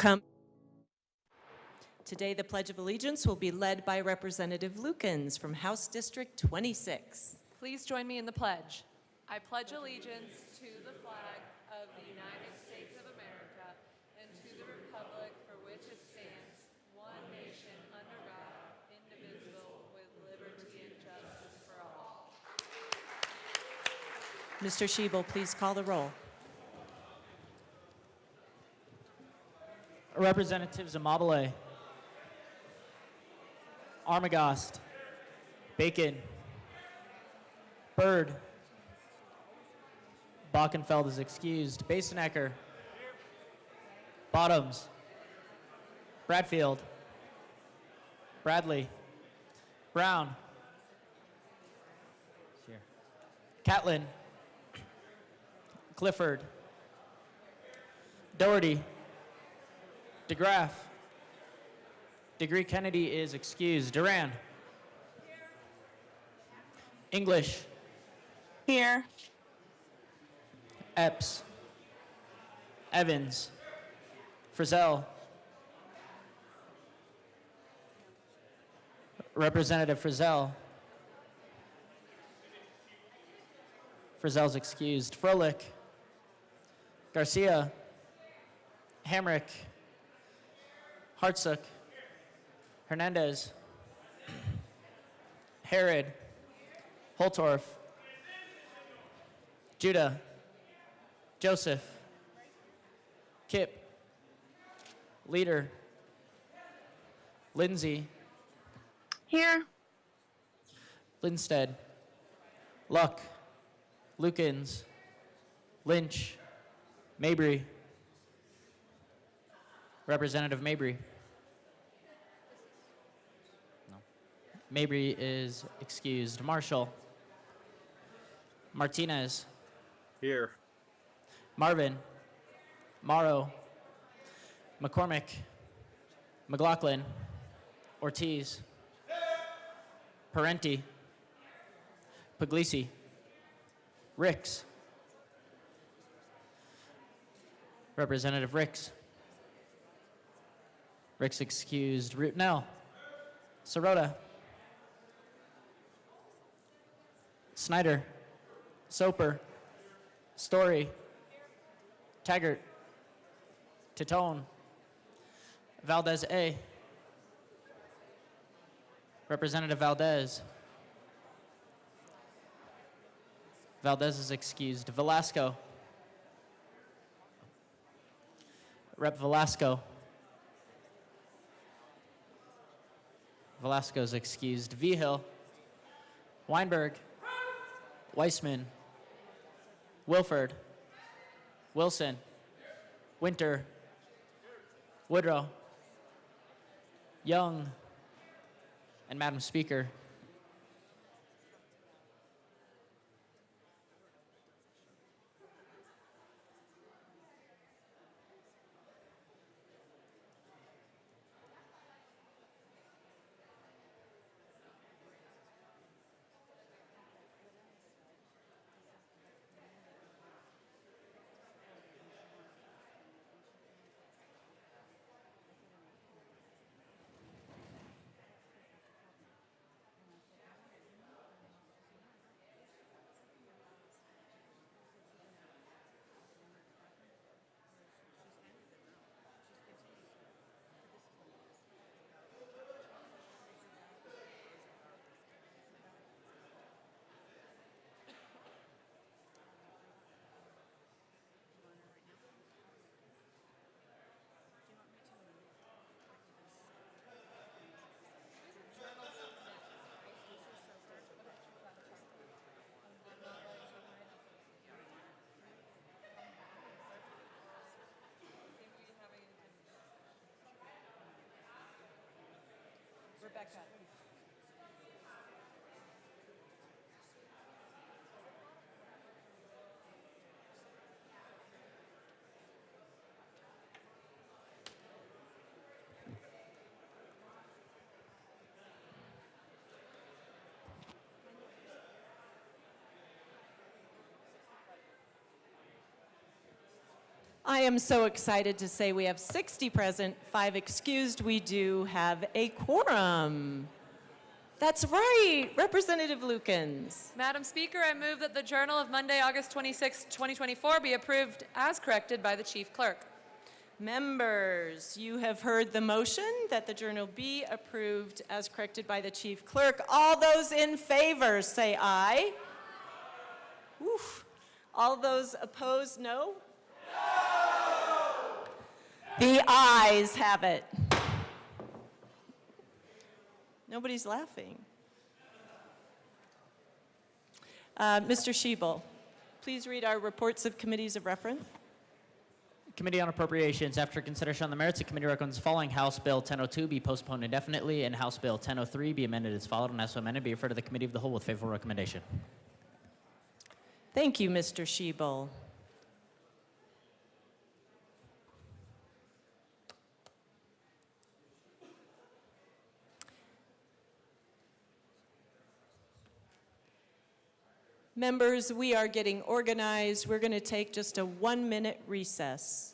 come. Today, the Pledge of Allegiance will be led by Representative Lukens from House District 26. Please join me in the pledge. I pledge allegiance to the flag of the United States of America and to the republic for which it stands, one nation under God, indivisible, with liberty and justice for all. Mr. Schiebel, please call the roll. Representatives Amabile, Armagost, Bacon, Byrd, Bockenfeld is excused. Basenecker, Bottoms, Bradfield, Bradley, Brown, Catlin, Clifford, Doherty, DeGraff, Degree Kennedy is excused. Duran, English, Here. Epps, Evans, Frizzell, Representative Frizzell. Frizzell's excused. Froelich, Garcia, Hamrick, Hartsook, Hernandez, Herod, Holtorf, Judah, Joseph, Kip, Leader, Lindsay, Here. Lindstead, Luck, Lukens, Lynch, Mabry, Representative Mabry. No. Mabry is excused. Marshall, Martinez, Here. Marvin, Morrow, McCormick, McLaughlin, Ortiz, Parenti, Puglisi, Ricks, Representative Ricks. Ricks excused. Rootnell, Sirota, Snyder, Soper, Story, Taggart, Titone, Valdez A, Representative Valdez. Valdez is excused. Velasco, Rep Velasco. Velasco's excused. Vigil, Weinberg, Weissman, Wilford, Wilson, Winter, Woodrow, Young, and Madam Speaker. Rebecca. I am so excited to say we have 60 present, 5 excused. We do have a quorum. That's right, Representative Lukens. Madam Speaker, I move that the Journal of Monday, August 26, 2024 be approved as corrected by the Chief Clerk. Members, you have heard the motion that the journal be approved as corrected by the Chief Clerk. All those in favor say aye. Oof. All those opposed, no? The ayes have it. Nobody's laughing. Mr. Schiebel, please read our reports of committees of reference. Committee on Appropriations, after consideration on the merits, the committee recommends the following: House Bill 1002 be postponed indefinitely, and House Bill 1003 be amended as followed, and as so amended be referred to the Committee of the Whole with favorable recommendation. Thank you, Mr. Schiebel. Members, we are getting organized. We're going to take just a 1-minute recess.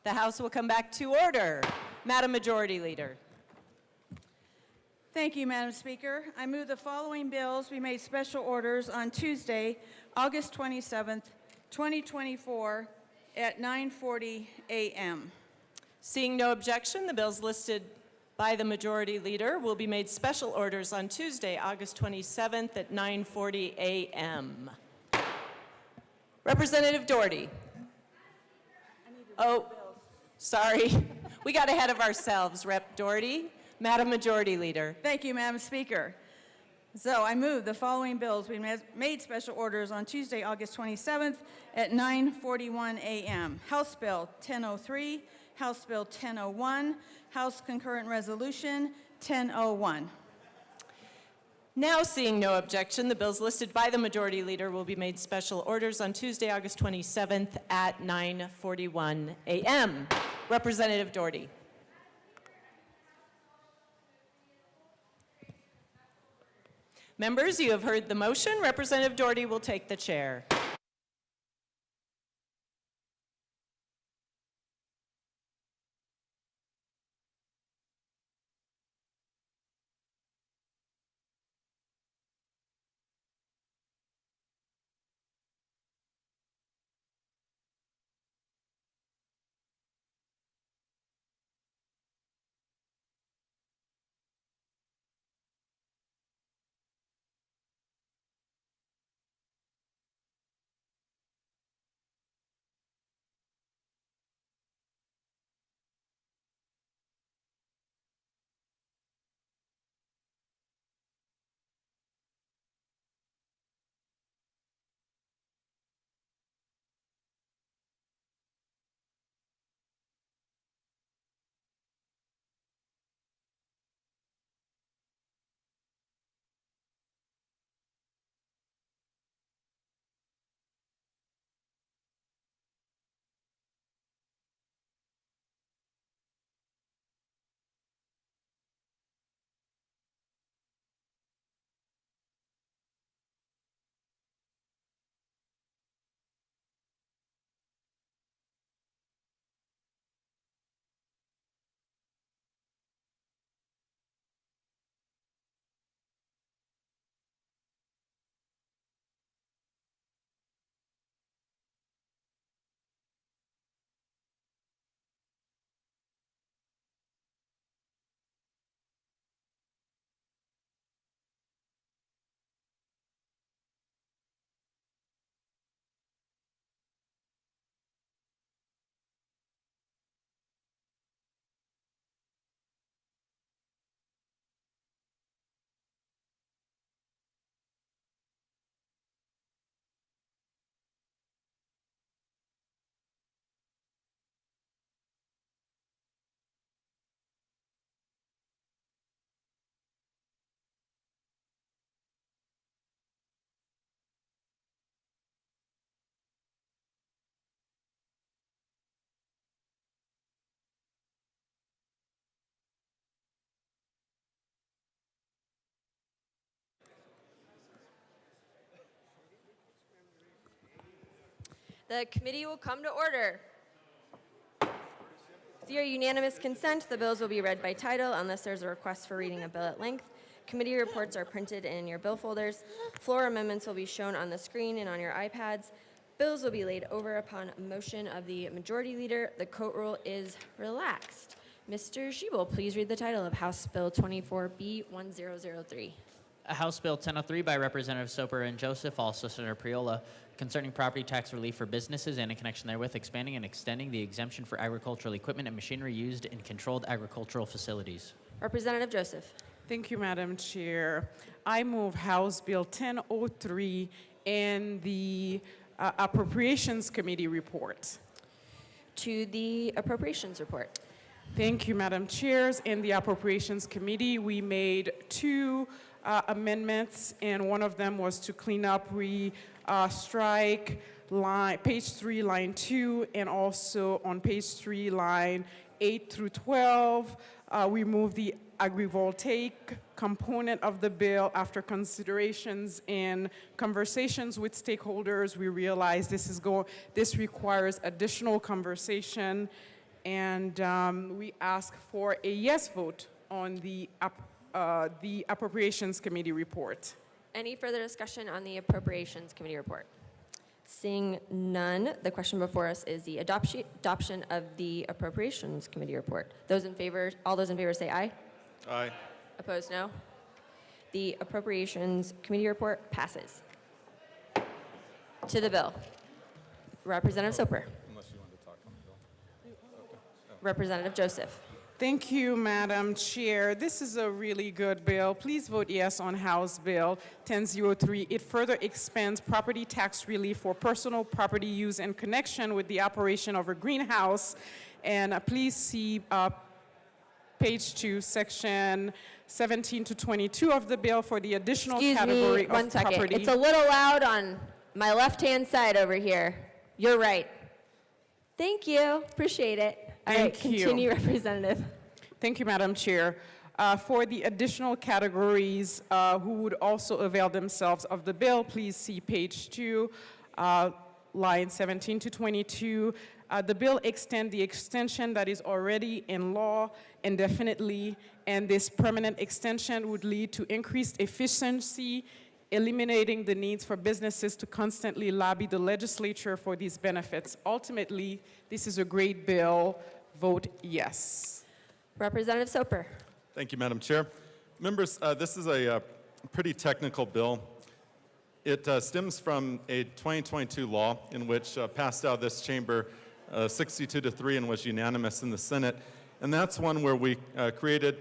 The House will come back to order. Madam Majority Leader. Thank you, Madam Speaker. I move the following bills be made special orders on Tuesday, August 27th, 2024 at 9:40 a.m. Seeing no objection, the bills listed by the Majority Leader will be made special orders on Tuesday, August 27th at 9:40 a.m. Representative Doherty. Oh, sorry. We got ahead of ourselves, Rep. Doherty. Madam Majority Leader. Thank you, Madam Speaker. So I move the following bills be made special orders on Tuesday, August 27th at 9:41 a.m. House Bill 1003, House Bill 1001, House Concurrent Resolution 1001. Now, seeing no objection, the bills listed by the Majority Leader will be made special orders on Tuesday, August 27th at 9:41 a.m. Representative Doherty. Members, you have heard the motion. Representative Doherty will take the chair. The committee will come to order. With your unanimous consent, the bills will be read by title unless there's a request for reading a bill at length. Committee reports are printed in your bill folders. Floor amendments will be shown on the screen and on your iPads. Bills will be laid over upon motion of the majority leader. The court rule is relaxed. Mr. Schiebel, please read the title of House Bill 24B1003. House Bill 1003 by Representative Soper and Joseph, also Senator Priola, concerning property tax relief for businesses and in connection therewith expanding and extending the exemption for agricultural equipment and machinery used in controlled agricultural facilities. Representative Joseph. Thank you, Madam Chair. I move House Bill 1003 and the Appropriations Committee report. To the Appropriations report. Thank you, Madam Chairs. In the Appropriations Committee, we made two amendments, and one of them was to clean up, strike page 3, line 2, and also on page 3, line 8 through 12. We moved the agrivoltaic component of the bill. After considerations and conversations with stakeholders, we realized this requires additional conversation, and we ask for a yes vote on the Appropriations Committee report. Any further discussion on the Appropriations Committee report? Seeing none, the question before us is the adoption of the Appropriations Committee report. Those in favor, all those in favor say aye. Aye. Opposed, no. The Appropriations Committee report passes. To the bill. Representative Soper. Unless you want to talk on the bill. Representative Joseph. Thank you, Madam Chair. This is a really good bill. Please vote yes on House Bill 1003. It further expands property tax relief for personal property use in connection with the operation of a greenhouse. And please see page 2, section 17 to 22 of the bill for the additional category of one second. property. It's a little loud on my left-hand side over here. You're right. Thank you. Appreciate it. All right, Thank you. continue, Representative. Thank you, Madam Chair. For the additional categories who would also avail themselves of the bill, please see page 2, line 17 to 22. The bill extends the extension that is already in law indefinitely, and this permanent extension would lead to increased efficiency, eliminating the needs for businesses to constantly lobby the legislature for these benefits. Ultimately, this is a great bill. Vote yes. Representative Soper. Thank you, Madam Chair. Members, this is a pretty technical bill. It stems from a 2022 law in which passed out of this chamber 62-3 and was unanimous in the Senate. And that's one where we created,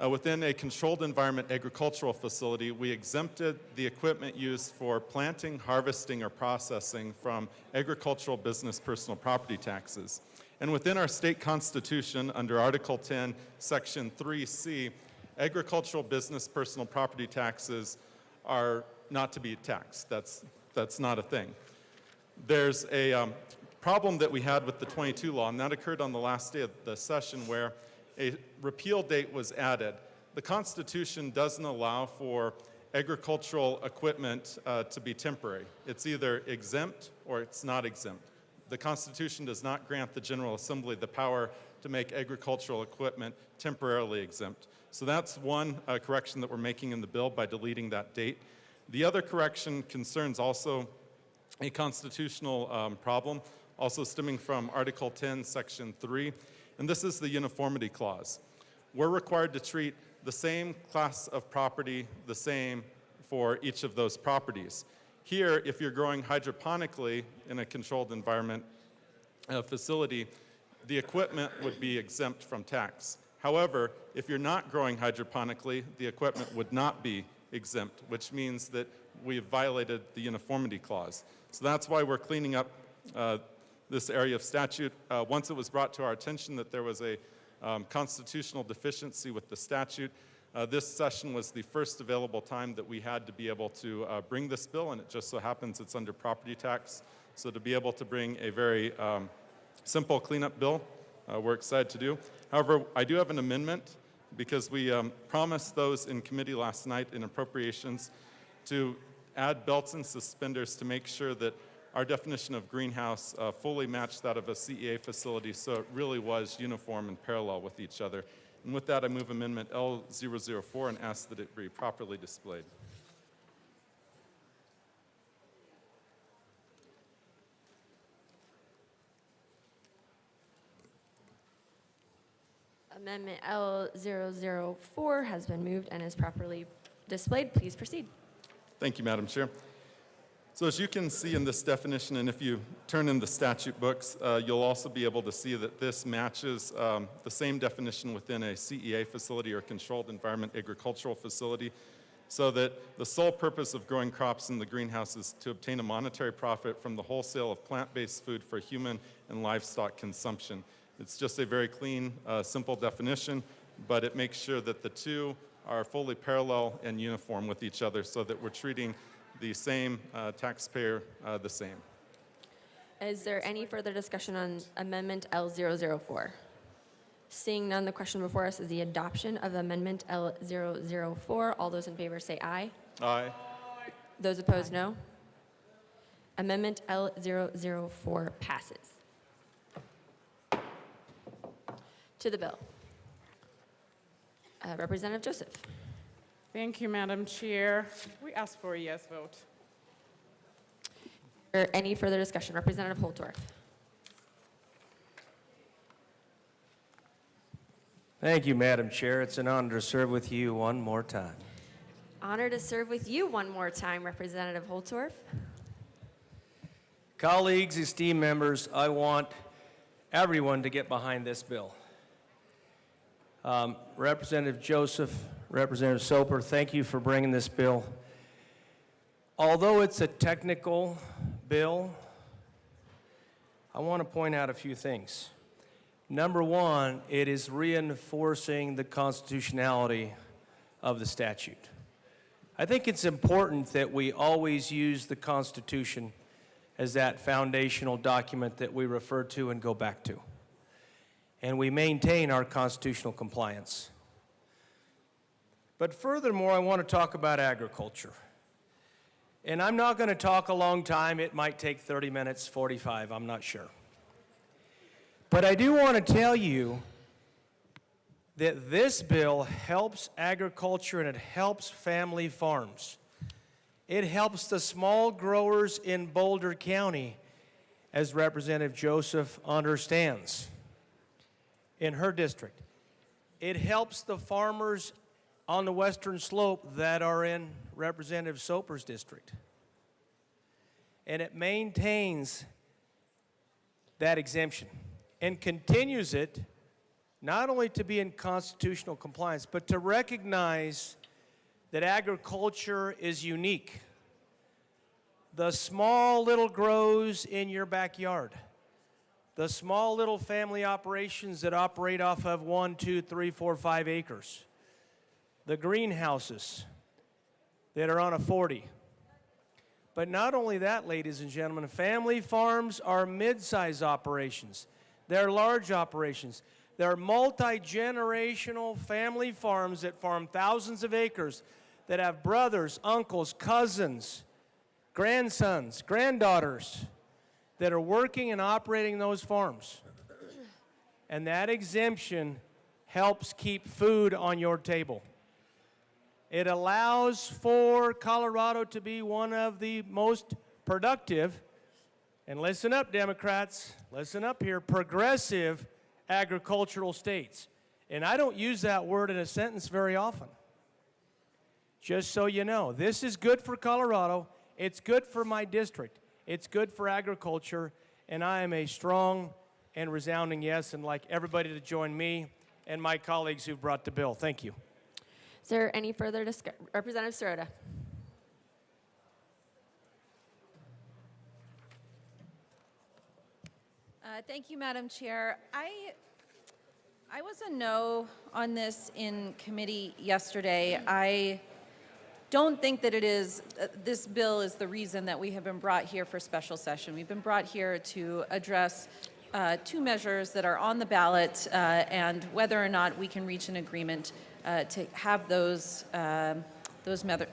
within a controlled environment agricultural facility, we exempted the equipment used for planting, harvesting, or processing from agricultural business personal property taxes. And within our state constitution, under Article 10, Section 3C, agricultural business personal property taxes are not to be taxed. That's not a thing. There's a problem that we had with the 22 law, and that occurred on the last day of the session where a repeal date was added. The Constitution doesn't allow for agricultural equipment to be temporary. It's either exempt or it's not exempt. The Constitution does not grant the General Assembly the power to make agricultural equipment temporarily exempt. So that's one correction that we're making in the bill by deleting that date. The other correction concerns also a constitutional problem, also stemming from Article 10, Section 3, and this is the uniformity clause. We're required to treat the same class of property the same for each of those properties. Here, if you're growing hydroponically in a controlled environment facility, the equipment would be exempt from tax. However, if you're not growing hydroponically, the equipment would not be exempt, which means that we've violated the uniformity clause. So that's why we're cleaning up this area of statute. Once it was brought to our attention that there was a constitutional deficiency with the statute, this session was the first available time that we had to be able to bring this bill, and it just so happens it's under property tax. So to be able to bring a very simple cleanup bill, we're excited to do. However, I do have an amendment because we promised those in committee last night in appropriations to add belts and suspenders to make sure that our definition of greenhouse fully matched that of a CEA facility, so it really was uniform and parallel with each other. And with that, I move Amendment L004 and ask that it be properly displayed. Amendment L004 has been moved and is properly displayed. Please proceed. Thank you, Madam Chair. So as you can see in this definition, and if you turn in the statute books, you'll also be able to see that this matches the same definition within a CEA facility or controlled environment agricultural facility, so that the sole purpose of growing crops in the greenhouse is to obtain a monetary profit from the wholesale of plant-based food for human and livestock consumption. It's just a very clean, simple definition, but it makes sure that the two are fully parallel and uniform with each other so that we're treating the same taxpayer the same. Is there any further discussion on Amendment L004? Seeing none, the question before us is the adoption of Amendment L004. All those in favor say aye. Aye. Those opposed, no. Amendment L004 passes. To the bill. Representative Joseph. Thank you, Madam Chair. We ask for a yes vote. Any further discussion? Representative Holtorf. Thank you, Madam Chair. It's an honor to serve with you one more time. Honor to serve with you one more time, Representative Holtorf. Colleagues, esteemed members, I want everyone to get behind this bill. Representative Joseph, Representative Soper, thank you for bringing this bill. Although it's a technical bill, I want to point out a few things. Number one, it is reinforcing the constitutionality of the statute. I think it's important that we always use the Constitution as that foundational document that we refer to and go back to. And we maintain our constitutional compliance. But furthermore, I want to talk about agriculture. And I'm not going to talk a long time. It might take 30 minutes, 45, I'm not sure. But I do want to tell you that this bill helps agriculture and it helps family farms. It helps the small growers in Boulder County, as Representative Joseph understands, in her district. It helps the farmers on the western slope that are in Representative Soper's district. And it maintains that exemption and continues it not only to be in constitutional compliance, but to recognize that agriculture is unique. The small little grows in your backyard, the small little family operations that operate off of 1, 2, 3, 4, 5 acres, the greenhouses that are on a 40. But not only that, ladies and gentlemen, family farms are mid-size operations. They're large operations. They're multi-generational family farms that farm thousands of acres that have brothers, uncles, cousins, grandsons, granddaughters that are working and operating those farms. And that exemption helps keep food on your table. It allows for Colorado to be one of the most productive, and listen up, Democrats, listen up here, progressive agricultural states. And I don't use that word in a sentence very often. Just so you know, this is good for Colorado, it's good for my district, it's good for agriculture, and I am a strong and resounding yes, and like everybody to join me and my colleagues who brought the bill. Thank you. Is there any further discussion? Representative Sirota. Thank you, Madam Chair. I was a no on this in committee yesterday. I don't think that it is, this bill is the reason that we have been brought here for special session. We've been brought here to address two measures that are on the ballot and whether or not we can reach an agreement to have those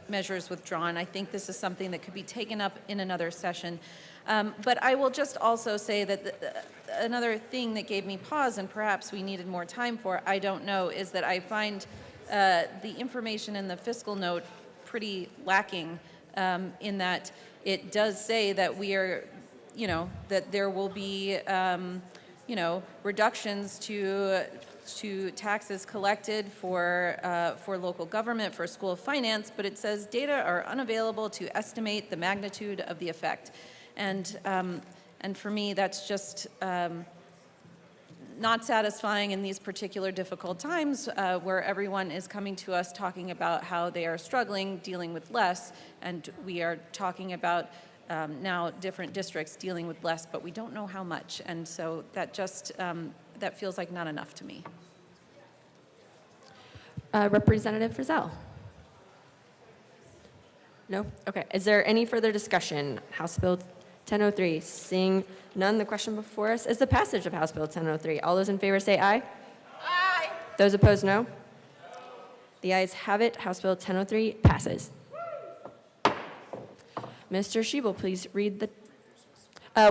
measures withdrawn. I think this is something that could be taken up in another session. But I will just also say that another thing that gave me pause, and perhaps we needed more time for, I don't know, is that I find the information in the fiscal note pretty lacking in that it does say that we are, that there will be, reductions to taxes collected for local government, for school finance, but it says data are unavailable to estimate the magnitude of the effect. And for me, that's just not satisfying in these particular difficult times where everyone is coming to us talking about how they are struggling, dealing with less, and we are talking about now different districts dealing with less, but we don't know how much. And so that just, that feels like not enough to me. Representative Frizzell. No? Okay. Is there any further discussion? House Bill 1003. Seeing none, the question before us is the passage of House Bill 1003. All those in favor say aye. Aye. Those opposed, no. The ayes have it. House Bill 1003 passes. Mr. Schiebel, please read the...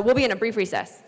we'll be in a brief recess.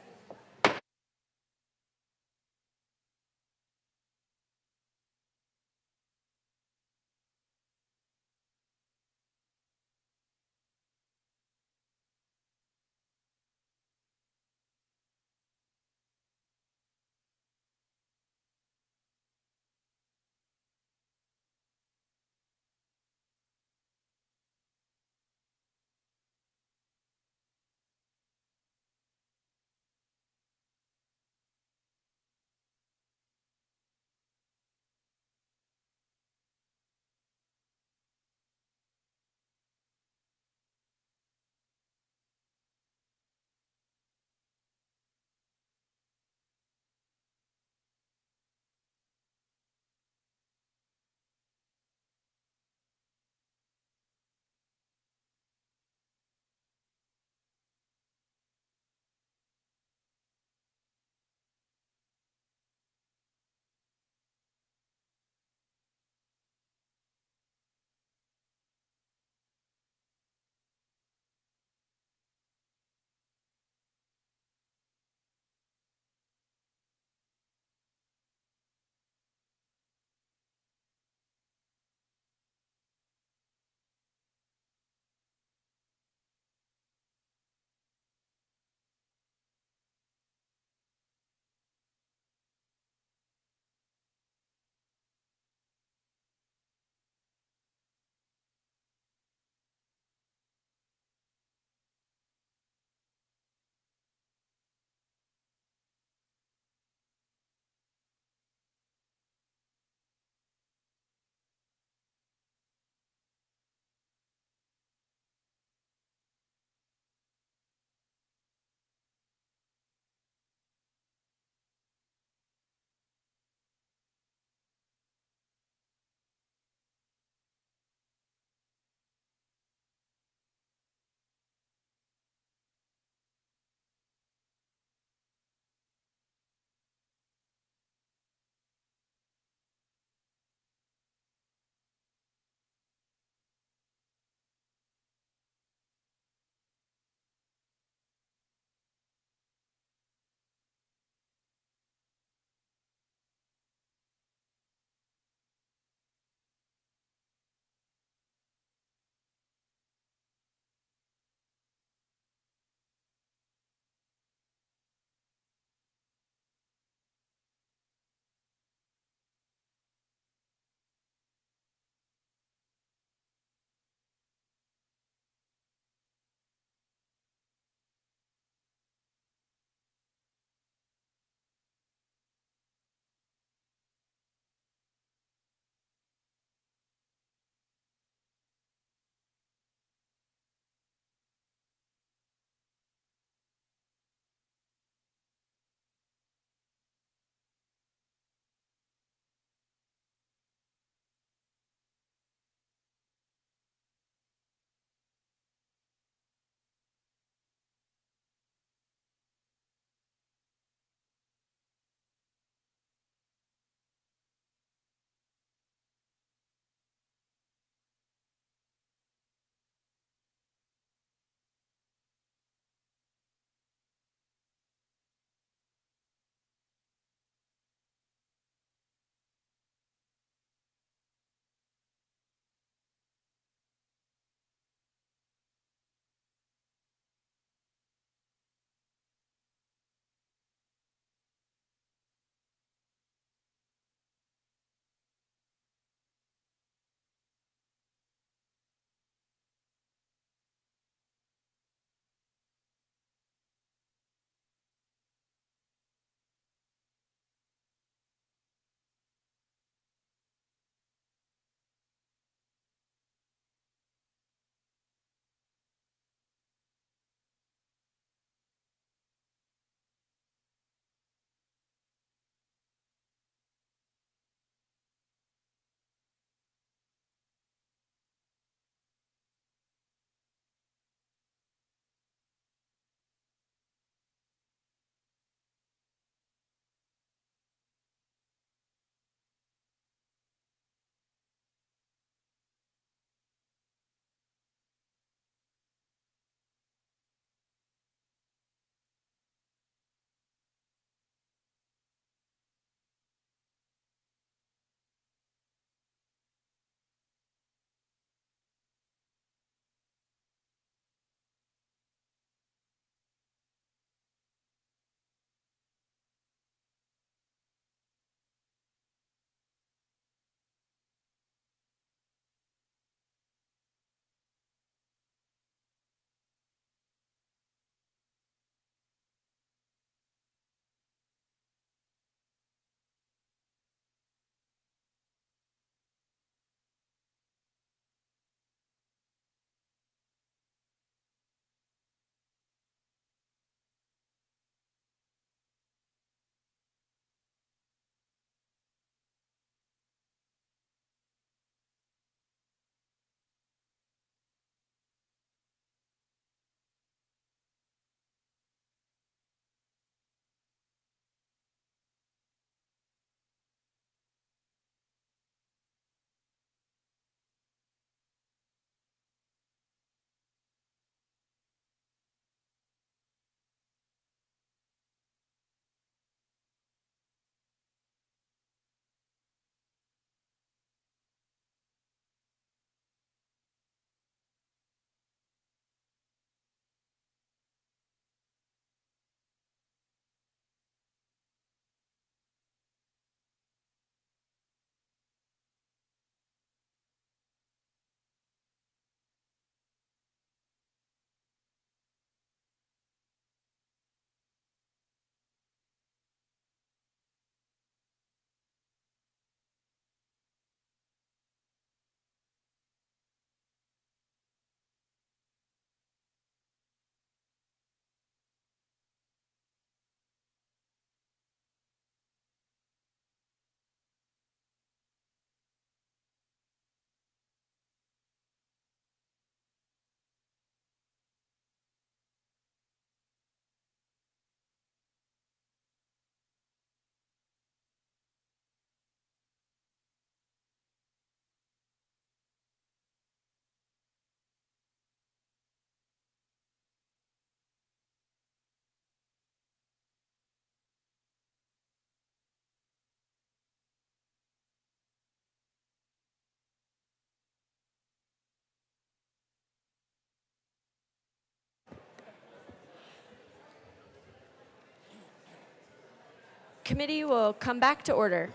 Committee will come back to order.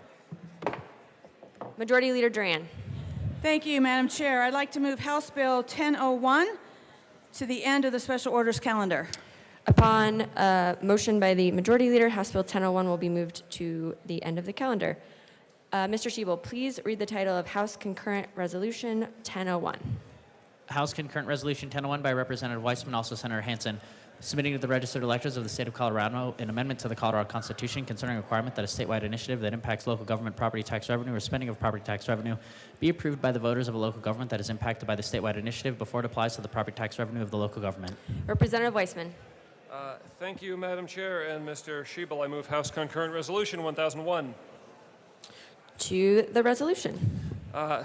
Majority Leader Duran. Thank you, Madam Chair. I'd like to move House Bill 1001 to the end of the special orders calendar. Upon motion by the Majority Leader, House Bill 1001 will be moved to the end of the calendar. Mr. Schiebel, please read the title of House Concurrent Resolution 1001. House Concurrent Resolution 1001 by Representative Weissman, also Senator Hansen, submitting to the registered electors of the state of Colorado an amendment to the Colorado Constitution concerning a requirement that a statewide initiative that impacts local government property tax revenue or spending of property tax revenue be approved by the voters of a local government that is impacted by the statewide initiative before it applies to the property tax revenue of the local government. Representative Weissman. Thank you, Madam Chair, and Mr. Schiebel. I move House Concurrent Resolution 1001. To the resolution.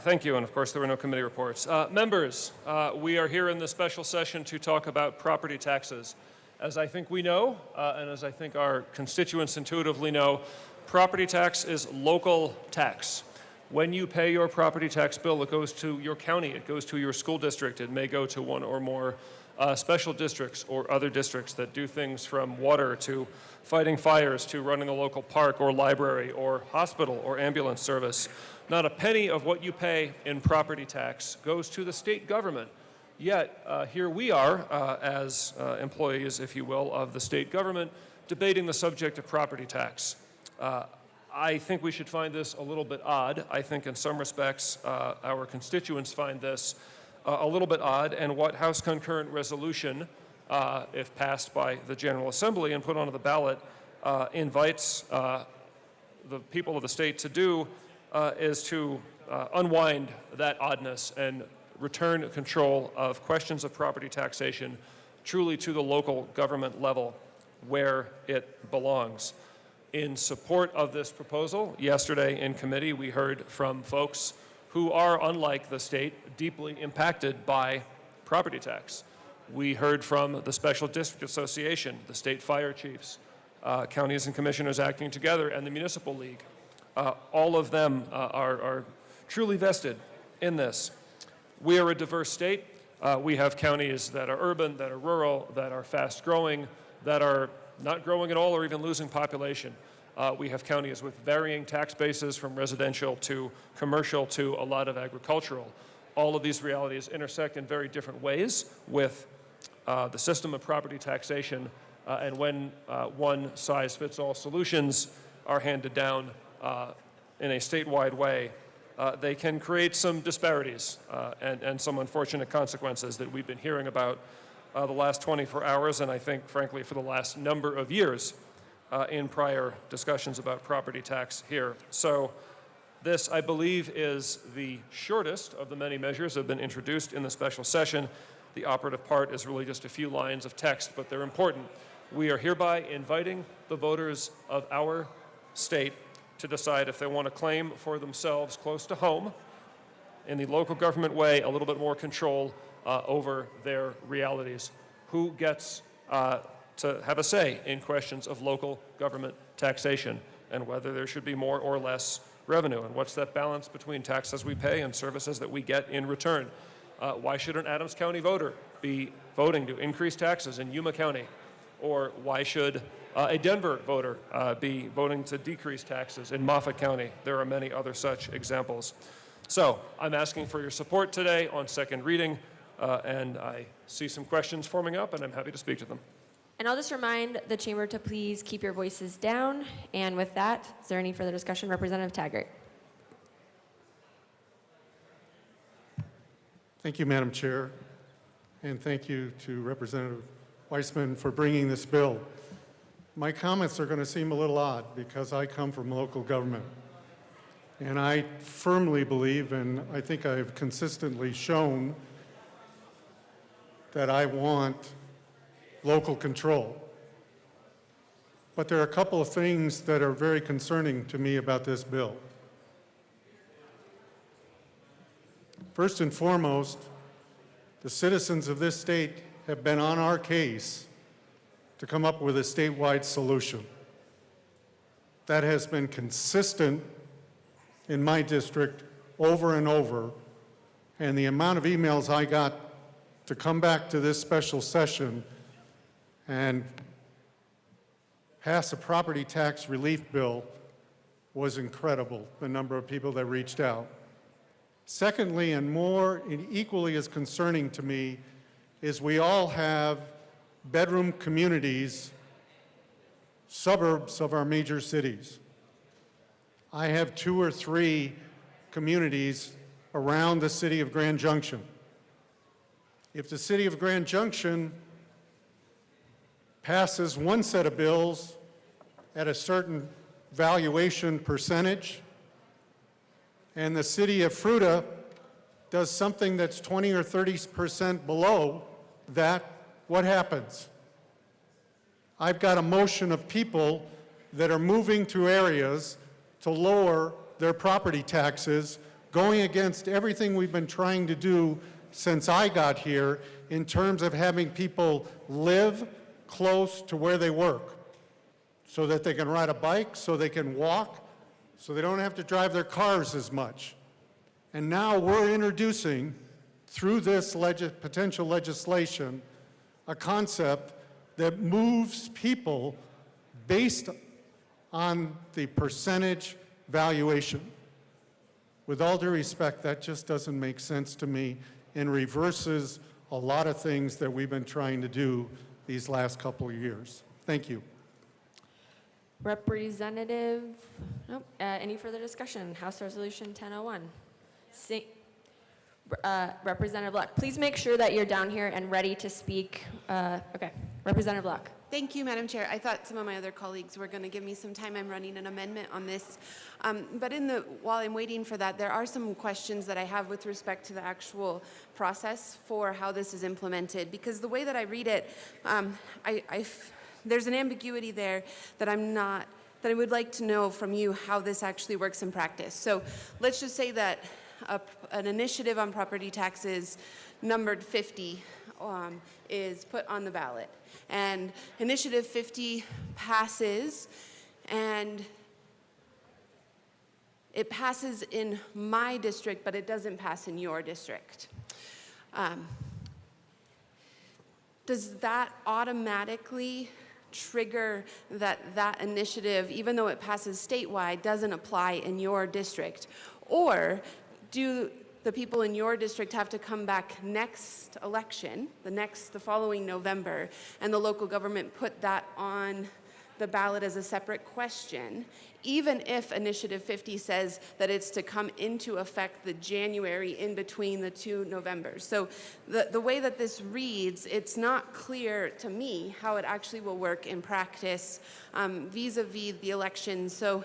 Thank you, and of course there were no committee reports. Members, we are here in this special session to talk about property taxes. As I think we know, and as I think our constituents intuitively know, property tax is local tax. When you pay your property tax bill, it goes to your county, it goes to your school district, it may go to one or more special districts or other districts that do things from water to fighting fires to running a local park or library or hospital or ambulance service. Not a penny of what you pay in property tax goes to the state government. Yet, here we are as employees, if you will, of the state government, debating the subject of property tax. I think we should find this a little bit odd. I think in some respects, our constituents find this a little bit odd, and what House Concurrent Resolution, if passed by the General Assembly and put onto the ballot, invites the people of the state to do is to unwind that oddness and return control of questions of property taxation truly to the local government level where it belongs. In support of this proposal, yesterday in committee we heard from folks who are, unlike the state, deeply impacted by property tax. We heard from the Special District Association, the state fire chiefs, counties and commissioners acting together, and the Municipal League. All of them are truly vested in this. We are a diverse state. We have counties that are urban, that are rural, that are fast growing, that are not growing at all or even losing population. We have counties with varying tax bases from residential to commercial to a lot of agricultural. All of these realities intersect in very different ways with the system of property taxation, and when one-size-fits-all solutions are handed down in a statewide way, they can create some disparities and some unfortunate consequences that we've been hearing about the last 24 hours, and I think, frankly, for the last number of years in prior discussions about property tax here. So this, I believe, is the shortest of the many measures that have been introduced in the special session. The operative part is really just a few lines of text, but they're important. We are hereby inviting the voters of our state to decide if they want to claim for themselves close to home, in the local government way, a little bit more control over their realities. Who gets to have a say in questions of local government taxation and whether there should be more or less revenue, and what's that balance between taxes we pay and services that we get in return? Why should an Adams County voter be voting to increase taxes in Yuma County? Or why should a Denver voter be voting to decrease taxes in Moffat County? There are many other such examples. So I'm asking for your support today on second reading, and I see some questions forming up, and I'm happy to speak to them. And I'll just remind the chamber to please keep your voices down. And with that, is there any further discussion? Representative Taggart. Thank you, Madam Chair, and thank you to Representative Weissman for bringing this bill. My comments are going to seem a little odd because I come from local government. And I firmly believe, and I think I've consistently shown, that I want local control. But there are a couple of things that are very concerning to me about this bill. First and foremost, the citizens of this state have been on our case to come up with a statewide solution. That has been consistent in my district over and over, and the amount of emails I got to come back to this special session and pass a property tax relief bill was incredible, the number of people that reached out. Secondly, and more and equally as concerning to me, is we all have bedroom communities, suburbs of our major cities. I have 2 or 3 communities around the city of Grand Junction. If the city of Grand Junction passes one set of bills at a certain valuation percentage, and the city of Fruta does something that's 20 or 30% below that, what happens? I've got a motion of people that are moving to areas to lower their property taxes, going against everything we've been trying to do since I got here in terms of having people live close to where they work so that they can ride a bike, so they can walk, so they don't have to drive their cars as much. And now we're introducing, through this potential legislation, a concept that moves people based on the percentage valuation. With all due respect, that just doesn't make sense to me and reverses a lot of things that we've been trying to do these last couple of years. Thank you. Representative, nope, any further discussion? House Resolution 1001. Representative Luck, please make sure that you're down here and ready to speak. Okay, Representative Luck. Thank you, Madam Chair. I thought some of my other colleagues were going to give me some time. I'm running an amendment on this. But while I'm waiting for that, there are some questions that I have with respect to the actual process for how this is implemented. Because the way that I read it, there's an ambiguity there that I would like to know from you how this actually works in practice. So let's just say that an initiative on property taxes numbered 50 is put on the ballot. And Initiative 50 passes, and it passes in my district, but it doesn't pass in your district. Does that automatically trigger that initiative, even though it passes statewide, doesn't apply in your district? Or do the people in your district have to come back next election, the following November, and the local government put that on the ballot as a separate question, even if Initiative 50 says that it's to come into effect the January in between the 2 Novembers? So the way that this reads, it's not clear to me how it actually will work in practice vis-a-vis the election. So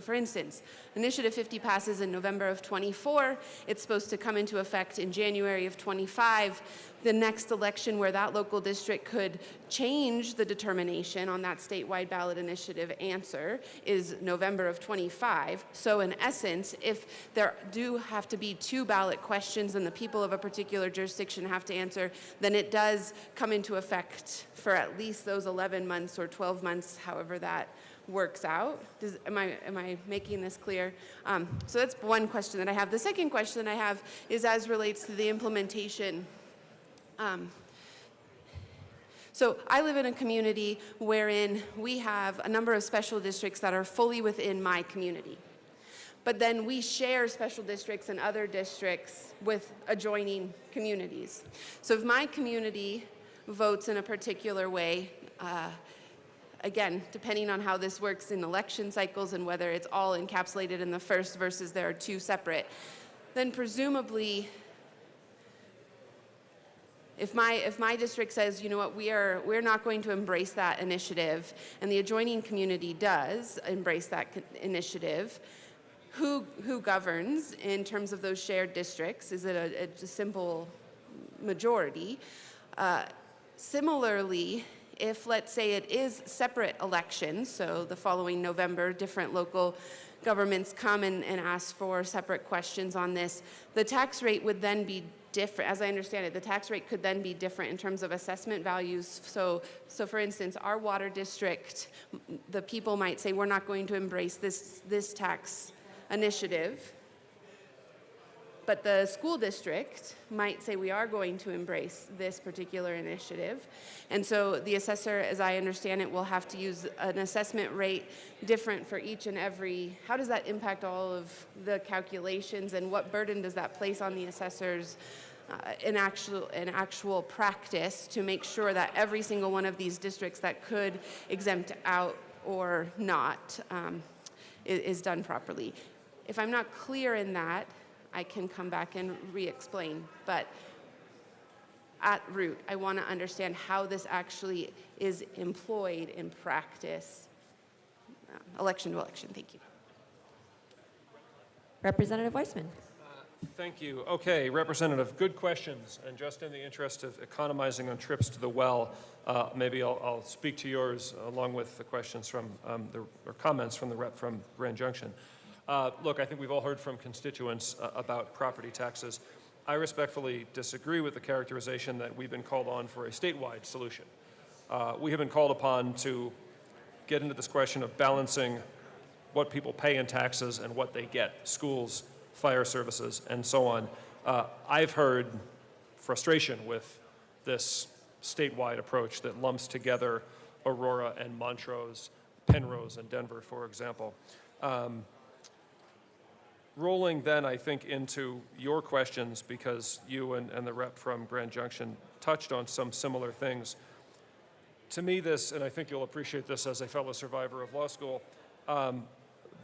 for instance, Initiative 50 passes in November of 24. It's supposed to come into effect in January of 25. The next election where that local district could change the determination on that statewide ballot initiative answer is November of 25. So in essence, if there do have to be 2 ballot questions and the people of a particular jurisdiction have to answer, then it does come into effect for at least those 11 months or 12 months, however that works out. Am I making this clear? So that's one question that I have. The second question I have is as relates to the implementation. So I live in a community wherein we have a number of special districts that are fully within my community. But then we share special districts and other districts with adjoining communities. So if my community votes in a particular way, again, depending on how this works in election cycles and whether it's all encapsulated in the first versus there are 2 separate, then presumably if my district says, you know what, we're not going to embrace that initiative, and the adjoining community does embrace that initiative, who governs in terms of those shared districts? Is it a simple majority? Similarly, if let's say it is separate elections, so the following November, different local governments come and ask for separate questions on this, the tax rate would then be different. As I understand it, the tax rate could then be different in terms of assessment values. So for instance, our water district, the people might say, we're not going to embrace this tax initiative. But the school district might say we are going to embrace this particular initiative. And so the assessor, as I understand it, will have to use an assessment rate different for each and every. How does that impact all of the calculations, and what burden does that place on the assessors in actual practice to make sure that every single one of these districts that could exempt out or not is done properly? If I'm not clear in that, I can come back and re-explain. But at root, I want to understand how this actually is employed in practice, election to election. Thank you. Representative Weissman. Thank you. Okay, Representative, good questions. And just in the interest of economizing on trips to the well, maybe I'll speak to yours along with the questions from or comments from the rep from Grand Junction. Look, I think we've all heard from constituents about property taxes. I respectfully disagree with the characterization that we've been called on for a statewide solution. We have been called upon to get into this question of balancing what people pay in taxes and what they get, schools, fire services, and so on. I've heard frustration with this statewide approach that lumps together Aurora and Montrose, Penrose and Denver, for example. Rolling then, I think, into your questions, because you and the rep from Grand Junction touched on some similar things. To me, this, and I think you'll appreciate this as a fellow survivor of law school,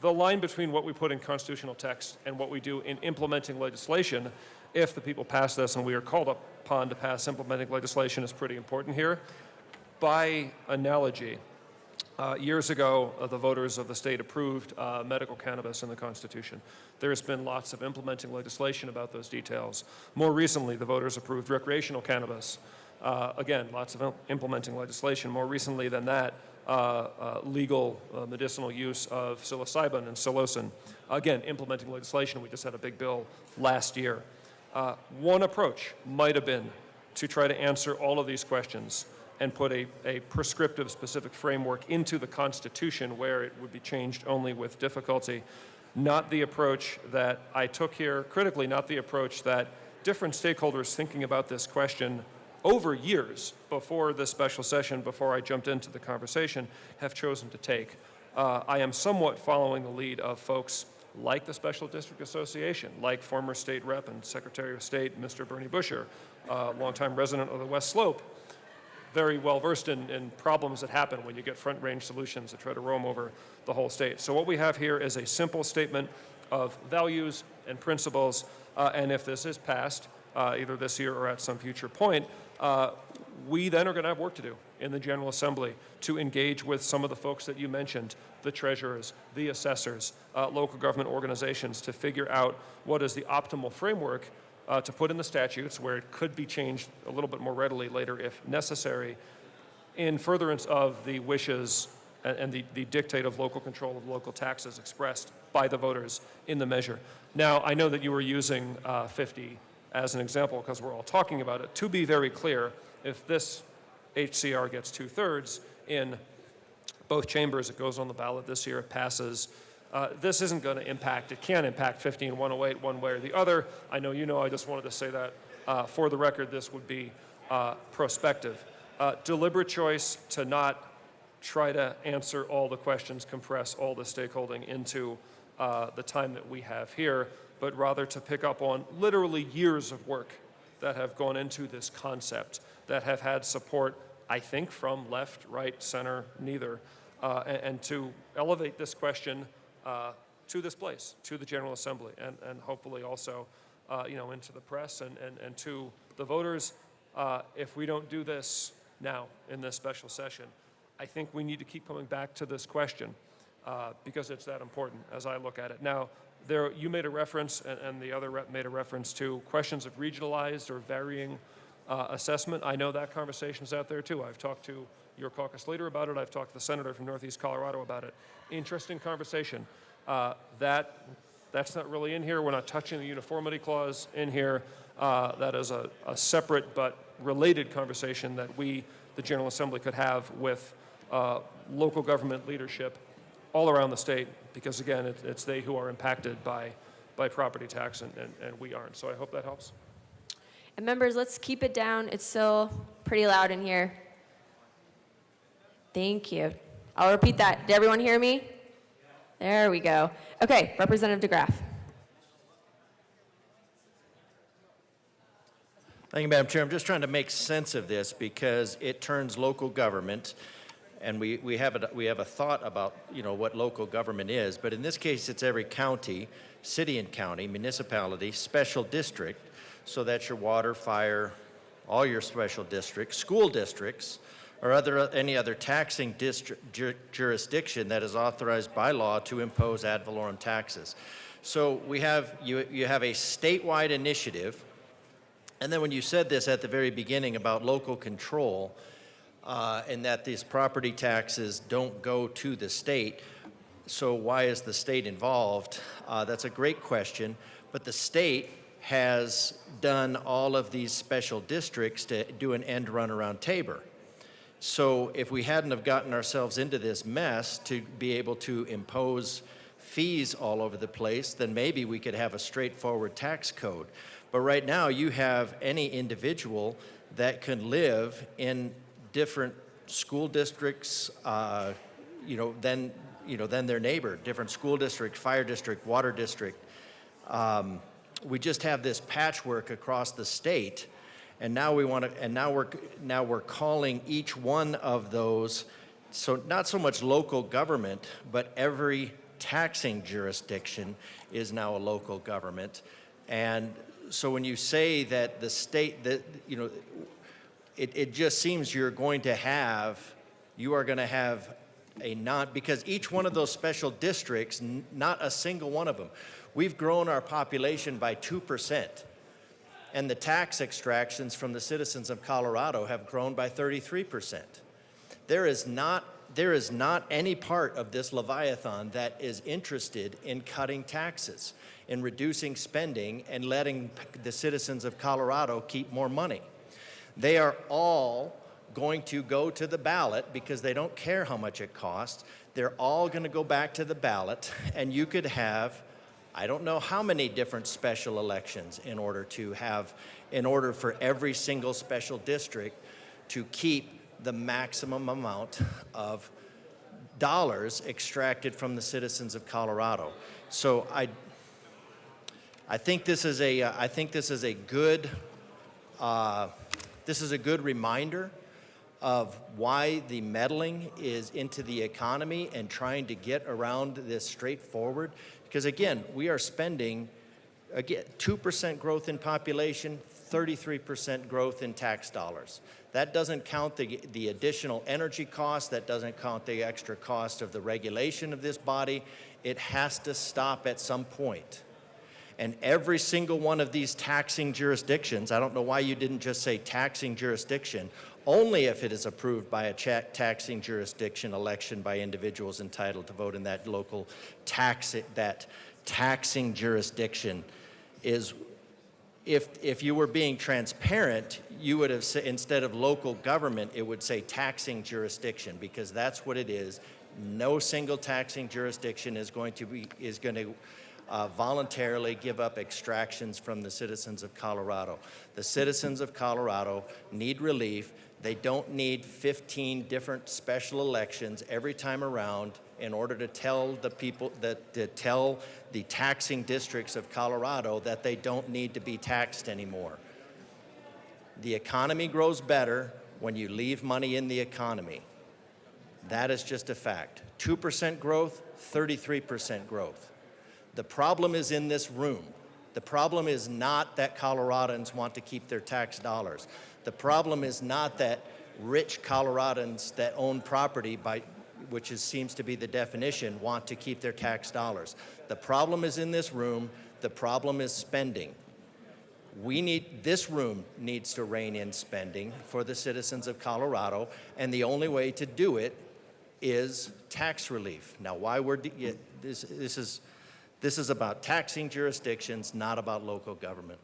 the line between what we put in constitutional text and what we do in implementing legislation, if the people pass this and we are called upon to pass implementing legislation, is pretty important here. By analogy, years ago, the voters of the state approved medical cannabis in the Constitution. There's been lots of implementing legislation about those details. More recently, the voters approved recreational cannabis. Again, lots of implementing legislation. More recently than that, legal medicinal use of psilocybin and psilocin. Again, implementing legislation. We just had a big bill last year. One approach might have been to try to answer all of these questions and put a prescriptive specific framework into the Constitution where it would be changed only with difficulty. Not the approach that I took here, critically not the approach that different stakeholders thinking about this question over years before this special session, before I jumped into the conversation, have chosen to take. I am somewhat following the lead of folks like the Special District Association, like former state rep and Secretary of State, Mr. Bernie Busher, longtime resident of the West Slope, very well versed in problems that happen when you get front range solutions that try to roam over the whole state. So what we have here is a simple statement of values and principles, and if this is passed, either this year or at some future point, we then are going to have work to do in the General Assembly to engage with some of the folks that you mentioned, the treasurers, the assessors, local government organizations, to figure out what is the optimal framework to put in the statutes, where it could be changed a little bit more readily later if necessary, in furtherance of the wishes and the dictate of local control of local taxes expressed by the voters in the measure. Now, I know that you were using 50 as an example because we're all talking about it. To be very clear, if this HCR gets 2/3 in both chambers, it goes on the ballot this year, it passes. This isn't going to impact, it can impact 15108 one way or the other. I know you know, I just wanted to say that for the record, this would be prospective. Deliberate choice to not try to answer all the questions, compress all the stakeholding into the time that we have here, but rather to pick up on literally years of work that have gone into this concept, that have had support, I think, from left, right, center, neither, and to elevate this question to this place, to the General Assembly, and hopefully also into the press and to the voters. If we don't do this now in this special session, I think we need to keep coming back to this question because it's that important as I look at it. Now, you made a reference, and the other rep made a reference to questions of regionalized or varying assessment. I know that conversation's out there too. I've talked to your caucus leader about it. I've talked to the senator from Northeast Colorado about it. Interesting conversation. That's not really in here. We're not touching the uniformity clause in here. That is a separate but related conversation that we, the General Assembly, could have with local government leadership all around the state, because again, it's they who are impacted by by property tax, and we aren't. So I hope that helps. And members, let's keep it down. It's still pretty loud in here. Thank you. I'll repeat that. Did everyone hear me? There we go. Okay, Representative DeGraff. Thank you, Madam Chair. I'm just trying to make sense of this because it turns local government, and we have a thought about, you know, what local government is, but in this case, it's every county, city and county, municipality, special district, so that's your water, fire, all your special districts, school districts, or any other taxing jurisdiction that is authorized by law to impose ad valorem taxes. So you have a statewide initiative, and then when you said this at the very beginning about local control, and that these property taxes don't go to the state, so why is the state involved? That's a great question, but the state has done all of these special districts to do an end run around Tabor. So if we hadn't have gotten ourselves into this mess to be able to impose fees all over the place, then maybe we could have a straightforward tax code. But right now, you have any individual that can live in different school districts, than their neighbor, different school district, fire district, water district. We just have this patchwork across the state, and now we're calling each one of those, so not so much local government, but every taxing jurisdiction is now a local government. And so when you say that the state, it just seems you are going to have because each one of those special districts, not a single one of them, we've grown our population by 2%, and the tax extractions from the citizens of Colorado have grown by 33%. There is not any part of this Leviathan that is interested in cutting taxes, in reducing spending, and letting the citizens of Colorado keep more money. They are all going to go to the ballot because they don't care how much it costs. They're all going to go back to the ballot, and you could have, I don't know how many different special elections in order for every single special district to keep the maximum amount of dollars extracted from the citizens of Colorado. So I think this is a good reminder of why the meddling is into the economy and trying to get around this straightforward. Because again, we are spending, 2% growth in population, 33% growth in tax dollars. That doesn't count the additional energy cost, that doesn't count the extra cost of the regulation of this body. It has to stop at some point. And every single one of these taxing jurisdictions, I don't know why you didn't just say taxing jurisdiction, only if it is approved by a taxing jurisdiction election by individuals entitled to vote in that local taxing jurisdiction is, if you were being transparent, you would have said, instead of local government, it would say taxing jurisdiction, because that's what it is. No single taxing jurisdiction is going to voluntarily give up extractions from the citizens of Colorado. The citizens of Colorado need relief. They don't need 15 different special elections every time around in order to tell the people tell the taxing districts of Colorado that they don't need to be taxed anymore. The economy grows better when you leave money in the economy. That is just a fact. 2% growth, 33% growth. The problem is in this room. The problem is not that Coloradans want to keep their tax dollars. The problem is not that rich Coloradans that own property, which seems to be the definition, want to keep their tax dollars. The problem is in this room. The problem is spending. This room needs to rein in spending for the citizens of Colorado, and the only way to do it is tax relief. Now, this is about taxing jurisdictions, not about local government.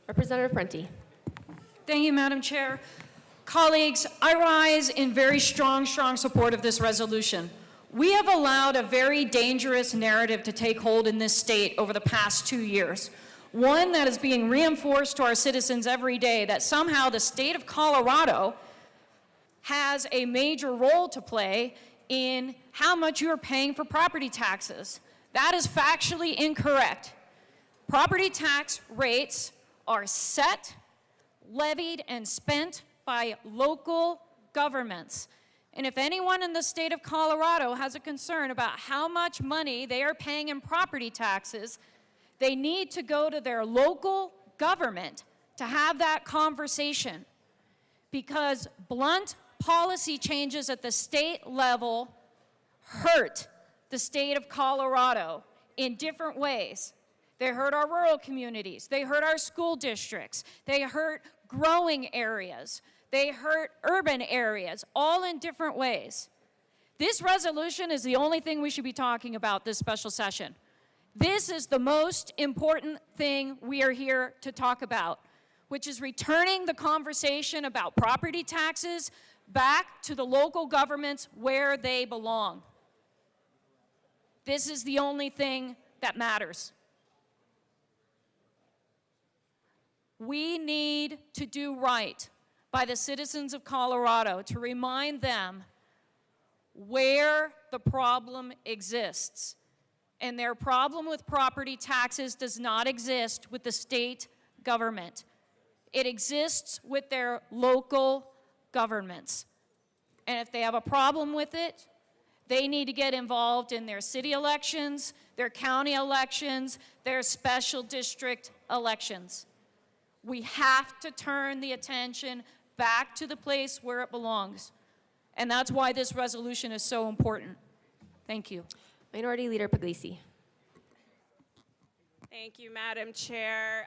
Representative Prenti. Thank you, Madam Chair. Colleagues, I rise in very strong support of this resolution. We have allowed a very dangerous narrative to take hold in this state over the past 2 years. One that is being reinforced to our citizens every day, that somehow the state of Colorado has a major role to play in how much you're paying for property taxes. That is factually incorrect. Property tax rates are set, levied, and spent by local governments. And if anyone in the state of Colorado has a concern about how much money they are paying in property taxes, they need to go to their local government to have that conversation. Because blunt policy changes at the state level hurt the state of Colorado in different ways. They hurt our rural communities. They hurt our school districts. They hurt growing areas. They hurt urban areas, all in different ways. This resolution is the only thing we should be talking about this special session. This is the most important thing we are here to talk about, which is returning the conversation about property taxes back to the local governments where they belong. This is the only thing that matters. We need to do right by the citizens of Colorado to remind them where the problem exists. And their problem with property taxes does not exist with the state government. It exists with their local governments. And if they have a problem with it, they need to get involved in their city elections, their county elections, their special district elections. We have to turn the attention back to the place where it belongs. And that's why this resolution is so important. Thank you. Minority Leader Puglisi. Thank you, Madam Chair.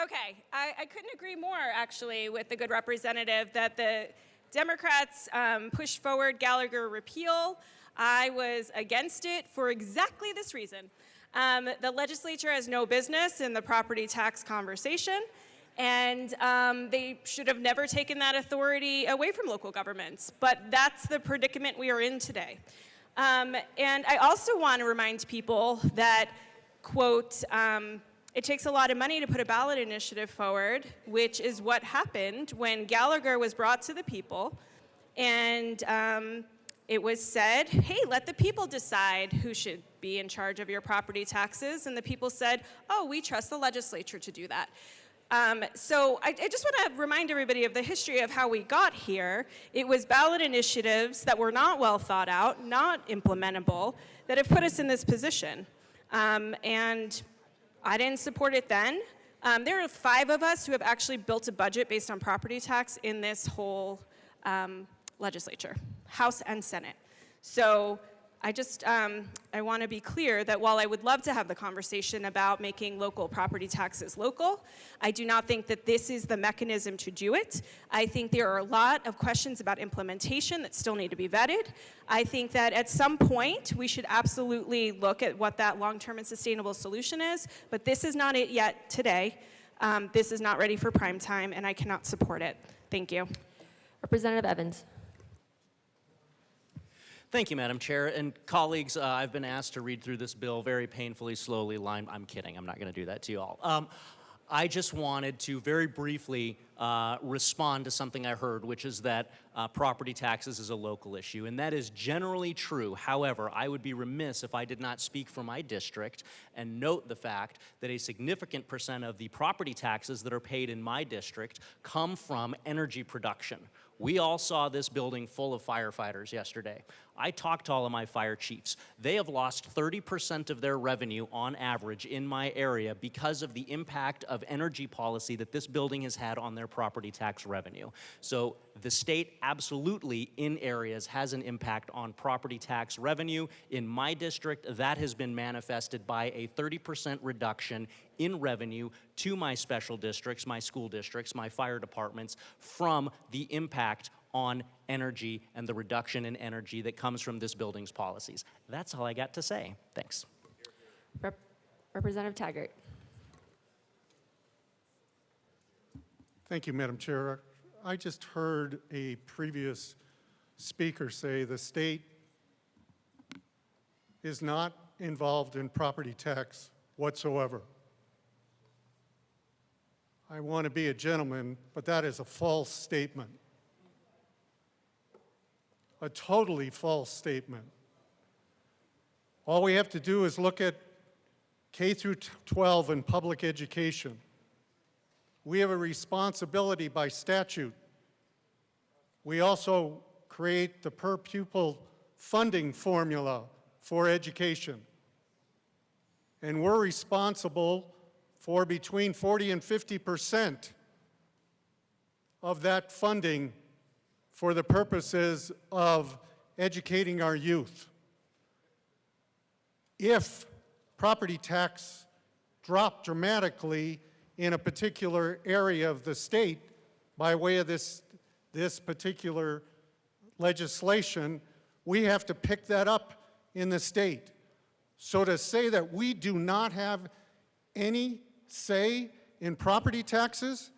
Okay, I couldn't agree more, actually, with the good representative that the Democrats pushed forward Gallagher repeal. I was against it for exactly this reason. The legislature has no business in the property tax conversation, and they should have never taken that authority away from local governments. But that's the predicament we are in today. And I also want to remind people that, quote, it takes a lot of money to put a ballot initiative forward, which is what happened when Gallagher was brought to the people, and it was said, hey, let the people decide who should be in charge of your property taxes, and the people said, oh, we trust the legislature to do that. So I just want to remind everybody of the history of how we got here. It was ballot initiatives that were not well thought out, not implementable, that have put us in this position. And I didn't support it then. There are 5 of us who have actually built a budget based on property tax in this whole legislature, House and Senate. So I just, I want to be clear that while I would love to have the conversation about making local property taxes local, I do not think that this is the mechanism to do it. I think there are a lot of questions about implementation that still need to be vetted. I think that at some point, we should absolutely look at what that long-term and sustainable solution is, but this is not it yet today. This is not ready for prime time, and I cannot support it. Thank you. Representative Evans. Thank you, Madam Chair. And colleagues, I've been asked to read through this bill very painfully, slowly. I'm kidding. I'm not going to do that to you all. I just wanted to very briefly respond to something I heard, which is that property taxes is a local issue, and that is generally true. However, I would be remiss if I did not speak for my district and note the fact that a significant percent of the property taxes that are paid in my district come from energy production. We all saw this building full of firefighters yesterday. I talked to all of my fire chiefs. They have lost 30% of their revenue on average in my area because of the impact of energy policy that this building has had on their property tax revenue. So the state absolutely in areas has an impact on property tax revenue. In my district, that has been manifested by a 30% reduction in revenue to my special districts, my school districts, my fire departments from the impact on energy and the reduction in energy that comes from this building's policies. That's all I got to say. Thanks. Representative Taggart. Thank you, Madam Chair. I just heard a previous speaker say the state is not involved in property tax whatsoever. I want to be a gentleman, but that is a false statement. A totally false statement. All we have to do is look at K through 12 in public education. We have a responsibility by statute. We also create the per pupil funding formula for education. And we're responsible for between 40 and 50% of that funding for the purposes of educating our youth. If property tax dropped dramatically in a particular area of the state by way of this particular legislation, we have to pick that up in the state. So to say that we do not have any say in property taxes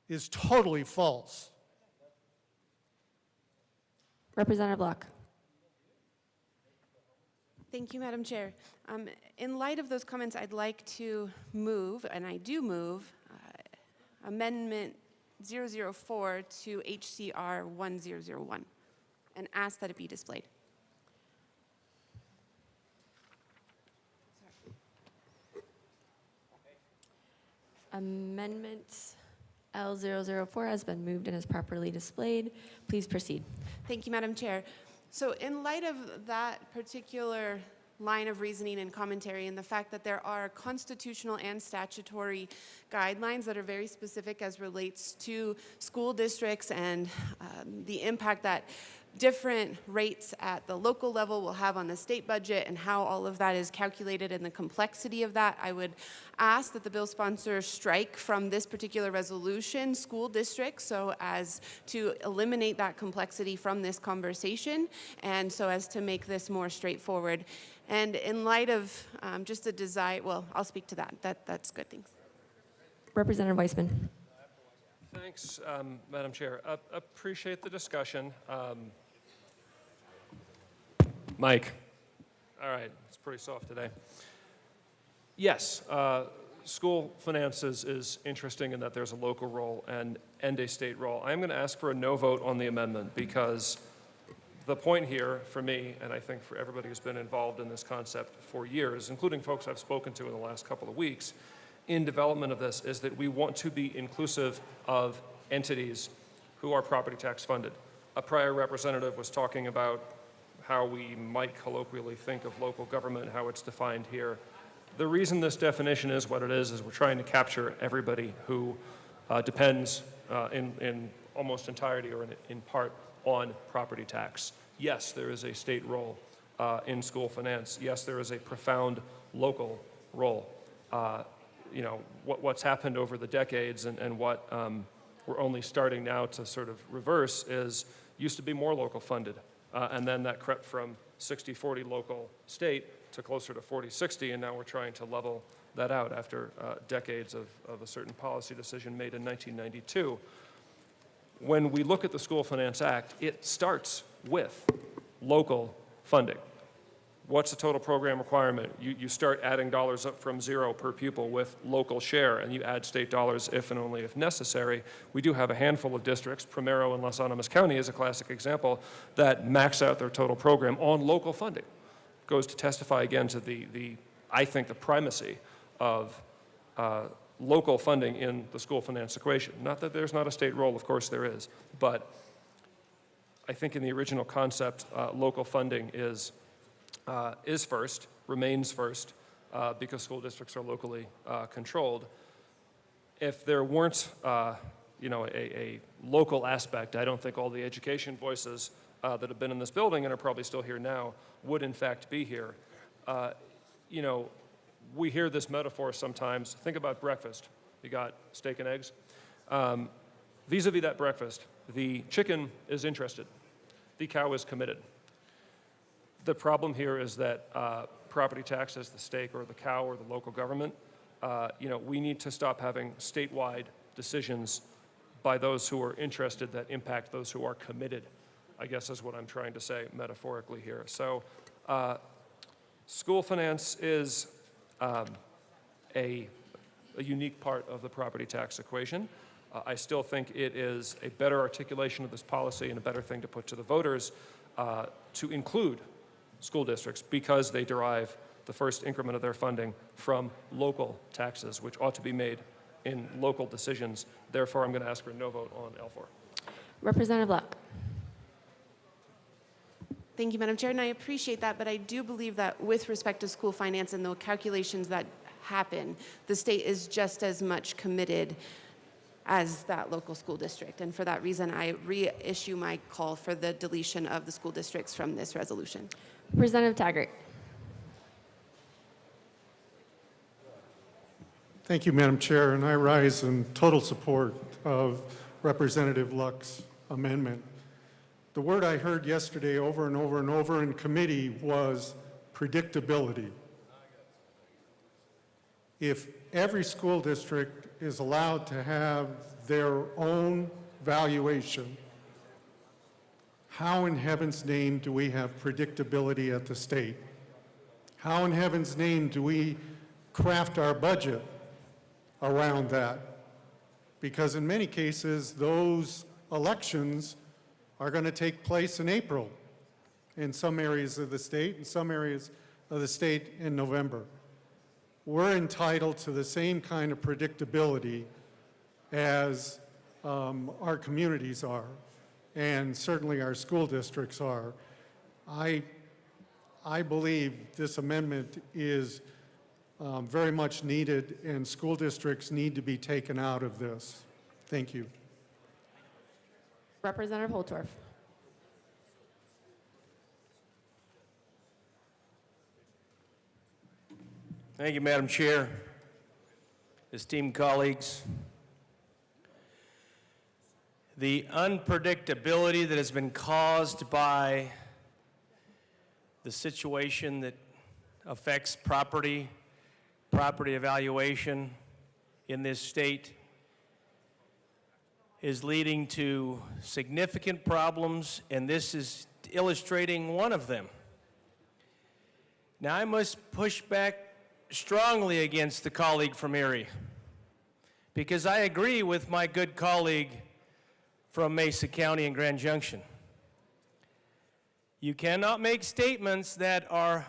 is totally false. Representative Locke. Thank you, Madam Chair. In light of those comments, I'd like to move, and I do move, Amendment 004 to HCR 1001 and ask that it be displayed. Amendment L004 has been moved and is properly displayed. Please proceed. Thank you, Madam Chair. So in light of that particular line of reasoning and commentary and the fact that there are constitutional and statutory guidelines that are very specific as relates to school districts and the impact that different rates at the local level will have on the state budget and how all of that is calculated and the complexity of that, I would ask that the bill sponsor strike from this particular resolution school districts so as to eliminate that complexity from this conversation and so as to make this more straightforward. And in light of just a desire, well, I'll speak to that. That's good. Thanks. Representative Weissman. Thanks, Madam Chair. Appreciate the discussion. Mike. All right, it's pretty soft today. Yes, school finances is interesting in that there's a local role and a state role. I'm going to ask for a no vote on the amendment because the point here for me, and I think for everybody who's been involved in this concept for years, including folks I've spoken to in the last couple of weeks, in development of this is that we want to be inclusive of entities who are property tax funded. A prior representative was talking about how we might colloquially think of local government, how it's defined here. The reason this definition is what it is we're trying to capture everybody who depends in almost entirety or in part on property tax. Yes, there is a state role in school finance. Yes, there is a profound local role. You know, what's happened over the decades and what we're only starting now to sort of reverse is used to be more local funded. And then that crept from 60-40 local state to closer to 40-60, and now we're trying to level that out after decades of a certain policy decision made in 1992. When we look at the School Finance Act, it starts with local funding. What's the total program requirement? You start adding dollars up from zero per pupil with local share, and you add state dollars if and only if necessary. We do have a handful of districts, Primero and Las Animas County is a classic example, that max out their total program on local funding. Goes to testify again to I think, the primacy of local funding in the school finance equation. Not that there's not a state role, of course there is, but I think in the original concept, local funding is first, remains first, because school districts are locally controlled. If there weren't, a local aspect, I don't think all the education voices that have been in this building and are probably still here now would in fact be here. We hear this metaphor sometimes. Think about breakfast. You got steak and eggs. Vis-a-vis that breakfast, the chicken is interested. The cow is committed. The problem here is that property tax as the steak or the cow or the local government, we need to stop having statewide decisions by those who are interested that impact those who are committed, I guess is what I'm trying to say metaphorically here. So School finance is a unique part of the property tax equation. I still think it is a better articulation of this policy and a better thing to put to the voters to include school districts because they derive the first increment of their funding from local taxes, which ought to be made in local decisions. Therefore, I'm going to ask for a no vote on L4. Representative Luck. Thank you, Madam Chair, and I appreciate that, but I do believe that with respect to school finance and the calculations that happen, the state is just as much committed as that local school district. And for that reason, I reissue my call for the deletion of the school districts from this resolution. Representative Taggart. Thank you, Madam Chair, and I rise in total support of Representative Luck's amendment. The word I heard yesterday over and over and over in committee was predictability. If every school district is allowed to have their own valuation, how in heaven's name do we have predictability at the state? How in heaven's name do we craft our budget around that? Because in many cases, those elections are going to take place in April in some areas of the state, and some areas of the state in November. We're entitled to the same kind of predictability as our communities are, and certainly our school districts are. I believe this amendment is very much needed, and school districts need to be taken out of this. Thank you. Representative Holtorf. Thank you, Madam Chair. Esteemed colleagues, the unpredictability that has been caused by the situation that affects property evaluation in this state is leading to significant problems, and this is illustrating one of them. Now, I must push back strongly against the colleague from Erie, because I agree with my good colleague from Mesa County and Grand Junction. You cannot make statements that are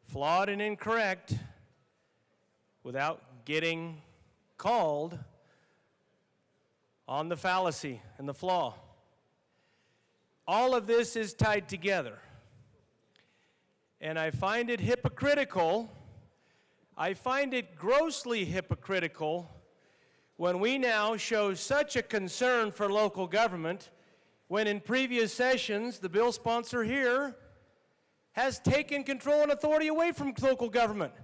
flawed and incorrect without getting called on the fallacy and the flaw. All of this is tied together. And I find it hypocritical, I find it grossly hypocritical when we now show such a concern for local government when in previous sessions the bill sponsor here has taken control and authority away from local government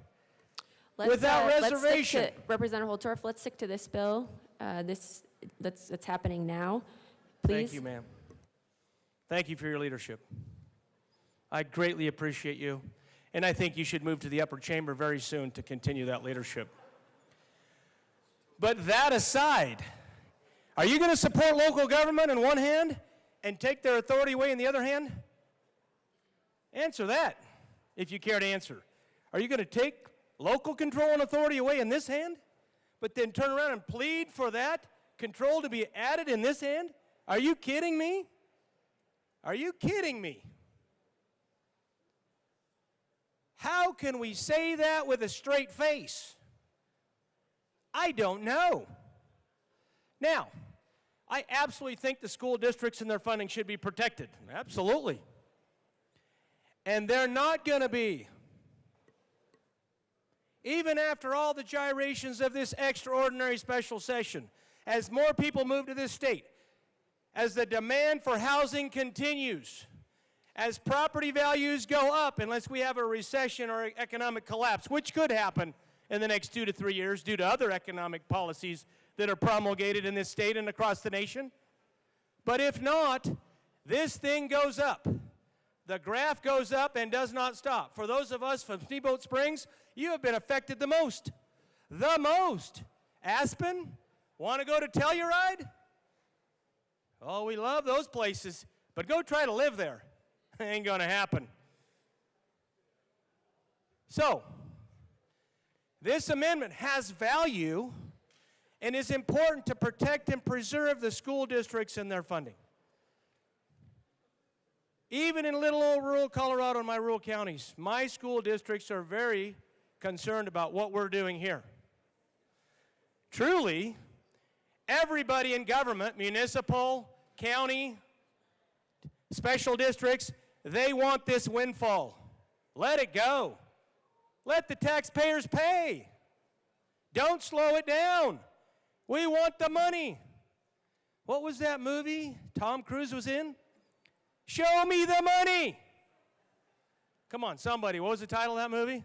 without reservation. Representative Holtorf, let's stick to this bill. That's happening now. Please. Thank you, ma'am. Thank you for your leadership. I greatly appreciate you, and I think you should move to the upper chamber very soon to continue that leadership. But that aside, are you going to support local government in one hand and take their authority away in the other hand? Answer that, if you care to answer. Are you going to take local control and authority away in this hand, but then turn around and plead for that control to be added in this hand? Are you kidding me? Are you kidding me? How can we say that with a straight face? I don't know. Now, I absolutely think the school districts and their funding should be protected. Absolutely. And they're not going to be. Even after all the gyrations of this extraordinary special session, as more people move to this state, as the demand for housing continues, as property values go up, unless we have a recession or economic collapse, which could happen in the next 2 to 3 years due to other economic policies that are promulgated in this state and across the nation. But if not, this thing goes up. The graph goes up and does not stop. For those of us from Steamboat Springs, you have been affected the most. The most. Aspen, want to go to Telluride? Oh, we love those places, but go try to live there. Ain't going to happen. So, this amendment has value and is important to protect and preserve the school districts and their funding. Even in little old rural Colorado and my rural counties, my school districts are very concerned about what we're doing here. Truly, everybody in government, municipal, county, special districts, they want this windfall. Let it go. Let the taxpayers pay. Don't slow it down. We want the money. What was that movie Tom Cruise was in? Show me the money. Come on, somebody. What was the title of that movie?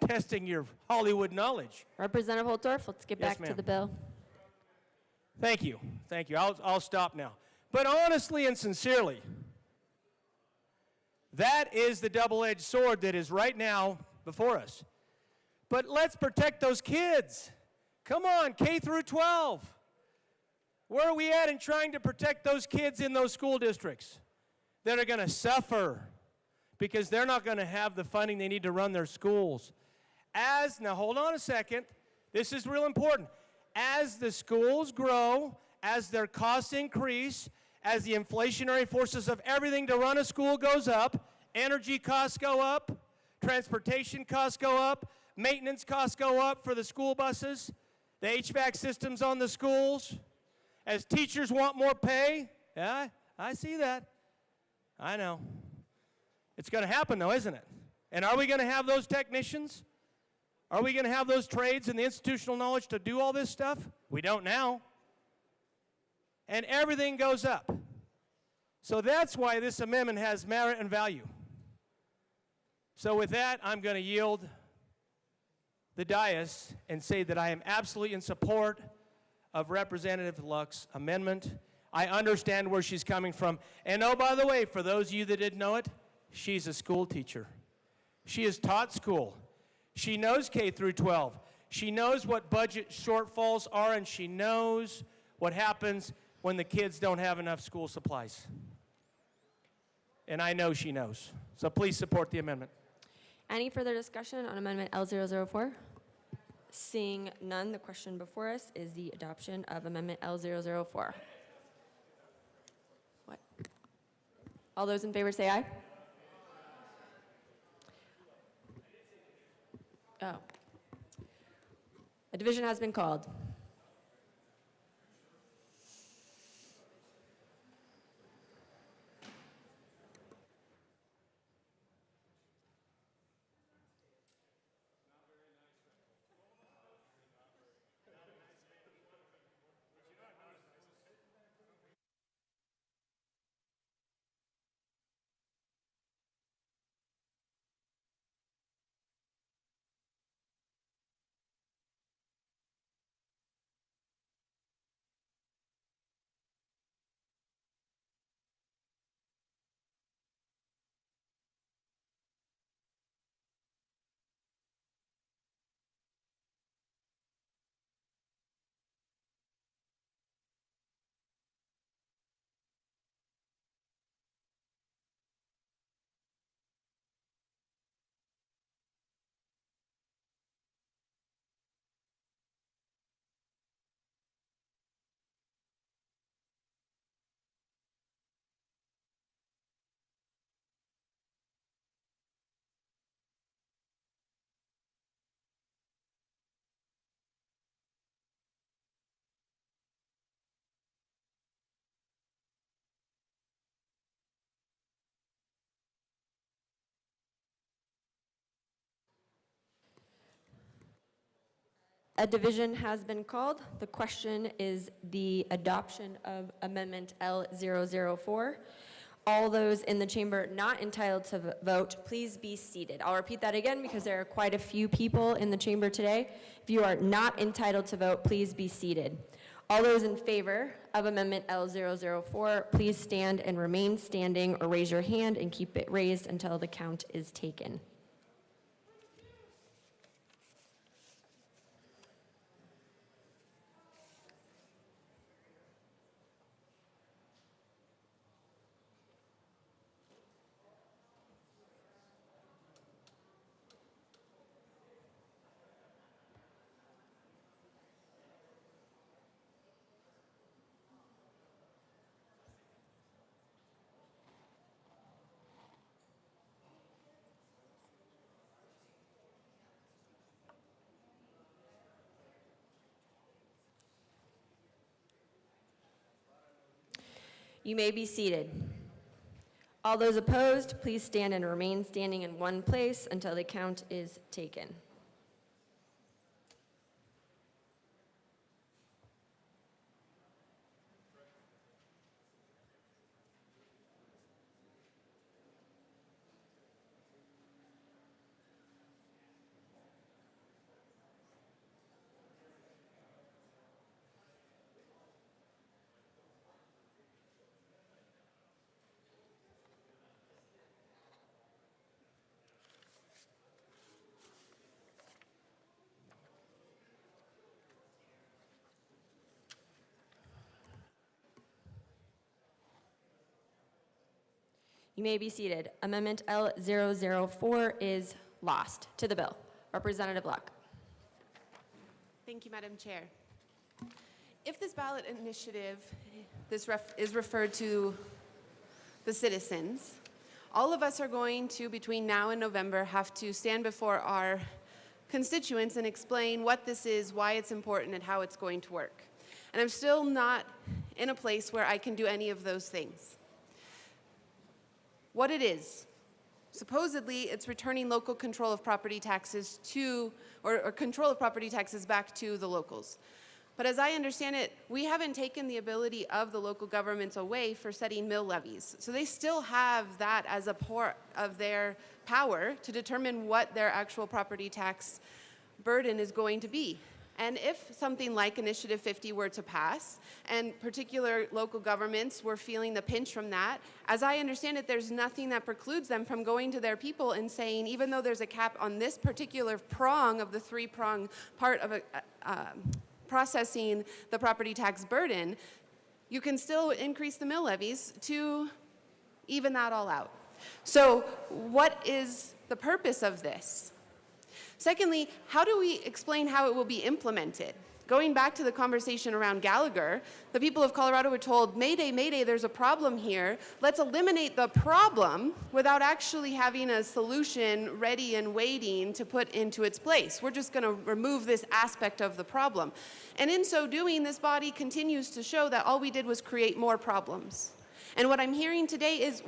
Testing your Hollywood knowledge. Representative Holtorf, let's get Yes, back to ma'am. the bill. Thank you. Thank you. I'll stop now. But honestly and sincerely, that is the double-edged sword that is right now before us. But let's protect those kids. Come on, K through 12. Where are we at in trying to protect those kids in those school districts that are going to suffer because they're not going to have the funding they need to run their schools? Now hold on a second. This is real important. As the schools grow, as their costs increase, as the inflationary forces of everything to run a school goes up, energy costs go up, transportation costs go up, maintenance costs go up for the school buses, the HVAC systems on the schools. As teachers want more pay, yeah, I see that. I know. It's going to happen though, isn't it? And are we going to have those technicians? Are we going to have those trades and the institutional knowledge to do all this stuff? We don't now. And everything goes up. So that's why this amendment has merit and value. So with that, I'm going to yield the dais and say that I am absolutely in support of Representative Luck's amendment. I understand where she's coming from. And oh, by the way, for those of you that didn't know it, she's a school teacher. She has taught school. She knows K through 12. She knows what budget shortfalls are, and she knows what happens when the kids don't have enough school supplies. And I know she knows. So please support the amendment. Any further discussion on Amendment L004? Seeing none, the question before us is the adoption of Amendment L004. What? All those in favor say aye. Oh. A division has been called. A division has been called. The question is the adoption of Amendment L004. All those in the chamber not entitled to vote, please be seated. I'll repeat that again because there are quite a few people in the chamber today. If you are not entitled to vote, please be seated. All those in favor of Amendment L004, please stand and remain standing or raise your hand and keep it raised until the count is taken. You may be seated. All those opposed, please stand and remain standing in one place until the count is taken. You may be seated. Amendment L004 is lost to the bill. Representative Luck. Thank you, Madam Chair. If this ballot initiative is referred to the citizens, all of us are going to, between now and November, have to stand before our constituents and explain what this is, why it's important, and how it's going to work. And I'm still not in a place where I can do any of those things. What it is, supposedly it's returning local control of property taxes to, or control of property taxes back to the locals. But as I understand it, we haven't taken the ability of the local governments away for setting mill levies. So they still have that as a part of their power to determine what their actual property tax burden is going to be. And if something like Initiative 50 were to pass, and particular local governments were feeling the pinch from that, as I understand it, there's nothing that precludes them from going to their people and saying, even though there's a cap on this particular prong of the three-prong part of processing the property tax burden, you can still increase the mill levies to even that all out. So what is the purpose of this? Secondly, how do we explain how it will be implemented? Going back to the conversation around Gallagher, the people of Colorado were told, Mayday, Mayday, there's a problem here. Let's eliminate the problem without actually having a solution ready and waiting to put into its place. We're just going to remove this aspect of the problem. And in so doing, this body continues to show that all we did was create more problems. And what I'm hearing today is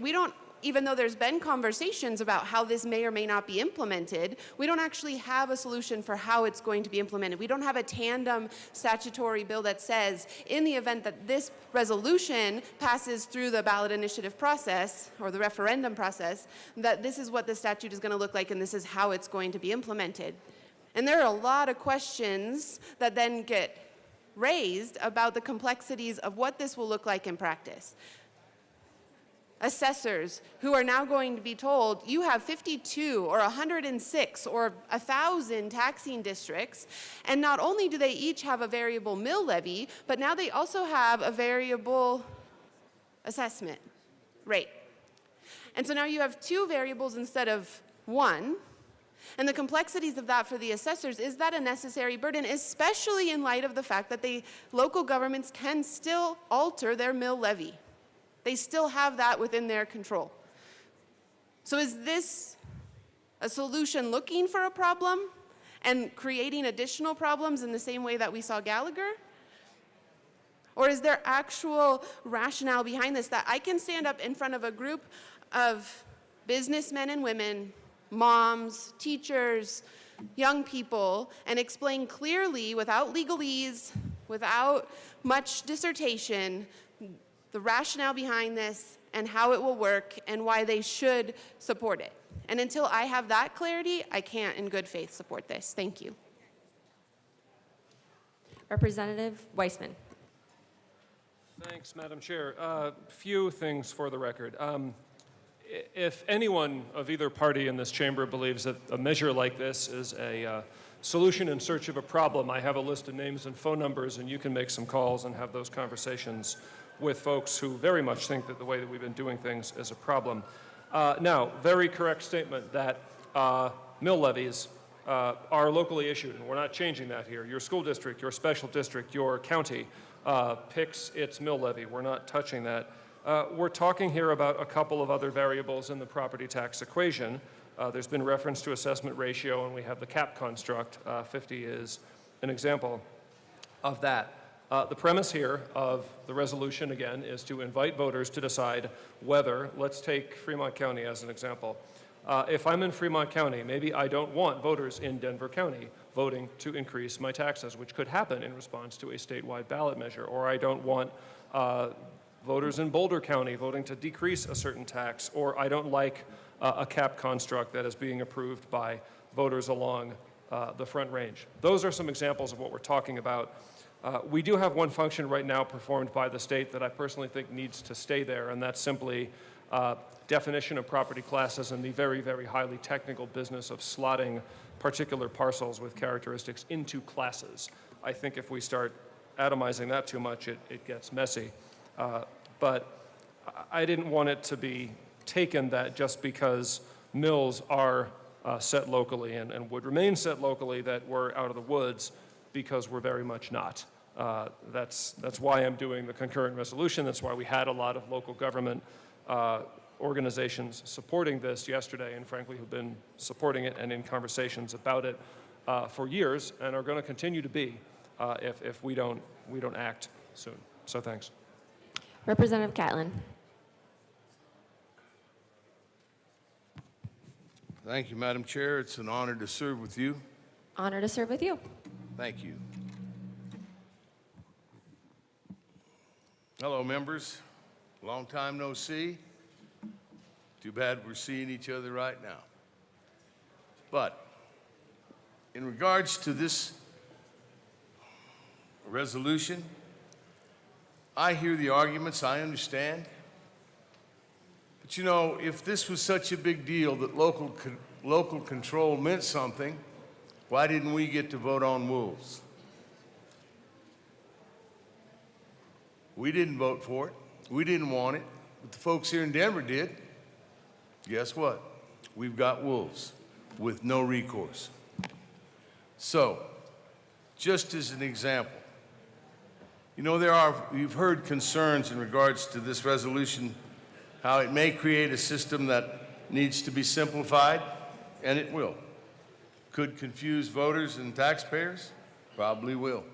even though there's been conversations about how this may or may not be implemented, we don't actually have a solution for how it's going to be implemented. We don't have a tandem statutory bill that says, in the event that this resolution passes through the ballot initiative process, or the referendum process, that this is what the statute is going to look like and this is how it's going to be implemented. And there are a lot of questions that then get raised about the complexities of what this will look like in practice. Assessors who are now going to be told, you have 52 or 106 or 1,000 taxing districts, and not only do they each have a variable mill levy, but now they also have a variable assessment rate. And so now you have two variables instead of one, and the complexities of that for the assessors, is that a necessary burden, especially in light of the fact that local governments can still alter their mill levy. They still have that within their control. So is this a solution looking for a problem and creating additional problems in the same way that we saw Gallagher? Or is there actual rationale behind this, that I can stand up in front of a group of businessmen and women, moms, teachers, young people, and explain clearly, without legalese, without much dissertation, the rationale behind this and how it will work and why they should support it. And until I have that clarity, I can't in good faith support this. Thank you. Representative Weissman. Thanks, Madam Chair. Few things for the record. If anyone of either party in this chamber believes that a measure like this is a solution in search of a problem, I have a list of names and phone numbers, and you can make some calls and have those conversations with folks who very much think that the way that we've been doing things is a problem. Now, very correct statement that mill levies are locally issued, and we're not changing that here. Your school district, your special district, your county picks its mill levy. We're not touching that. We're talking here about a couple of other variables in the property tax equation. There's been reference to assessment ratio, and we have the cap construct. 50 is an example of that. The premise here of the resolution, again, is to invite voters to decide whether, let's take Fremont County as an example. If I'm in Fremont County, maybe I don't want voters in Denver County voting to increase my taxes, which could happen in response to a statewide ballot measure, or I don't want voters in Boulder County voting to decrease a certain tax, or I don't like a cap construct that is being approved by voters along the Front Range. Those are some examples of what we're talking about. We do have one function right now performed by the state that I personally think needs to stay there, and that's simply definition of property classes and the very, very highly technical business of slotting particular parcels with characteristics into classes. I think if we start atomizing that too much, it gets messy. But I didn't want it to be taken that just because mills are set locally and would remain set locally, that we're out of the woods, because we're very much not. That's why I'm doing the concurrent resolution. That's why we had a lot of local government organizations supporting this yesterday, and frankly have been supporting it and in conversations about it for years, and are going to continue to be if we don't act soon. So thanks. Representative Catlin. Thank you, Madam Chair. It's an honor to serve with you. Honor to serve with you. Thank you. Hello, members. Long time no see. Too bad we're seeing each other right now. But in regards to this resolution, I hear the arguments, I understand. But you know, if this was such a big deal that local control meant something, why didn't we get to vote on wolves? We didn't vote for it. We didn't want it. But the folks here in Denver did. Guess what? We've got wolves with no recourse. So, just as an example, you know, you've heard concerns in regards to this resolution, how it may create a system that needs to be simplified, and it will. Could confuse voters and taxpayers? Probably will.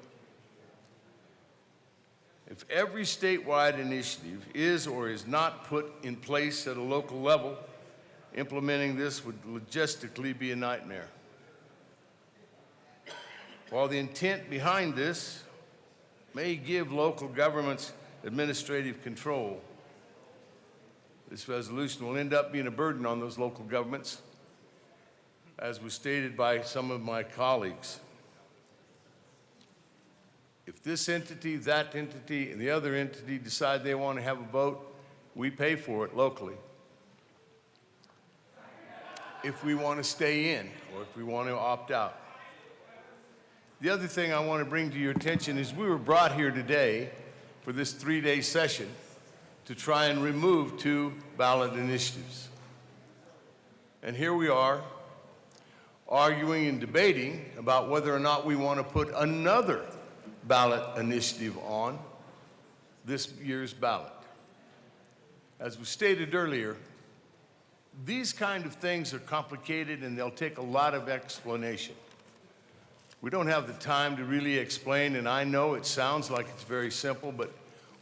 If every statewide initiative is or is not put in place at a local level, implementing this would logistically be a nightmare. While the intent behind this may give local governments administrative control, this resolution will end up being a burden on those local governments, as was stated by some of my colleagues. If this entity, that entity, and the other entity decide they want to have a vote, we pay for it locally. If we want to stay in or if we want to opt out. The other thing I want to bring to your attention is we were brought here today for this 3-day session to try and remove 2 ballot initiatives. And here we are arguing and debating about whether or not we want to put another ballot initiative on this year's ballot. As was stated earlier, these kind of things are complicated and they'll take a lot of explanation. We don't have the time to really explain, and I know it sounds like it's very simple, but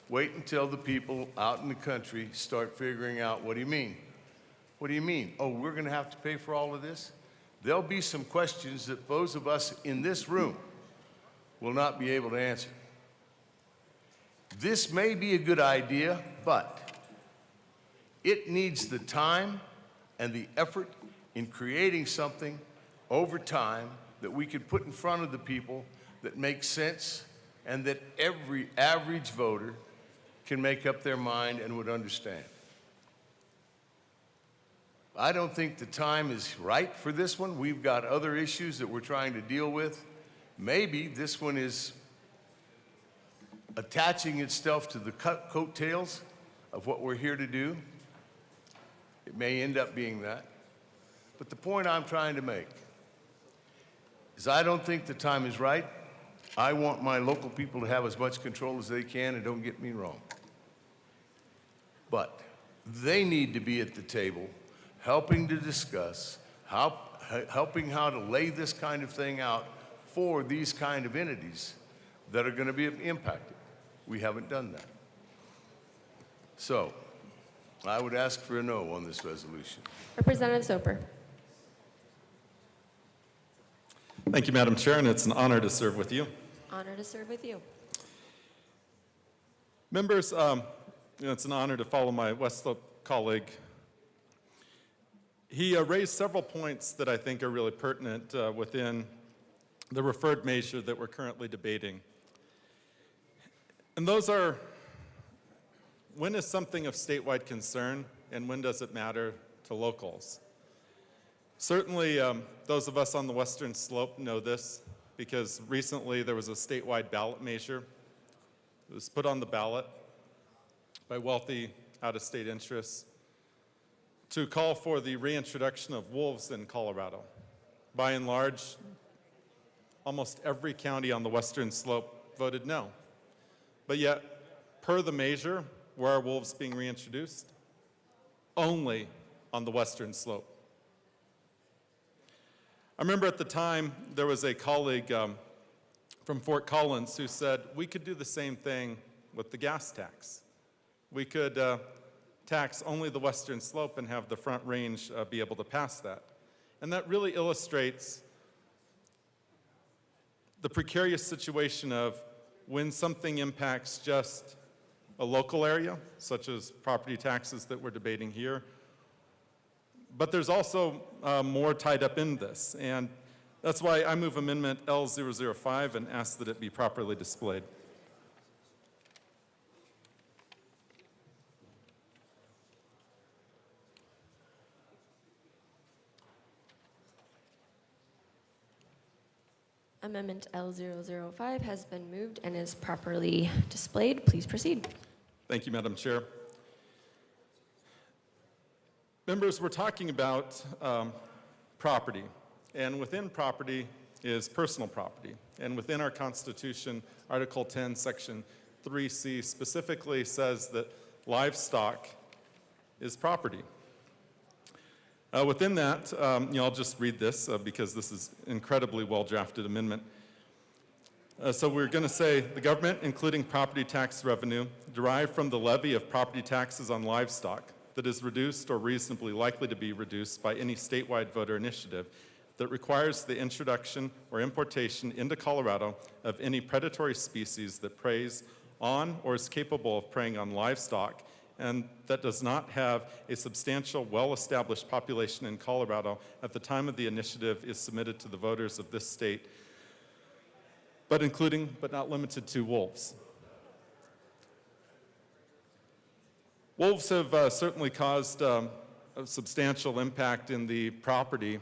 wait until the people out in the country start figuring out, what do you mean? What do you mean? Oh, we're going to have to pay for all of this? There'll be some questions that those of us in this room will not be able to answer. This may be a good idea, but it needs the time and the effort in creating something over time that we could put in front of the people that makes sense and that every average voter can make up their mind and would understand. I don't think the time is right for this one. We've got other issues that we're trying to deal with. Maybe this one is attaching itself to the coattails of what we're here to do. It may end up being that. But the point I'm trying to make is I don't think the time is right. I want my local people to have as much control as they can, and don't get me wrong. But they need to be at the table helping to discuss, helping how to lay this kind of thing out for these kind of entities that are going to be impacted. We haven't done that. So, I would ask for a no on this resolution. Representative Soper. Thank you, Madam Chair, and it's an honor to serve with you. Honor to serve with you. Members, it's an honor to follow my West Slope colleague. He raised several points that I think are really pertinent within the referred measure that we're currently debating. And those are, when is something of statewide concern and when does it matter to locals? Certainly, those of us on the Western Slope know this because recently there was a statewide ballot measure. It was put on the ballot by wealthy out-of-state interests to call for the reintroduction of wolves in Colorado. By and large, almost every county on the Western Slope voted no. But yet, per the measure, where are wolves being reintroduced? Only on the Western Slope. I remember at the time there was a colleague from Fort Collins who said we could do the same thing with the gas tax. We could tax only the Western Slope and have the Front Range be able to pass that. And that really illustrates the precarious situation of when something impacts just a local area, such as property taxes that we're debating here. But there's also more tied up in this, and that's why I move Amendment L005 and ask that it be properly displayed. Amendment L005 has been moved and is properly displayed. Please proceed. Thank you, Madam Chair. Members, we're talking about property, and within property is personal property. And within our Constitution, Article 10, Section 3C specifically says that livestock is property. Within that, I'll just read this because this is an incredibly well-drafted amendment. So we're going to say, the government, including property tax revenue, derived from the levy of property taxes on livestock that is reduced or reasonably likely to be reduced by any statewide voter initiative that requires the introduction or importation into Colorado of any predatory species that preys on or is capable of preying on livestock and that does not have a substantial, well-established population in Colorado at the time of the initiative is submitted to the voters of this state, but including, but not limited to, wolves. Wolves have certainly caused a substantial impact in the property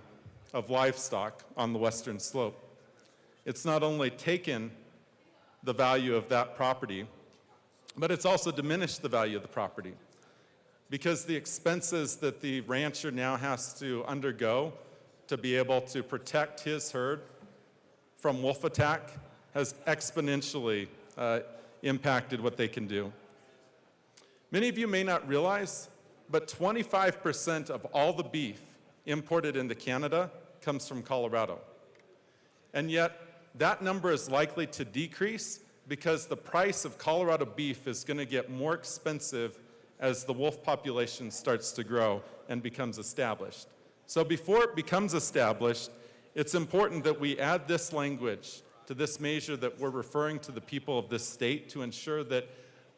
of livestock on the Western Slope. It's not only taken the value of that property, but it's also diminished the value of the property because the expenses that the rancher now has to undergo to be able to protect his herd from wolf attack has exponentially impacted what they can do. Many of you may not realize, but 25% of all the beef imported into Canada comes from Colorado. And yet, that number is likely to decrease because the price of Colorado beef is going to get more expensive as the wolf population starts to grow and becomes established. So before it becomes established, it's important that we add this language to this measure that we're referring to the people of this state to ensure that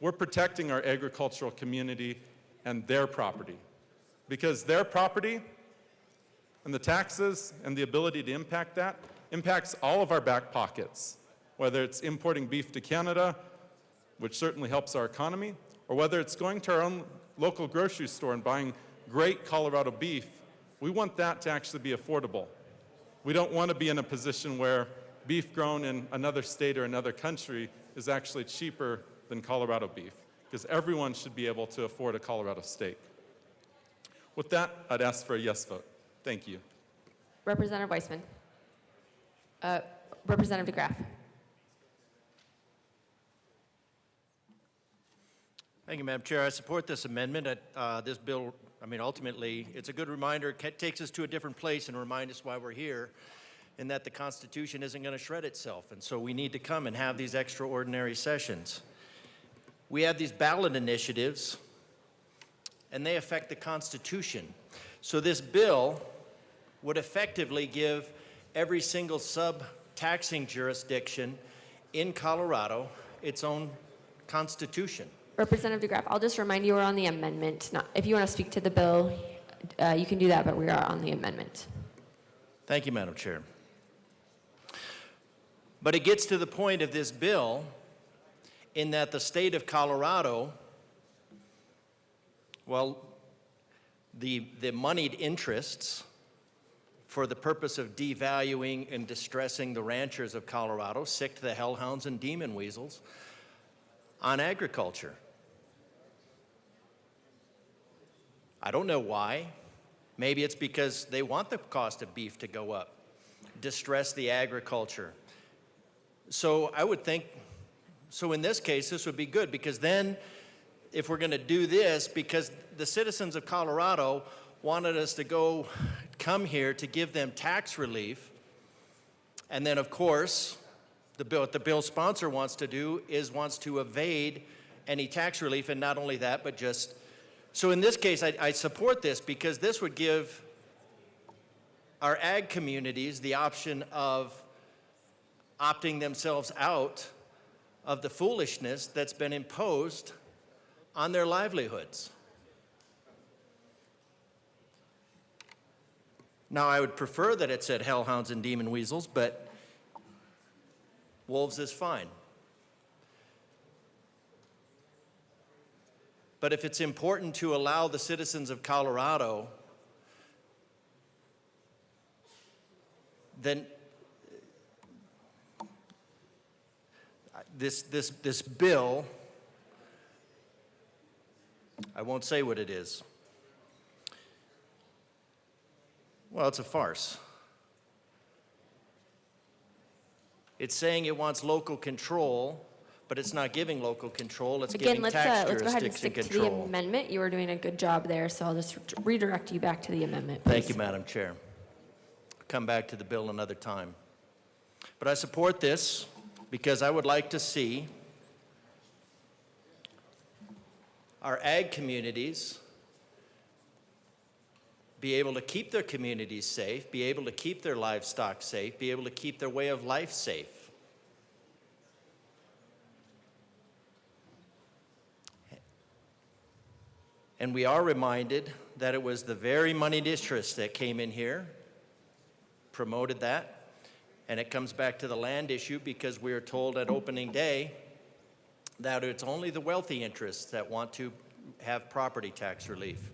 we're protecting our agricultural community and their property. Because their property and the taxes and the ability to impact that impacts all of our back pockets, whether it's importing beef to Canada, which certainly helps our economy, or whether it's going to our own local grocery store and buying great Colorado beef. We want that to actually be affordable. We don't want to be in a position where beef grown in another state or another country is actually cheaper than Colorado beef, because everyone should be able to afford a Colorado steak. With that, I'd ask for a yes vote. Thank you. Representative Weissman. Representative DeGraff. Thank you, Madam Chair. I support this amendment. This bill, ultimately, it's a good reminder. It takes us to a different place and reminds us why we're here. and that the Constitution isn't going to shred itself. And so we need to come and have these extraordinary sessions. We have these ballot initiatives, and they affect the Constitution. So this bill would effectively give every single sub-taxing jurisdiction in Colorado its own constitution. Representative DeGraff, I'll just remind you we're on the amendment. If you want to speak to the bill, you can do that, but we are on the amendment. Thank you, Madam Chair. But it gets to the point of this bill in that the state of Colorado, well, the moneyed interests for the purpose of devaluing and distressing the ranchers of Colorado, sick to the hellhounds and demon weasels, on agriculture. I don't know why. Maybe it's because they want the cost of beef to go up, distress the agriculture. So I would think, so in this case, this would be good, because then if we're going to do this, because the citizens of Colorado wanted us to come here to give them tax relief, and then of course, what the bill sponsor wants to do is wants to evade any tax relief, and not only that, but just, so in this case, I support this because this would give our ag communities the option of opting themselves out of the foolishness that's been imposed on their livelihoods. Now, I would prefer that it said hellhounds and demon weasels, but wolves is fine. But if it's important to allow the citizens of Colorado, then this bill, I won't say what it is. Well, it's a farce. It's saying it wants local control, but it's not giving local control, it's Again, giving tax let's go ahead and jurisdiction stick to the control. amendment. You were doing a good job there, so I'll just redirect you back to the amendment, please. Thank you, Madam Chair. Come back to the bill another time. But I support this because I would like to see our ag communities be able to keep their communities safe, be able to keep their livestock safe, be able to keep their way of life safe. And we are reminded that it was the very moneyed interests that came in here, promoted that, and it comes back to the land issue because we are told at opening day that it's only the wealthy interests that want to have property tax relief,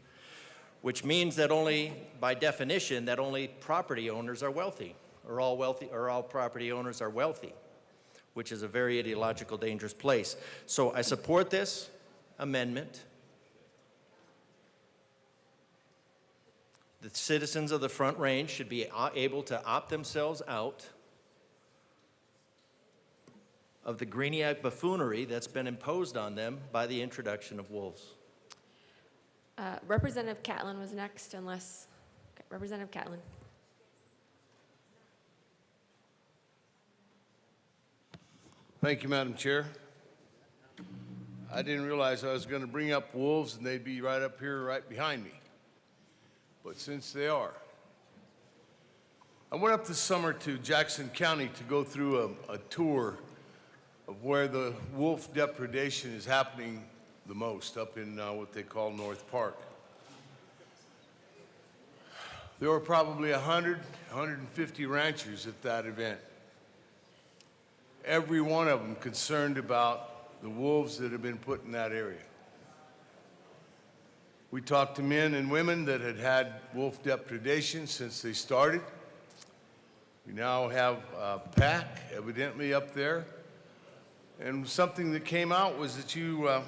which means that only, by definition, that only property owners are wealthy, or all property owners are wealthy, which is a very ideological, dangerous place. So I support this amendment. The citizens of the Front Range should be able to opt themselves out of the greeniac buffoonery that's been imposed on them by the introduction of wolves. Representative Catlin was next, unless, okay, Representative Catlin. Thank you, Madam Chair. I didn't realize I was going to bring up wolves and they'd be right up here, right behind me. But since they are. I went up this summer to Jackson County to go through a tour of where the wolf depredation is happening the most, up in what they call North Park. There were probably 100, 150 ranchers at that event. Every one of them concerned about the wolves that have been put in that area. We talked to men and women that had had wolf depredation since they started. We now have a pack, evidently, up there. And something that came out was that you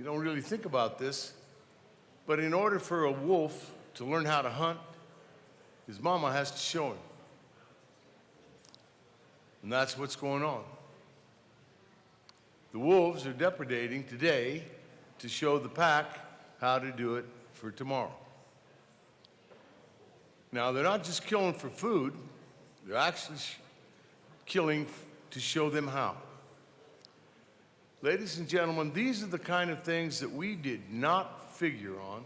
don't really think about this, but in order for a wolf to learn how to hunt, his mama has to show him. And that's what's going on. The wolves are depredating today to show the pack how to do it for tomorrow. Now, they're not just killing for food. They're actually killing to show them how. Ladies and gentlemen, these are the kind of things that we did not figure on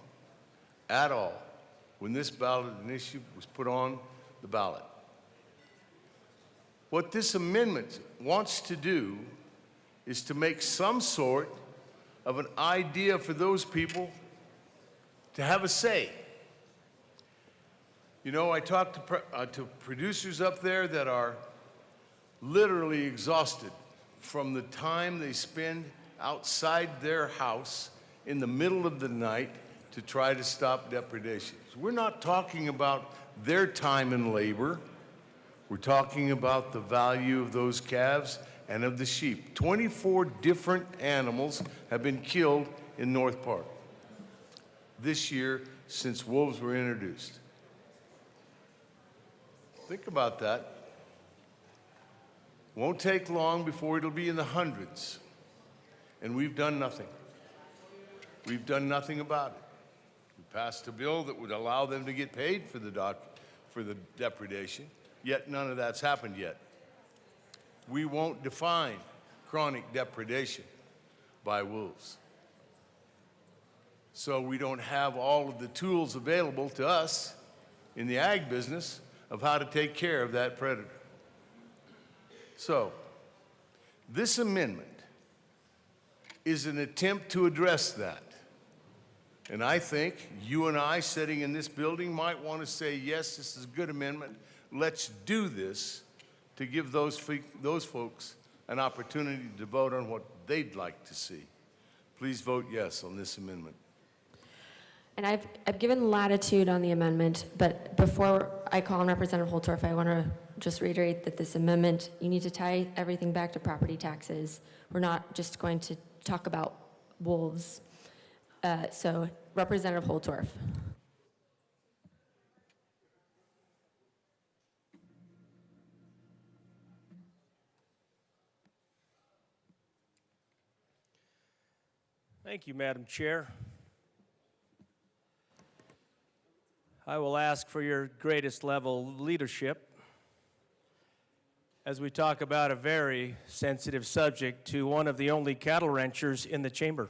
at all when this ballot initiative was put on the ballot. What this amendment wants to do is to make some sort of an idea for those people to have a say. You know, I talked to producers up there that are literally exhausted from the time they spend outside their house in the middle of the night to try to stop depredation. We're not talking about their time and labor. We're talking about the value of those calves and of the sheep. 24 different animals have been killed in North Park this year since wolves were introduced. Think about that. Won't take long before it'll be in the hundreds. And we've done nothing. We've done nothing about it. We passed a bill that would allow them to get paid for the depredation, yet none of that's happened yet. We won't define chronic depredation by wolves. So we don't have all of the tools available to us in the ag business of how to take care of that predator. So, this amendment is an attempt to address that. And I think you and I sitting in this building might want to say, yes, this is a good amendment. Let's do this to give those folks an opportunity to vote on what they'd like to see. Please vote yes on this amendment. And I've given latitude on the amendment, but before I call on Representative Holtorf, I want to just reiterate that this amendment, you need to tie everything back to property taxes. We're not just going to talk about wolves. So, Representative Holtorf. Thank you, Madam Chair. I will ask for your greatest level of leadership as we talk about a very sensitive subject to one of the only cattle ranchers in the chamber.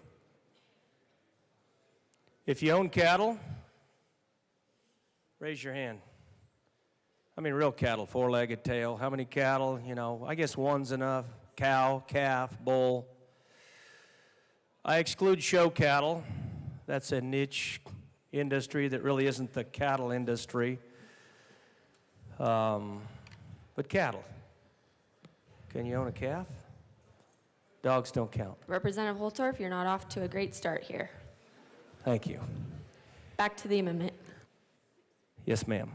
If you own cattle, raise your hand. I mean real cattle, four-legged tail. How many cattle? You know, I guess one's enough. Cow, calf, bull. I exclude show cattle. That's a niche industry that really isn't the cattle industry. But cattle. Can you own a calf? Dogs don't count. Representative Holtorf, you're not off to a great start here. Thank you. Back to the amendment. Yes, ma'am.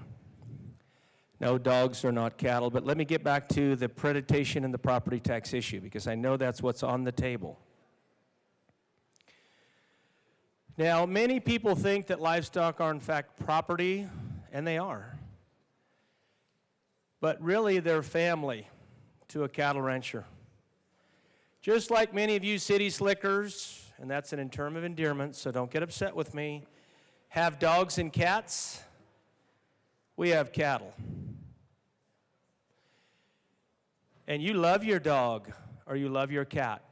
No, dogs are not cattle, but let me get back to the predation and the property tax issue, because I know that's what's on the table. Now, many people think that livestock are in fact property, and they are. But really, they're family to a cattle rancher. Just like many of you city slickers, and that's an term of endearment, so don't get upset with me, have dogs and cats, we have cattle. And you love your dog or you love your cat.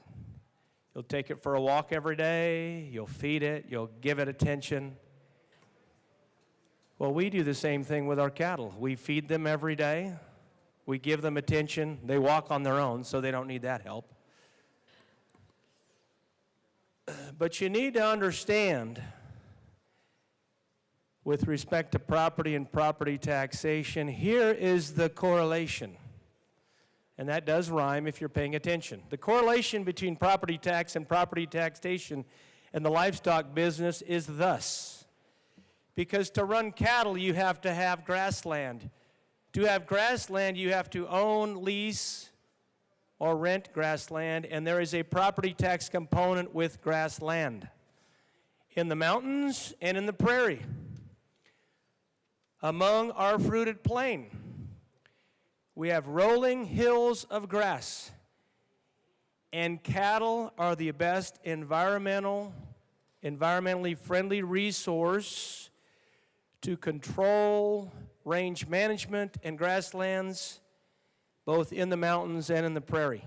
You'll take it for a walk every day, you'll feed it, you'll give it attention. Well, we do the same thing with our cattle. We feed them every day, we give them attention, they walk on their own, so they don't need that help. But you need to understand, with respect to property and property taxation, here is the correlation. And that does rhyme if you're paying attention. The correlation between property tax and property taxation in the livestock business is thus. Because to run cattle, you have to have grassland. To have grassland, you have to own, lease, or rent grassland, and there is a property tax component with grassland in the mountains and in the prairie. Among our fruited plain, we have rolling hills of grass, and cattle are the best environmentally friendly resource to control range management and grasslands, both in the mountains and in the prairie.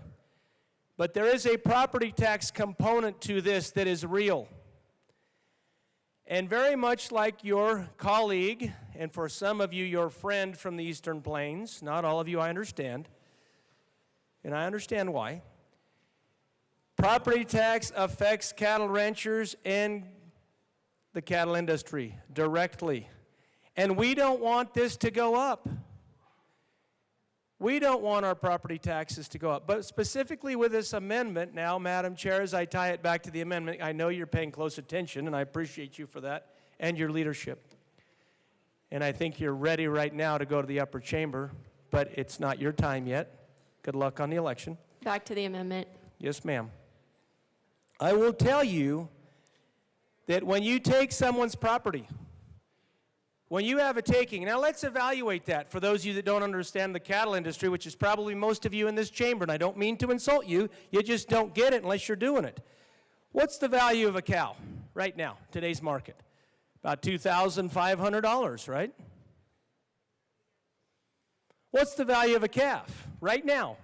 But there is a property tax component to this that is real. And very much like your colleague, and for some of you, your friend from the Eastern Plains, not all of you, I understand, and I understand why, property tax affects cattle ranchers and the cattle industry directly. And we don't want this to go up. We don't want our property taxes to go up. But specifically with this amendment, now, Madam Chair, as I tie it back to the amendment, I know you're paying close attention, and I appreciate you for that, and your leadership. And I think you're ready right now to go to the upper chamber, but it's not your time yet. Good luck on the election. Back to the amendment. Yes, ma'am. I will tell you that when you take someone's property, when you have a taking, now let's evaluate that for those of you that don't understand the cattle industry, which is probably most of you in this chamber, and I don't mean to insult you, you just don't get it unless you're doing it. What's the value of a cow right now, today's market? About $2,500, right? What's the value of a calf right now?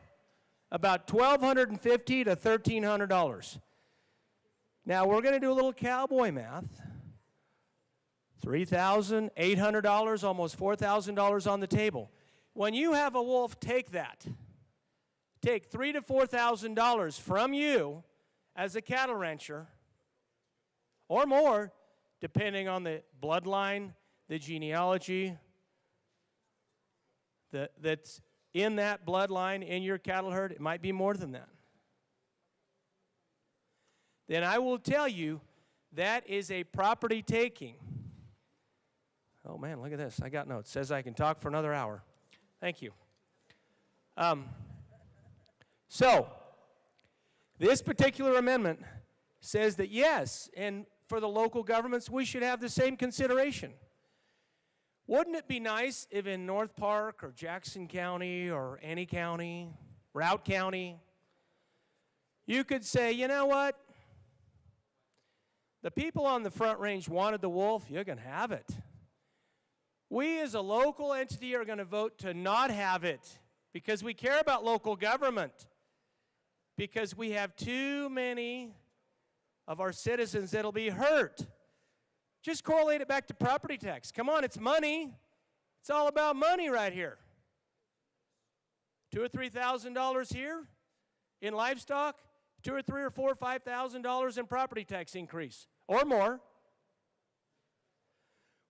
About $1,250 to $1,300. Now we're going to do a little cowboy math. $3,800, almost $4,000 on the table. When you have a wolf take that, take $3,000 to $4,000 from you as a cattle rancher, or more, depending on the bloodline, the genealogy that's in that bloodline in your cattle herd, it might be more than that. Then I will tell you that is a property taking. Oh man, look at this. I got notes. Says I can talk for another hour. Thank you. So, this particular amendment says that yes, and for the local governments, we should have the same consideration. Wouldn't it be nice if in North Park or Jackson County or any county, Routt County, you could say, you know what? The people on the Front Range wanted the wolf, you can have it. We as a local entity are going to vote to not have it because we care about local government, because we have too many of our citizens that'll be hurt. Just correlate it back to property tax. Come on, it's money. It's all about money right here. $2,000 or $3,000 here in livestock, $2,000 or $3,000 or $4,000 or $5,000 in property tax increase or more.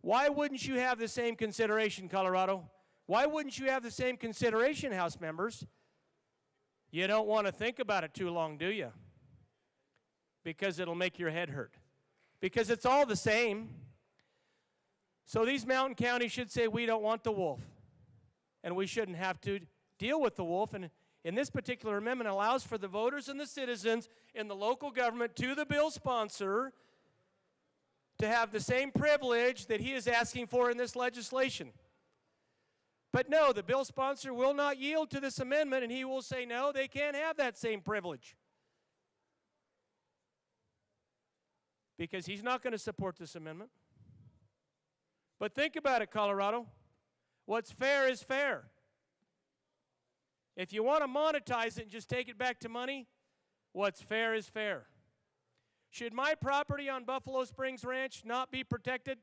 Why wouldn't you have the same consideration, Colorado? Why wouldn't you have the same consideration, House members? You don't want to think about it too long, do you? Because it'll make your head hurt. Because it's all the same. So these mountain counties should say, we don't want the wolf. And we shouldn't have to deal with the wolf. And in this particular amendment, allows for the voters and the citizens in the local government to the bill sponsor to have the same privilege that he is asking for in this legislation. But no, the bill sponsor will not yield to this amendment, and he will say, no, they can't have that same privilege. Because he's not going to support this amendment. But think about it, Colorado. What's fair is fair. If you want to monetize it and just take it back to money, what's fair is fair. Should my property on Buffalo Springs Ranch not be protected?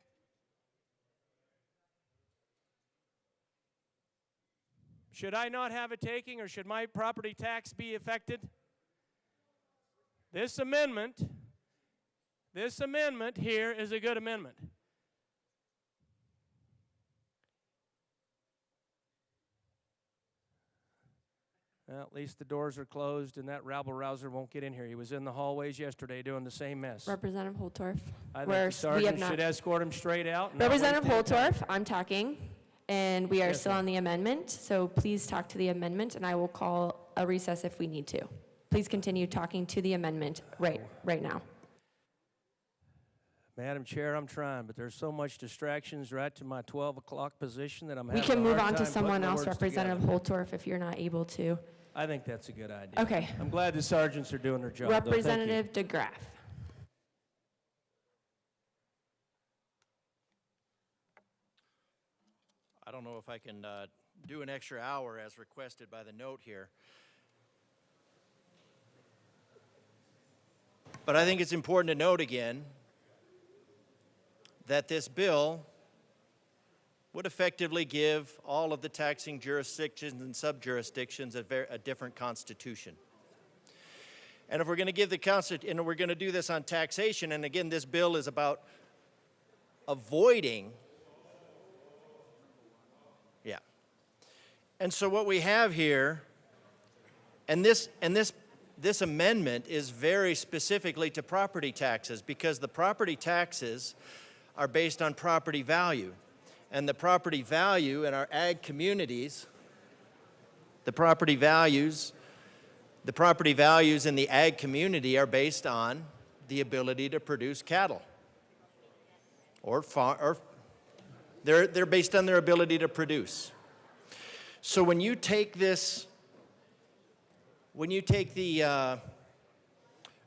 Should I not have a taking, or should my property tax be affected? This amendment here is a good amendment. Well, at least the doors are closed and that rabble-rouser won't get in here. He was in the hallways yesterday doing the same mess. Representative Holtorf. I think the sergeant should escort him straight out. Representative Holtorf, I'm talking, and we are still on the amendment, so please talk to the amendment, and I will call a recess if we need to. Please continue talking to the amendment right now. Madam Chair, I'm trying, but there's so much distractions right to my 12 o'clock position that I'm having We can a move hard on to time someone putting the else, words Representative together. Holtorf, if you're not able to. I think that's a good idea. Okay. I'm glad the sergeants are doing their job. though. Thank you. Representative DeGraff. I don't know if I can do an extra hour as requested by the note here. But I think it's important to note again that this bill would effectively give all of the taxing jurisdictions and sub-jurisdictions a different constitution. And if we're going to give and we're going to do this on taxation, and again, this bill is about avoiding, And so what we have here, and this amendment is very specifically to property taxes, because the property taxes are based on property value. And the property value in our ag communities, the property values in the ag community are based on the ability to produce cattle. Or they're based on their ability to produce. So when you take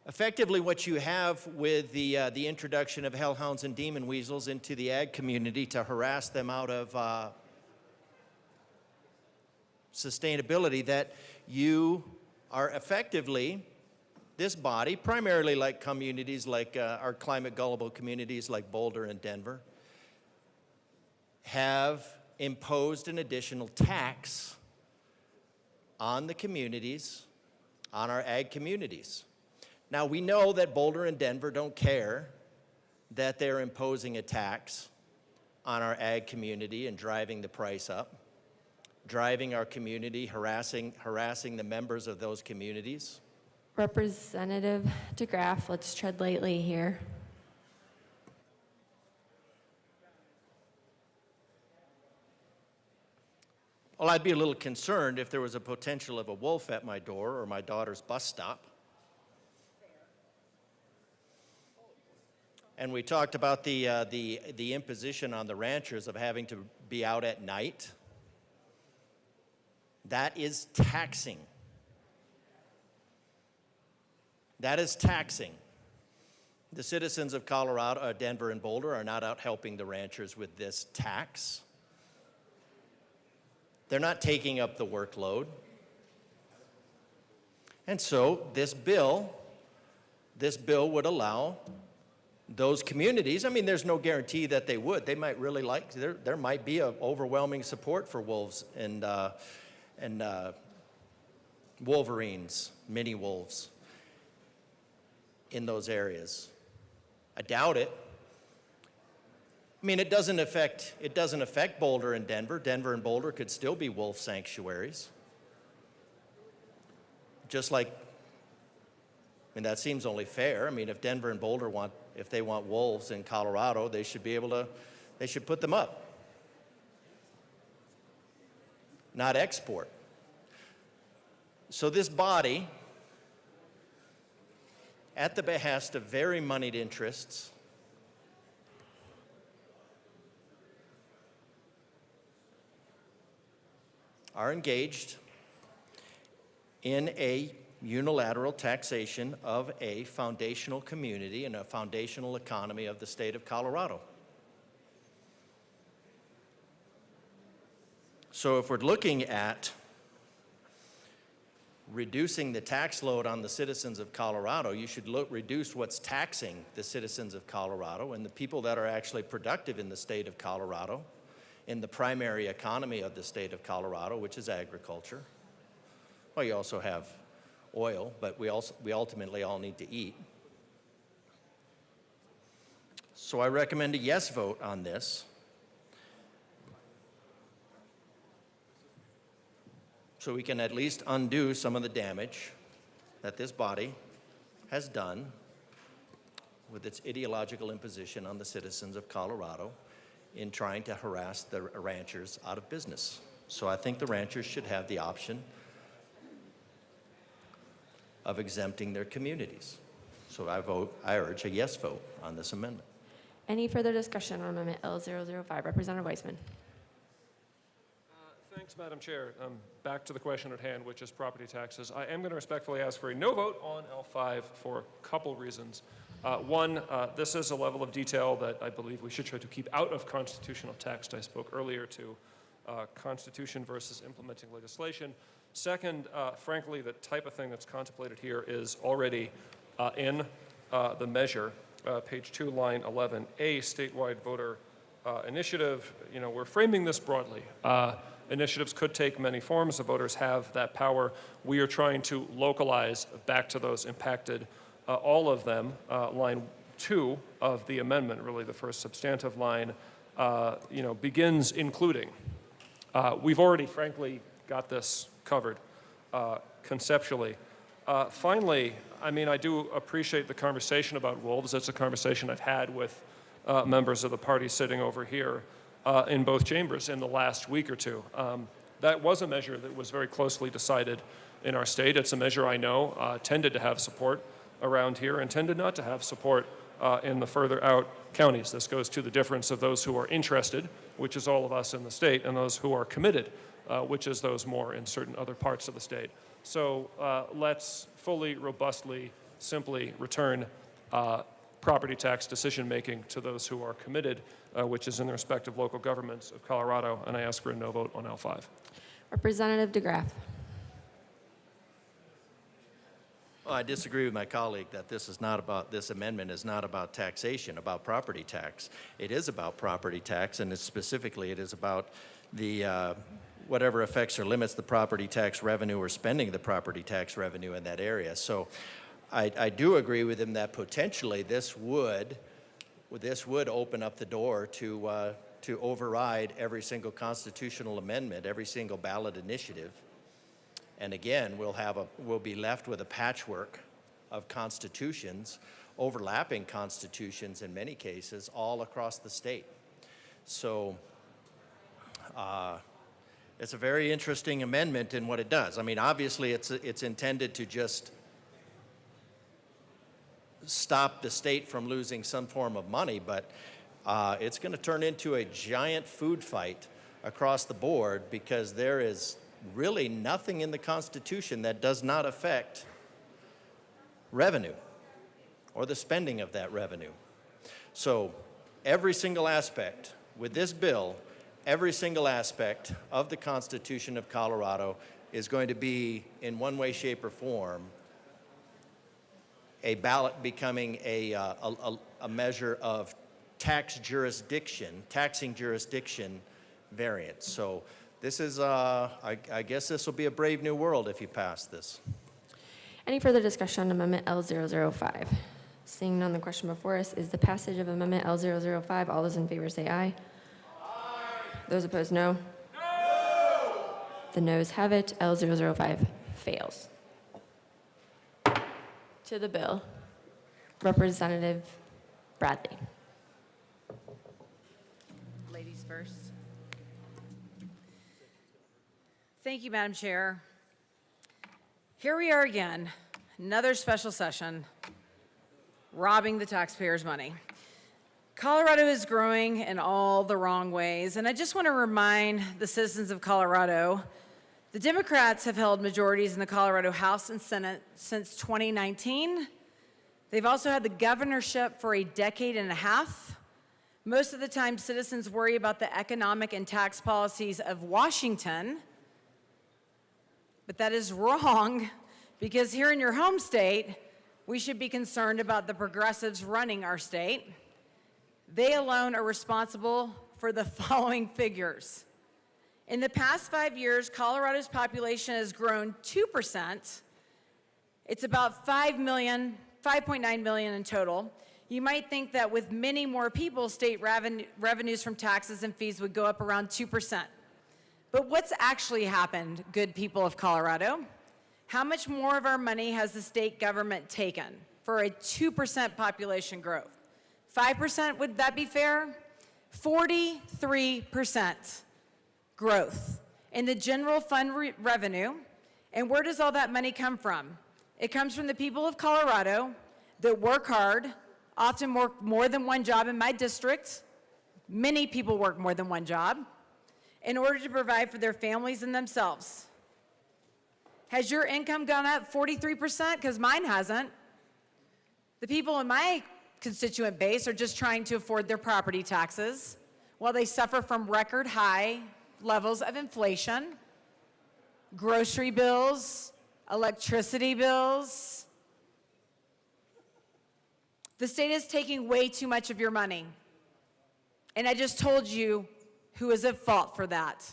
effectively what you have with the introduction of hellhounds and demon weasels into the ag community to harass them out of sustainability, that you are effectively, this body, primarily like communities like our climate gullible communities like Boulder and Denver, have imposed an additional tax on the communities, on our ag communities. Now, we know that Boulder and Denver don't care that they're imposing a tax on our ag community and driving the price up, driving our community, harassing the members of those communities. Representative DeGraff, let's tread lightly here. Well, I'd be a little concerned if there was a potential of a wolf at my door or my daughter's bus stop. And we talked about the imposition on the ranchers of having to be out at night. That is taxing. That is taxing. The citizens of Colorado, Denver and Boulder are not out helping the ranchers with this tax. They're not taking up the workload. And so this bill would allow those communities, I mean, there's no guarantee that they would. They might really there might be an overwhelming support for wolves and wolverines, mini wolves in those areas. I doubt it. I mean, it doesn't affect Boulder and Denver. Denver and Boulder could still be wolf sanctuaries. Just like, I mean, that seems only fair. I mean, if Denver and Boulder want wolves in Colorado, they should put them up, not export. So this body, at the behest of very moneyed interests, are engaged in a unilateral taxation of a foundational community and a foundational economy of the state of Colorado. So if we're looking at reducing the tax load on the citizens of Colorado, you should reduce what's taxing the citizens of Colorado and the people that are actually productive in the state of Colorado, in the primary economy of the state of Colorado, which is agriculture. Well, you also have oil, but we ultimately all need to eat. So I recommend a yes vote on this. So we can at least undo some of the damage that this body has done with its ideological imposition on the citizens of Colorado in trying to harass the ranchers out of business. So I think the ranchers should have the option of exempting their communities. So I urge a yes vote on this amendment. Any further discussion on Amendment L005? Representative Weissman. Thanks, Madam Chair. Back to the question at hand, which is property taxes. I am going to respectfully ask for a no vote on L5 for a couple reasons. One, this is a level of detail that I believe we should try to keep out of constitutional text. I spoke earlier to Constitution versus implementing legislation. Second, frankly, the type of thing that's contemplated here is already in the measure, page 2, line 11, a statewide voter initiative. You know, we're framing this broadly. Initiatives could take many forms. The voters have that power. We are trying to localize back to those impacted, all of them. Line 2 of the amendment, really the first substantive line, begins including. We've already, frankly, got this covered conceptually. Finally, I mean, I do appreciate the conversation about wolves. It's a conversation I've had with members of the party sitting over here in both chambers in the last week or two. That was a measure that was very closely decided in our state. It's a measure I know tended to have support around here and tended not to have support in the further out counties. This goes to the difference of those who are interested, which is all of us in the state, and those who are committed, which is those more in certain other parts of the state. So let's fully, robustly, simply return property tax decision-making to those who are committed, which is in the respective local governments of Colorado, and I ask for a no vote on L5. Representative DeGraff. Well, I disagree with my colleague that this amendment is not about taxation, about property tax. It is about property tax, and specifically it is about the whatever affects or limits the property tax revenue or spending the property tax revenue in that area. So I do agree with him that potentially this would open up the door to override every single constitutional amendment, every single ballot initiative. And again, we'll be left with a patchwork of constitutions, overlapping constitutions in many cases, all across the state. So it's a very interesting amendment in what it does. I mean, obviously, it's intended to just stop the state from losing some form of money, but it's going to turn into a giant food fight across the board because there is really nothing in the Constitution that does not affect revenue or the spending of that revenue. So every single aspect with this bill, every single aspect of the Constitution of Colorado is going to be, in one way, shape, or form, a ballot becoming a measure of taxing jurisdiction variance. So this is, I guess this will be a brave new world if you pass this. Any further discussion on Amendment L005? Seeing none, the question before us is the passage of Amendment L005. All those in favor say aye. Aye. Those opposed, no. No. The noes have it. L005 fails. To the bill, Representative Bradley. Ladies first. Thank you, Madam Chair. Here we are again, another special session, robbing the taxpayers' money. Colorado is growing in all the wrong ways, and I just want to remind the citizens of Colorado, the Democrats have held majorities in the Colorado House and Senate since 2019. They've also had the governorship for a decade and a half. Most of the time, citizens worry about the economic and tax policies of Washington, but that is wrong, because here in your home state, we should be concerned about the progressives running our state. They alone are responsible for the following figures. In the past 5 years, Colorado's population has grown 2%. It's about 5.9 million in total. You might think that with many more people, state revenues from taxes and fees would go up around 2%. But what's actually happened, good people of Colorado? How much more of our money has the state government taken for a 2% population growth? 5%, would that be fair? 43% growth in the general fund revenue. And where does all that money come from? It comes from the people of Colorado that work hard, often work more than one job in my district. Many people work more than one job in order to provide for their families and themselves. Has your income gone up 43%? Because mine hasn't. The people in my constituent base are just trying to afford their property taxes while they suffer from record high levels of inflation, grocery bills, electricity bills. The state is taking way too much of your money. And I just told you who is at fault for that.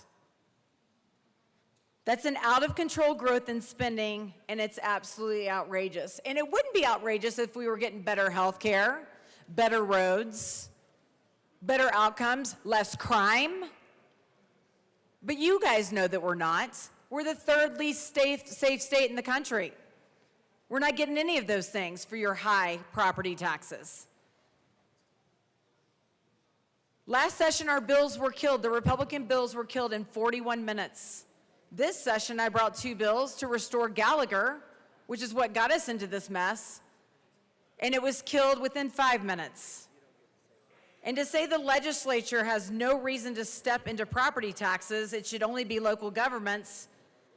That's an out-of-control growth in spending, and it's absolutely outrageous. And it wouldn't be outrageous if we were getting better health care, better roads, better outcomes, less crime. But you guys know that we're not. We're the third least safe state in the country. We're not getting any of those things for your high property taxes. Last session, our bills were killed. The Republican bills were killed in 41 minutes. This session, I brought 2 bills to restore Gallagher, which is what got us into this mess, and it was killed within 5 minutes. And to say the legislature has no reason to step into property taxes, it should only be local governments,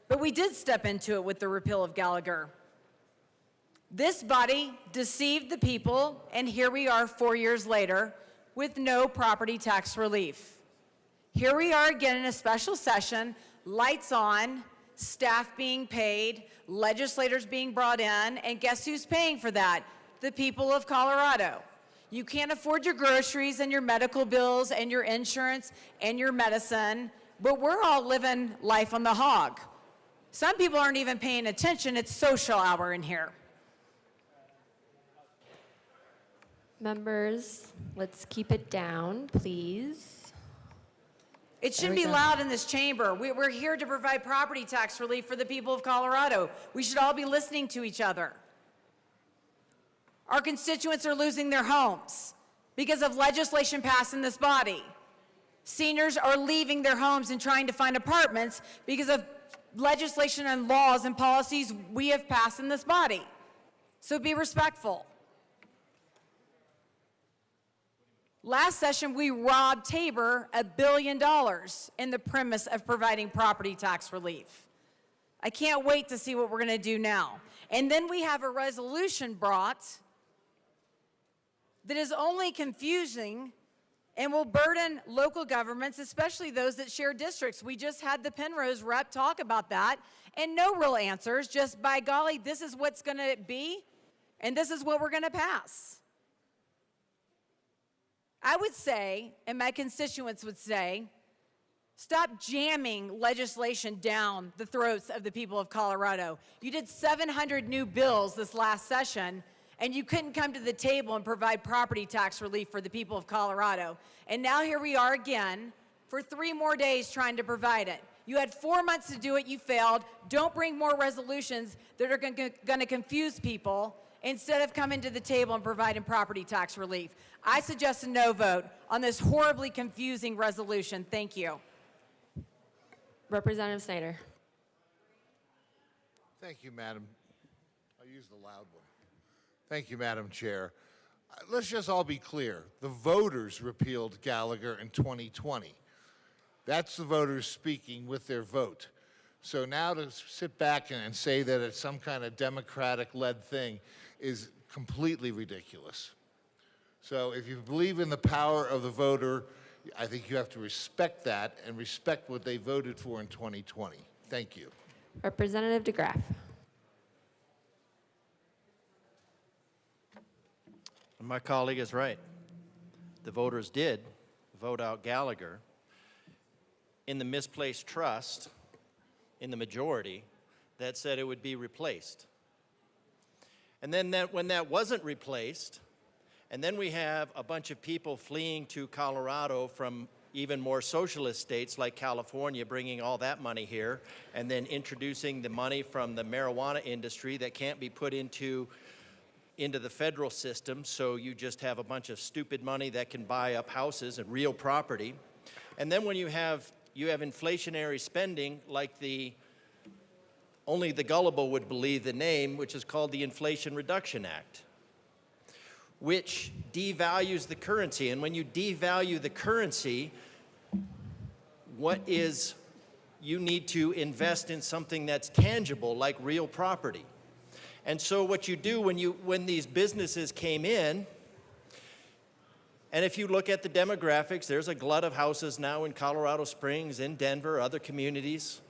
but we did step into it with the repeal of Gallagher. This body deceived the people, and here we are 4 years later with no property tax relief. Here we are again in a special session, lights on, staff being paid, legislators being brought in, and guess who's paying for that? The people of Colorado. You can't afford your groceries and your medical bills and your insurance and your medicine, but we're all living life on the hog. Some people aren't even paying attention. It's social hour in here. Members, let's keep it down, please. It shouldn't be loud in this chamber. We're here to provide property tax relief for the people of Colorado. We should all be listening to each other. Our constituents are losing their homes because of legislation passed in this body. Seniors are leaving their homes and trying to find apartments because of legislation and laws and policies we have passed in this body. So be respectful. Last session, we robbed Tabor $1 billion in the premise of providing property tax relief. I can't wait to see what we're going to do now. And then we have a resolution brought that is only confusing and will burden local governments, especially those that share districts. We just had the Penrose rep talk about that, and no real answers, just by golly, this is what's going to be, and this is what we're going to pass. I would say, and my constituents would say, stop jamming legislation down the throats of the people of Colorado. You did 700 new bills this last session, and you couldn't come to the table and provide property tax relief for the people of Colorado. And now here we are again for 3 more days trying to provide it. You had 4 months to do it, you failed. Don't bring more resolutions that are going to confuse people instead of coming to the table and providing property tax relief. I suggest a no vote on this horribly confusing resolution. Thank you. Representative Snyder. Thank you, Madam. I'll use the loud one. Thank you, Madam Chair. Let's just all be clear. The voters repealed Gallagher in 2020. That's the voters speaking with their vote. So now to sit back and say that it's some kind of Democratic-led thing is completely ridiculous. So if you believe in the power of the voter, I think you have to respect that and respect what they voted for in 2020. Thank you. Representative DeGraff. My colleague is right. The voters did vote out Gallagher in the misplaced trust in the majority that said it would be replaced. And then when that wasn't replaced, and then we have a bunch of people fleeing to Colorado from even more socialist states like California, bringing all that money here, and then introducing the money from the marijuana industry that can't be put into the federal system, so you just have a bunch of stupid money that can buy up houses and real property. And then when you have inflationary spending like only the gullible would believe the name, which is called the Inflation Reduction Act, which devalues the currency. And when you devalue the currency, you need to invest in something that's tangible, like real property. And so what you do when these businesses came in And if you look at the demographics, there's a glut of houses now in Colorado Springs, in Denver, other communities.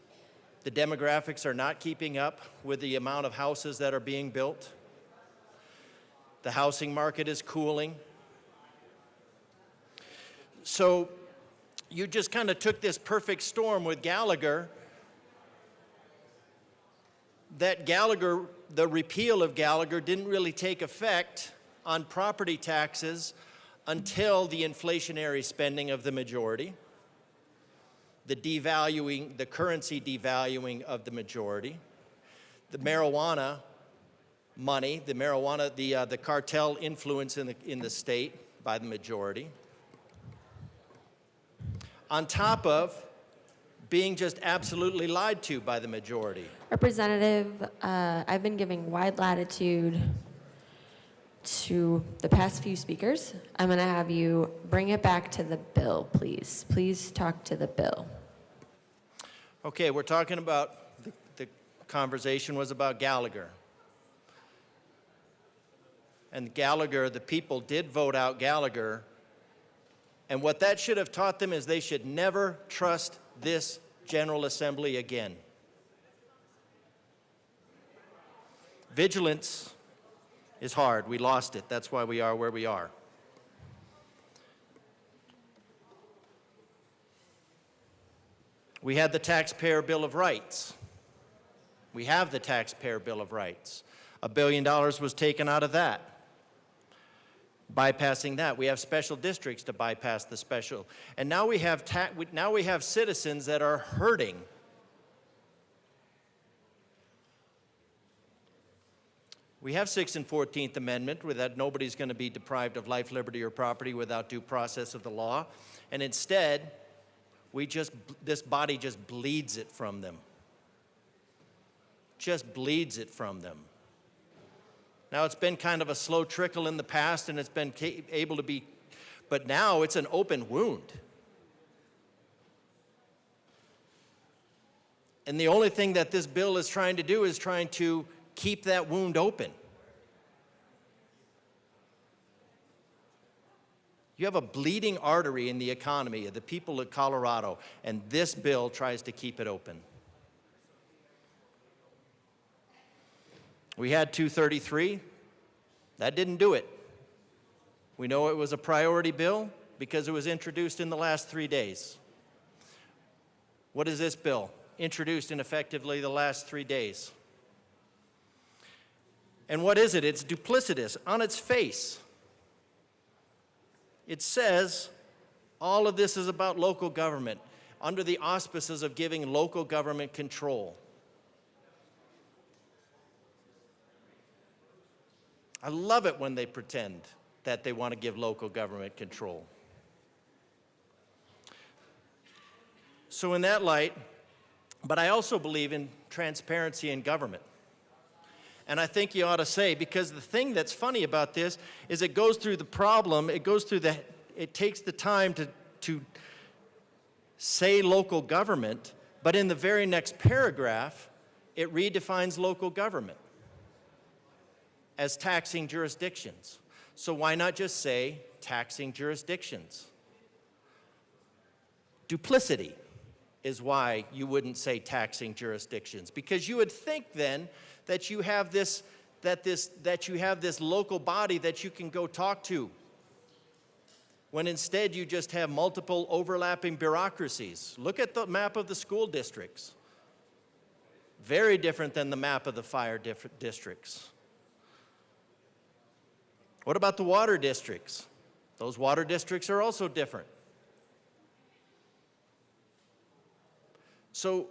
The demographics are not keeping up with the amount of houses that are being built. The housing market is cooling. So you just kind of took this perfect storm with Gallagher. That Gallagher, the repeal of Gallagher didn't really take effect on property taxes until the inflationary spending of the majority, the devaluing, the currency devaluing of the majority, the marijuana money, the cartel influence in the state by the majority, on top of being just absolutely lied to by the majority. Representative, I've been giving wide latitude to the past few speakers. I'm going to have you bring it back to the bill, please. Please talk to the bill. Okay, we're talking about, the conversation was about Gallagher. And Gallagher, the people did vote out Gallagher. And what that should have taught them is they should never trust this General Assembly again. Vigilance is hard. We lost it. That's why we are where we are. We had the Taxpayer Bill of Rights. We have the Taxpayer Bill of Rights. $1 billion was taken out of that. Bypassing that, we have special districts to bypass the special. And now we have citizens that are hurting. We have 6th and 14th Amendment where that nobody's going to be deprived of life, liberty, or property without due process of the law. And instead, this body just bleeds it from them. Just bleeds it from them. Now, it's been kind of a slow trickle in the past, and it's been able to be, but now it's an open wound. And the only thing that this bill is trying to do is trying to keep that wound open. You have a bleeding artery in the economy of the people of Colorado, and this bill tries to keep it open. We had 233. That didn't do it. We know it was a priority bill because it was introduced in the last 3 days. What is this bill? Introduced in effectively the last 3 days. And what is it? It's duplicitous on its face. It says all of this is about local government under the auspices of giving local government control. I love it when they pretend that they want to give local government control. So in that light, but I also believe in transparency in government. And I think you ought to say, because the thing that's funny about this is it goes through the problem, it takes the time to say local government, but in the very next paragraph, it redefines local government as taxing jurisdictions. So why not just say taxing jurisdictions? Duplicity is why you wouldn't say taxing jurisdictions, because you would think then that you have this local body that you can go talk to, when instead you just have multiple overlapping bureaucracies. Look at the map of the school districts. Very different than the map of the fire districts. What about the water districts? Those water districts are also different. So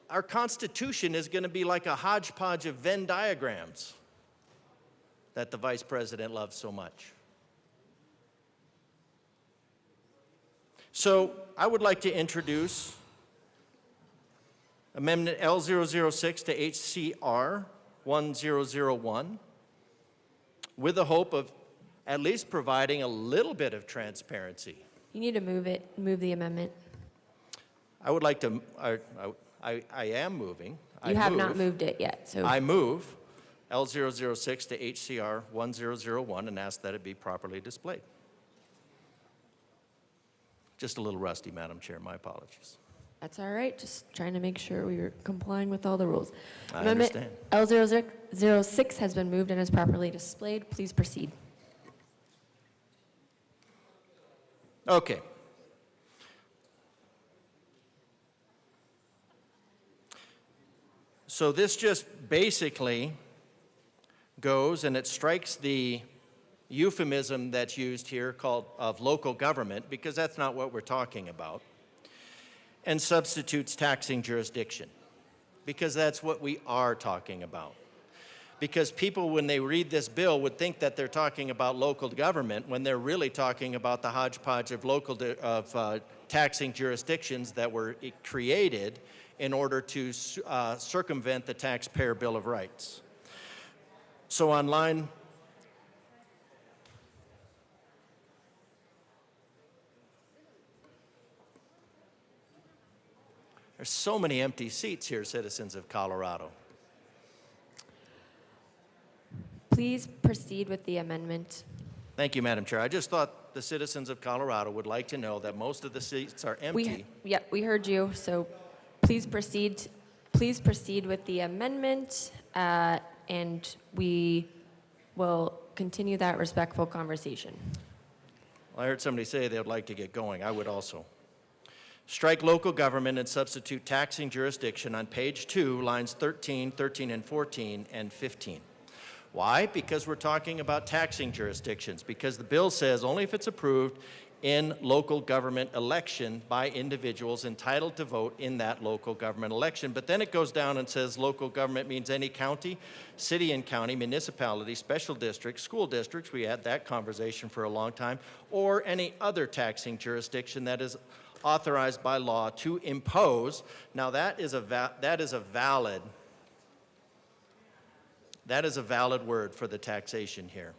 our Constitution is going to be like a hodgepodge of Venn diagrams that the Vice President loves so much. So I would like to introduce Amendment L006 to HCR 1001 with the hope of at least providing a little bit of transparency. You need to move the amendment. I would like to, I am moving. You have not moved it yet, so. I move L006 to HCR 1001 and ask that it be properly displayed. Just a little rusty, Madam Chair. My apologies. That's all right, just trying to make sure we were complying with all the rules. I Amendment understand. L006 has been moved and is properly displayed. Please proceed. Okay. So this just basically goes, and it strikes the euphemism that's used here called of local government, because that's not what we're talking about, and substitutes taxing jurisdiction, because that's what we are talking about. Because people, when they read this bill, would think that they're talking about local government when they're really talking about the hodgepodge of taxing jurisdictions that were created in order to circumvent the Taxpayer Bill of Rights. So on line there's so many empty seats here, citizens of Colorado. Please proceed with the amendment. Thank you, Madam Chair. I just thought the citizens of Colorado would like to know that most of the seats are empty. We heard you, so please proceed. Please proceed with the amendment, and we will continue that respectful conversation. Well, I heard somebody say they would like to get going. I would also. Strike local government and substitute taxing jurisdiction on page 2, lines 13, 13 and 14, and 15. Why? Because we're talking about taxing jurisdictions, because the bill says only if it's approved in local government election by individuals entitled to vote in that local government election. But then it goes down and says local government means any county, city and county, municipality, special district, school districts, we had that conversation for a long time, or any other taxing jurisdiction that is authorized by law to impose. Now that is a valid word for the taxation here.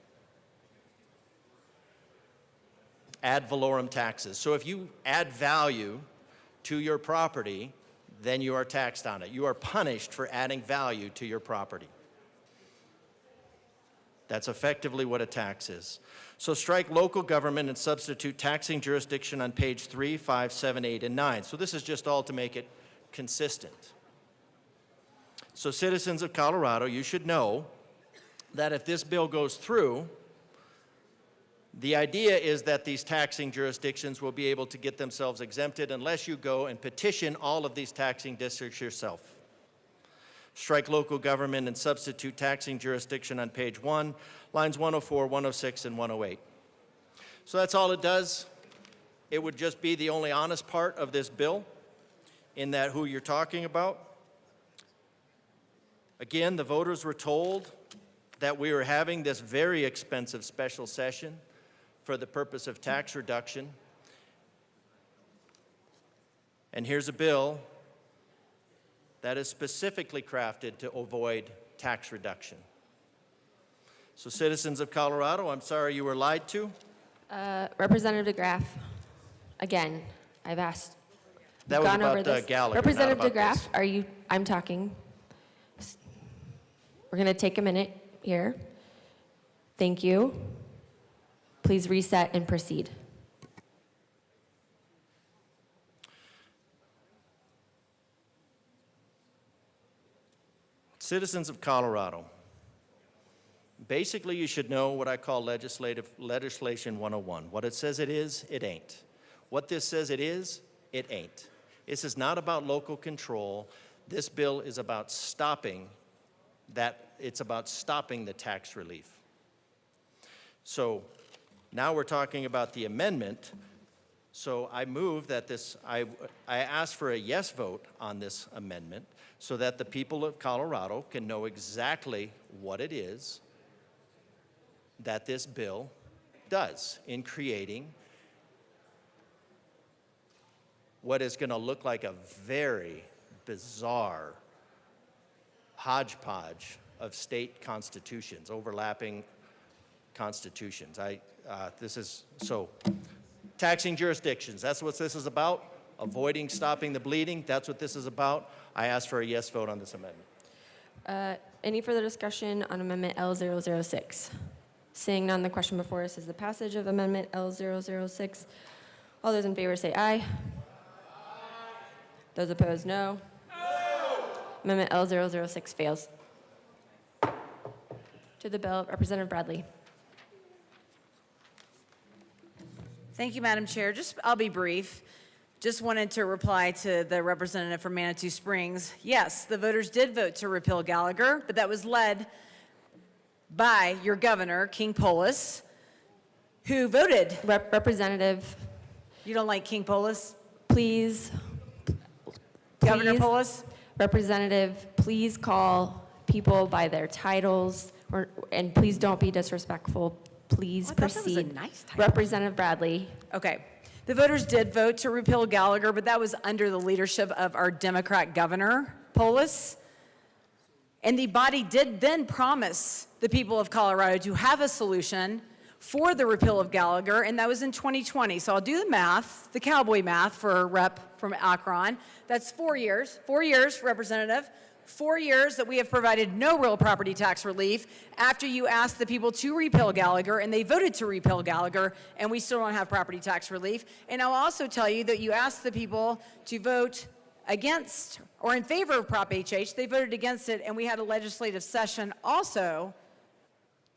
Ad valorem taxes. So if you add value to your property, then you are taxed on it. You are punished for adding value to your property. That's effectively what a tax is. So strike local government and substitute taxing jurisdiction on page 3, 5, 7, 8, and 9. So this is just all to make it consistent. So citizens of Colorado, you should know that if this bill goes through, the idea is that these taxing jurisdictions will be able to get themselves exempted unless you go and petition all of these taxing districts yourself. Strike local government and substitute taxing jurisdiction on page 1, lines 104, 106, and 108. So that's all it does. It would just be the only honest part of this bill in that who you're talking about. Again, the voters were told that we were having this very expensive special session for the purpose of tax reduction. And here's a bill that is specifically crafted to avoid tax reduction. So citizens of Colorado, I'm sorry you were lied to. Representative DeGraff, again, I've asked. That was gone over about this. Gallagher, Representative not about DeGraff, this. I'm talking. We're going to take a minute here. Thank you. Please reset and proceed. Citizens of Colorado, basically you should know what I call legislation 101. What it says it is, it ain't. What this says it is, it ain't. This is not about local control. This bill is about stopping the tax relief. So now we're talking about the amendment. So I move that I ask for a yes vote on this amendment so that the people of Colorado can know exactly what it is that this bill does in creating what is going to look like a very bizarre hodgepodge of state constitutions, overlapping constitutions. Taxing jurisdictions, that's what this is about. Avoiding stopping the bleeding, that's what this is about. I ask for a yes vote on this amendment. Any further discussion on Amendment L006? Seeing none, the question before us is the passage of Amendment L006. All those in favor say aye. Those opposed, no. Amendment L006 fails. To the bill, Representative Bradley. Thank you, Madam Chair. I'll be brief. Just wanted to reply to the representative from Manitou Springs. Yes, the voters did vote to repeal Gallagher, but that was led by your governor, King Polis, who voted. Representative. You don't like King Polis? Please. Governor Please. Polis? Representative, please call people by their titles, and please don't be disrespectful. Please proceed. That was a nice title. Representative Bradley. Okay. The voters did vote to repeal Gallagher, but that was under the leadership of our Democrat governor, Polis. And the body did then promise the people of Colorado to have a solution for the repeal of Gallagher, and that was in 2020. So I'll do the math, the cowboy math for a rep from Akron. That's 4 years. 4 years, Representative. 4 years that we have provided no real property tax relief after you asked the people to repeal Gallagher, and they voted to repeal Gallagher, and we still don't have property tax relief. And I'll also tell you that you asked the people to vote against or in favor of Prop HH. They voted against it, and we had a legislative session also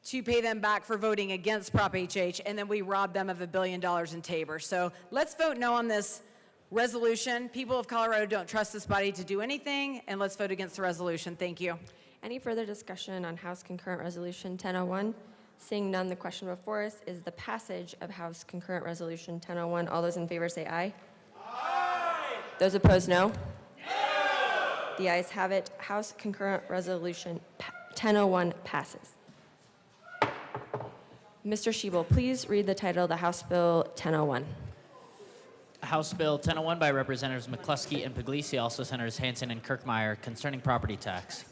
to pay them back for voting against Prop HH, and then we robbed them of $1 billion in Tabor. So let's vote no on this resolution. People of Colorado don't trust this body to do anything, and let's vote against the resolution. Thank you. Any further discussion on House Concurrent Resolution 1001? Seeing none, the question before us is the passage of House Concurrent Resolution 1001. All those in favor say aye. Aye. Those opposed, no. No. The ayes have it. House Concurrent Resolution 1001 passes. Mr. Schiebel, please read the title of the House Bill 1001. House Bill 1001 by Representatives McCluskey and Puglisi, also Senators Hansen and Kirkmeyer, concerning property tax.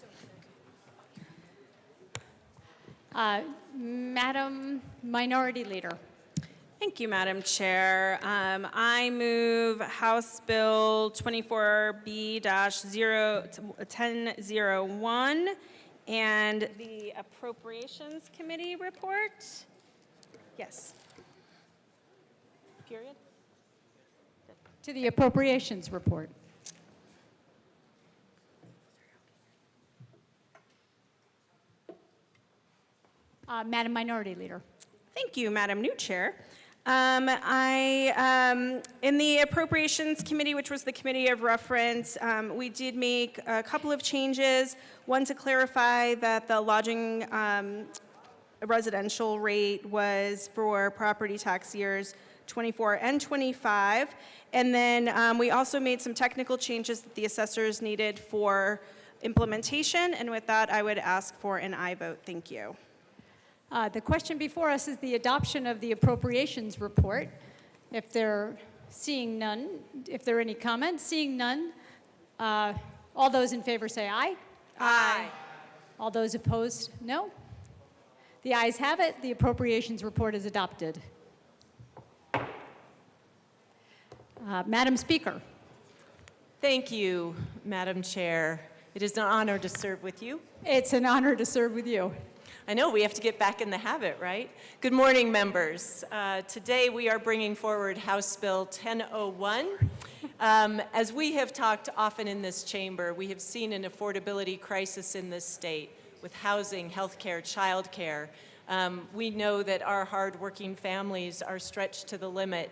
Madam Minority Leader. Thank you, Madam Chair. I move House Bill 24B-1001 and the Appropriations Committee report. Yes. Period. To the Appropriations Report. Madam Minority Leader. Thank you, Madam New Chair. In the Appropriations Committee, which was the committee of reference, we did make a couple of changes. One, to clarify that the lodging residential rate was for property tax years 24 and 25. And then we also made some technical changes that the assessors needed for implementation. And with that, I would ask for an aye vote. Thank you. The question before us is the adoption of the Appropriations Report. If there are any comments, seeing none, all those in favor say aye. Aye. All those opposed, no. The ayes have it. The Appropriations Report is adopted. Madam Speaker. Thank you, Madam Chair. It is an honor to serve with you. It's an honor to serve with you. I know, we have to get back in the habit, right? Good morning, members. Today we are bringing forward House Bill 1001. As we have talked often in this chamber, we have seen an affordability crisis in this state with housing, healthcare, childcare. We know that our hardworking families are stretched to the limit.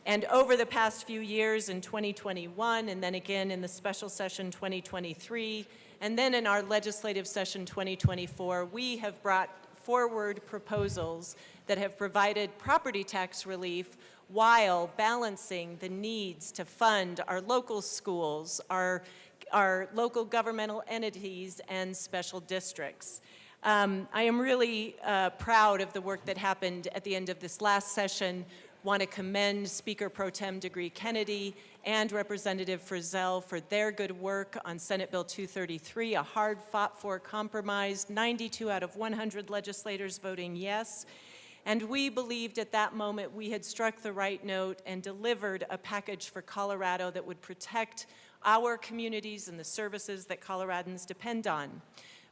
And over the past few years in 2021, and then again in the special session 2023, and then in our legislative session 2024, we have brought forward proposals that have provided property tax relief while balancing the needs to fund our local schools, our local governmental entities, and special districts. I am really proud of the work that happened at the end of this last session. Want to commend Speaker Pro Tem Degree Kennedy and Representative Frizzell for their good work on Senate Bill 233, a hard fought for compromise, 92 out of 100 legislators voting yes. And we believed at that moment we had struck the right note and delivered a package for Colorado that would protect our communities and the services that Coloradans depend on.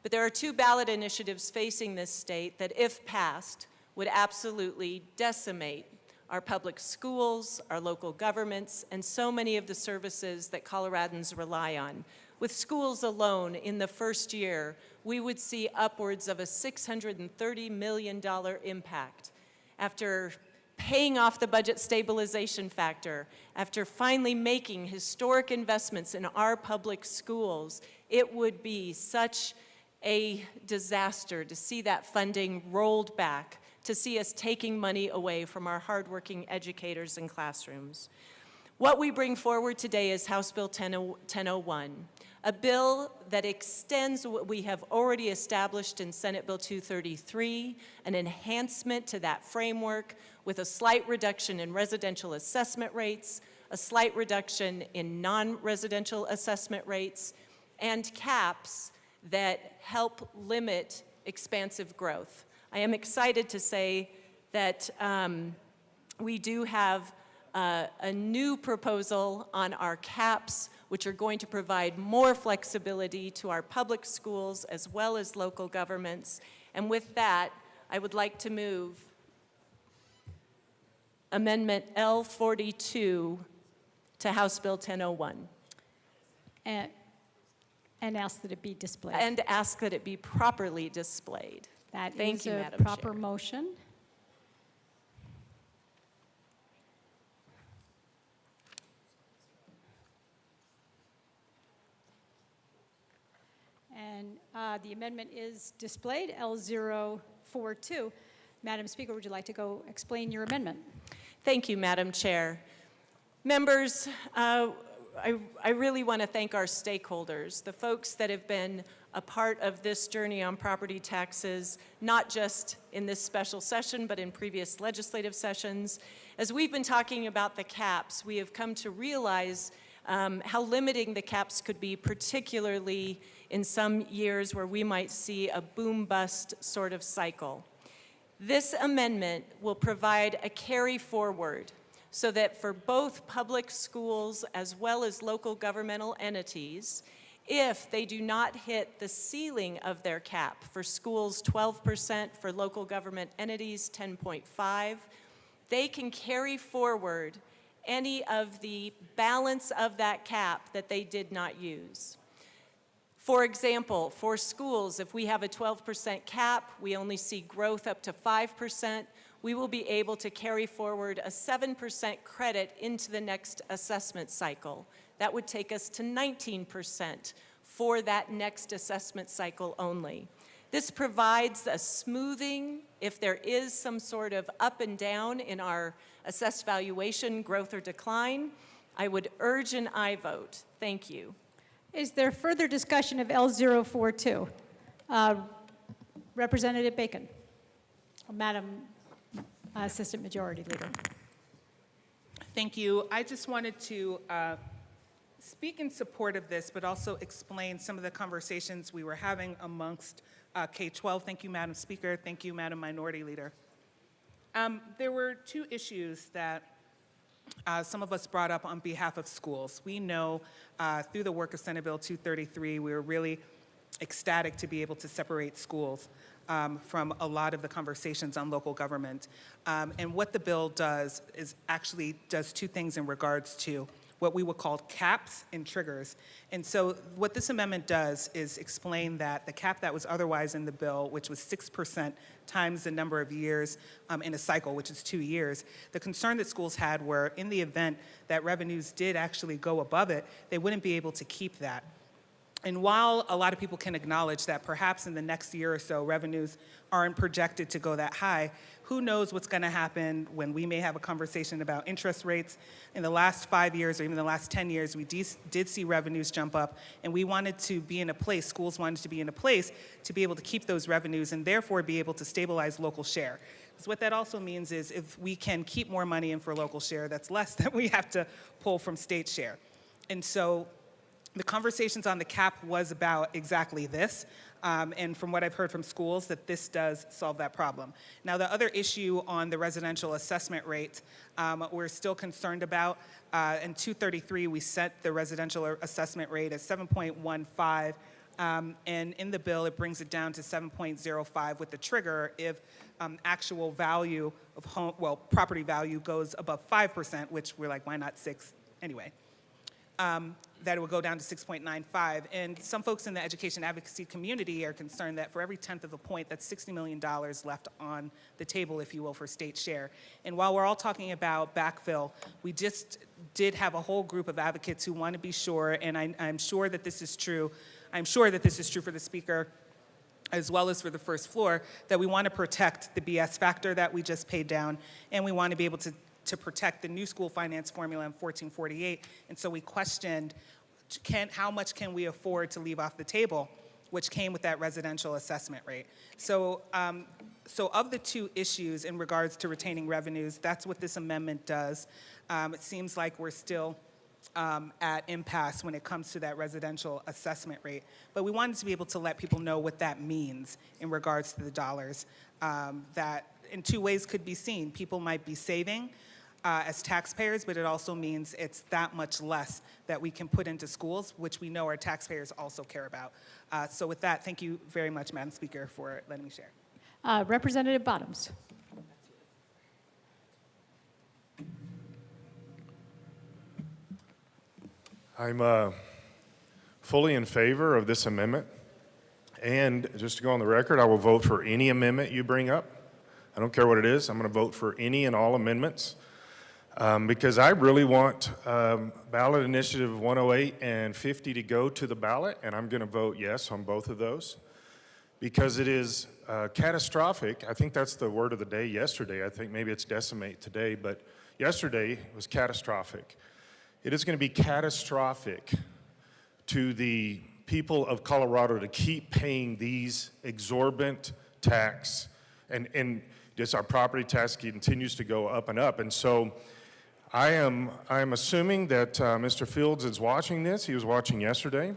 But there are two ballot initiatives facing this state that, if passed, would absolutely decimate our public schools, our local governments, and so many of the services that Coloradans rely on. With schools alone, in the first year, we would see upwards of a $630 million impact. After paying off the budget stabilization factor, after finally making historic investments in our public schools, it would be such a disaster to see that funding rolled back, to see us taking money away from our hardworking educators and classrooms. What we bring forward today is House Bill 1001, a bill that extends what we have already established in Senate Bill 233, an enhancement to that framework with a slight reduction in residential assessment rates, a slight reduction in non-residential assessment rates, and caps that help limit expansive growth. I am excited to say that we do have a new proposal on our caps, which are going to provide more flexibility to our public schools as well as local governments. And with that, I would like to move Amendment L42 to House Bill 1001. And ask that it be displayed. And ask that it be properly displayed. Thank you, Madam proper Chair. motion. And the amendment is displayed, L042. Madam Speaker, would you like to go explain your amendment? Thank you, Madam Chair. Members, I really want to thank our stakeholders, the folks that have been a part of this journey on property taxes, not just in this special session, but in previous legislative sessions. As we've been talking about the caps, we have come to realize how limiting the caps could be, particularly in some years where we might see a boom-bust sort of cycle. This amendment will provide a carry forward so that for both public schools as well as local governmental entities, if they do not hit the ceiling of their cap, for schools 12%, for local government entities 10.5%, they can carry forward any of the balance of that cap that they did not use. For example, for schools, if we have a 12% cap, we only see growth up to 5%, we will be able to carry forward a 7% credit into the next assessment cycle. That would take us to 19% for that next assessment cycle only. This provides a smoothing if there is some sort of up and down in our assessed valuation, growth or decline. I would urge an aye vote. Thank you. Is there further discussion of L042? Representative Bacon. Madam Assistant Majority Leader. Thank you. I just wanted to speak in support of this, but also explain some of the conversations we were having amongst K-12. Thank you, Madam Speaker. Thank you, Madam Minority Leader. There were two issues that some of us brought up on behalf of schools. We know through the work of Senate Bill 233, we were really ecstatic to be able to separate schools from a lot of the conversations on local government. And what the bill does is actually does two things in regards to what we would call caps and triggers. And so what this amendment does is explain that the cap that was otherwise in the bill, which was 6% times the number of years in a cycle, which is 2 years, the concern that schools had were in the event that revenues did actually go above it, they wouldn't be able to keep that. And while a lot of people can acknowledge that perhaps in the next year or so revenues aren't projected to go that high, who knows what's going to happen when we may have a conversation about interest rates. In the last 5 years or even the last 10 years, we did see revenues jump up, and we wanted to be in a place, schools wanted to be in a place to be able to keep those revenues and therefore be able to stabilize local share. Because what that also means is if we can keep more money in for local share, that's less than we have to pull from state share. And so the conversations on the cap was about exactly this, and from what I've heard from schools, that this does solve that problem. Now, the other issue on the residential assessment rate, we're still concerned about. In 233, we set the residential assessment rate at 7.15 And in the bill, it brings it down to 7.05 with the trigger if actual value of home, well, property value goes above 5%, which we're like, why not 6 anyway? That it would go down to 6.95. And some folks in the education advocacy community are concerned that for every 10th of a point, that's $60 million left on the table, if you will, for state share. And while we're all talking about backfill, we just did have a whole group of advocates who want to be sure, and I'm sure that this is true. I'm sure that this is true for the speaker as well as for the first floor, that we want to protect the BS factor that we just paid down, and we want to be able to protect the new school finance formula in 1448. And so we questioned, how much can we afford to leave off the table, which came with that residential assessment rate. So, so of the two issues in regards to retaining revenues, that's what this amendment does. It seems like we're still at impasse when it comes to that residential assessment rate. But we wanted to be able to let people know what that means in regards to the dollars that in two ways could be seen. People might be saving as taxpayers, but it also means it's that much less that we can put into schools, which we know our taxpayers also care about. So with that, thank you very much, Madam Speaker, for letting me share. Representative Bottoms. I'm fully in favor of this amendment. And just to go on the record, I will vote for any amendment you bring up. I don't care what it is. I'm going to vote for any and all amendments because I really want ballot initiative 108 and 50 to go to the ballot, and I'm going to vote yes on both of those because it is catastrophic. I think that's the word of the day yesterday. I think maybe it's decimate today, but yesterday was catastrophic. It is going to be catastrophic to the people of Colorado to keep paying these exorbitant tax, and just our property tax continues to go up and up. And so I am assuming that Mr. Fields is watching this. He was watching yesterday.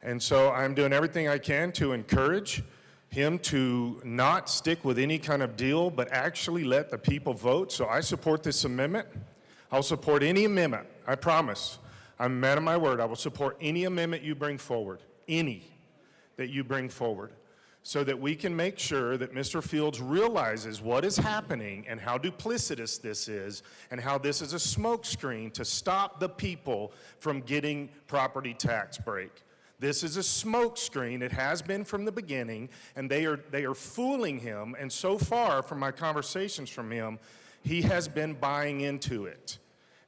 And so I'm doing everything I can to encourage him to not stick with any kind of deal, but actually let the people vote. So I support this amendment. I'll support any amendment, I promise. I'm a man of my word. I will support any amendment you bring forward, any that you bring forward, so that we can make sure that Mr. Fields realizes what is happening and how duplicitous this is and how this is a smokescreen to stop the people from getting property tax break. This is a smokescreen. It has been from the beginning, and they are fooling him, and so far from my conversations from him, he has been buying into it.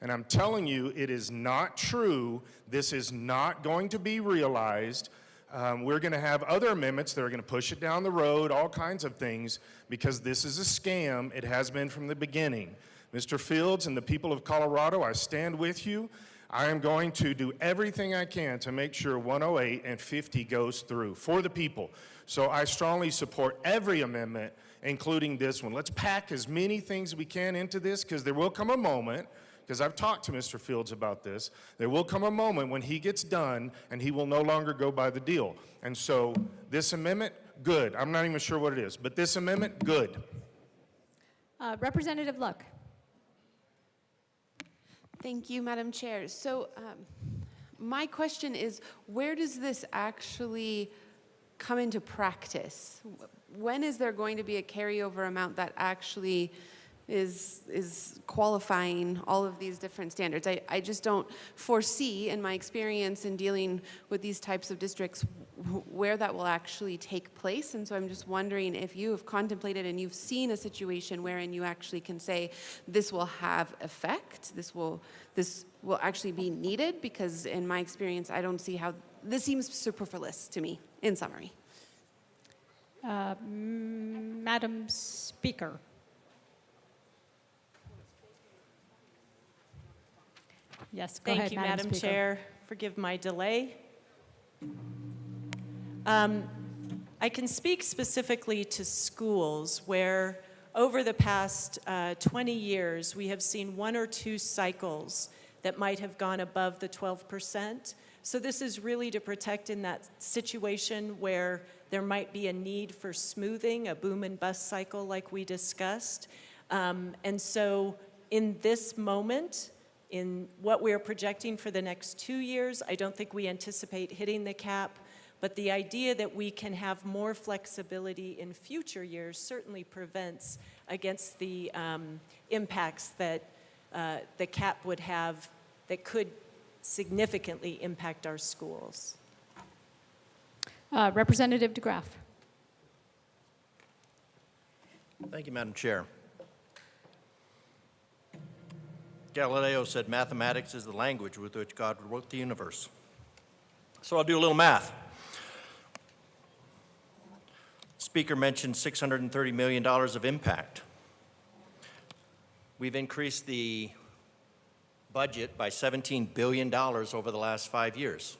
And I'm telling you, it is not true. This is not going to be realized. We're going to have other amendments that are going to push it down the road, all kinds of things, because this is a scam. It has been from the beginning. Mr. Fields and the people of Colorado, I stand with you. I am going to do everything I can to make sure 108 and 50 goes through for the people. So I strongly support every amendment, including this one. Let's pack as many things as we can into this, because there will come a moment, because I've talked to Mr. Fields about this, there will come a moment when he gets done and he will no longer go by the deal. And so this amendment, good. I'm not even sure what it is, but this amendment, good. Representative Luck. Thank you, Madam Chair. So my question is, where does this actually come into practice? When is there going to be a carryover amount that actually is qualifying all of these different standards? I just don't foresee, in my experience in dealing with these types of districts, where that will actually take place. And so I'm just wondering if you have contemplated and you've seen a situation wherein you actually can say this will have effect, this will actually be needed, because in my experience I don't see how this seems superfluous to me, in summary. Madam Speaker. Yes, go ahead, Thank you, Madam Speaker. Chair. Forgive my delay. I can speak specifically to schools where over the past 20 years, we have seen 1 or 2 cycles that might have gone above the 12%. So this is really to protect in that situation where there might be a need for smoothing, a boom and bust cycle like we discussed. And so in this moment, in what we're projecting for the next 2 years, I don't think we anticipate hitting the cap, But the idea that we can have more flexibility in future years certainly prevents against the impacts that the cap would have that could significantly impact our schools. Representative DeGraff. Thank you, Madam Chair. Galileo said mathematics is the language with which God wrote the universe. So I'll do a little math. Speaker mentioned $630 million of impact. We've increased the budget by $17 billion over the last 5 years.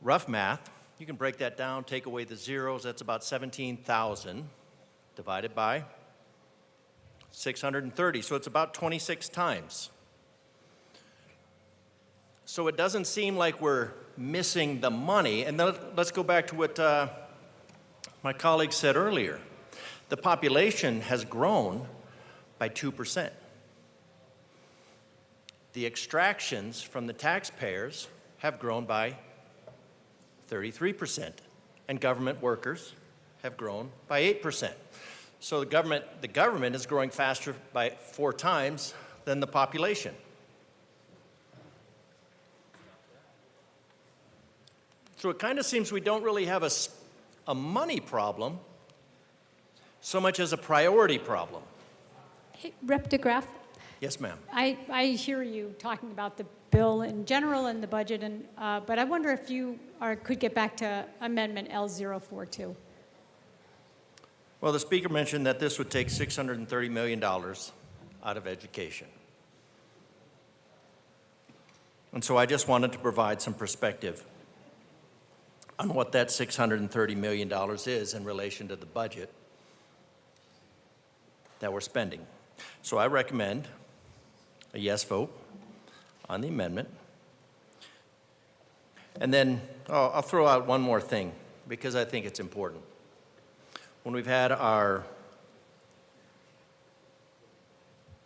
Rough math, you can break that down, take away the zeros, that's about 17,000 divided by 630, so it's about 26 times. So it doesn't seem like we're missing the money. And then let's go back to what my colleague said earlier. The population has grown by 2%. The extractions from the taxpayers have grown by 33%, and government workers have grown by 8%. So the government is growing faster by 4 times than the population. So it kind of seems we don't really have a money problem so much as a priority problem. Hey, Rep. DeGraff. Yes, ma'am. I hear you talking about the bill in general and the budget, and but I wonder if you could get back to Amendment L042. Well, the Speaker mentioned that this would take $630 million out of education. And so I just wanted to provide some perspective on what that $630 million is in relation to the budget that we're spending. So I recommend a yes vote on the amendment. And then I'll throw out one more thing because I think it's important. When we've had our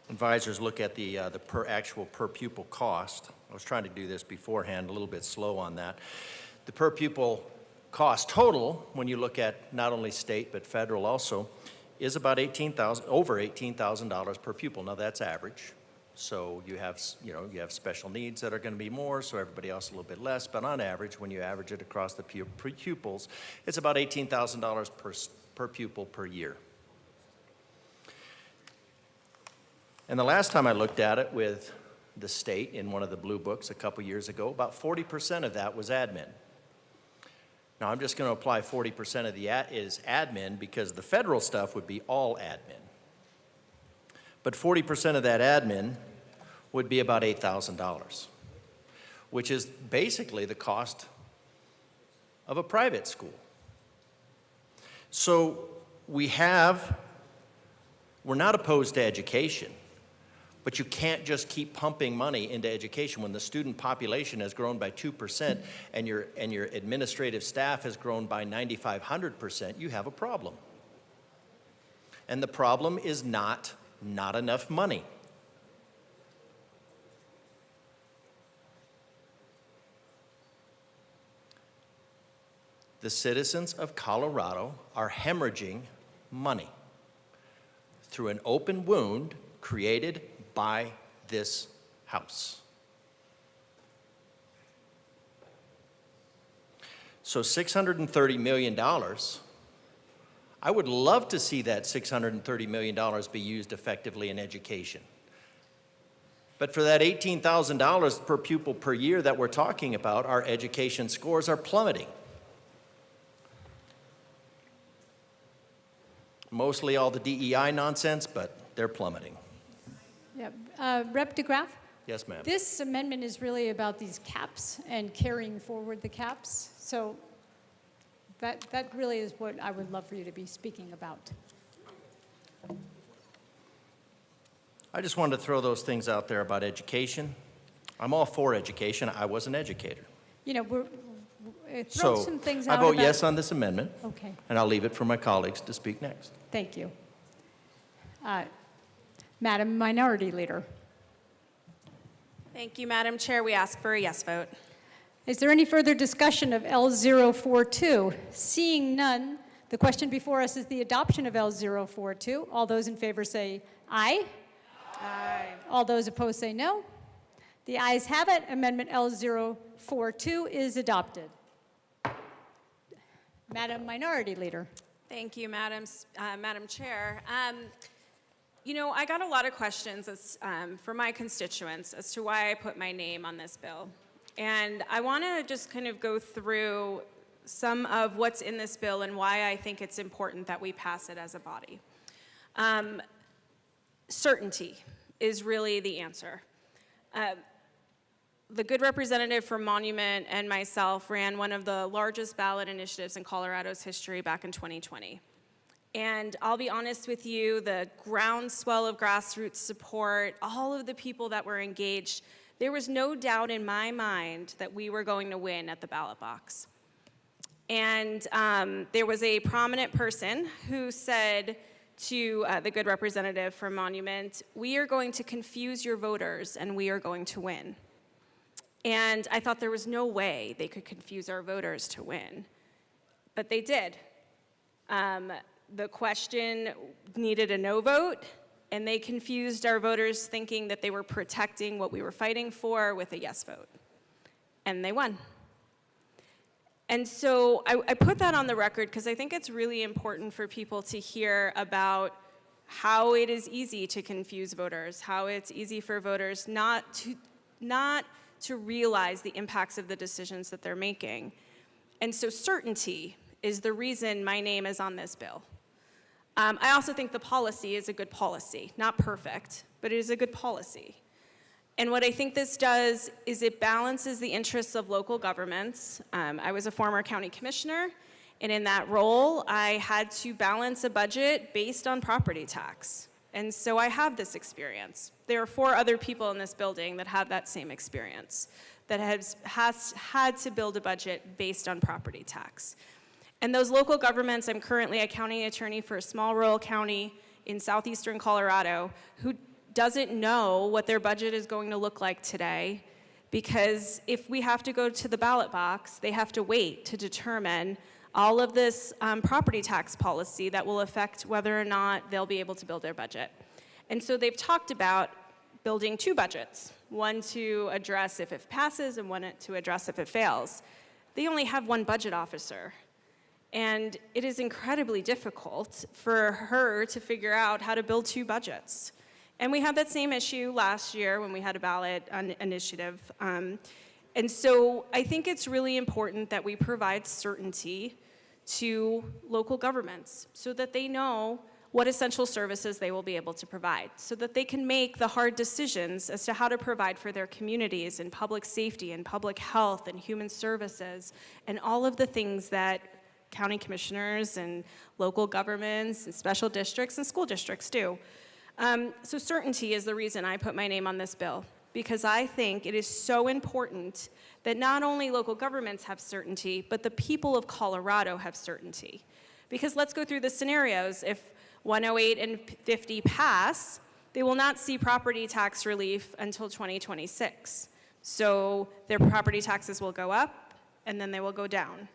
advisors look at the actual per pupil cost, I was trying to do this beforehand, a little bit slow on that. The per pupil cost total, when you look at not only state but federal also, is about over $18,000 per pupil. Now that's average. So you have special needs that are going to be more, so everybody else a little bit less. But on average, when you average it across the pupils, it's about $18,000 per pupil per year. And the last time I looked at it with the state in one of the blue books a couple years ago, about 40% of that was admin. Now I'm just going to apply 40% of the is admin because the federal stuff would be all admin. But 40% of that admin would be about $8,000, which is basically the cost of a private school. So we're not opposed to education, but you can't just keep pumping money into education when the student population has grown by 2% and your administrative staff has grown by 9,500%, you have a problem. And the problem is not enough money. The citizens of Colorado are hemorrhaging money through an open wound created by this House. So $630 million, I would love to see that $630 million be used effectively in education. But for that $18,000 per pupil per year that we're talking about, our education scores are plummeting. Mostly all the DEI nonsense, but they're plummeting. Yeah. Rep. DeGraff? Yes, ma'am. This amendment is really about these caps and carrying forward the caps. So that really is what I would love for you to be speaking about. I just wanted to throw those things out there about education. I'm all for education. I was an educator. You know, So throw some things out I vote about- yes on this amendment. Okay. And I'll leave it for my colleagues to speak next. Thank you. Madam Minority Leader. Thank you, Madam Chair. We ask for a yes vote. Is there any further discussion of L042? Seeing none, the question before us is the adoption of L042. All those in favor say aye. Aye. All those opposed say no. The ayes have it. Amendment L042 is adopted. Madam Minority Leader. Thank you, Madam Chair. You know, I got a lot of questions from my constituents as to why I put my name on this bill. And I want to just kind of go through some of what's in this bill and why I think it's important that we pass it as a body. Certainty is really the answer. The good representative for Monument and myself ran one of the largest ballot initiatives in Colorado's history back in 2020. And I'll be honest with you, the groundswell of grassroots support, all of the people that were engaged, there was no doubt in my mind that we were going to win at the ballot box. And there was a prominent person who said to the good representative from Monument, "We are going to confuse your voters and we are going to win." And I thought there was no way they could confuse our voters to win. But they did. The question needed a no vote, and they confused our voters thinking that they were protecting what we were fighting for with a yes vote. And they won. And so I put that on the record because I think it's really important for people to hear about how it is easy to confuse voters, how it's easy for voters not to realize the impacts of the decisions that they're making. And so certainty is the reason my name is on this bill. I also think the policy is a good policy, not perfect, but it is a good policy. And what I think this does is it balances the interests of local governments. I was a former county commissioner, and in that role, I had to balance a budget based on property tax. And so I have this experience. There are 4 other people in this building that have that same experience, that has had to build a budget based on property tax. And those local governments, I'm currently a county attorney for a small rural county in southeastern Colorado who doesn't know what their budget is going to look like today, because if we have to go to the ballot box, they have to wait to determine all of this property tax policy that will affect whether or not they'll be able to build their budget. And so they've talked about building 2 budgets, one to address if it passes and one to address if it fails. They only have 1 budget officer. And it is incredibly difficult for her to figure out how to build 2 budgets. And we had that same issue last year when we had a ballot initiative. And so I think it's really important that we provide certainty to local governments so that they know what essential services they will be able to provide, so that they can make the hard decisions as to how to provide for their communities in public safety and public health and human services and all of the things that county commissioners and local governments and special districts and school districts do. So certainty is the reason I put my name on this bill, because I think it is so important that not only local governments have certainty, but the people of Colorado have certainty. Because let's go through the scenarios. If 108 and 50 pass, they will not see property tax relief until 2026. So their property taxes will go up and then they will go down.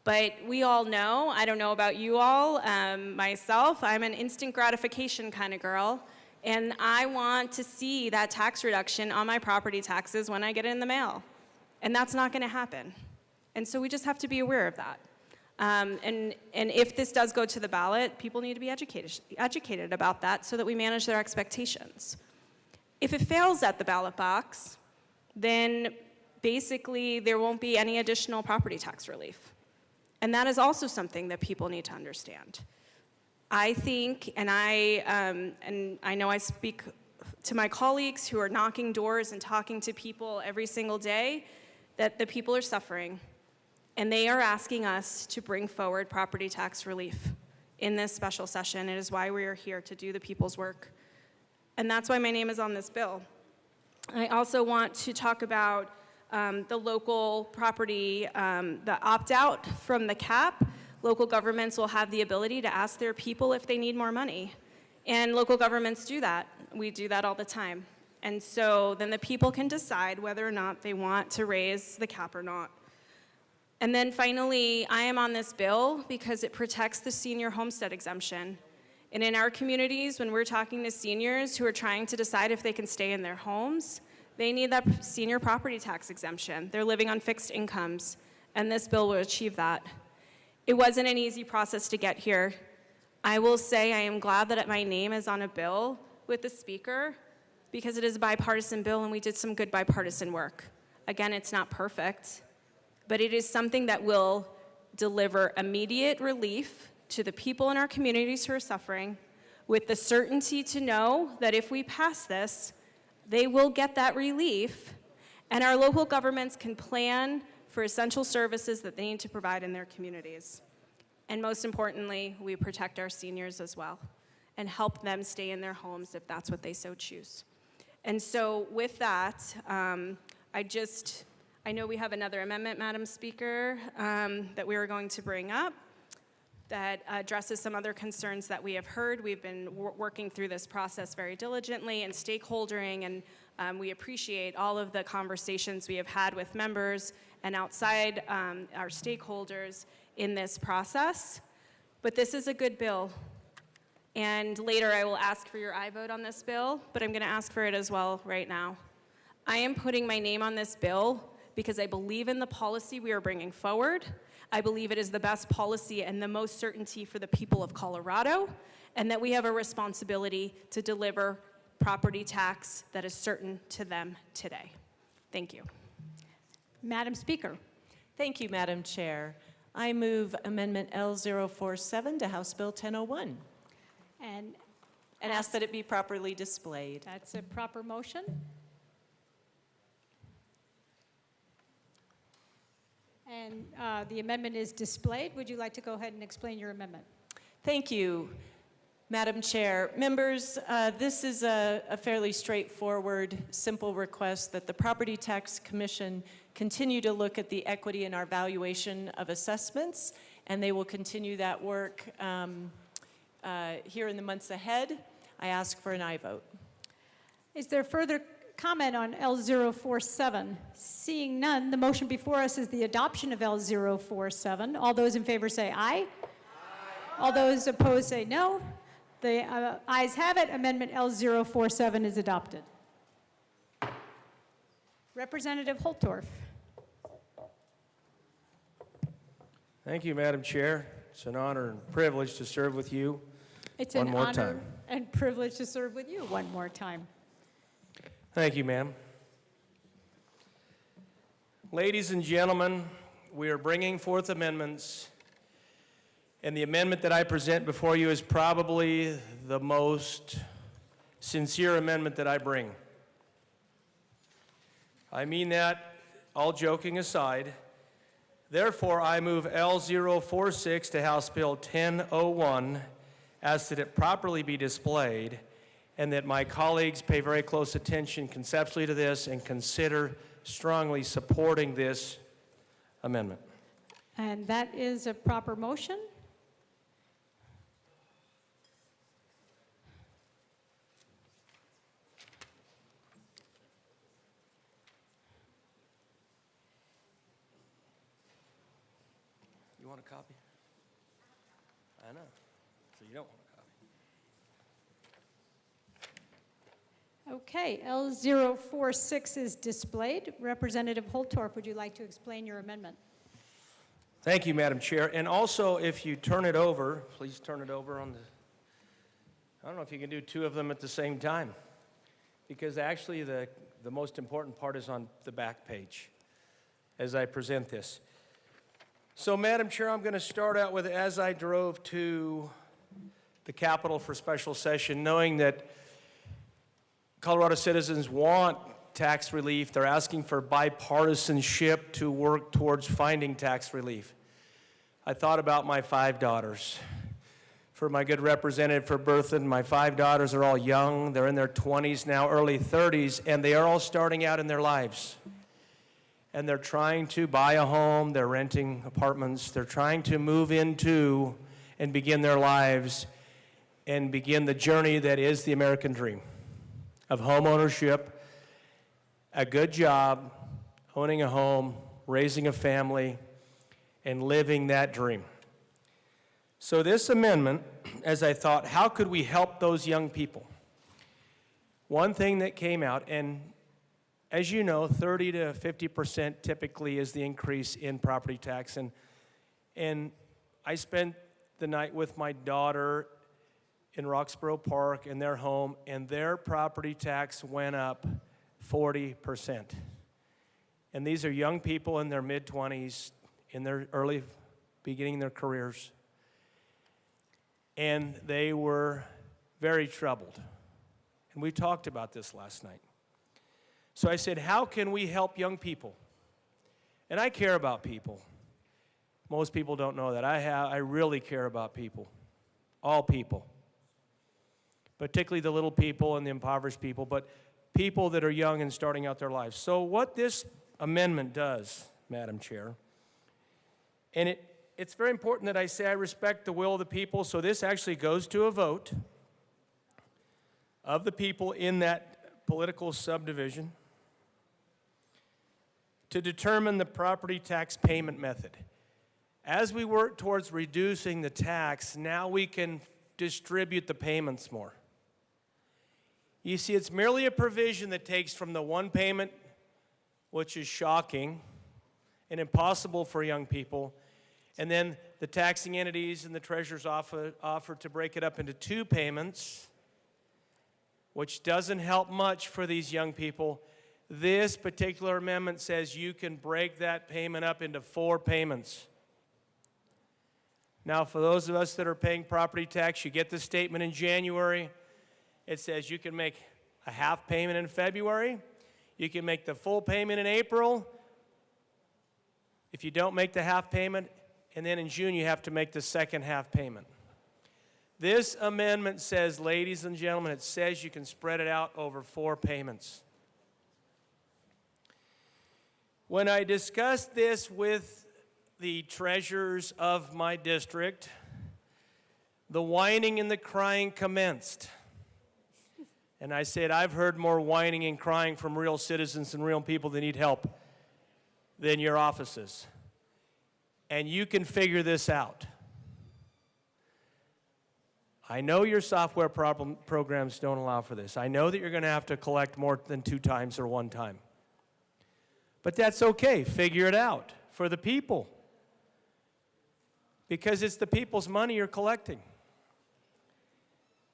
But we all know, I don't know about you all, myself, I'm an instant gratification kind of girl, and I want to see that tax reduction on my property taxes when I get it in the mail. And that's not going to happen. And so we just have to be aware of that. And if this does go to the ballot, people need to be educated about that so that we manage their expectations. If it fails at the ballot box, then basically there won't be any additional property tax relief. And that is also something that people need to understand. I think, and I know I speak to my colleagues who are knocking doors and talking to people every single day, that the people are suffering. And they are asking us to bring forward property tax relief in this special session. It is why we are here, to do the people's work. And that's why my name is on this bill. I also want to talk about the local property, the opt-out from the cap. Local governments will have the ability to ask their people if they need more money. And local governments do that. We do that all the time. And so then the people can decide whether or not they want to raise the cap or not. And then finally, I am on this bill because it protects the senior homestead exemption. And in our communities, when we're talking to seniors who are trying to decide if they can stay in their homes, they need that senior property tax exemption. They're living on fixed incomes, and this bill will achieve that. It wasn't an easy process to get here. I will say I am glad that my name is on a bill with the speaker because it is a bipartisan bill and we did some good bipartisan work. Again, it's not perfect, but it is something that will deliver immediate relief to the people in our communities who are suffering with the certainty to know that if we pass this, they will get that relief and our local governments can plan for essential services that they need to provide in their communities. And most importantly, we protect our seniors as well and help them stay in their homes if that's what they so choose. And so with that, I know we have another amendment, Madam Speaker, that we are going to bring up that addresses some other concerns that we have heard. We've been working through this process very diligently and stakeholdering, and we appreciate all of the conversations we have had with members and outside our stakeholders in this process. But this is a good bill. And later I will ask for your aye vote on this bill, but I'm going to ask for it as well right now. I am putting my name on this bill because I believe in the policy we are bringing forward. I believe it is the best policy and the most certainty for the people of Colorado, and that we have a responsibility to deliver property tax that is certain to them today. Thank you. Madam Speaker. Thank you, Madam Chair. I move Amendment L047 to House Bill 1001 And ask that it be properly displayed. that's a proper motion. And the amendment is displayed. Would you like to go ahead and explain your amendment? Thank you, Madam Chair. Members, this is a fairly straightforward, simple request that the Property Tax Commission continue to look at the equity in our valuation of assessments, and they will continue that work here in the months ahead. I ask for an aye vote. Is there further comment on L047? Seeing none, the motion before us is the adoption of L047. All those in favor say aye. Aye. All those opposed say no. The ayes have it. Amendment L047 is adopted. Representative Holtorf. Thank you, Madam Chair. It's an honor and privilege to serve with you It's one an more honor time. and privilege to serve with you one more time. Thank you, ma'am. Ladies and gentlemen, we are bringing forth amendments, and the amendment that I present before you is probably the most sincere amendment that I bring. I mean that, all joking aside. Therefore, I move L046 to House Bill 1001, ask that it properly be displayed, and that my colleagues pay very close attention conceptually to this and consider strongly supporting this amendment. And that is a proper motion. You want a copy? I know. So you don't want a copy. Okay, L046 is displayed. Representative Holtorf, would you like to explain your amendment? Thank you, Madam Chair. And also, if you turn it over, please turn it over on the, I don't know if you can do two of them at the same time, because actually the most important part is on the back page as I present this. So, Madam Chair, I'm going to start out with, as I drove to the Capitol for special session, knowing that Colorado citizens want tax relief. They're asking for bipartisanship to work towards finding tax relief. I thought about my 5 daughters. For my good representative for Berthoud, my 5 daughters are all young. They're in their 20s now, early 30s, and they are all starting out in their lives. And they're trying to buy a home. They're renting apartments. They're trying to move into and begin their lives and begin the journey that is the American dream. of homeownership, a good job, owning a home, raising a family, and living that dream. So this amendment, as I thought, how could we help those young people? One thing that came out, and as you know, 30 to 50% typically is the increase in property tax. And I spent the night with my daughter in Roxborough Park in their home, and their property tax went up 40%. And these are young people in their mid-20s, in their early, beginning their careers. And they were very troubled. And we talked about this last night. So I said, how can we help young people? And I care about people. Most people don't know that. I really care about people, all people, particularly the little people and the impoverished people, but people that are young and starting out their lives. So what this amendment does, Madam Chair, and it's very important that I say I respect the will of the people, so this actually goes to a vote of the people in that political subdivision to determine the property tax payment method. As we work towards reducing the tax, now we can distribute the payments more. You see, it's merely a provision that takes from the one payment, which is shocking and impossible for young people, and then the taxing entities and the treasurers offer to break it up into two payments, which doesn't help much for these young people. This particular amendment says you can break that payment up into 4 payments. Now, for those of us that are paying property tax, you get the statement in January. It says you can make a half payment in February. You can make the full payment in April. If you don't make the half payment, and then in June you have to make the second half payment. This amendment says, ladies and gentlemen, it says you can spread it out over 4 payments. When I discussed this with the treasurers of my district, the whining and the crying commenced. And I said, I've heard more whining and crying from real citizens and real people that need help than your offices. And you can figure this out. I know your software programs don't allow for this. I know that you're going to have to collect more than 2 times or 1 time. But that's okay. Figure it out for the people. Because it's the people's money you're collecting.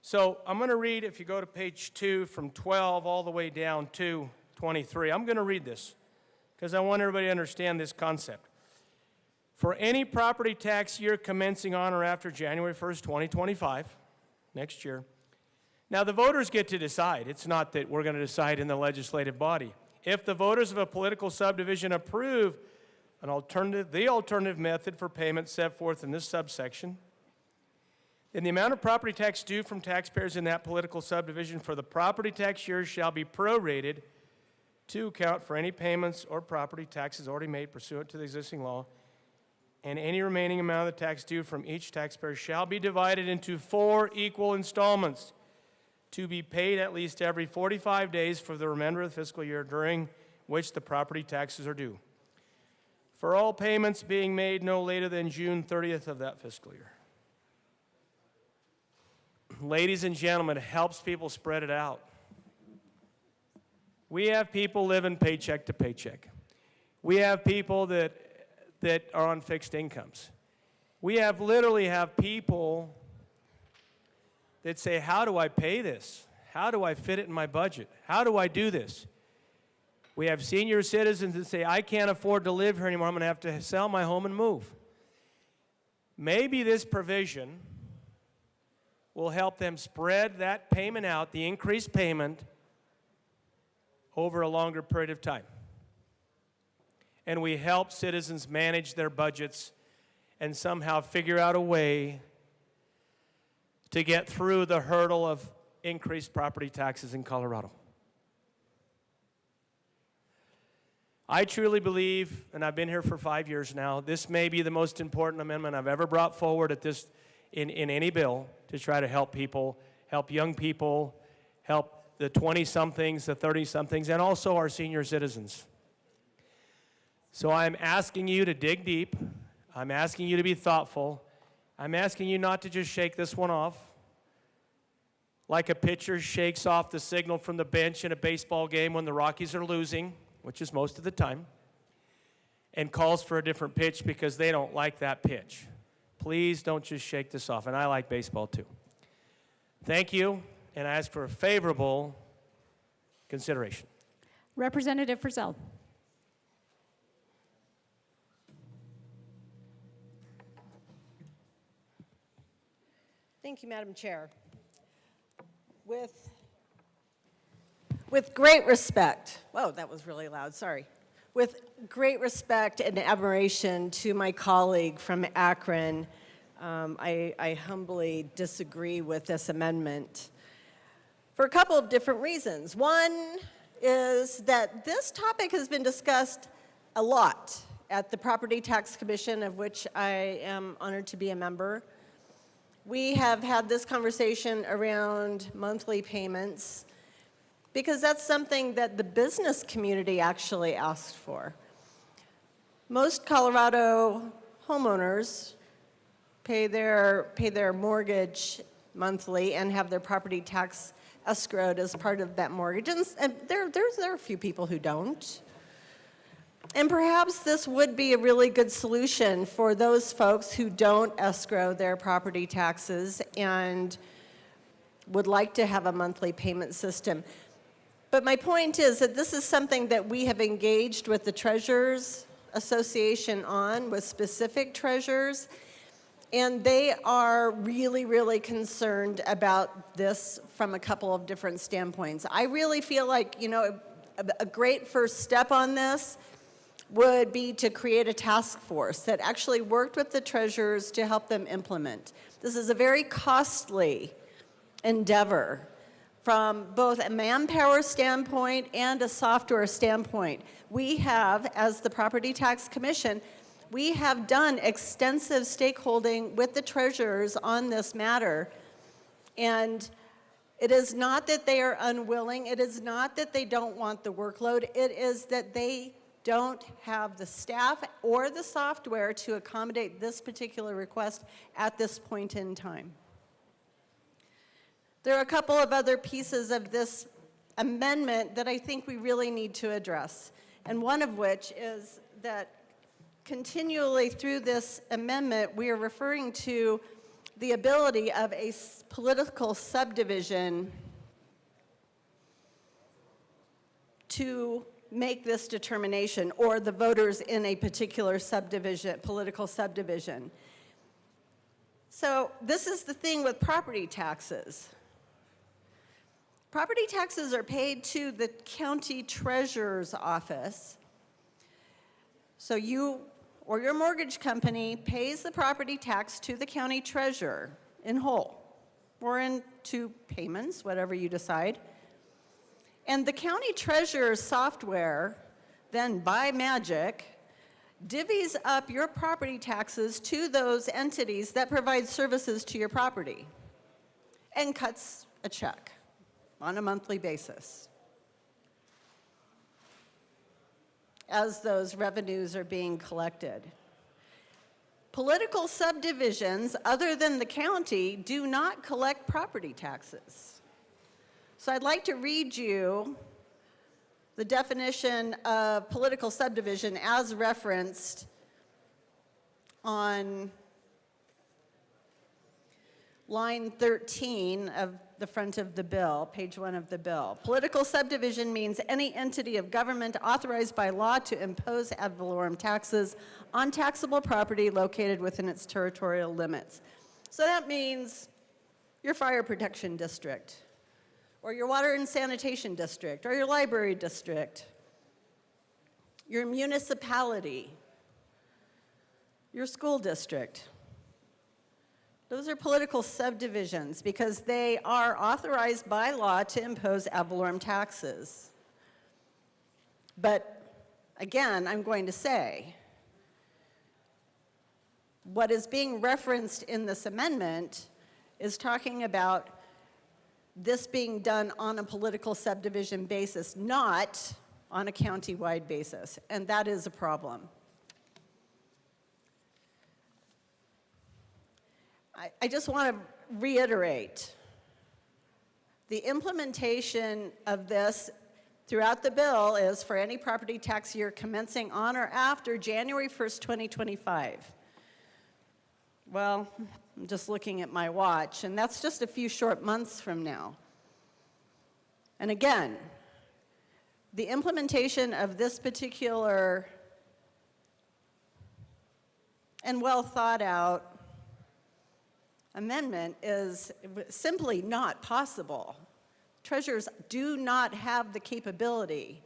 So I'm going to read, if you go to page 2, from 12 all the way down to 23. I'm going to read this because I want everybody to understand this concept. For any property tax year commencing on or after January 1st, 2025, next year. Now, the voters get to decide. It's not that we're going to decide in the legislative body. If the voters of a political subdivision approve the alternative method for payment set forth in this subsection, then the amount of property tax due from taxpayers in that political subdivision for the property tax year shall be prorated to account for any payments or property taxes already made pursuant to the existing law, and any remaining amount of the tax due from each taxpayer shall be divided into 4 equal installments to be paid at least every 45 days for the remainder of the fiscal year during which the property taxes are due, for all payments being made no later than June 30th of that fiscal year. Ladies and gentlemen, it helps people spread it out. We have people living paycheck to paycheck. We have people that are on fixed incomes. We literally have people that say, how do I pay this? How do I fit it in my budget? How do I do this? We have senior citizens that say, I can't afford to live here anymore. I'm going to have to sell my home and move. Maybe this provision will help them spread that payment out, the increased payment, over a longer period of time. And we help citizens manage their budgets and somehow figure out a way to get through the hurdle of increased property taxes in Colorado. I truly believe, and I've been here for 5 years now, this may be the most important amendment I've ever brought forward at this in any bill to try to help people, help young people, help the 20-somethings, the 30-somethings, and also our senior citizens. So I'm asking you to dig deep. I'm asking you to be thoughtful. I'm asking you not to just shake this one off like a pitcher shakes off the signal from the bench in a baseball game when the Rockies are losing, which is most of the time, and calls for a different pitch because they don't like that pitch. Please don't just shake this off, and I like baseball too. Thank you, and I ask for a favorable consideration. Representative Frizzell. Thank you, Madam Chair. With great respect, whoa, that was really loud, sorry. With great respect and admiration to my colleague from Akron, I humbly disagree with this amendment for a couple of different reasons. One is that this topic has been discussed a lot at the Property Tax Commission, of which I am honored to be a member. We have had this conversation around monthly payments because that's something that the business community actually asked for. Most Colorado homeowners pay their mortgage monthly and have their property tax escrowed as part of that mortgage. And there are a few people who don't. And perhaps this would be a really good solution for those folks who don't escrow their property taxes and would like to have a monthly payment system. But my point is that this is something that we have engaged with the Treasurers Association on, with specific treasurers, and they are really, really concerned about this from a couple of different standpoints. I really feel like, a great first step on this would be to create a task force that actually worked with the treasurers to help them implement. This is a very costly endeavor from both a manpower standpoint and a software standpoint. We have, as the Property Tax Commission, we have done extensive stakeholding with the treasurers on this matter. And it is not that they are unwilling. It is not that they don't want the workload. It is that they don't have the staff or the software to accommodate this particular request at this point in time. There are a couple of other pieces of this amendment that I think we really need to address, and one of which is that continually through this amendment, we are referring to the ability of a political subdivision to make this determination, or the voters in a particular subdivision, political subdivision. So this is the thing with property taxes. Property taxes are paid to the county treasurer's office. So you or your mortgage company pays the property tax to the county treasurer in whole, or in 2 payments, whatever you decide. And the county treasurer's software, then by magic, divvies up your property taxes to those entities that provide services to your property and cuts a check on a monthly basis as those revenues are being collected. Political subdivisions, other than the county, do not collect property taxes. So I'd like to read you the definition of political subdivision as referenced on line 13 of the front of the bill, page 1 of the bill. Political subdivision means any entity of government authorized by law to impose ad valorem taxes on taxable property located within its territorial limits. So that means your fire protection district, or your water and sanitation district, or your library district, your municipality, your school district. Those are political subdivisions because they are authorized by law to impose ad valorem taxes. But again, I'm going to say, what is being referenced in this amendment is talking about this being done on a political subdivision basis, not on a county-wide basis, and that is a problem. I just want to reiterate, the implementation of this throughout the bill is for any property tax year commencing on or after January 1st, 2025. Well, I'm just looking at my watch, and that's just a few short months from now. And again, the implementation of this particular and well thought out amendment is simply not possible. Treasurers do not have the capability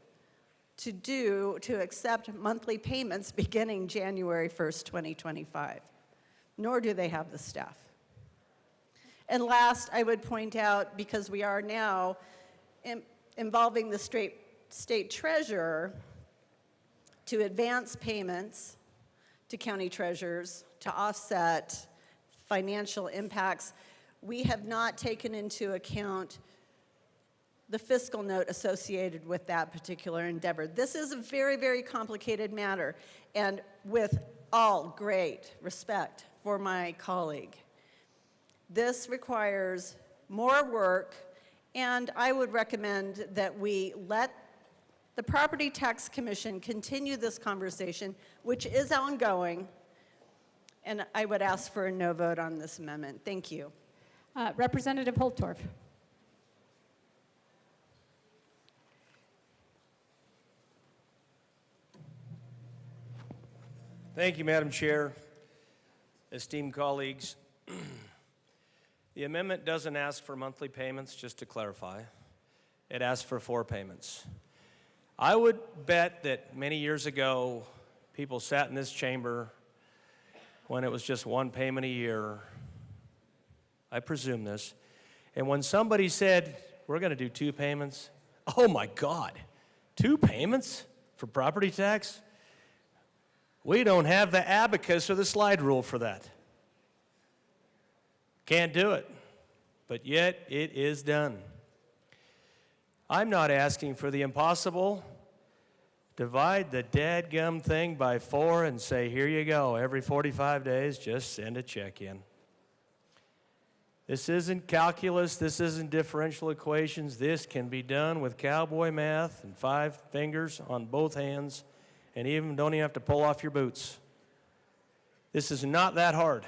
to accept monthly payments beginning January 1st, 2025, nor do they have the staff. And last, I would point out, because we are now involving the state treasurer to advance payments to county treasurers to offset financial impacts, we have not taken into account the fiscal note associated with that particular endeavor. This is a very, very complicated matter, and with all great respect for my colleague, this requires more work, and I would recommend that we let the Property Tax Commission continue this conversation, which is ongoing, and I would ask for a no vote on this amendment. Thank you. Representative Holtorf. Thank you, Madam Chair. Esteemed colleagues, the amendment doesn't ask for monthly payments, just to clarify. It asks for 4 payments. I would bet that many years ago, people sat in this chamber when it was just 1 payment a year. I presume this. And when somebody said, we're going to do 2 payments, oh my God, 2 payments for property tax? We don't have the abacus or the slide rule for that. Can't do it. But yet it is done. I'm not asking for the impossible. Divide the dadgum thing by 4 and say, here you go. Every 45 days, just send a check in. This isn't calculus. This isn't differential equations. This can be done with cowboy math and 5 fingers on both hands, and don't even have to pull off your boots. This is not that hard.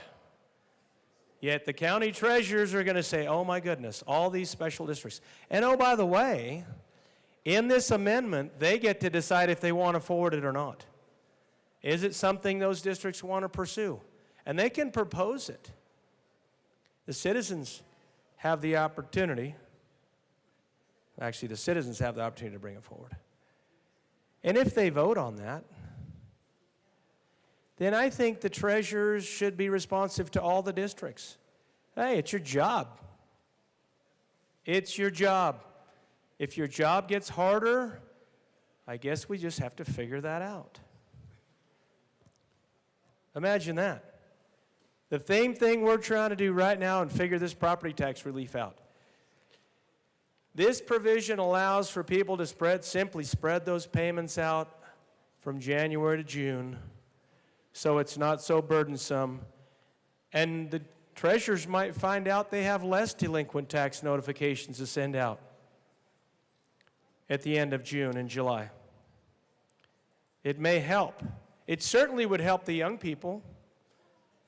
Yet the county treasurers are going to say, oh my goodness, all these special districts. And oh, by the way, in this amendment, they get to decide if they want to forward it or not. Is it something those districts want to pursue? And they can propose it. The citizens have the opportunity, actually the citizens have the opportunity to bring it forward. And if they vote on that, then I think the treasurers should be responsive to all the districts. Hey, it's your job. It's your job. If your job gets harder, I guess we just have to figure that out. Imagine that. The same thing we're trying to do right now and figure this property tax relief out. This provision allows for people to simply spread those payments out from January to June, so it's not so burdensome. And the treasurers might find out they have less delinquent tax notifications to send out at the end of June and July. It may help. It certainly would help the young people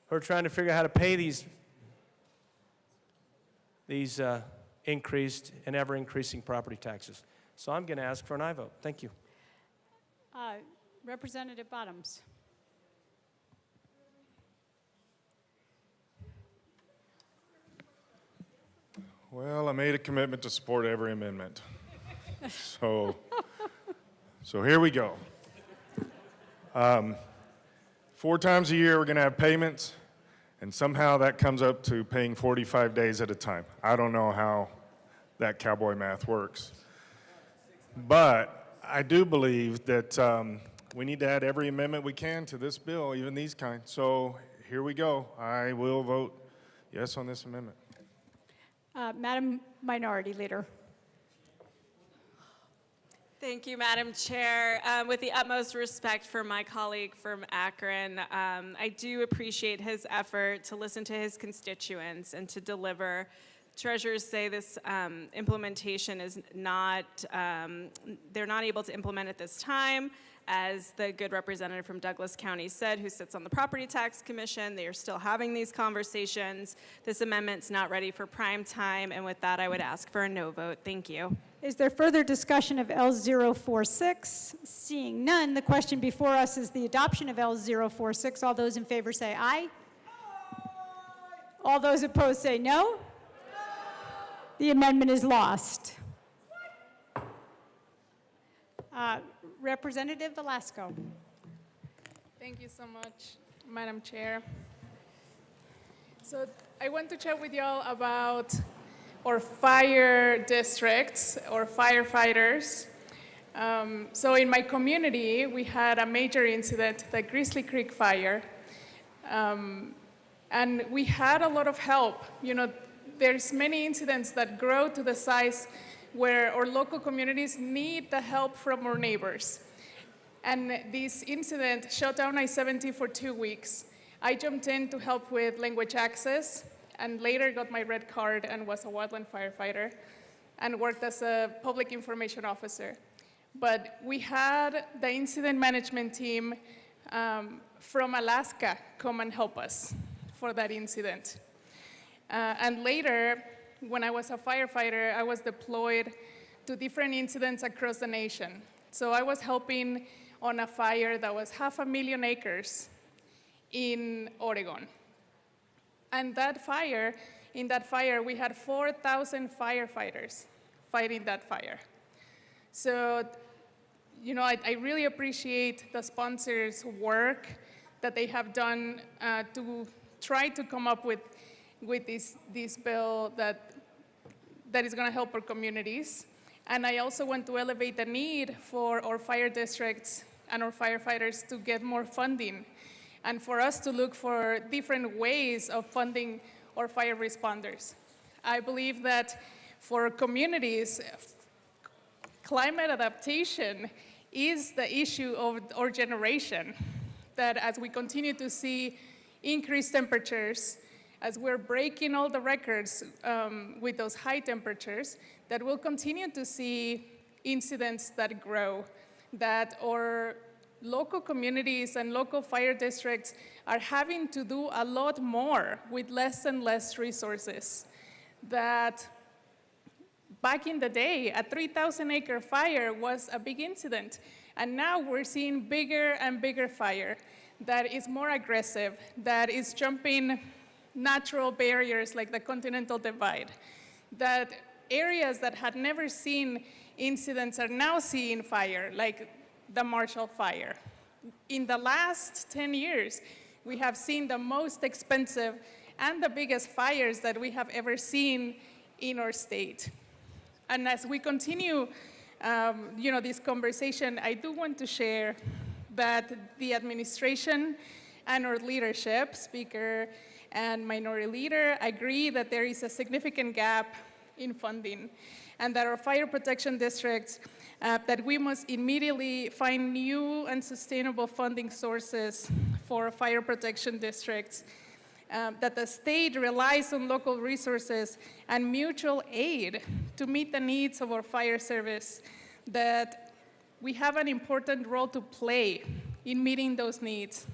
who are trying to figure out how to pay these increased and ever-increasing property taxes. So I'm going to ask for an aye vote. Thank you. Representative Bottoms. Well, I made a commitment to support every amendment. So here we go. 4 times a year we're going to have payments, and somehow that comes up to paying 45 days at a time. I don't know how that cowboy math works. But I do believe that we need to add every amendment we can to this bill, even these kinds. So here we go. I will vote yes on this amendment. Madam Minority Leader. Thank you, Madam Chair. With the utmost respect for my colleague from Akron, I do appreciate his effort to listen to his constituents and to deliver. Treasurers say this implementation is not, they're not able to implement at this time. As the good representative from Douglas County said, who sits on the Property Tax Commission, they are still having these conversations. This amendment's not ready for prime time, and with that, I would ask for a no vote. Thank you. Is there further discussion of L046? Seeing none, the question before us is the adoption of L046. All those in favor say aye. All those opposed say no. The amendment is lost. Representative Velasco. Thank you so much, Madam Chair. So I want to chat with y'all about our fire districts or firefighters. So in my community, we had a major incident, the Grizzly Creek fire. And we had a lot of help. You know, there's many incidents that grow to the size where our local communities need the help from our neighbors. And this incident shut down I-70 for 2 weeks. I jumped in to help with language access, and later got my red card and was a wildland firefighter, and worked as a public information officer. But we had the incident management team from Alaska come and help us for that incident. And later, when I was a firefighter, I was deployed to different incidents across the nation. So I was helping on a fire that was 500,000 acres in Oregon. And in that fire, we had 4,000 firefighters fighting that fire. So, you know, I really appreciate the sponsors' work that they have done to try to come up with this bill that is going to help our communities. And I also want to elevate the need for our fire districts and our firefighters to get more funding, and for us to look for different ways of funding our fire responders. I believe that for communities, climate adaptation is the issue of our generation, that as we continue to see increased temperatures, as we're breaking all the records with those high temperatures, that we'll continue to see incidents that grow, that our local communities and local fire districts are having to do a lot more with less and less resources. That back in the day, a 3,000-acre fire was a big incident, and now we're seeing bigger and bigger fire that is more aggressive, that is jumping natural barriers like the Continental Divide, that areas that had never seen incidents are now seeing fire, like the Marshall Fire. In the last 10 years, we have seen the most expensive and the biggest fires that we have ever seen in our state. And as we continue this conversation, I do want to share that the administration and our leadership, Speaker and Minority Leader, agree that there is a significant gap in funding, and that our fire protection districts, that we must immediately find new and sustainable funding sources for fire protection districts, that the state relies on local resources and mutual aid to meet the needs of our fire service, that we have an important role to play in meeting those needs.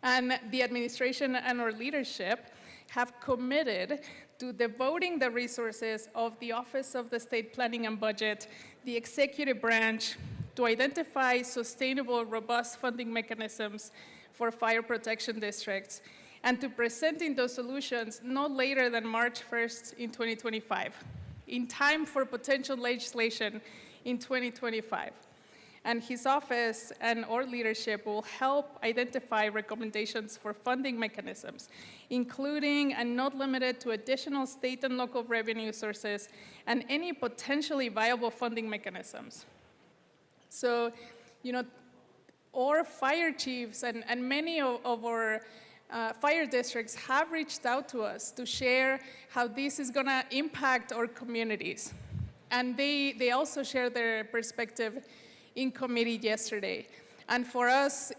And the administration and our leadership have committed to devoting the resources of the Office of the State Planning and Budget, the executive branch, to identify sustainable, robust funding mechanisms for fire protection districts, and to presenting those solutions no later than March 1st in 2025, in time for potential legislation in 2025. And his office and our leadership will help identify recommendations for funding mechanisms, including and not limited to additional state and local revenue sources and any potentially viable funding mechanisms. So, our fire chiefs and many of our fire districts have reached out to us to share how this is going to impact our communities. And they also share their perspective in committee yesterday. And for us,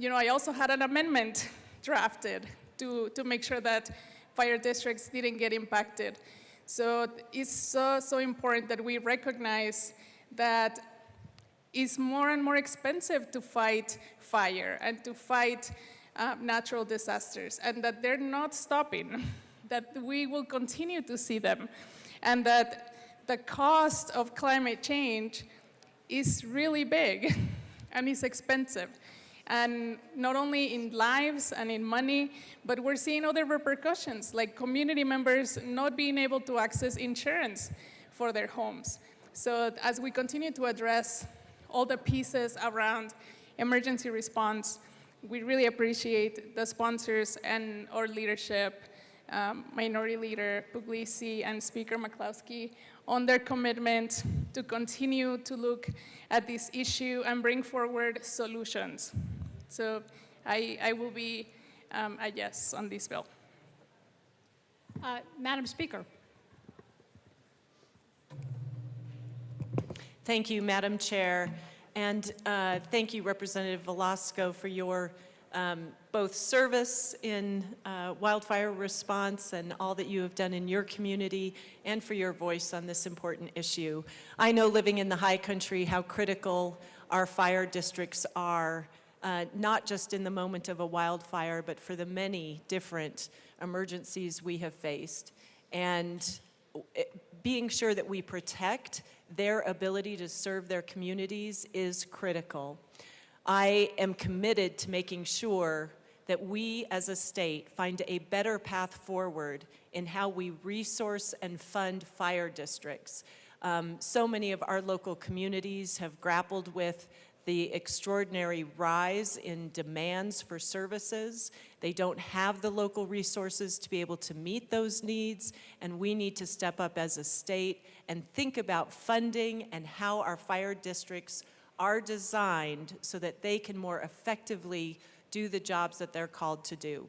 I also had an amendment drafted to make sure that fire districts didn't get impacted. So it's so important that we recognize that it's more and more expensive to fight fire and to fight natural disasters, and that they're not stopping, that we will continue to see them, and that the cost of climate change is really big and is expensive. And not only in lives and in money, but we're seeing other repercussions, like community members not being able to access insurance for their homes. So as we continue to address all the pieces around emergency response, we really appreciate the sponsors and our leadership, Minority Leader Puglisi and Speaker McCloskey, on their commitment to continue to look at this issue and bring forward solutions. So I will be a yes on this bill. Madam Speaker. Thank you, Madam Chair. And thank you, Representative Velasco, for your both service in wildfire response and all that you have done in your community, and for your voice on this important issue. I know, living in the high country, how critical our fire districts are, not just in the moment of a wildfire, but for the many different emergencies we have faced. And being sure that we protect their ability to serve their communities is critical. I am committed to making sure that we as a state find a better path forward in how we resource and fund fire districts. So many of our local communities have grappled with the extraordinary rise in demands for services. They don't have the local resources to be able to meet those needs, and we need to step up as a state and think about funding and how our fire districts are designed so that they can more effectively do the jobs that they're called to do.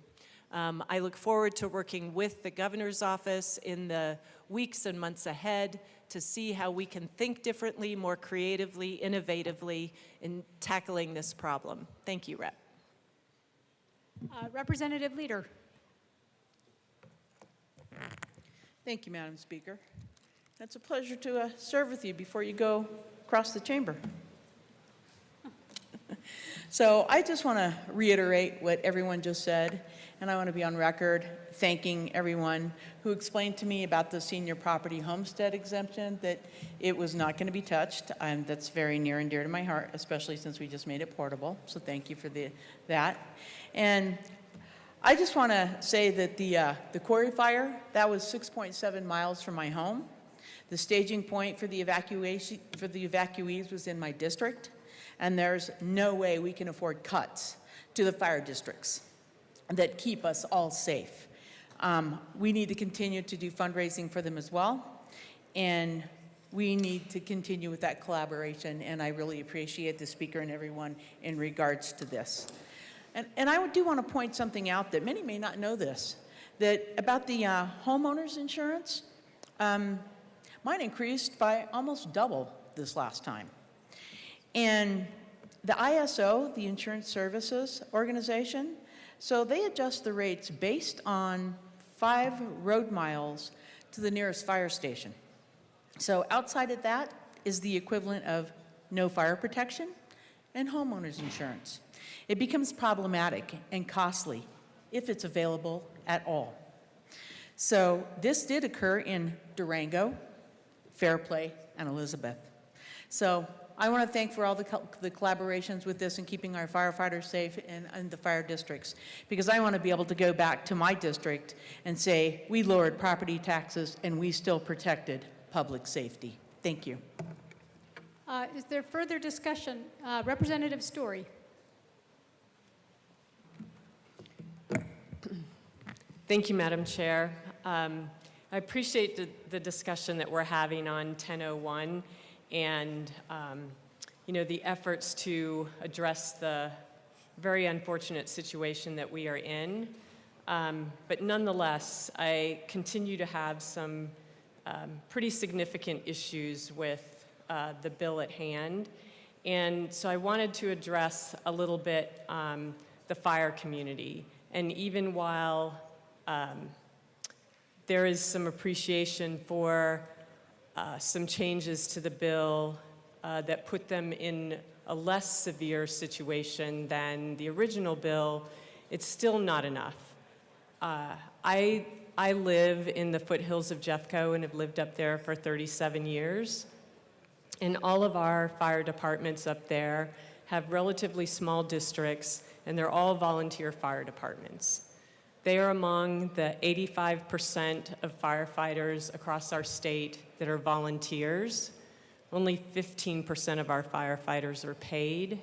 I look forward to working with the governor's office in the weeks and months ahead to see how we can think differently, more creatively, innovatively in tackling this problem. Thank you, Rep. Representative Leader. Thank you, Madam Speaker. It's a pleasure to serve with you before you go across the chamber. So I just want to reiterate what everyone just said, and I want to be on record thanking everyone who explained to me about the senior property homestead exemption, that it was not going to be touched. That's very near and dear to my heart, especially since we just made it portable. So thank you for that. And I just want to say that the quarry fire, that was 6.7 miles from my home. The staging point for the evacuees was in my district. And there's no way we can afford cuts to the fire districts that keep us all safe. We need to continue to do fundraising for them as well, and we need to continue with that collaboration, and I really appreciate the speaker and everyone in regards to this. And I do want to point something out that many may not know this, that about the homeowners insurance, mine increased by almost double this last time. And the ISO, the Insurance Services Organization, so they adjust the rates based on 5 road miles to the nearest fire station. So outside of that is the equivalent of no fire protection and homeowners insurance. It becomes problematic and costly if it's available at all. So this did occur in Durango, Fairplay, and Elizabeth. So I want to thank for all the collaborations with this and keeping our firefighters safe in the fire districts, because I want to be able to go back to my district and say, we lowered property taxes and we still protected public safety. Thank you. Is there further discussion? Representative Story. Thank you, Madam Chair. I appreciate the discussion that we're having on 1001 and the efforts to address the very unfortunate situation that we are in. But nonetheless, I continue to have some pretty significant issues with the bill at hand. And so I wanted to address a little bit the fire community. And even while there is some appreciation for some changes to the bill that put them in a less severe situation than the original bill, it's still not enough. I live in the foothills of Jeffco and have lived up there for 37 years. And all of our fire departments up there have relatively small districts, and they're all volunteer fire departments. They are among the 85% of firefighters across our state that are volunteers. Only 15% of our firefighters are paid.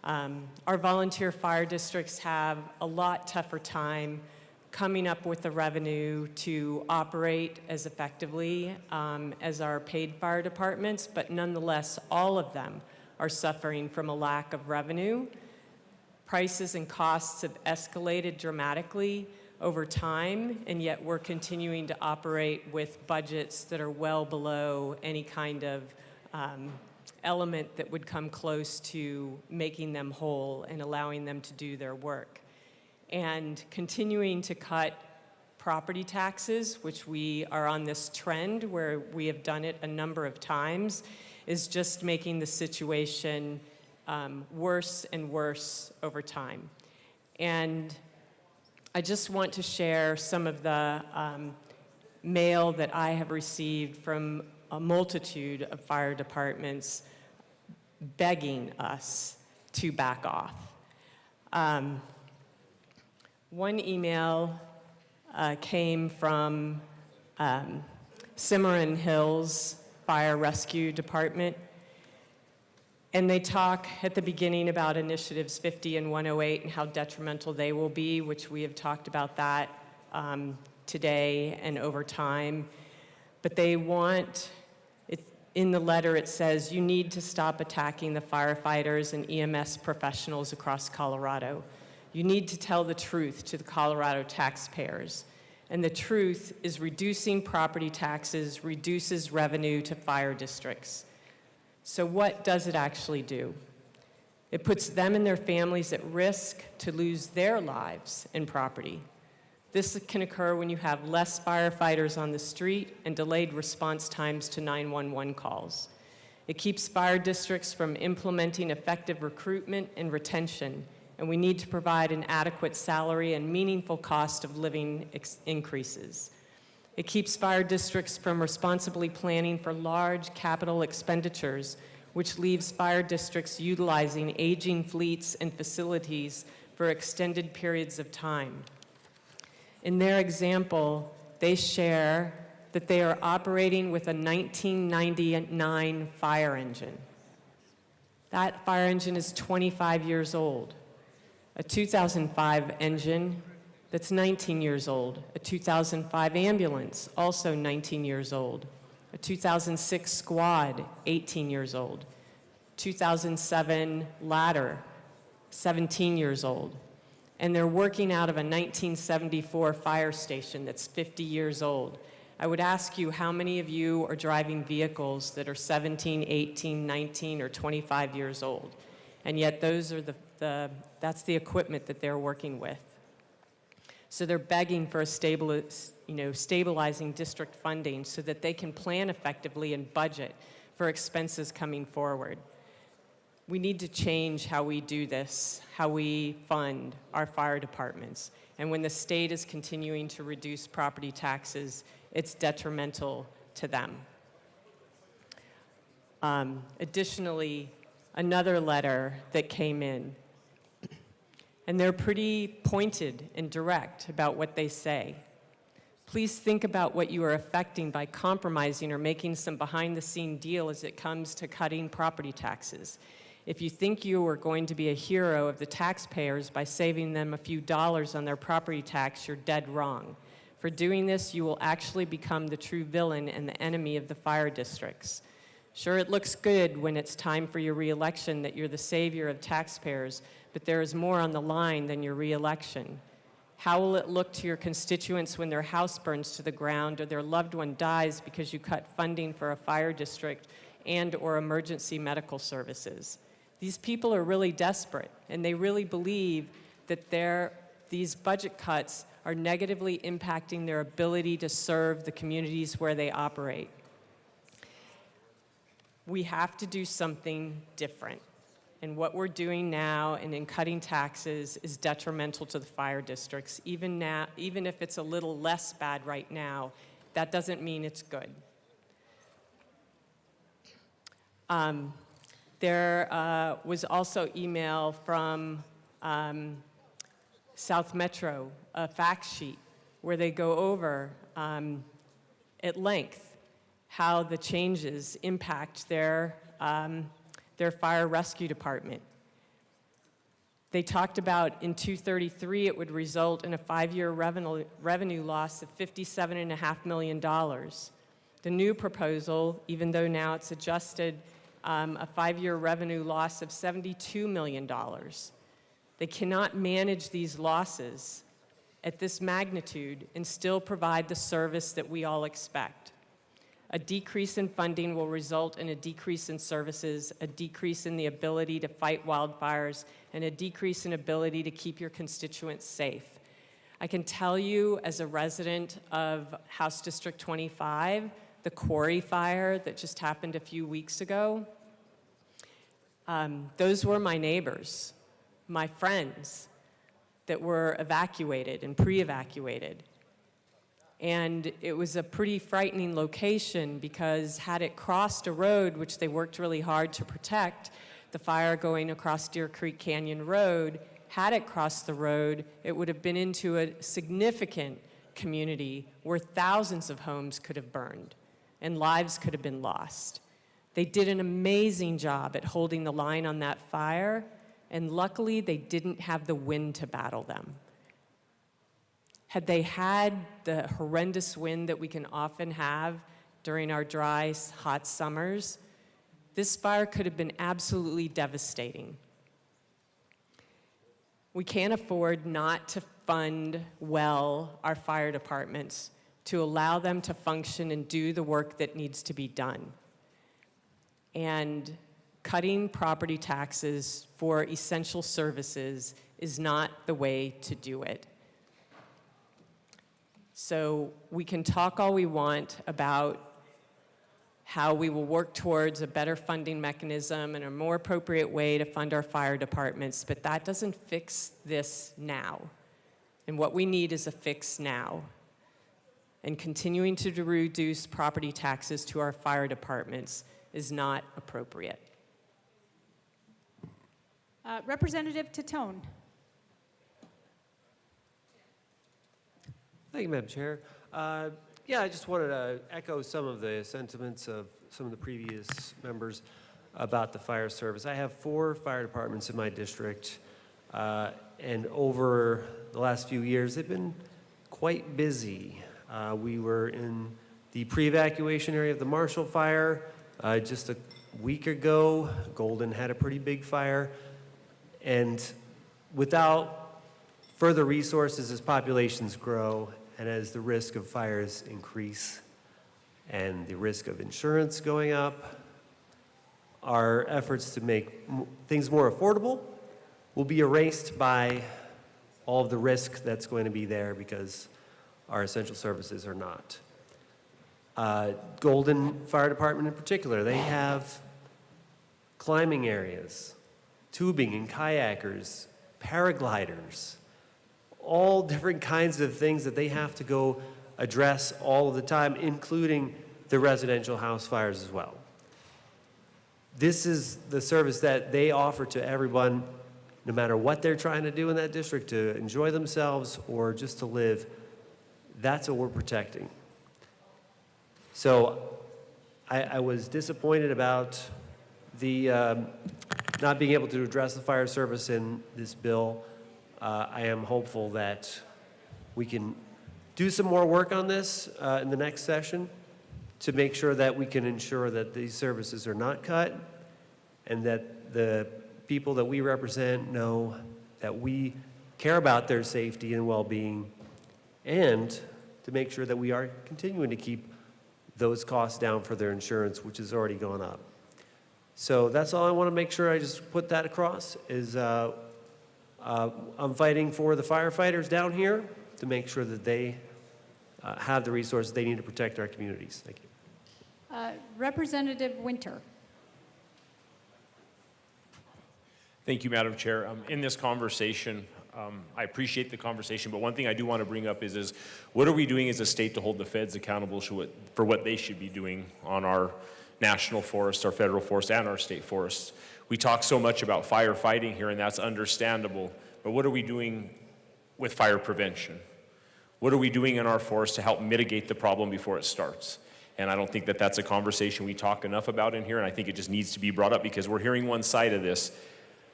Our volunteer fire districts have a lot tougher time coming up with the revenue to operate as effectively as our paid fire departments, but nonetheless, all of them are suffering from a lack of revenue. Prices and costs have escalated dramatically over time, and yet we're continuing to operate with budgets that are well below any kind of element that would come close to making them whole and allowing them to do their work. And continuing to cut property taxes, which we are on this trend where we have done it a number of times, is just making the situation worse and worse over time. And I just want to share some of the mail that I have received from a multitude of fire departments begging us to back off. One email came from Cimarron Hills Fire Rescue Department, and they talk at the beginning about initiatives 50 and 108 and how detrimental they will be, which we have talked about that today and over time. But they want, in the letter it says, you need to stop attacking the firefighters and EMS professionals across Colorado. You need to tell the truth to the Colorado taxpayers. And the truth is reducing property taxes reduces revenue to fire districts. So what does it actually do? It puts them and their families at risk to lose their lives and property. This can occur when you have less firefighters on the street and delayed response times to 911 calls. It keeps fire districts from implementing effective recruitment and retention, and we need to provide an adequate salary and meaningful cost of living increases. It keeps fire districts from responsibly planning for large capital expenditures, which leaves fire districts utilizing aging fleets and facilities for extended periods of time. In their example, they share that they are operating with a 1999 fire engine. That fire engine is 25 years old. A 2005 engine that's 19 years old. A 2005 ambulance, also 19 years old. A 2006 squad, 18 years old. 2007 ladder, 17 years old. And they're working out of a 1974 fire station that's 50 years old. I would ask you, how many of you are driving vehicles that are 17, 18, 19, or 25 years old? And yet those are that's the equipment that they're working with. So they're begging for a stabilizing district funding so that they can plan effectively and budget for expenses coming forward. We need to change how we do this, how we fund our fire departments. And when the state is continuing to reduce property taxes, it's detrimental to them. Additionally, another letter that came in, and they're pretty pointed and direct about what they say. Please think about what you are affecting by compromising or making some behind-the-scene deal as it comes to cutting property taxes. If you think you are going to be a hero of the taxpayers by saving them a few dollars on their property tax, you're dead wrong. For doing this, you will actually become the true villain and the enemy of the fire districts. Sure, it looks good when it's time for your reelection that you're the savior of taxpayers, but there is more on the line than your reelection. How will it look to your constituents when their house burns to the ground or their loved one dies because you cut funding for a fire district and or emergency medical services? These people are really desperate, and they really believe that these budget cuts are negatively impacting their ability to serve the communities where they operate. We have to do something different. And what we're doing now and in cutting taxes is detrimental to the fire districts. Even if it's a little less bad right now, that doesn't mean it's good. There was also email from South Metro, a fact sheet, where they go over at length how the changes impact their fire rescue department. They talked about in 233 it would result in a 5-year revenue loss of $57.5 million. The new proposal, even though now it's adjusted, a 5-year revenue loss of $72 million. They cannot manage these losses at this magnitude and still provide the service that we all expect. A decrease in funding will result in a decrease in services, a decrease in the ability to fight wildfires, and a decrease in ability to keep your constituents safe. I can tell you, as a resident of House District 25, the Quarry fire that just happened a few weeks ago, those were my neighbors, my friends that were evacuated and pre-evacuated. And it was a pretty frightening location because had it crossed a road, which they worked really hard to protect, the fire going across Deer Creek Canyon Road, had it crossed the road, it would have been into a significant community where thousands of homes could have burned and lives could have been lost. They did an amazing job at holding the line on that fire, and luckily they didn't have the wind to battle them. Had they had the horrendous wind that we can often have during our dry, hot summers, this fire could have been absolutely devastating. We can't afford not to fund well our fire departments to allow them to function and do the work that needs to be done. And cutting property taxes for essential services is not the way to do it. So we can talk all we want about how we will work towards a better funding mechanism and a more appropriate way to fund our fire departments, but that doesn't fix this now. And what we need is a fix now. And continuing to reduce property taxes to our fire departments is not appropriate. Representative Tatone. Thank you, Madam Chair. Yeah, I just wanted to echo some of the sentiments of some of the previous members about the fire service. I have 4 fire departments in my district, and over the last few years, they've been quite busy. We were in the pre-evacuation area of the Marshall fire just a week ago. Golden had a pretty big fire, and without further resources as populations grow and as the risk of fires increase and the risk of insurance going up, our efforts to make things more affordable will be erased by all of the risk that's going to be there because our essential services are not. Golden Fire Department in particular, they have climbing areas, tubing and kayakers, paragliders, all different kinds of things that they have to go address all of the time, including the residential house fires as well. This is the service that they offer to everyone, no matter what they're trying to do in that district, to enjoy themselves or just to live. That's what we're protecting. So I was disappointed about the not being able to address the fire service in this bill. I am hopeful that we can do some more work on this in the next session to make sure that we can ensure that these services are not cut and that the people that we represent know that we care about their safety and well-being, and to make sure that we are continuing to keep those costs down for their insurance, which has already gone up. So that's all I want to make sure I just put that across is I'm fighting for the firefighters down here to make sure that they have the resources they need to protect our communities. Thank you. Representative Winter. Thank you, Madam Chair. In this conversation, I appreciate the conversation, but one thing I do want to bring up is what are we doing as a state to hold the feds accountable for what they should be doing on our national forests, our federal forests, and our state forests? We talk so much about firefighting here, and that's understandable, but what are we doing with fire prevention? What are we doing in our forests to help mitigate the problem before it starts? And I don't think that that's a conversation we talk enough about in here, and I think it just needs to be brought up because we're hearing one side of this.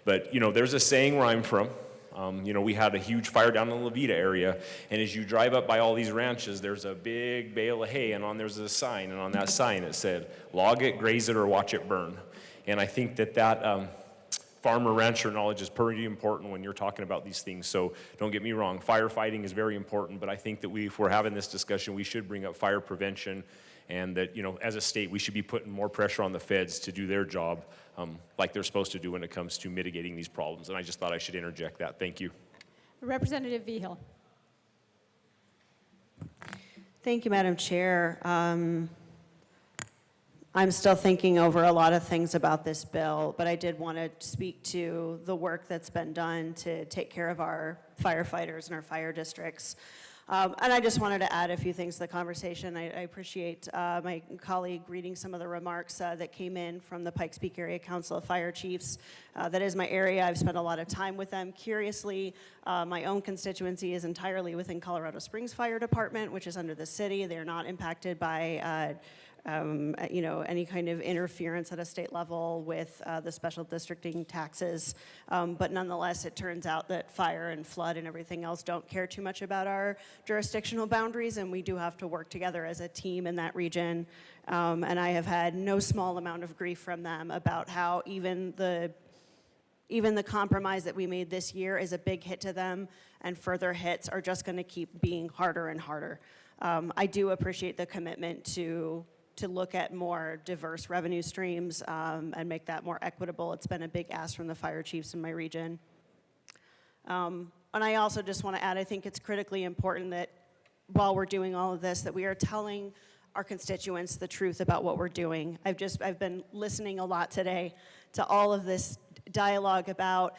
But, you know, there's a saying where I'm from. You know, we had a huge fire down in the Levita area, and as you drive up by all these ranches, there's a big bale of hay, and there's a sign, and on that sign it said, log it, graze it, or watch it burn. And I think that farmer-rancher knowledge is pretty important when you're talking about these things. So don't get me wrong, firefighting is very important, but I think that if we're having this discussion, we should bring up fire prevention, and that, you know, as a state, we should be putting more pressure on the feds to do their job like they're supposed to do when it comes to mitigating these problems. And I just thought I should interject that. Thank you. Representative Vigil. Thank you, Madam Chair. I'm still thinking over a lot of things about this bill, but I did want to speak to the work that's been done to take care of our firefighters and our fire districts. And I just wanted to add a few things to the conversation. I appreciate my colleague reading some of the remarks that came in from the Pikes Peak Area Council of Fire Chiefs. That is my area. I've spent a lot of time with them. Curiously, my own constituency is entirely within Colorado Springs Fire Department, which is under the city. They're not impacted by you know, any kind of interference at a state level with the special districting taxes. But nonetheless, it turns out that fire and flood and everything else don't care too much about our jurisdictional boundaries, and we do have to work together as a team in that region. And I have had no small amount of grief from them about how even the compromise that we made this year is a big hit to them, and further hits are just going to keep being harder and harder. I do appreciate the commitment to look at more diverse revenue streams and make that more equitable. It's been a big ask from the fire chiefs in my region. And I also just want to add, I think it's critically important that while we're doing all of this, that we are telling our constituents the truth about what we're doing. I've been listening a lot today to all of this dialogue about,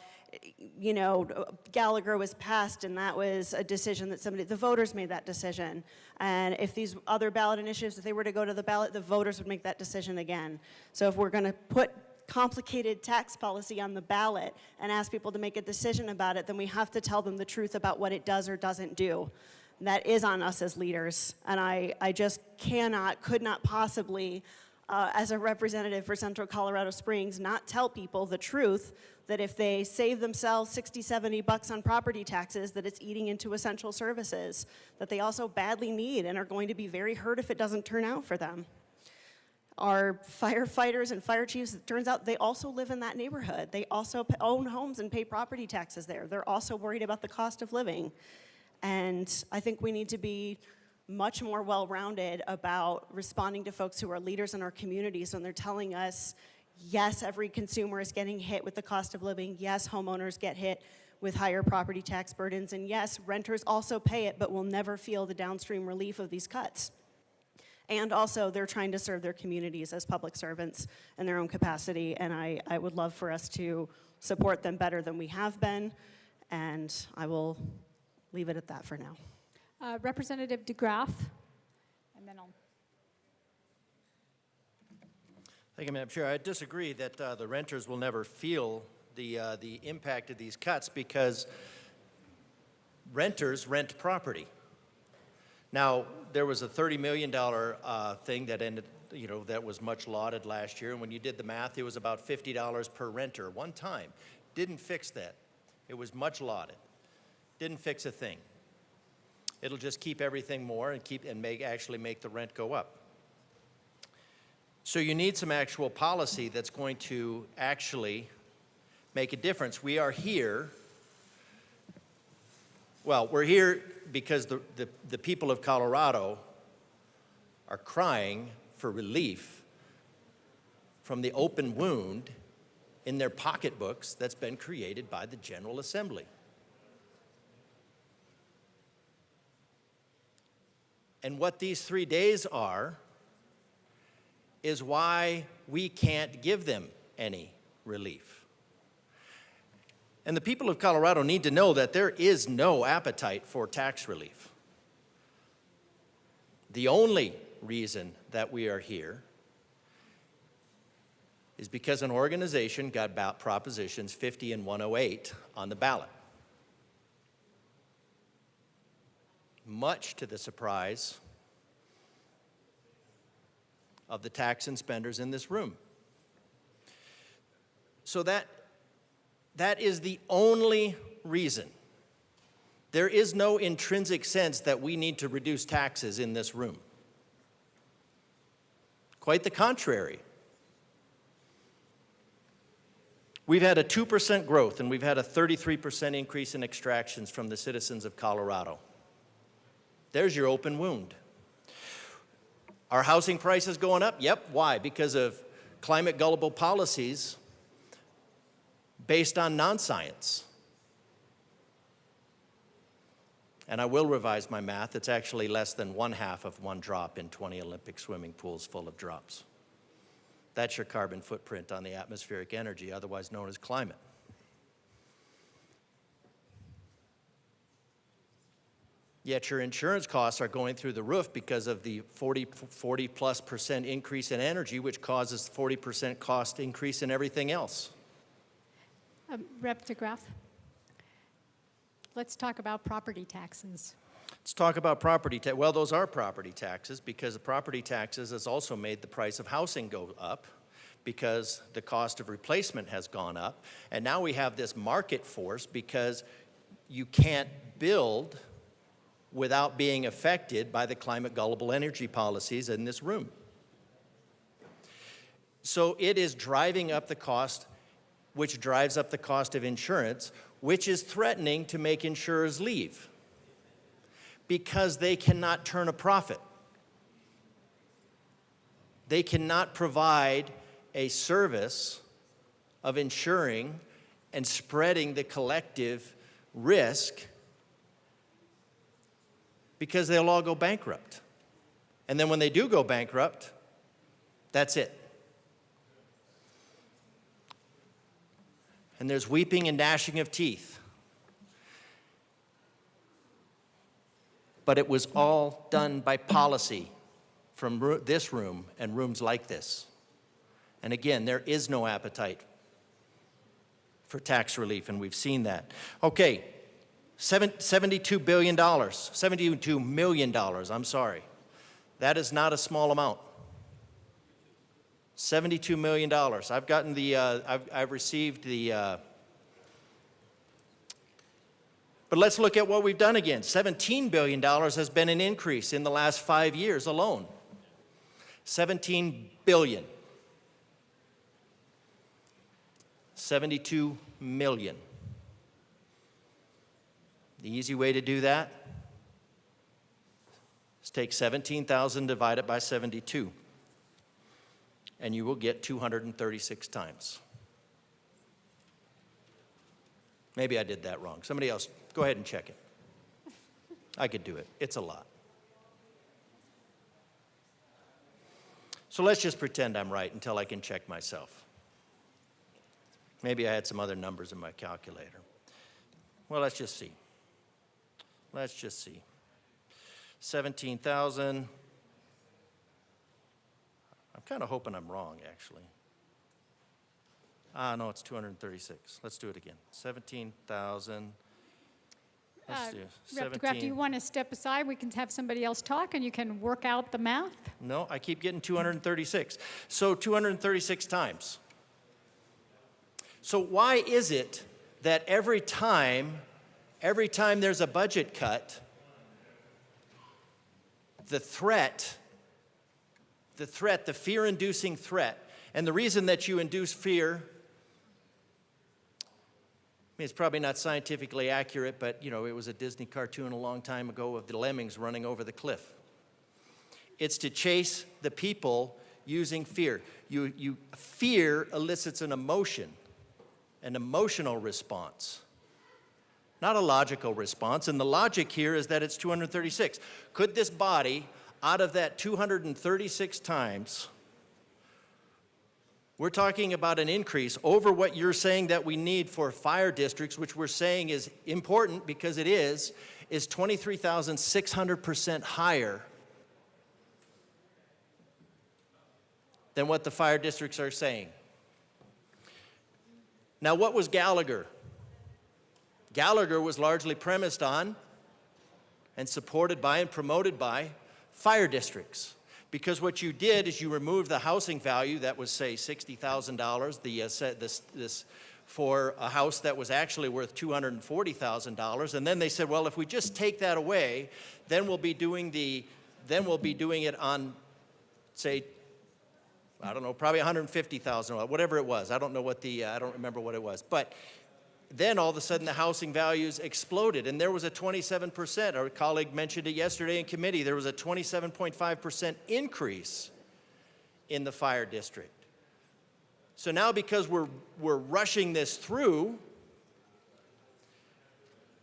you know, Gallagher was passed and that was a decision that the voters made that decision. And if these other ballot initiatives, if they were to go to the ballot, the voters would make that decision again. So if we're going to put complicated tax policy on the ballot and ask people to make a decision about it, then we have to tell them the truth about what it does or doesn't do. And that is on us as leaders. And I just could not possibly, as a representative for Central Colorado Springs, not tell people the truth that if they save themselves $60, $70 on property taxes, that it's eating into essential services that they also badly need and are going to be very hurt if it doesn't turn out for them. Our firefighters and fire chiefs, it turns out they also live in that neighborhood. They also own homes and pay property taxes there. They're also worried about the cost of living. And I think we need to be much more well-rounded about responding to folks who are leaders in our communities when they're telling us, yes, every consumer is getting hit with the cost of living. Yes, homeowners get hit with higher property tax burdens. And yes, renters also pay it, but will never feel the downstream relief of these cuts. And also, they're trying to serve their communities as public servants in their own capacity. And I would love for us to support them better than we have been. And I will leave it at that for now. Representative DeGraff, and then I'll. Thank you, Madam Chair. I disagree that the renters will never feel the impact of these cuts because renters rent property. Now, there was a $30 million thing that ended, you know, that was much lauded last year, and when you did the math, it was about $50 per renter one time. Didn't fix that. It was much lauded. Didn't fix a thing. It'll just keep everything more and actually make the rent go up. So you need some actual policy that's going to actually make a difference. We are here, well, we're here because the people of Colorado are crying for relief from the open wound in their pocketbooks that's been created by the General Assembly. And what these 3 days are is why we can't give them any relief. And the people of Colorado need to know that there is no appetite for tax relief. The only reason that we are here is because an organization got about Propositions 50 and 108 on the ballot. Much to the surprise of the tax and spenders in this room. So that is the only reason. There is no intrinsic sense that we need to reduce taxes in this room. Quite the contrary. We've had a 2% growth, and we've had a 33% increase in extractions from the citizens of Colorado. There's your open wound. Are housing prices going up? Yep. Why? Because of climate gullible policies based on non-science. And I will revise my math. It's actually less than 1/2 of one drop in 20 Olympic swimming pools full of drops. That's your carbon footprint on the atmospheric energy, otherwise known as climate. Yet your insurance costs are going through the roof because of the 40+% increase in energy, which causes 40% cost increase in everything else. Rep. DeGraff, let's talk about property taxes. Let's talk about property tax. Well, those are property taxes because the property taxes has also made the price of housing go up because the cost of replacement has gone up. And now we have this market force because you can't build without being affected by the climate gullible energy policies in this room. So it is driving up the cost, which drives up the cost of insurance, which is threatening to make insurers leave because they cannot turn a profit. They cannot provide a service of insuring and spreading the collective risk because they'll all go bankrupt. And then when they do go bankrupt, that's it. And there's weeping and gnashing of teeth. But it was all done by policy from this room and rooms like this. And again, there is no appetite for tax relief, and we've seen that. Okay, $72 billion, $72 million, I'm sorry. That is not a small amount. $72 million. I've gotten the, I've received the, but let's look at what we've done again. $17 billion has been an increase in the last 5 years alone. 17 billion. 72 million. The easy way to do that is take 17,000 divided by 72, and you will get 236 times. Maybe I did that wrong. Somebody else, go ahead and check it. I could do it. It's a lot. So let's just pretend I'm right until I can check myself. Maybe I had some other numbers in my calculator. Well, let's just see. Let's just see. 17,000. I'm kind of hoping I'm wrong, actually. No, it's 236. Let's do it again. 17,000. Let's do Rep. 17. DeGraff, do you want to step aside? We can have somebody else talk and you can work out the math. No, I keep getting 236. So 236 times. So why is it that every time there's a budget cut, the fear-inducing threat, and the reason that you induce fear mean, it's probably not scientifically accurate, but you know, it was a Disney cartoon a long time ago of the lemmings running over the cliff. It's to chase the people using fear. Fear elicits an emotion, an emotional response, not a logical response. And the logic here is that it's 236. Could this body, out of that 236 times, we're talking about an increase over what you're saying that we need for fire districts, which we're saying is important because it is 23,600% higher than what the fire districts are saying. Now, what was Gallagher? Gallagher was largely premised on and supported by and promoted by fire districts. Because what you did is you removed the housing value that was, say, $60,000, for a house that was actually worth $240,000, and then they said, well, if we just take that away, then we'll be doing it on, say, I don't know, probably $150,000, whatever it was. I don't remember what it was, but then all of a sudden the housing values exploded, and there was a 27%, our colleague mentioned it yesterday in committee, there was a 27.5% increase in the fire district. So now because we're rushing this through,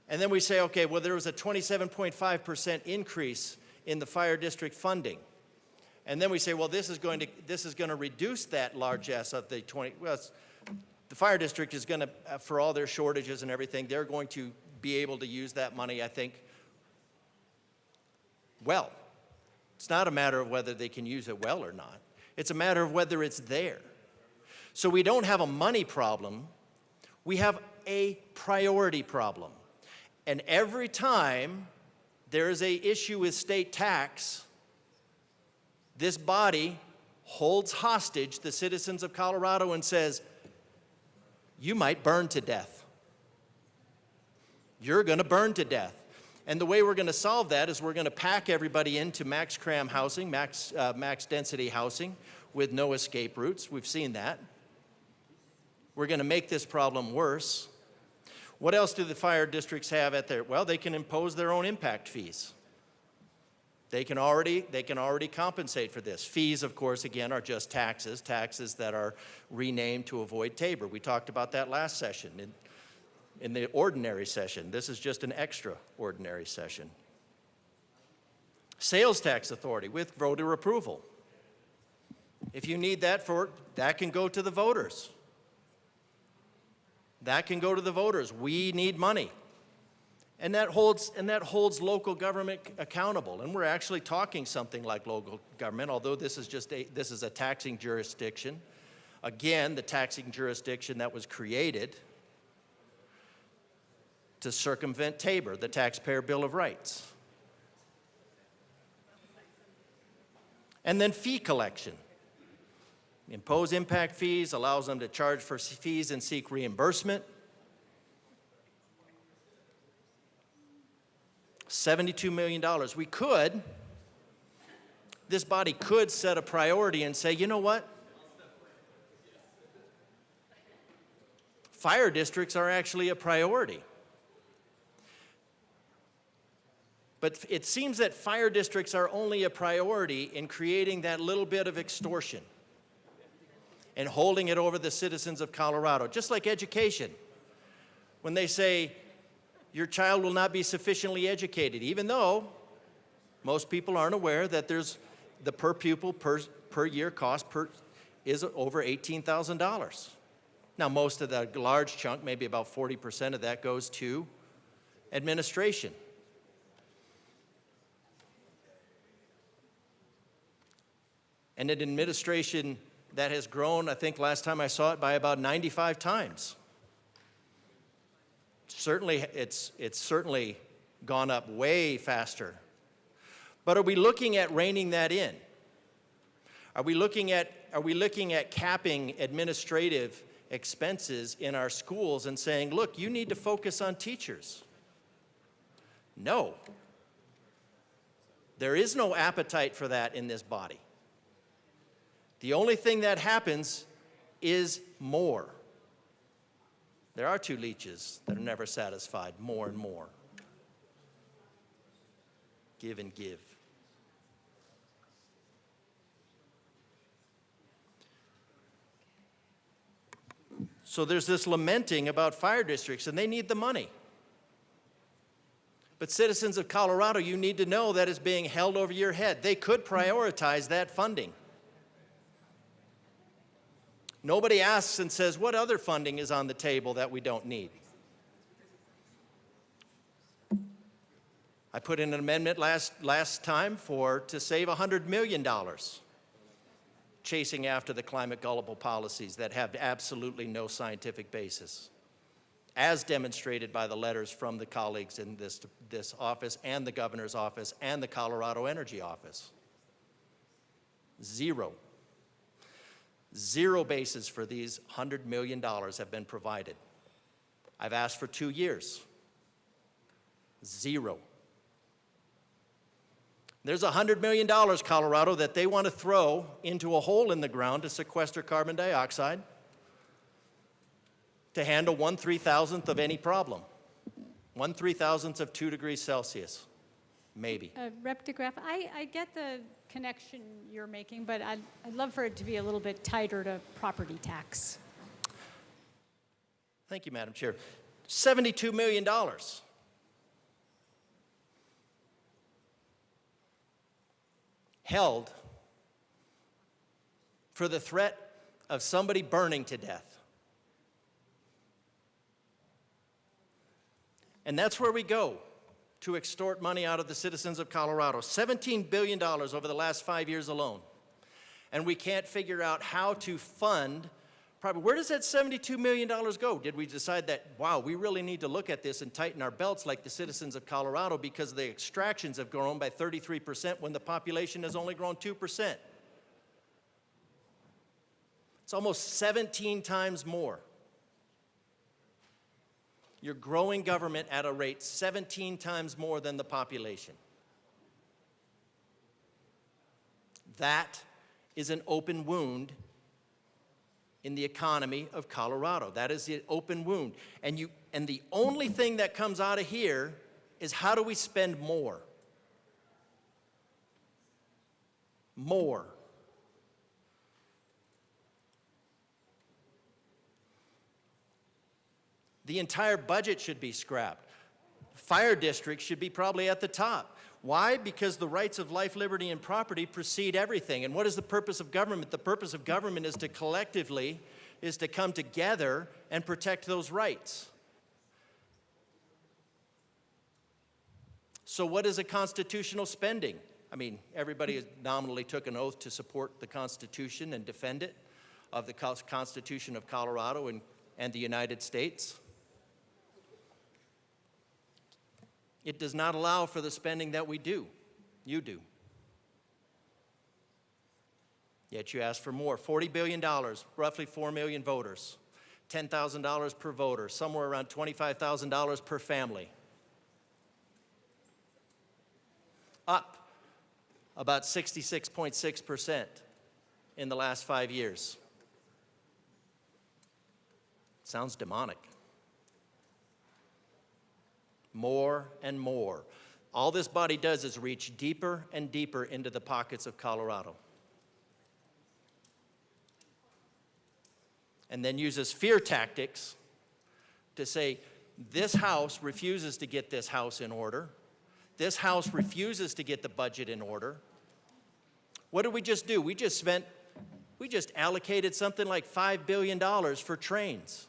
and then we say, okay, well, there was a 27.5% increase in the fire district funding. And then we say, well, this is going to reduce that largesse of the 20, well, the fire district is going to, for all their shortages and everything, they're going to be able to use that money, I think, well. It's not a matter of whether they can use it well or not. It's a matter of whether it's there. So we don't have a money problem. We have a priority problem. And every time there is an issue with state tax, this body holds hostage the citizens of Colorado and says, you might burn to death. You're going to burn to death. And the way we're going to solve that is we're going to pack everybody into max cram housing, max density housing with no escape routes. We've seen that. We're going to make this problem worse. What else do the fire districts have at their, well, they can impose their own impact fees. They can already compensate for this. Fees, of course, again, are just taxes that are renamed to avoid Tabor. We talked about that last session in the ordinary session. This is just an extraordinary session. Sales tax authority with voter approval. If you need that that can go to the voters. That can go to the voters. We need money. And that holds local government accountable. And we're actually talking something like local government, although this is a taxing jurisdiction. Again, the taxing jurisdiction that was created to circumvent Tabor, the Taxpayer Bill of Rights. And then fee collection. Impose impact fees, allows them to charge for fees and seek reimbursement. $72 million. This body could set a priority and say, you know what? Fire districts are actually a priority. But it seems that fire districts are only a priority in creating that little bit of extortion and holding it over the citizens of Colorado, just like education. When they say, your child will not be sufficiently educated, even though most people aren't aware that there's the per pupil per year cost is over $18,000. Now, most of the large chunk, maybe about 40% of that goes to administration. And an administration that has grown, I think last time I saw it, by about 95 times. Certainly, it's certainly gone up way faster. But are we looking at reining that in? Are we looking at capping administrative expenses in our schools and saying, look, you need to focus on teachers? No. There is no appetite for that in this body. The only thing that happens is more. There are two leeches that are never satisfied, more and more. Give and give. So there's this lamenting about fire districts, and they need the money. But citizens of Colorado, you need to know that is being held over your head. They could prioritize that funding. Nobody asks and says, what other funding is on the table that we don't need? I put in an amendment last time to save $100 million chasing after the climate gullible policies that have absolutely no scientific basis, as demonstrated by the letters from the colleagues in this office and the governor's office and the Colorado Energy Office. Zero basis for these $100 million have been provided. I've asked for 2 years. Zero. There's $100 million, Colorado, that they want to throw into a hole in the ground to sequester carbon dioxide to handle 1/3000th of any problem. 1/3000th of 2 degrees Celsius, maybe. Rep. DeGraff, I get the connection you're making, but I'd love for it to be a little bit tighter to property tax. Thank you, Madam Chair. $72 million. Held for the threat of somebody burning to death. And that's where we go to extort money out of the citizens of Colorado. $17 billion over the last 5 years alone. And we can't figure out how to fund. Where does that $72 million go? Did we decide that, wow, we really need to look at this and tighten our belts like the citizens of Colorado because the extractions have grown by 33% when the population has only grown 2%? It's almost 17 times more. You're growing government at a rate 17 times more than the population. That is an open wound in the economy of Colorado. That is the open wound. And the only thing that comes out of here is how do we spend more? More. The entire budget should be scrapped. Fire districts should be probably at the top. Why? Because the rights of life, liberty, and property precede everything. And what is the purpose of government? The purpose of government is to collectively, is to come together and protect those rights. So what is a constitutional spending? I mean, everybody nominally took an oath to support the Constitution and defend it, of the Constitution of Colorado and the United States. It does not allow for the spending that we do. You do. Yet you ask for more. $40 billion, roughly 4 million voters. $10,000 per voter, somewhere around $25,000 per family. Up about 66.6% in the last 5 years. Sounds demonic. More and more. All this body does is reach deeper and deeper into the pockets of Colorado. And then uses fear tactics to say, this House refuses to get this House in order. This House refuses to get the budget in order. What did we just do? We just allocated something like $5 billion for trains.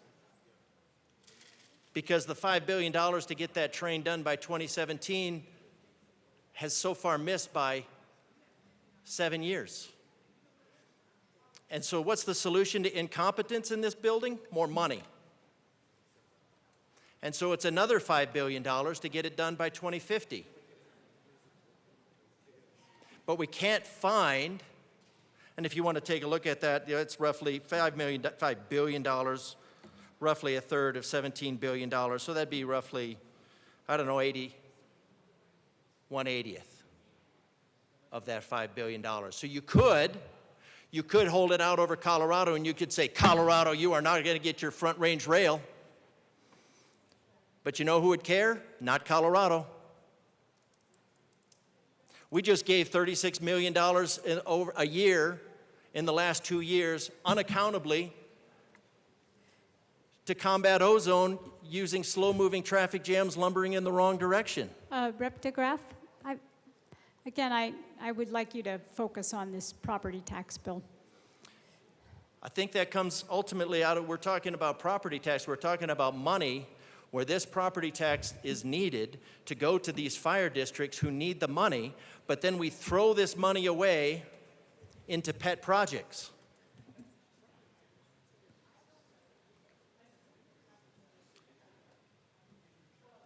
Because the $5 billion to get that train done by 2017 has so far missed by 7 years. And so what's the solution to incompetence in this building? More money. And so it's another $5 billion to get it done by 2050. But we can't find, and if you want to take a look at that, it's roughly $5 billion, roughly a third of $17 billion. So that'd be roughly, 1/80th of that $5 billion. So you could hold it out over Colorado and you could say, Colorado, you are not going to get your front range rail. But you know who would care? Not Colorado. We just gave $36 million over a year in the last 2 years, unaccountably, to combat ozone using slow-moving traffic jams lumbering in the wrong direction. Rep. DeGraff, I would like you to focus on this property tax bill. I think that comes ultimately out of, we're talking about property tax, we're talking about money where this property tax is needed to go to these fire districts who need the money, but then we throw this money away into pet projects.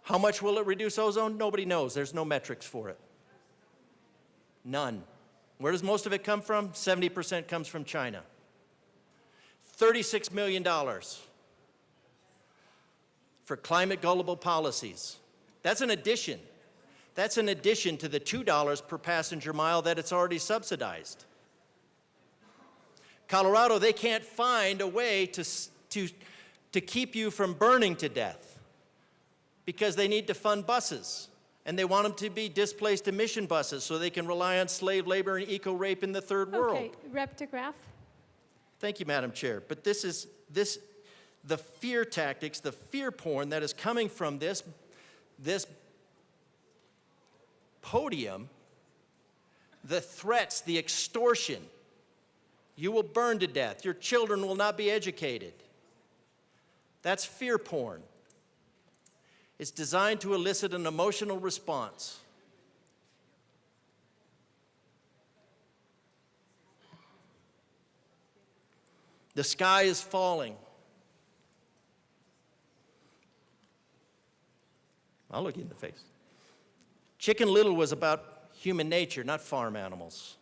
How much will it reduce ozone? Nobody knows. There's no metrics for it. None. Where does most of it come from? 70% comes from China. $36 million for climate gullible policies. That's an addition. That's an addition to the $2 per passenger mile that it's already subsidized. Colorado, they can't find a way to keep you from burning to death because they need to fund buses. And they want them to be displaced emission buses so they can rely on slave labor and eco-rape in the third world. Okay, Rep. DeGraff. Thank you, Madam Chair. But the fear tactics, the fear porn that is coming from this podium, the threats, the extortion. You will burn to death. Your children will not be educated. That's fear porn. It's designed to elicit an emotional response. The sky is falling. I'll look you in the face. Chicken Little was about human nature, not farm animals.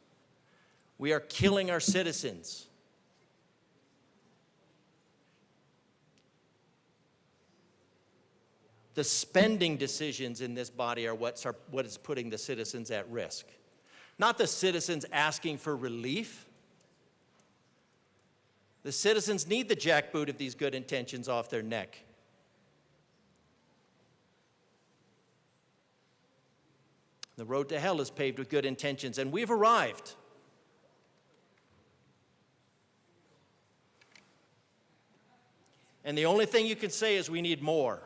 We are killing our citizens. The spending decisions in this body are what is putting the citizens at risk. Not the citizens asking for relief. The citizens need the jackboot of these good intentions off their neck. The road to hell is paved with good intentions, and we've arrived. And the only thing you can say is we need more.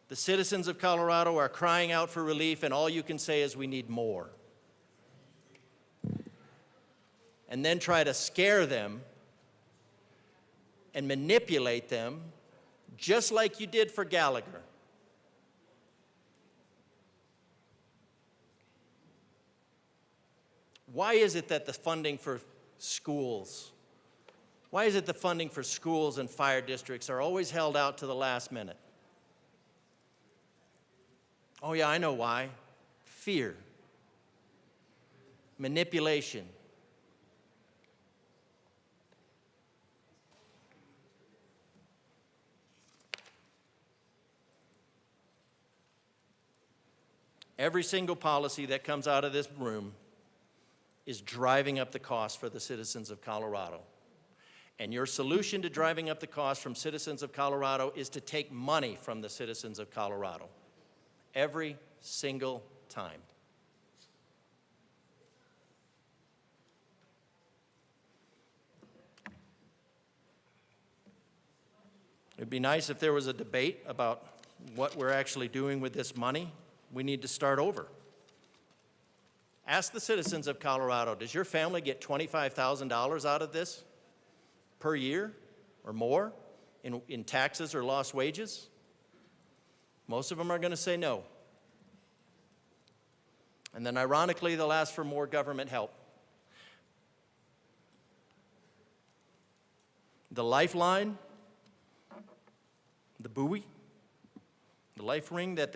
The citizens of Colorado are crying out for relief, and all you can say is we need more. And then try to scare them and manipulate them, just like you did for Gallagher. Why is it that the funding for schools, why is it the funding for schools and fire districts are always held out to the last minute? Oh yeah, I know why. Fear. Manipulation. Every single policy that comes out of this room is driving up the cost for the citizens of Colorado. And your solution to driving up the cost from citizens of Colorado is to take money from the citizens of Colorado. Every single time. It'd be nice if there was a debate about what we're actually doing with this money. We need to start over. Ask the citizens of Colorado, does your family get $25,000 out of this per year or more in taxes or lost wages? Most of them are going to say no. And then ironically, they'll ask for more government help. The lifeline, the buoy, the life ring that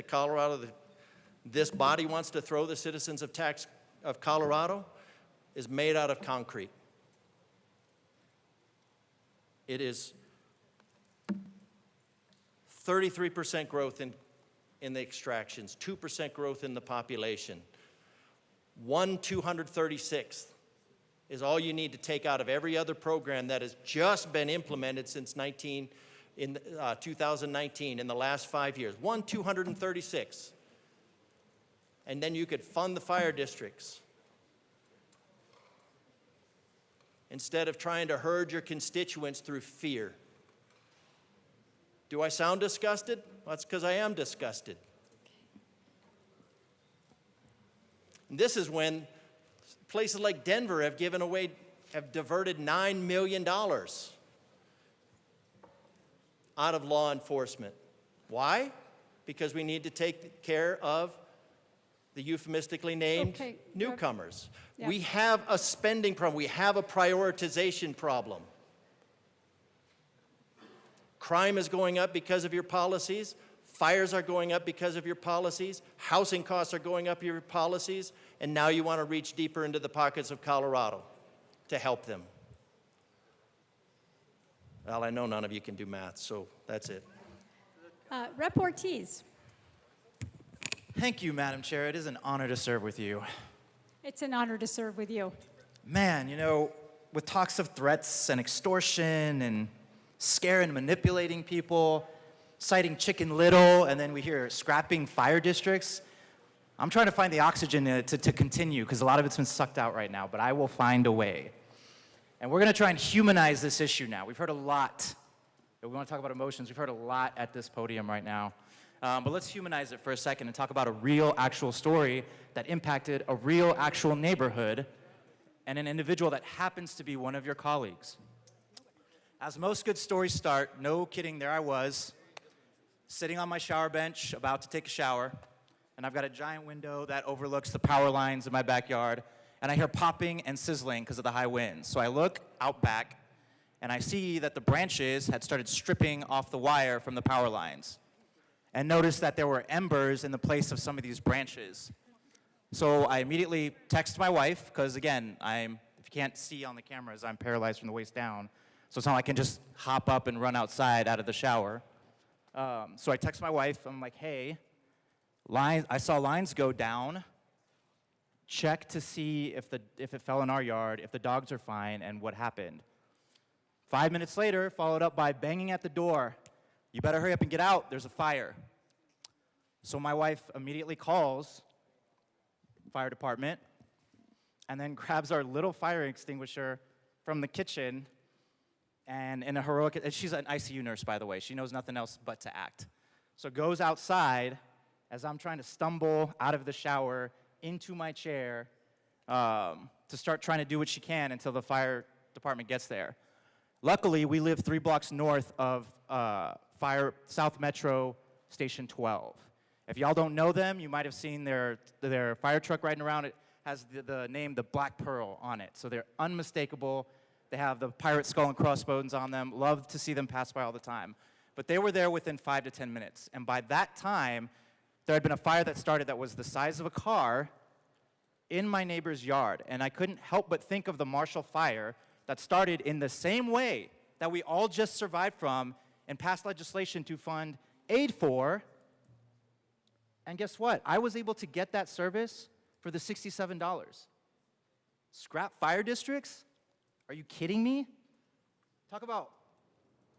this body wants to throw the citizens of Colorado is made out of concrete. It is 33% growth in the extractions, 2% growth in the population. 1/236th is all you need to take out of every other program that has just been implemented since in 2019, in the last 5 years. 236. And then you could fund the fire districts. Instead of trying to herd your constituents through fear. Do I sound disgusted? Well, that's because I am disgusted. And this is when places like Denver have diverted $9 million out of law enforcement. Why? Because we need to take care of the euphemistically named newcomers. Yeah. We have a spending problem. We have a prioritization problem. Crime is going up because of your policies. Fires are going up because of your policies. Housing costs are going up your policies. And now you want to reach deeper into the pockets of Colorado to help them. Well, I know none of you can do math, so that's it. Rep. Ortiz. Thank you, Madam Chair. It is an honor to serve with you. It's an honor to serve with you. Man, you know, with talks of threats and extortion and scare and manipulating people, citing Chicken Little, and then we hear scrapping fire districts, I'm trying to find the oxygen to continue, because a lot of it's been sucked out right now, but I will find a way. And we're going to try and humanize this issue now. We've heard a lot. If we want to talk about emotions, we've heard a lot at this podium right now. But let's humanize it for a second and talk about a real, actual story that impacted a real, actual neighborhood and an individual that happens to be one of your colleagues. As most good stories start, no kidding, there I was, sitting on my shower bench, about to take a shower, and I've got a giant window that overlooks the power lines in my backyard, and I hear popping and sizzling because of the high winds. So I look out back, and I see that the branches had started stripping off the wire from the power lines, and noticed that there were embers in the place of some of these branches. So I immediately text my wife, because again, if you can't see on the cameras, I'm paralyzed from the waist down. So it's not like I can just hop up and run outside out of the shower. So I text my wife, I'm like, hey, I saw lines go down. Check to see if it fell in our yard, if the dogs are fine, and what happened. 5 minutes later, followed up by banging at the door. You better hurry up and get out, there's a fire. So my wife immediately calls the fire department and then grabs our little fire extinguisher from the kitchen, and in a heroic, she's an ICU nurse, by the way, she knows nothing else but to act. So goes outside as I'm trying to stumble out of the shower into my chair to start trying to do what she can until the fire department gets there. Luckily, we live 3 blocks north of South Metro Station 12. If y'all don't know them, you might have seen their fire truck riding around. It has the name, the Black Pearl, on it. So they're unmistakable. They have the pirate skull and crossbones on them. Love to see them pass by all the time. But they were there within 5 to 10 minutes. And by that time, there had been a fire that started that was the size of a car in my neighbor's yard. And I couldn't help but think of the Marshall Fire that started in the same way that we all just survived from and passed legislation to fund aid for. And guess what? I was able to get that service for the $67. Scrap fire districts? Are you kidding me? Talk about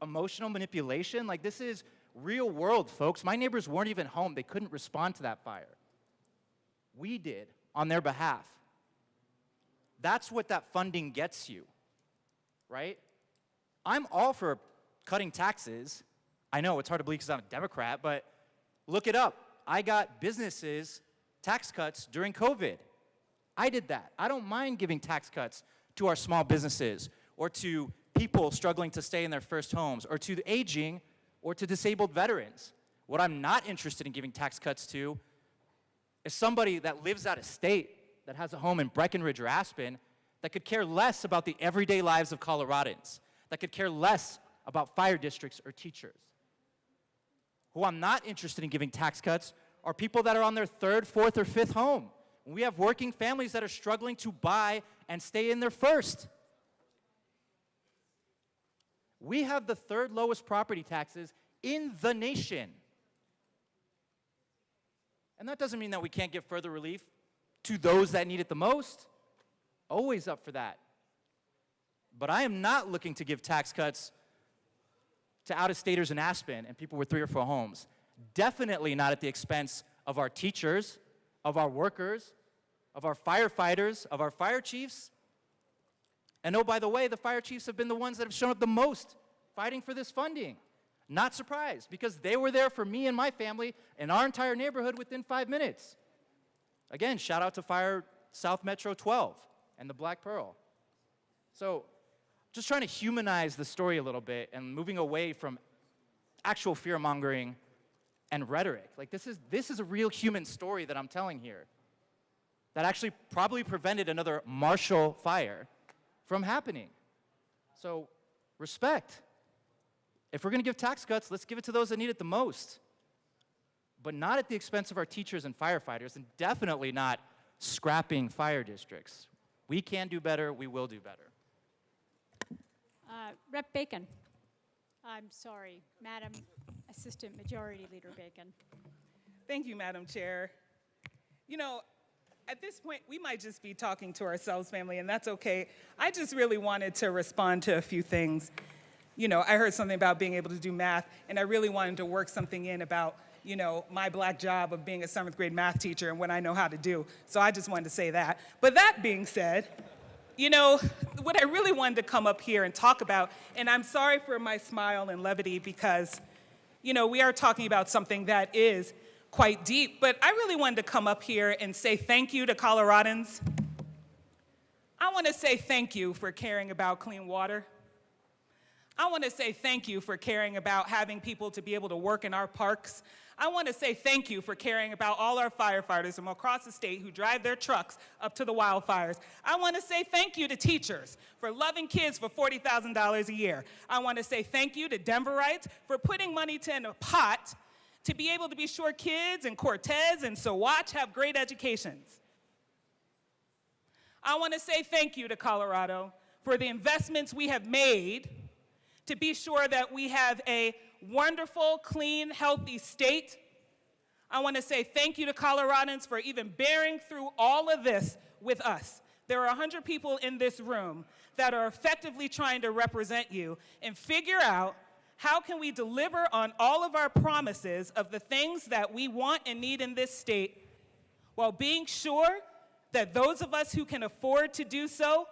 emotional manipulation. Like, this is real world, folks. My neighbors weren't even home. They couldn't respond to that fire. We did on their behalf. That's what that funding gets you, right? I'm all for cutting taxes. I know it's hard to believe because I'm a Democrat, but look it up. I got businesses tax cuts during COVID. I did that. I don't mind giving tax cuts to our small businesses or to people struggling to stay in their first homes or to the aging or to disabled veterans. What I'm not interested in giving tax cuts to is somebody that lives out of state, that has a home in Breckenridge or Aspen, that could care less about the everyday lives of Coloradans, that could care less about fire districts or teachers. Who I'm not interested in giving tax cuts are people that are on their 3rd, 4th, or 5th home. We have working families that are struggling to buy and stay in their first. We have the 3rd lowest property taxes in the nation. And that doesn't mean that we can't give further relief to those that need it the most. Always up for that. But I am not looking to give tax cuts to out-of-staters in Aspen and people with 3 or 4 homes. Definitely not at the expense of our teachers, of our workers, of our firefighters, of our fire chiefs. And oh, by the way, the fire chiefs have been the ones that have shown up the most fighting for this funding. Not surprised, because they were there for me and my family and our entire neighborhood within 5 minutes. Again, shout out to Fire South Metro 12 and the Black Pearl. So, just trying to humanize the story a little bit and moving away from actual fear-mongering and rhetoric. Like, this is a real human story that I'm telling here that actually probably prevented another Marshall fire from happening. So, respect. If we're going to give tax cuts, let's give it to those that need it the most. But not at the expense of our teachers and firefighters, and definitely not scrapping fire districts. We can do better. We will do better. Rep. Bacon. I'm sorry, Madam Assistant Majority Leader Bacon. Thank you, Madam Chair. You know, at this point, we might just be talking to ourselves, family, and that's okay. I just really wanted to respond to a few things. You know, I heard something about being able to do math, and I really wanted to work something in about, you know, my black job of being a 7th grade math teacher and what I know how to do. So I just wanted to say that. But that being said, you know, what I really wanted to come up here and talk about, and I'm sorry for my smile and levity because, you know, we are talking about something that is quite deep, but I really wanted to come up here and say thank you to Coloradans. I want to say thank you for caring about clean water. I want to say thank you for caring about having people to be able to work in our parks. I want to say thank you for caring about all our firefighters from across the state who drive their trucks up to the wildfires. I want to say thank you to teachers for loving kids for $40,000 a year. I want to say thank you to Denverites for putting money in a pot to be able to be sure kids in Cortez and Saguache have great educations. I want to say thank you to Colorado for the investments we have made to be sure that we have a wonderful, clean, healthy state. I want to say thank you to Coloradans for even bearing through all of this with us. There are 100 people in this room that are effectively trying to represent you and figure out how can we deliver on all of our promises of the things that we want and need in this state while being sure that those of us who can afford to do so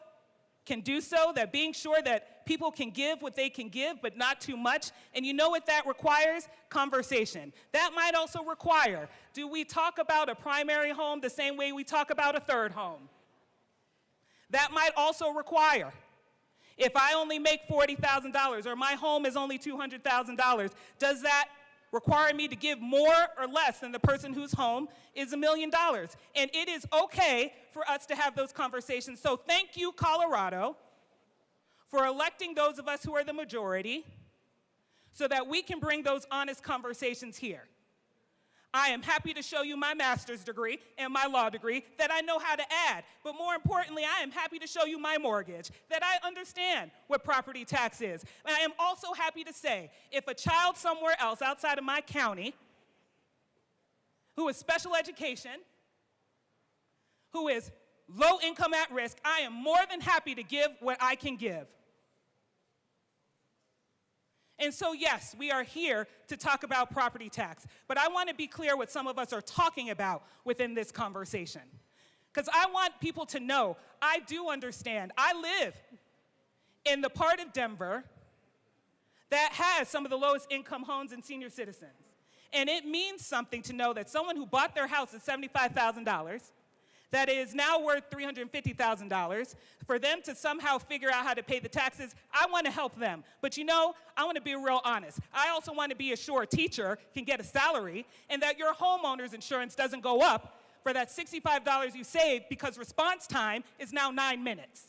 can do so, that being sure that people can give what they can give, but not too much. And you know what that requires? Conversation. That might also require, do we talk about a primary home the same way we talk about a third home? That might also require, if I only make $40,000 or my home is only $200,000, does that require me to give more or less than the person whose home is $1 million? And it is okay for us to have those conversations. So thank you, Colorado, for electing those of us who are the majority so that we can bring those honest conversations here. I am happy to show you my master's degree and my law degree that I know how to add. But more importantly, I am happy to show you my mortgage, that I understand what property tax is. And I am also happy to say, if a child somewhere else outside of my county who is special education, who is low income at risk, I am more than happy to give what I can give. And so, yes, we are here to talk about property tax, but I want to be clear what some of us are talking about within this conversation. Because I want people to know, I do understand. I live in the part of Denver that has some of the lowest income homes and senior citizens. And it means something to know that someone who bought their house at $75,000, that is now worth $350,000, for them to somehow figure out how to pay the taxes, I want to help them. But you know, I want to be real honest. I also want to be assured a teacher can get a salary and that your homeowner's insurance doesn't go up for that $65 you saved because response time is now 9 minutes.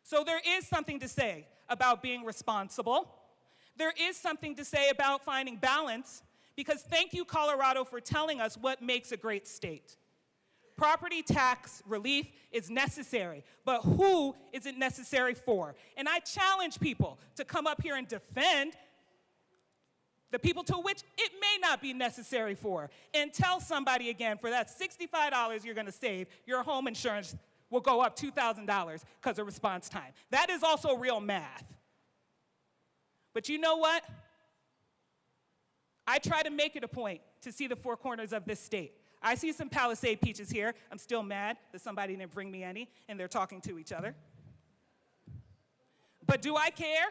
So there is something to say about being responsible. There is something to say about finding balance. Because thank you, Colorado, for telling us what makes a great state. Property tax relief is necessary, but who is it necessary for? And I challenge people to come up here and defend the people to which it may not be necessary for. And tell somebody again, for that $65 you're going to save, your home insurance will go up $2,000 because of response time. That is also real math. But you know what? I try to make it a point to see the four corners of this state. I see some Palisade peaches here. I'm still mad that somebody didn't bring me any, and they're talking to each other. But do I care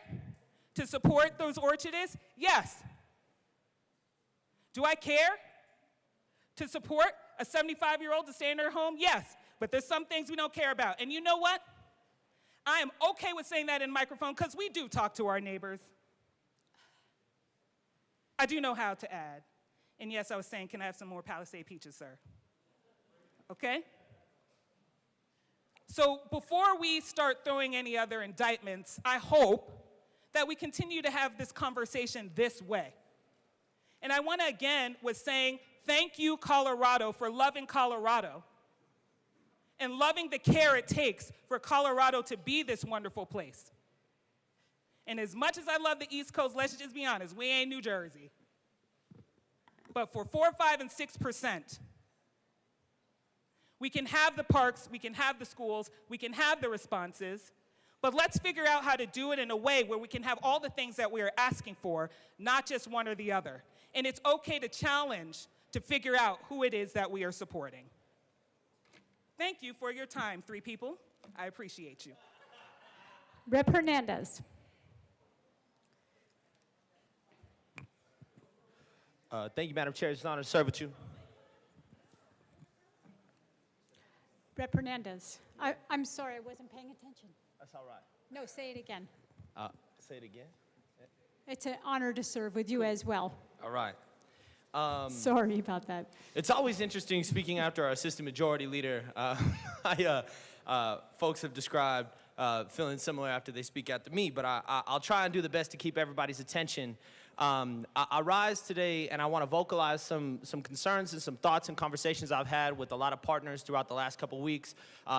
to support those orchardists? Yes. Do I care to support a 75-year-old to stay in their home? Yes. But there's some things we don't care about. And you know what? I am okay with saying that in microphone because we do talk to our neighbors. I do know how to add. And yes, I was saying, can I have some more Palisade peaches, sir? Okay? So before we start throwing any other indictments, I hope that we continue to have this conversation this way. And I want to again was saying, thank you, Colorado, for loving Colorado and loving the care it takes for Colorado to be this wonderful place. And as much as I love the East Coast, let's just be honest, we ain't New Jersey. But for 4%, 5%, and 6%, we can have the parks, we can have the schools, we can have the responses, but let's figure out how to do it in a way where we can have all the things that we are asking for, not just one or the other. And it's okay to challenge to figure out who it is that we are supporting. Thank you for your time, three people. I appreciate you. Rep. Hernandez. Thank you, Madam Chair. It's an honor to serve with you. Rep. Hernandez. I'm sorry, I wasn't paying attention. That's all right. No, say it again. Say it again. It's an honor to serve with you as well. All right. Sorry about that. It's always interesting speaking after our assistant majority leader. Folks have described feeling similar after they speak after me, but I'll try and do the best to keep everybody's attention. I rise today and I want to vocalize some concerns and some thoughts and conversations I've had with a lot of partners throughout the last couple weeks,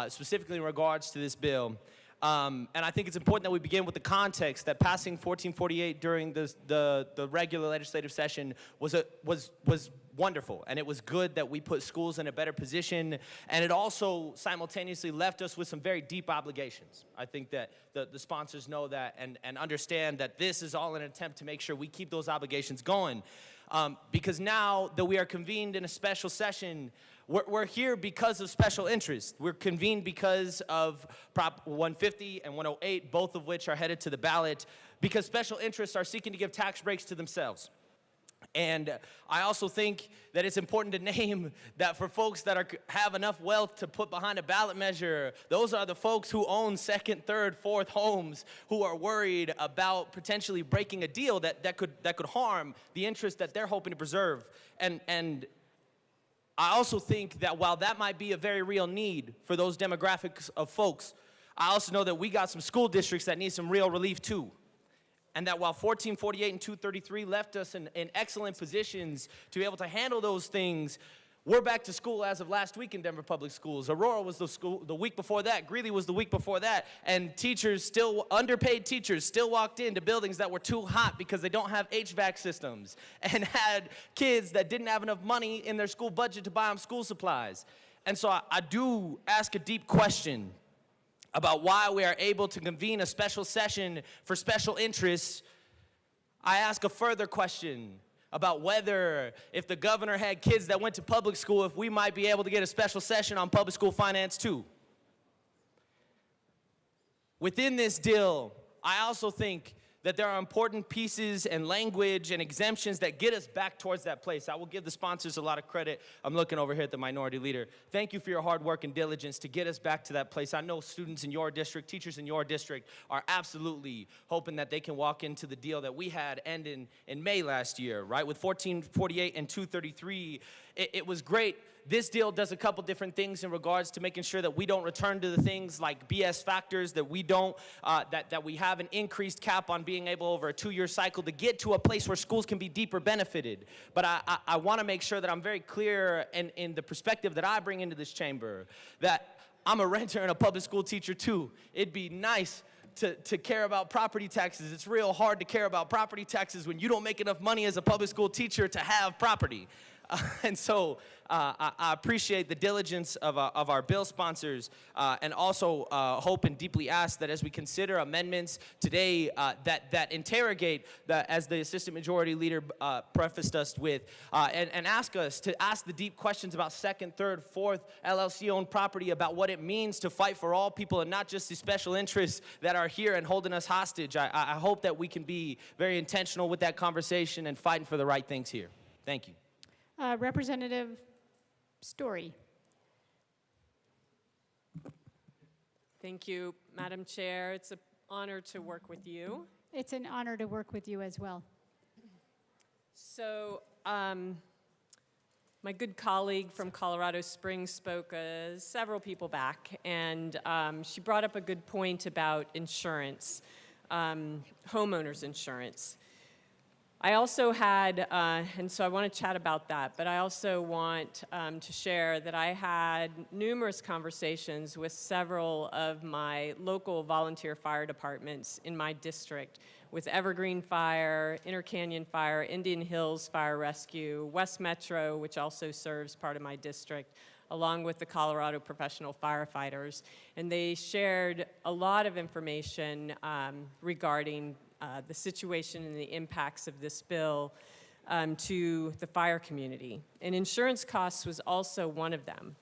specifically in regards to this bill. And I think it's important that we begin with the context that passing 1448 during the regular legislative session was wonderful, and it was good that we put schools in a better position, and it also simultaneously left us with some very deep obligations. I think that the sponsors know that and understand that this is all an attempt to make sure we keep those obligations going. Because now that we are convened in a special session, we're here because of special interests. We're convened because of Prop 150 and 108, both of which are headed to the ballot, because special interests are seeking to give tax breaks to themselves. And I also think that it's important to name that for folks that have enough wealth to put behind a ballot measure, those are the folks who own second, third, fourth homes who are worried about potentially breaking a deal that could harm the interest that they're hoping to preserve. And I also think that while that might be a very real need for those demographics of folks, I also know that we got some school districts that need some real relief too. And that while 1448 and 233 left us in excellent positions to be able to handle those things, we're back to school as of last week in Denver Public Schools. Aurora was the week before that. Greeley was the week before that. And underpaid teachers still walked into buildings that were too hot because they don't have HVAC systems, and had kids that didn't have enough money in their school budget to buy them school supplies. And so I do ask a deep question about why we are able to convene a special session for special interests. I ask a further question about whether, if the governor had kids that went to public school, if we might be able to get a special session on public school finance too. Within this deal, I also think that there are important pieces and language and exemptions that get us back towards that place. I will give the sponsors a lot of credit. I'm looking over here at the minority leader. Thank you for your hard work and diligence to get us back to that place. I know students in your district, teachers in your district are absolutely hoping that they can walk into the deal that we had end in May last year, right? With 1448 and 233, it was great. This deal does a couple different things in regards to making sure that we don't return to the things like BS factors, that we don't, that we have an increased cap on being able over a 2-year cycle to get to a place where schools can be deeper benefited. But I want to make sure that I'm very clear in the perspective that I bring into this chamber, that I'm a renter and a public school teacher too. It'd be nice to care about property taxes. It's real hard to care about property taxes when you don't make enough money as a public school teacher to have property. And so I appreciate the diligence of our bill sponsors, and also hope and deeply ask that as we consider amendments today that interrogate, as the Assistant Majority Leader prefaced us with, and ask us to ask the deep questions about second, third, fourth LLC-owned property, about what it means to fight for all people and not just the special interests that are here and holding us hostage. I hope that we can be very intentional with that conversation and fighting for the right things here. Thank you. Representative Story. Thank you, Madam Chair. It's an honor to work with you. It's an honor to work with you as well. So, my good colleague from Colorado Springs spoke several people back, and she brought up a good point about insurance, homeowners insurance. I also had, and so I want to chat about that, but I also want to share that I had numerous conversations with several of my local volunteer fire departments in my district, with Evergreen Fire, Inter Canyon Fire, Indian Hills Fire Rescue, West Metro, which also serves part of my district, along with the Colorado Professional Firefighters. And they shared a lot of information regarding the situation and the impacts of this bill to the fire community. And insurance costs was also one of them.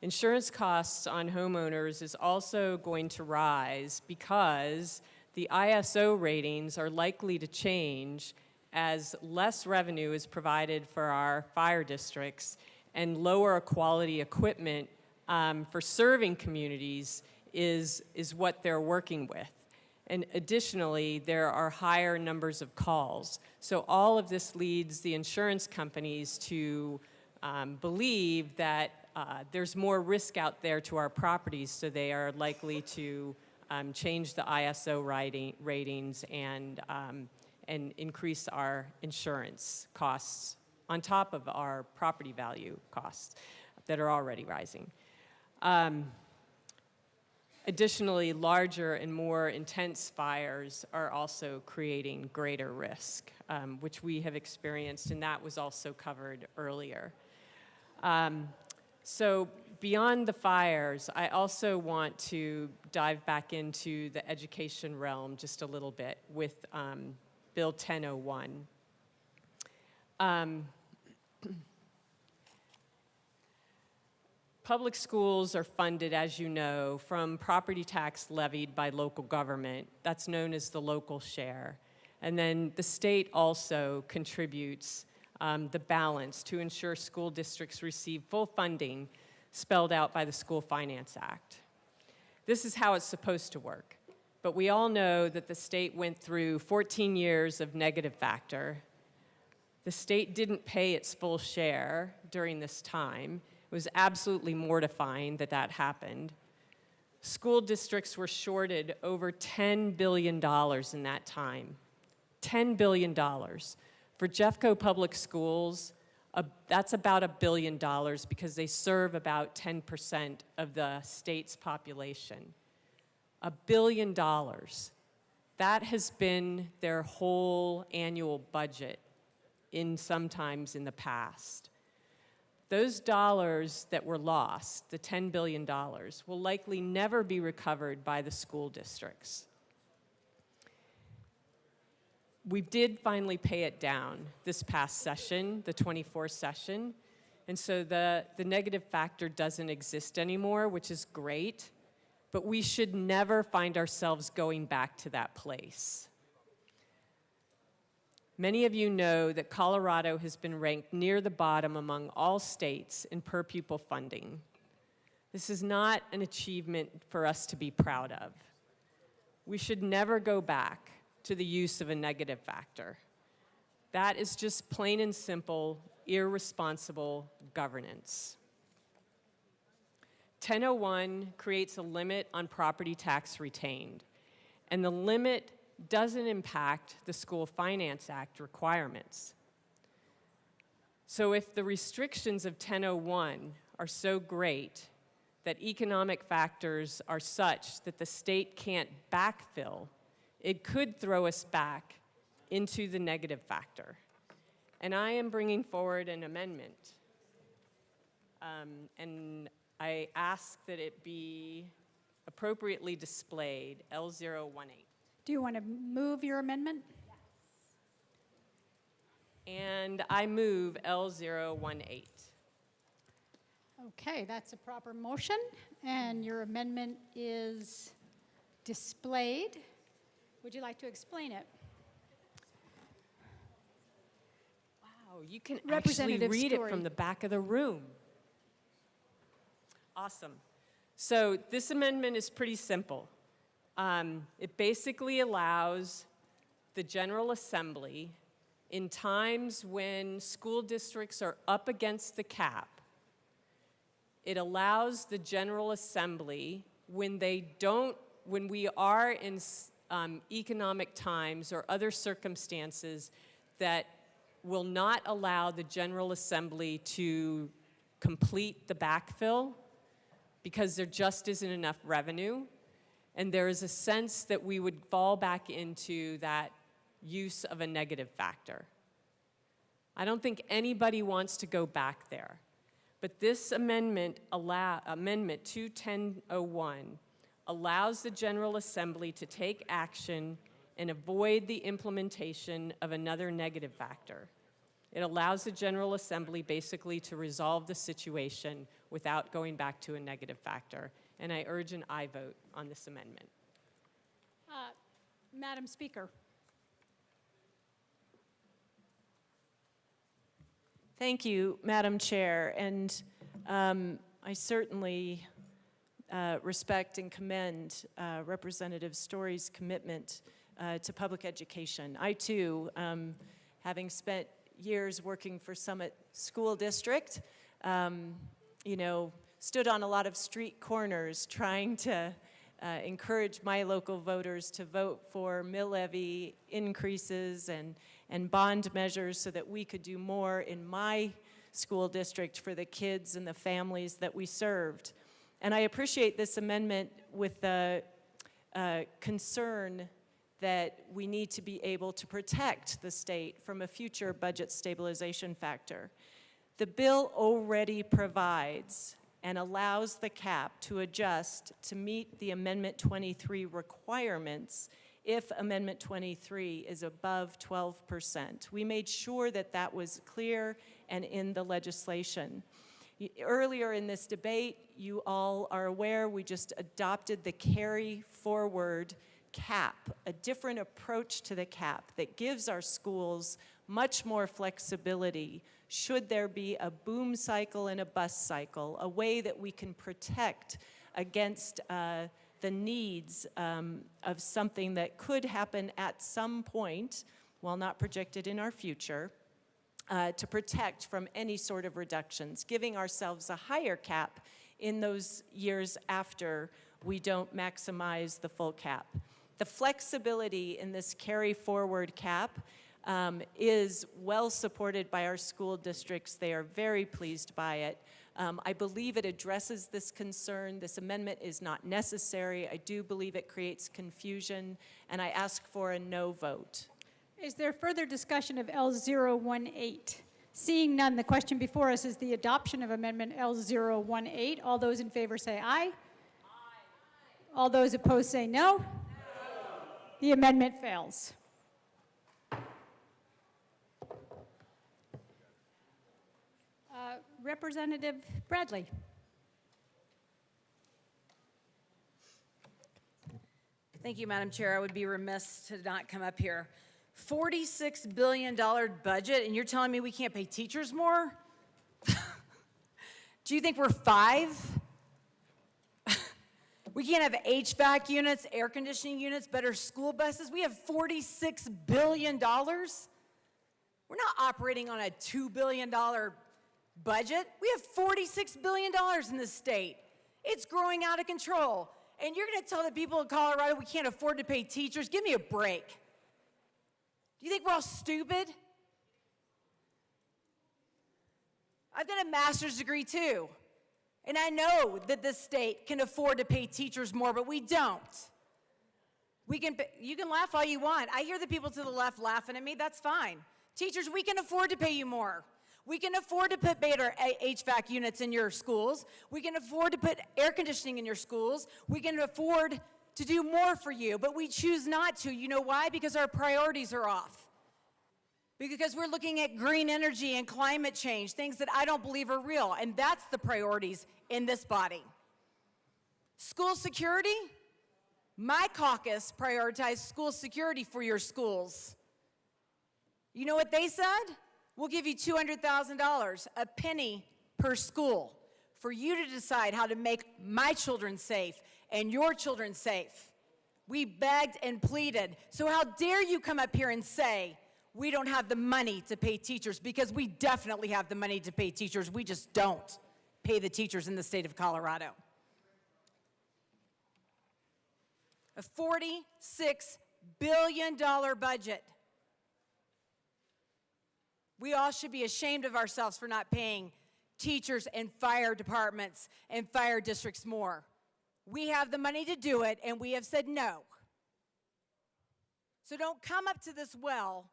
Insurance costs on homeowners is also going to rise because the ISO ratings are likely to change as less revenue is provided for our fire districts, and lower quality equipment for serving communities is what they're working with. And additionally, there are higher numbers of calls. So all of this leads the insurance companies to believe that there's more risk out there to our properties, so they are likely to change the ISO ratings and increase our insurance costs on top of our property value costs that are already rising. Additionally, larger and more intense fires are also creating greater risk, which we have experienced, and that was also covered earlier. So beyond the fires, I also want to dive back into the education realm just a little bit with Bill 1001. Public schools are funded, as you know, from property tax levied by local government. That's known as the local share. And then the state also contributes the balance to ensure school districts receive full funding spelled out by the School Finance Act. This is how it's supposed to work. But we all know that the state went through 14 years of negative factor. The state didn't pay its full share during this time. It was absolutely mortifying that that happened. School districts were shorted over $10 billion in that time. $10 billion. For Jeffco Public Schools, that's about $1 billion because they serve about 10% of the state's population. $1 billion. That has been their whole annual budget sometimes in the past. Those dollars that were lost, the $10 billion, will likely never be recovered by the school districts. We did finally pay it down this past session, the 24th session, and so the negative factor doesn't exist anymore, which is great, but we should never find ourselves going back to that place. Many of you know that Colorado has been ranked near the bottom among all states in per pupil funding. This is not an achievement for us to be proud of. We should never go back to the use of a negative factor. That is just plain and simple, irresponsible governance. 1001 creates a limit on property tax retained, and the limit doesn't impact the School Finance Act requirements. So if the restrictions of 1001 are so great that economic factors are such that the state can't backfill, it could throw us back into the negative factor. And I am bringing forward an amendment. And I ask that it be appropriately displayed, L018. Do you want to move your amendment? And I move L018. Okay, that's a proper motion, and your amendment is displayed. Would you like to explain it? Wow, you can actually Representative read it Story. from the back of the room. Awesome. So this amendment is pretty simple. It basically allows the General Assembly, in times when school districts are up against the cap, it allows the General Assembly, when we are in economic times or other circumstances that will not allow the General Assembly to complete the backfill because there just isn't enough revenue, and there is a sense that we would fall back into that use of a negative factor. I don't think anybody wants to go back there. But this amendment, Amendment 21001, allows the General Assembly to take action and avoid the implementation of another negative factor. It allows the General Assembly basically to resolve the situation without going back to a negative factor. And I urge an aye vote on this amendment. Madam Speaker. Thank you, Madam Chair, and I certainly respect and commend Representative Story's commitment to public education. I too, having spent years working for Summit School District, stood on a lot of street corners trying to encourage my local voters to vote for mill levy increases and bond measures so that we could do more in my school district for the kids and the families that we served. And I appreciate this amendment with the concern that we need to be able to protect the state from a future budget stabilization factor. The bill already provides and allows the cap to adjust to meet the Amendment 23 requirements if Amendment 23 is above 12%. We made sure that that was clear and in the legislation. Earlier in this debate, you all are aware, we just adopted the carry forward cap, a different approach to the cap that gives our schools much more flexibility should there be a boom cycle and a bust cycle, a way that we can protect against the needs of something that could happen at some point, while not projected in our future, to protect from any sort of reductions, giving ourselves a higher cap in those years after we don't maximize the full cap. The flexibility in this carry forward cap is well supported by our school districts. They are very pleased by it. I believe it addresses this concern. This amendment is not necessary. I do believe it creates confusion, and I ask for a no vote. Is there further discussion of L018? Seeing none, the question before us is the adoption of Amendment L018. All those in favor say aye. Aye. All those opposed say no. No. The amendment fails. Representative Bradley. Thank you, Madam Chair. I would be remiss to not come up here. $46 billion budget, and you're telling me we can't pay teachers more? Do you think we're 5? We can't have HVAC units, air conditioning units, better school buses. We have $46 billion. We're not operating on a $2 billion budget. We have $46 billion in this state. It's growing out of control. And you're going to tell the people in Colorado we can't afford to pay teachers? Give me a break. Do you think we're all stupid? I've done a master's degree too. And I know that this state can afford to pay teachers more, but we don't. You can laugh all you want. I hear the people to the left laughing at me. That's fine. Teachers, we can afford to pay you more. We can afford to put better HVAC units in your schools. We can afford to put air conditioning in your schools. We can afford to do more for you, but we choose not to. You know why? Because our priorities are off. Because we're looking at green energy and climate change, things that I don't believe are real, and that's the priorities in this body. School security, my caucus prioritized school security for your schools. You know what they said? We'll give you $200,000, a penny per school, for you to decide how to make my children safe and your children safe. We begged and pleaded. So how dare you come up here and say, we don't have the money to pay teachers, because we definitely have the money to pay teachers. We just don't pay the teachers in the state of Colorado. A $46 billion budget. We all should be ashamed of ourselves for not paying teachers and fire departments and fire districts more. We have the money to do it, and we have said no. So don't come up to this well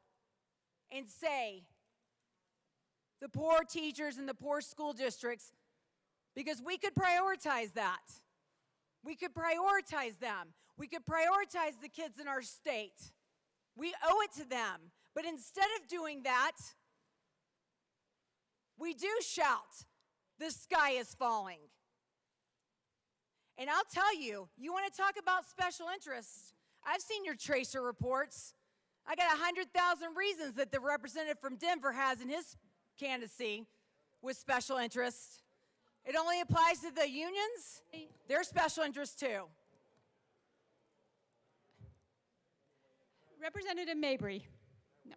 and say the poor teachers and the poor school districts, because we could prioritize that. We could prioritize them. We could prioritize the kids in our state. We owe it to them. But instead of doing that, we do shout, the sky is falling. And I'll tell you, you want to talk about special interests? I've seen your tracer reports. I got 100,000 reasons that the representative from Denver has in his candidacy with special interests. It only applies to the unions. They're special interests too. Representative Mabry. No.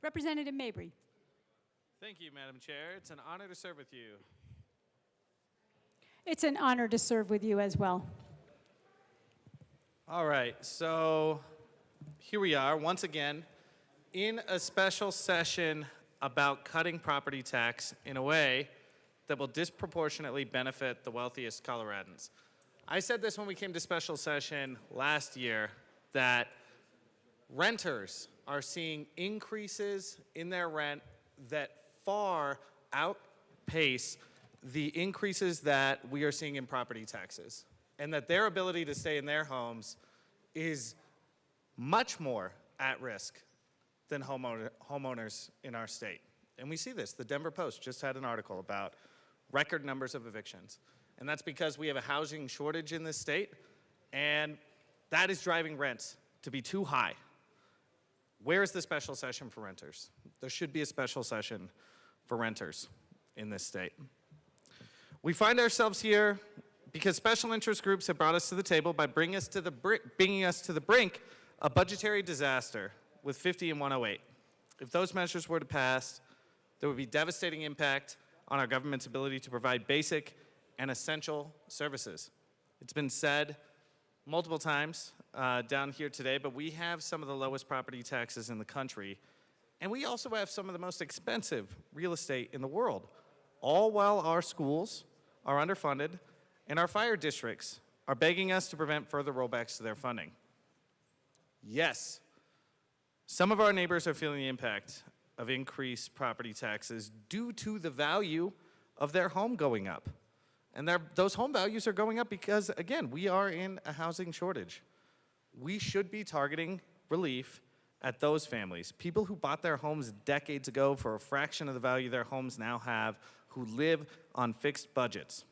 Representative Mabry. Thank you, Madam Chair. It's an honor to serve with you. It's an honor to serve with you as well. All right, so here we are once again in a special session about cutting property tax in a way that will disproportionately benefit the wealthiest Coloradans. I said this when we came to special session last year, that renters are seeing increases in their rent that far outpace the increases that we are seeing in property taxes, and that their ability to stay in their homes is much more at risk than homeowners in our state. And we see this. The Denver Post just had an article about record numbers of evictions. And that's because we have a housing shortage in this state, and that is driving rents to be too high. Where is the special session for renters? There should be a special session for renters in this state. We find ourselves here because special interest groups have brought us to the table by bringing us to the brink of budgetary disaster with 50 and 108. If those measures were to pass, there would be devastating impact on our government's ability to provide basic and essential services. It's been said multiple times down here today, but we have some of the lowest property taxes in the country, and we also have some of the most expensive real estate in the world, all while our schools are underfunded and our fire districts are begging us to prevent further rollbacks to their funding. Yes, some of our neighbors are feeling the impact of increased property taxes due to the value of their home going up. And those home values are going up because, again, we are in a housing shortage. We should be targeting relief at those families, people who bought their homes decades ago for a fraction of the value their homes now have, who live on fixed budgets.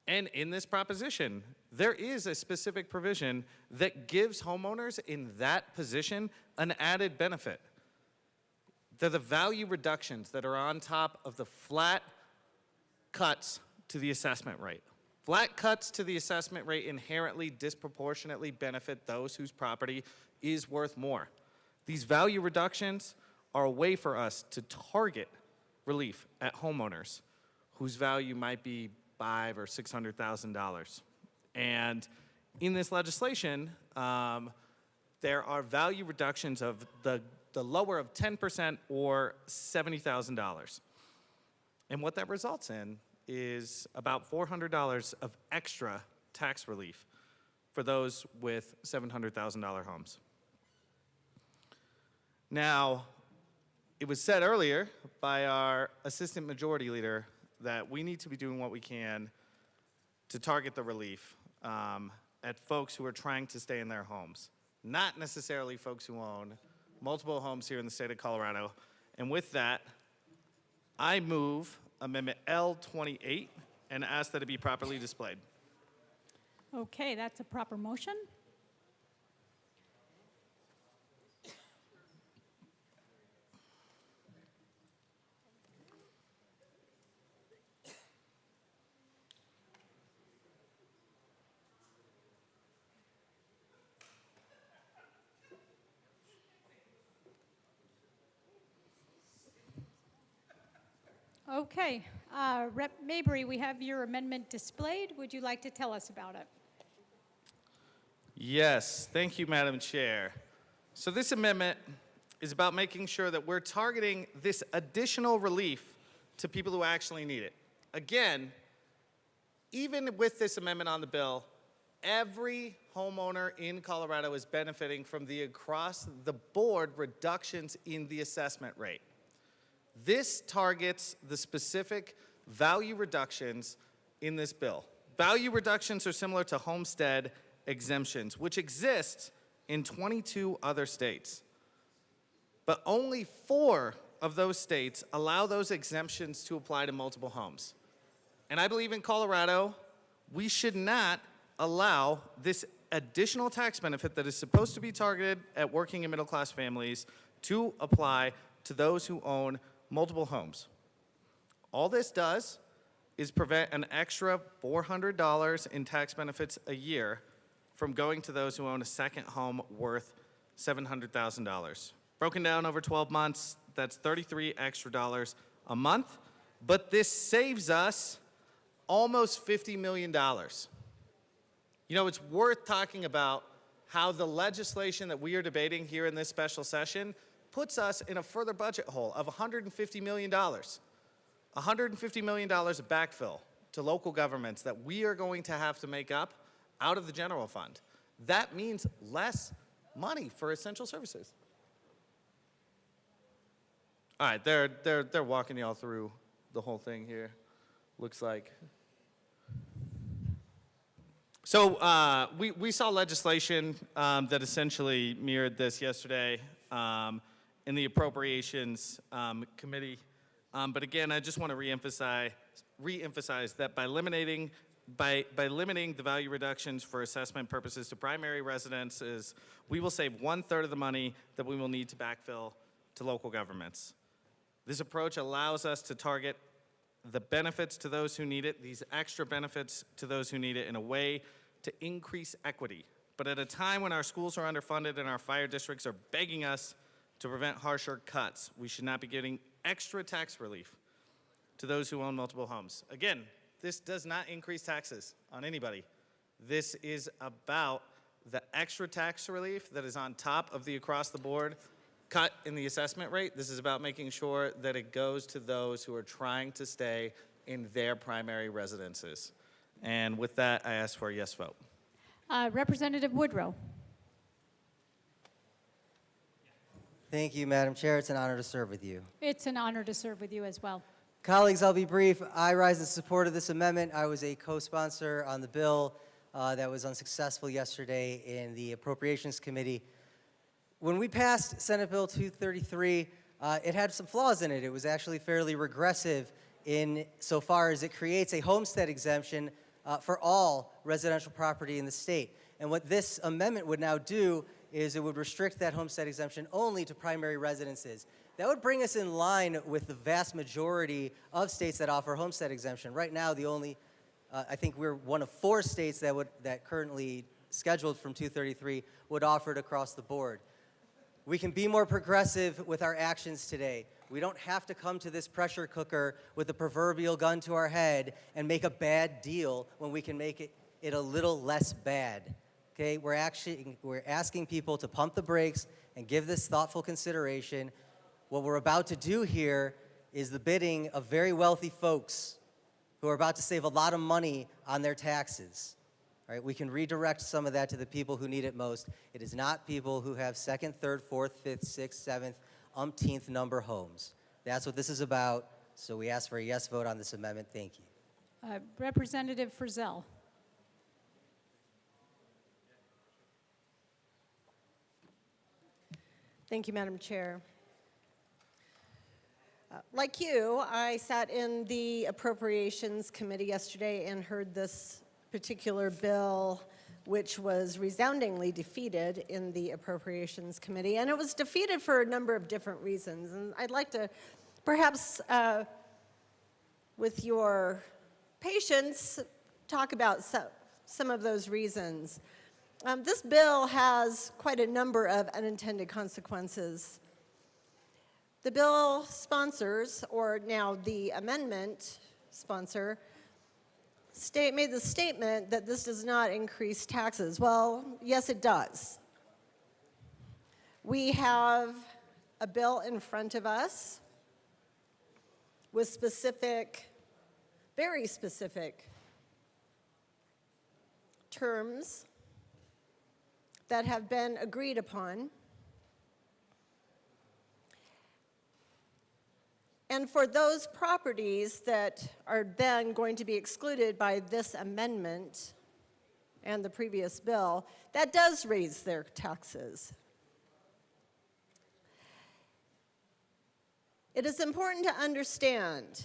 And in this proposition, there is a specific provision that gives homeowners in that position an added benefit. They're the value reductions that are on top of the flat cuts to the assessment rate. Flat cuts to the assessment rate inherently disproportionately benefit those whose property is worth more. These value reductions are a way for us to target relief at homeowners whose value might be $500,000 or $600,000. And in this legislation, there are value reductions of the lower of 10% or $70,000. And what that results in is about $400 of extra tax relief for those with $700,000 homes. Now, it was said earlier by our Assistant Majority Leader that we need to be doing what we can to target the relief at folks who are trying to stay in their homes, not necessarily folks who own multiple homes here in the state of Colorado. And with that, I move Amendment L28 and ask that it be properly displayed. Okay, that's a proper motion. Okay, Rep. Mabry, we have your amendment displayed. Would you like to tell us about it? Yes, thank you, Madam Chair. So this amendment is about making sure that we're targeting this additional relief to people who actually need it. Again, even with this amendment on the bill, every homeowner in Colorado is benefiting from the across-the-board reductions in the assessment rate. This targets the specific value reductions in this bill. Value reductions are similar to homestead exemptions, which exist in 22 other states. But only 4 of those states allow those exemptions to apply to multiple homes. And I believe in Colorado, we should not allow this additional tax benefit that is supposed to be targeted at working and middle-class families to apply to those who own multiple homes. All this does is prevent an extra $400 in tax benefits a year from going to those who own a second home worth $700,000. Broken down over 12 months, that's $33 extra a month, but this saves us almost $50 million. You know, it's worth talking about how the legislation that we are debating here in this special session puts us in a further budget hole of $150 million. $150 million of backfill to local governments that we are going to have to make up out of the general fund. That means less money for essential services. All right, they're walking y'all through the whole thing here, looks like. So we saw legislation that essentially mirrored this yesterday in the Appropriations Committee. But again, I just want to reemphasize that by limiting the value reductions for assessment purposes to primary residences, we will save 1/3 of the money that we will need to backfill to local governments. This approach allows us to target the benefits to those who need it, these extra benefits to those who need it, in a way to increase equity. But at a time when our schools are underfunded and our fire districts are begging us to prevent harsher cuts, we should not be giving extra tax relief to those who own multiple homes. Again, this does not increase taxes on anybody. This is about the extra tax relief that is on top of the across-the-board cut in the assessment rate. This is about making sure that it goes to those who are trying to stay in their primary residences. And with that, I ask for a yes vote. Representative Woodrow. Thank you, Madam Chair. It's an honor to serve with you. It's an honor to serve with you as well. Colleagues, I'll be brief. I rise in support of this amendment. I was a co-sponsor on the bill that was unsuccessful yesterday in the Appropriations Committee. When we passed Senate Bill 233, it had some flaws in it. It was actually fairly regressive in so far as it creates a homestead exemption for all residential property in the state. And what this amendment would now do is it would restrict that homestead exemption only to primary residences. That would bring us in line with the vast majority of states that offer homestead exemption. Right now, the only, I think we're one of 4 states that currently scheduled from 233 would offer it across the board. We can be more progressive with our actions today. We don't have to come to this pressure cooker with a proverbial gun to our head and make a bad deal when we can make it a little less bad. Okay, we're asking people to pump the brakes and give this thoughtful consideration. What we're about to do here is the bidding of very wealthy folks who are about to save a lot of money on their taxes. All right, we can redirect some of that to the people who need it most. It is not people who have second, third, fourth, fifth, sixth, seventh, umpteenth number homes. That's what this is about. So we ask for a yes vote on this amendment. Thank you. Representative Frizzell. Thank you, Madam Chair. Like you, I sat in the Appropriations Committee yesterday and heard this particular bill, which was resoundingly defeated in the Appropriations Committee. And it was defeated for a number of different reasons. And I'd like to perhaps, with your patience, talk about some of those reasons. This bill has quite a number of unintended consequences. The bill sponsors, or now the amendment sponsor, made the statement that this does not increase taxes. Well, yes, it does. We have a bill in front of us with specific, very specific terms that have been agreed upon. And for those properties that are then going to be excluded by this amendment and the previous bill, that does raise their taxes. It is important to understand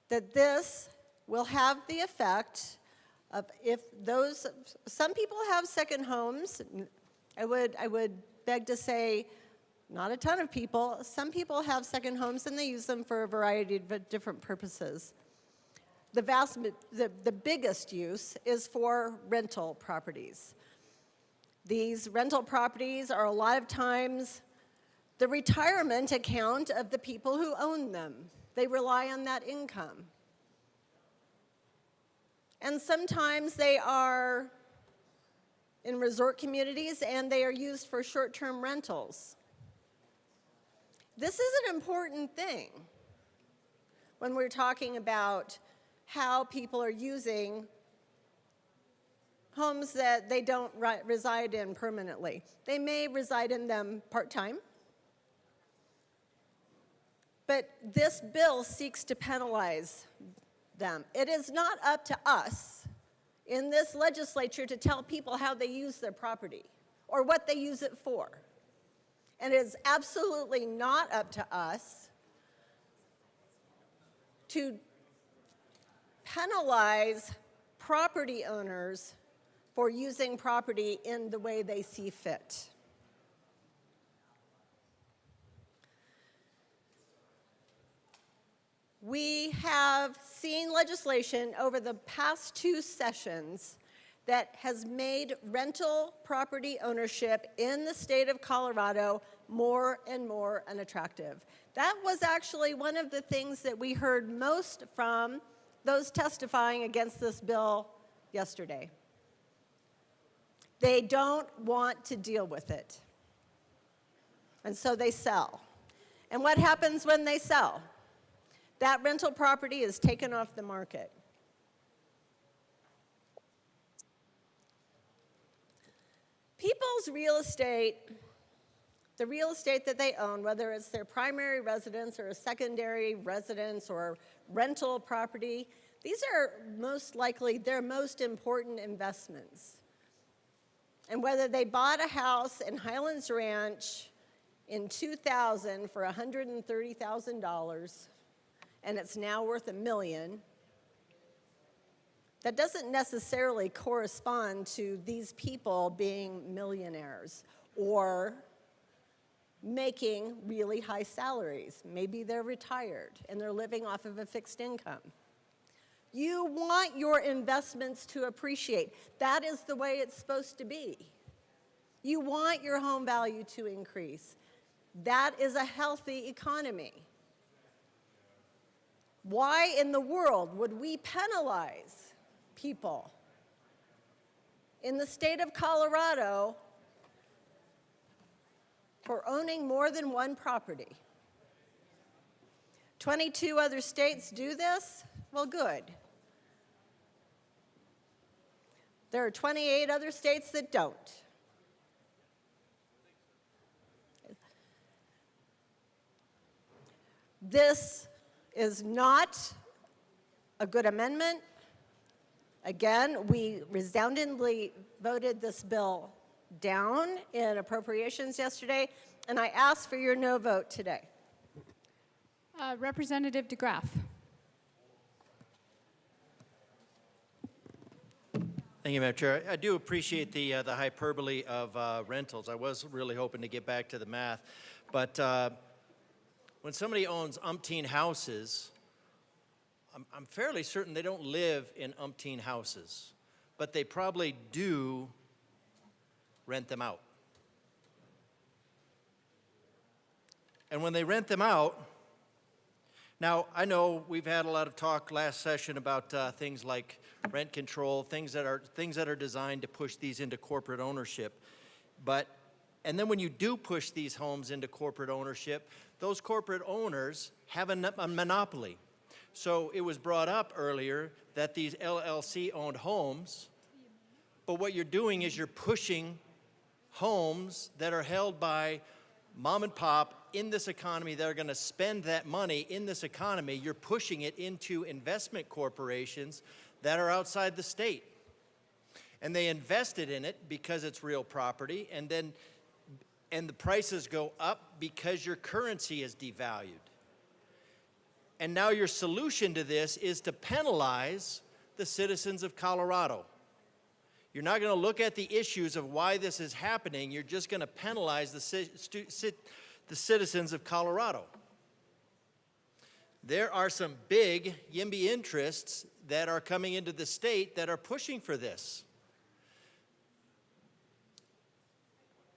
that this will have the effect of some people have second homes. I would beg to say, not a ton of people. Some people have second homes and they use them for a variety of different purposes. The biggest use is for rental properties. These rental properties are a lot of times the retirement account of the people who own them. They rely on that income. And sometimes they are in resort communities and they are used for short-term rentals. This is an important thing when we're talking about how people are using homes that they don't reside in permanently. They may reside in them part-time, but this bill seeks to penalize them. It is not up to us in this legislature to tell people how they use their property or what they use it for. And it is absolutely not up to us to penalize property owners for using property in the way they see fit. We have seen legislation over the past 2 sessions that has made rental property ownership in the state of Colorado more and more unattractive. That was actually one of the things that we heard most from those testifying against this bill yesterday. They don't want to deal with it. And so they sell. And what happens when they sell? That rental property is taken off the market. People's real estate, the real estate that they own, whether it's their primary residence or a secondary residence or rental property, these are most likely their most important investments. And whether they bought a house in Highlands Ranch in 2000 for $130,000, and it's now worth $1 million, that doesn't necessarily correspond to these people being millionaires or making really high salaries. Maybe they're retired and they're living off of a fixed income. You want your investments to appreciate. That is the way it's supposed to be. You want your home value to increase. That is a healthy economy. Why in the world would we penalize people in the state of Colorado for owning more than one property? 22 other states do this? Well, good. There are 28 other states that don't. This is not a good amendment. Again, we resoundingly voted this bill down in appropriations yesterday, and I ask for your no vote today. Representative DeGraff. Thank you, Madam Chair. I do appreciate the hyperbole of rentals. I was really hoping to get back to the math. But when somebody owns umpteen houses, I'm fairly certain they don't live in umpteen houses, but they probably do rent them out. And when they rent them out, now I know we've had a lot of talk last session about things like rent control, things that are designed to push these into corporate ownership. And then when you do push these homes into corporate ownership, those corporate owners have a monopoly. So it was brought up earlier that these LLC-owned homes, but what you're doing is you're pushing homes that are held by mom and pop in this economy that are going to spend that money in this economy. You're pushing it into investment corporations that are outside the state. And they invested in it because it's real property, and the prices go up because your currency is devalued. And now your solution to this is to penalize the citizens of Colorado. You're not going to look at the issues of why this is happening. You're just going to penalize the citizens of Colorado. There are some big YIMBY interests that are coming into the state that are pushing for this.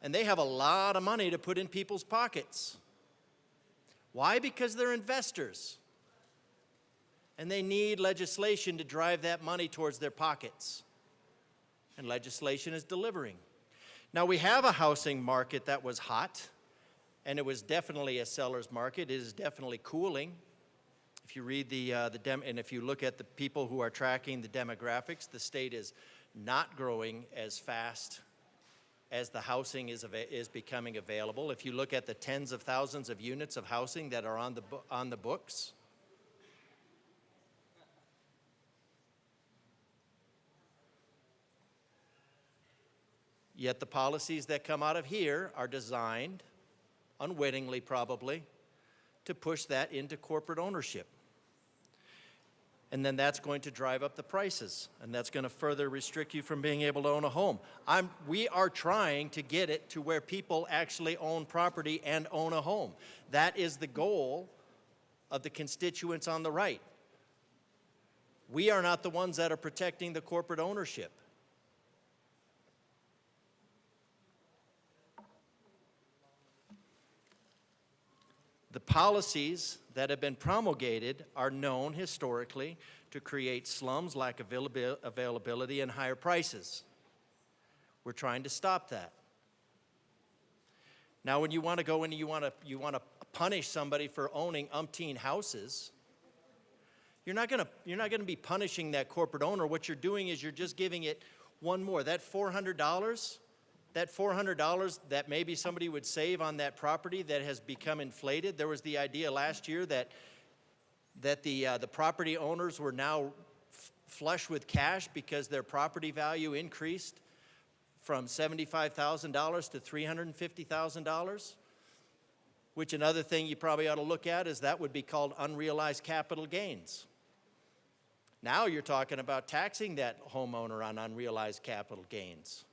And they have a lot of money to put in people's pockets. Why? Because they're investors. And they need legislation to drive that money towards their pockets. And legislation is delivering. Now, we have a housing market that was hot, and it was definitely a seller's market. It is definitely cooling. If you read and if you look at the people who are tracking the demographics, the state is not growing as fast as the housing is becoming available. If you look at the tens of thousands of units of housing that are on the books, yet the policies that come out of here are designed, unwittingly probably, to push that into corporate ownership. And then that's going to drive up the prices, and that's going to further restrict you from being able to own a home. We are trying to get it to where people actually own property and own a home. That is the goal of the constituents on the right. We are not the ones that are protecting the corporate ownership. The policies that have been promulgated are known historically to create slums, lack of availability, and higher prices. We're trying to stop that. Now, when you want to go in and you want to punish somebody for owning umpteen houses, you're not going to be punishing that corporate owner. What you're doing is you're just giving it one more. That $400 that maybe somebody would save on that property that has become inflated. There was the idea last year that the property owners were now flush with cash because their property value increased from $75,000 to $350,000, which another thing you probably ought to look at is that would be called unrealized capital gains. Now you're talking about taxing that homeowner on unrealized capital gains.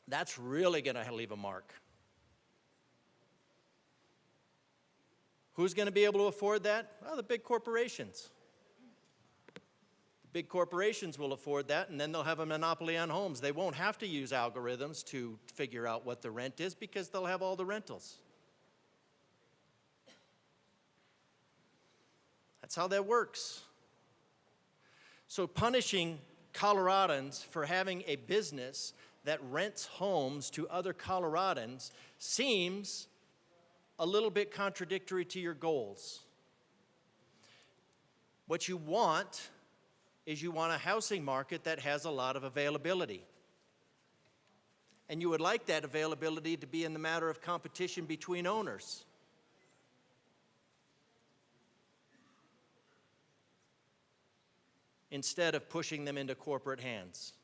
That's really going to leave a mark. Who's going to be able to afford that? Well, the big corporations. The big corporations will afford that, and then they'll have a monopoly on homes. They won't have to use algorithms to figure out what the rent is because they'll have all the rentals. That's how that works. So punishing Coloradans for having a business that rents homes to other Coloradans seems a little bit contradictory to your goals. What you want is you want a housing market that has a lot of availability. And you would like that availability to be in the matter of competition between owners. Instead of pushing them into corporate hands,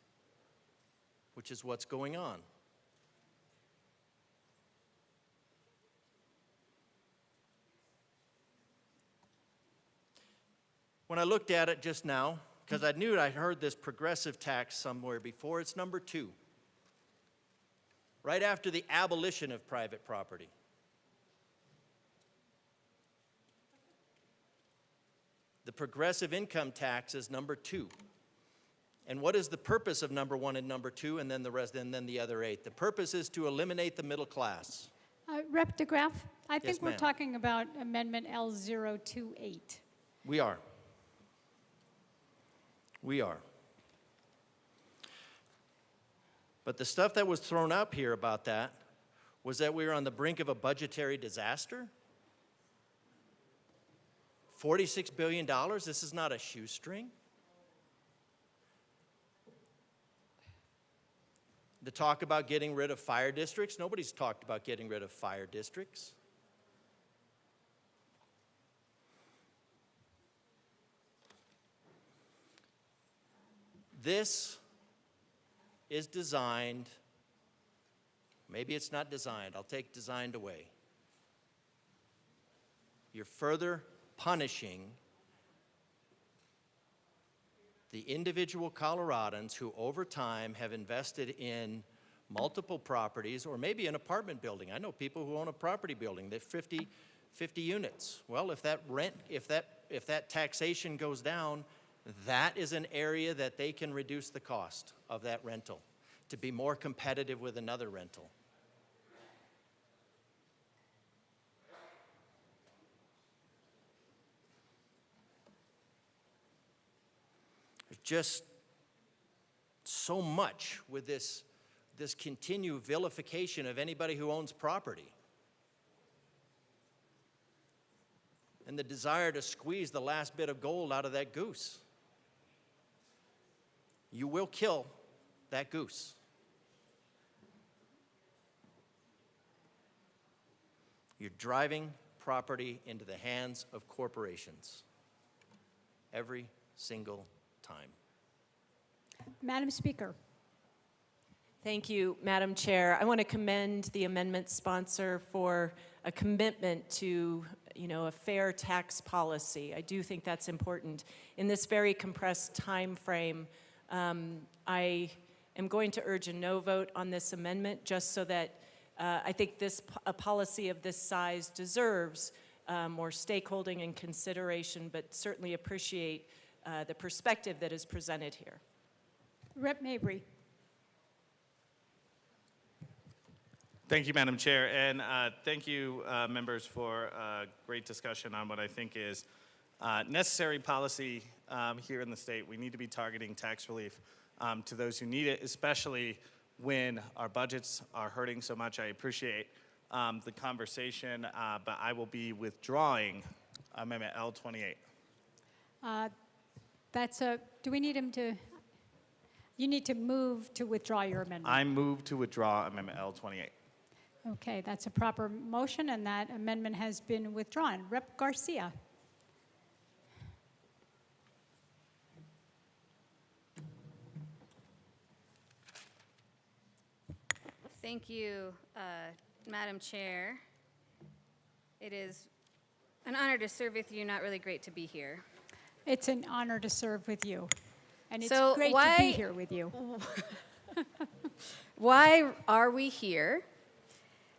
which is what's going on. When I looked at it just now, because I knew I'd heard this progressive tax somewhere before, it's number 2. Right after the abolition of private property. The progressive income tax is number 2. And what is the purpose of number 1 and number 2 and then the rest and then the other 8? The purpose is to eliminate the middle class. Rep. DeGraff, I think we're ma'am. talking about Amendment L028. We are. We are. But the stuff that was thrown up here about that was that we were on the brink of a budgetary disaster. $46 billion, this is not a shoestring. The talk about getting rid of fire districts, nobody's talked about getting rid of fire districts. This is designed, maybe it's not designed, I'll take designed away. You're further punishing the individual Coloradans who over time have invested in multiple properties or maybe an apartment building. I know people who own a property building, they're 50 units. Well, if that taxation goes down, that is an area that they can reduce the cost of that rental to be more competitive with another rental. There's just so much with this continued vilification of anybody who owns property. And the desire to squeeze the last bit of gold out of that goose. You will kill that goose. You're driving property into the hands of corporations every single time. Madam Speaker. Thank you, Madam Chair. I want to commend the amendment sponsor for a commitment to, a fair tax policy. I do think that's important. In this very compressed time frame, I am going to urge a no vote on this amendment just so that I think a policy of this size deserves more stakeholding and consideration, but certainly appreciate the perspective that is presented here. Rep. Mabry. Thank you, Madam Chair, and thank you, members, for a great discussion on what I think is necessary policy here in the state. We need to be targeting tax relief to those who need it, especially when our budgets are hurting so much. I appreciate the conversation, but I will be withdrawing Amendment L28. Do we need him to, you need to move to withdraw your amendment. I move to withdraw Amendment L28. Okay, that's a proper motion, and that amendment has been withdrawn. Rep. Garcia. Thank you, Madam Chair. It is an honor to serve with you, not really great to be here. It's an honor to serve with you, and it's So great to be here with you. Why are we here?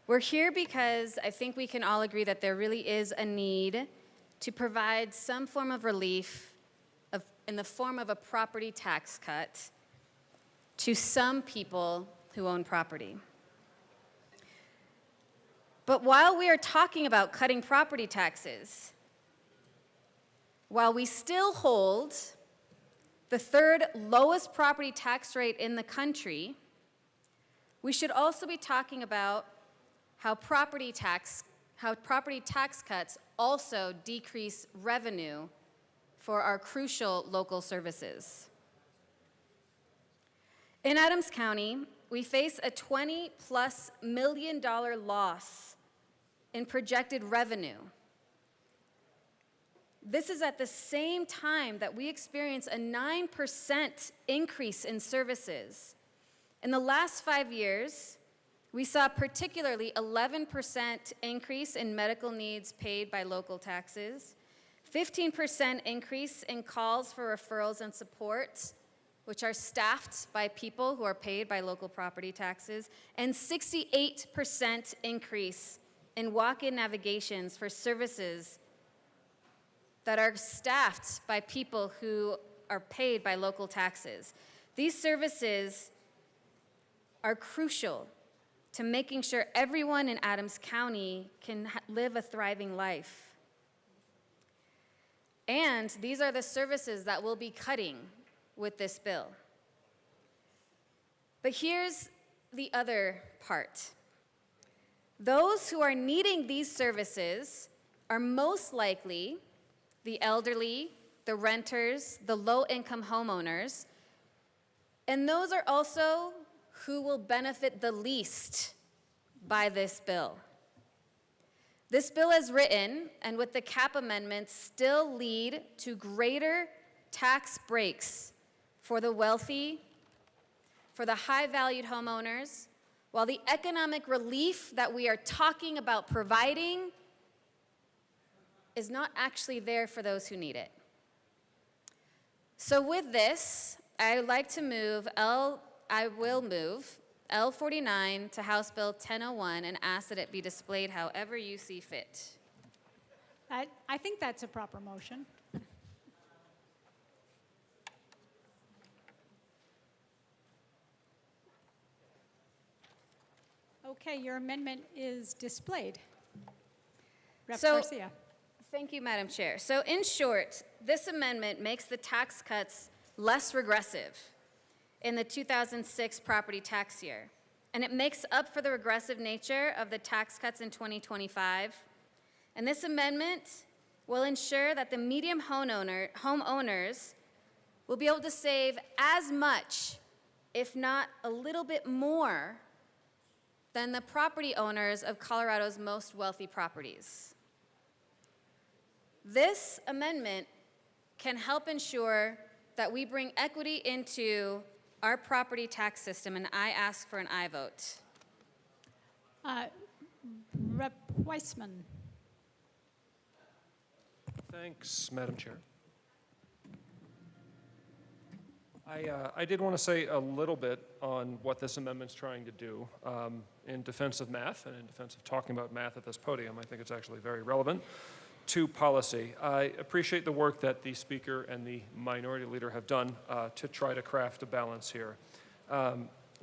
We're here because I think we can all agree that there really is a need to provide some form of relief in the form of a property tax cut to some people who own property. But while we are talking about cutting property taxes, while we still hold the third lowest property tax rate in the country, we should also be talking about how property tax cuts also decrease revenue for our crucial local services. In Adams County, we face a $20+ million loss in projected revenue. This is at the same time that we experience a 9% increase in services. In the last 5 years, we saw particularly 11% increase in medical needs paid by local taxes, 15% increase in calls for referrals and support, which are staffed by people who are paid by local property taxes, and 68% increase in walk-in navigations for services that are staffed by people who are paid by local taxes. These services are crucial to making sure everyone in Adams County can live a thriving life. And these are the services that we'll be cutting with this bill. But here's the other part. Those who are needing these services are most likely the elderly, the renters, the low-income homeowners, and those are also who will benefit the least by this bill. This bill as written, and with the cap amendments, still lead to greater tax breaks for the wealthy, for the high-valued homeowners, while the economic relief that we are talking about providing is not actually there for those who need it. So with this, I would like to move L49 to House Bill 1001 and ask that it be displayed however you see fit. I think that's a proper motion. Okay, your amendment is displayed. Rep. Garcia. Thank you, Madam Chair. So in short, this amendment makes the tax cuts less regressive in the 2006 property tax year, and it makes up for the regressive nature of the tax cuts in 2025. And this amendment will ensure that the median homeowners will be able to save as much, if not a little bit more, than the property owners of Colorado's most wealthy properties. This amendment can help ensure that we bring equity into our property tax system, and I ask for an aye vote. Rep. Weissman. Thanks, Madam Chair. I did want to say a little bit on what this amendment's trying to do in defense of math and in defense of talking about math at this podium. I think it's actually very relevant to policy. I appreciate the work that the Speaker and the Minority Leader have done to try to craft a balance here.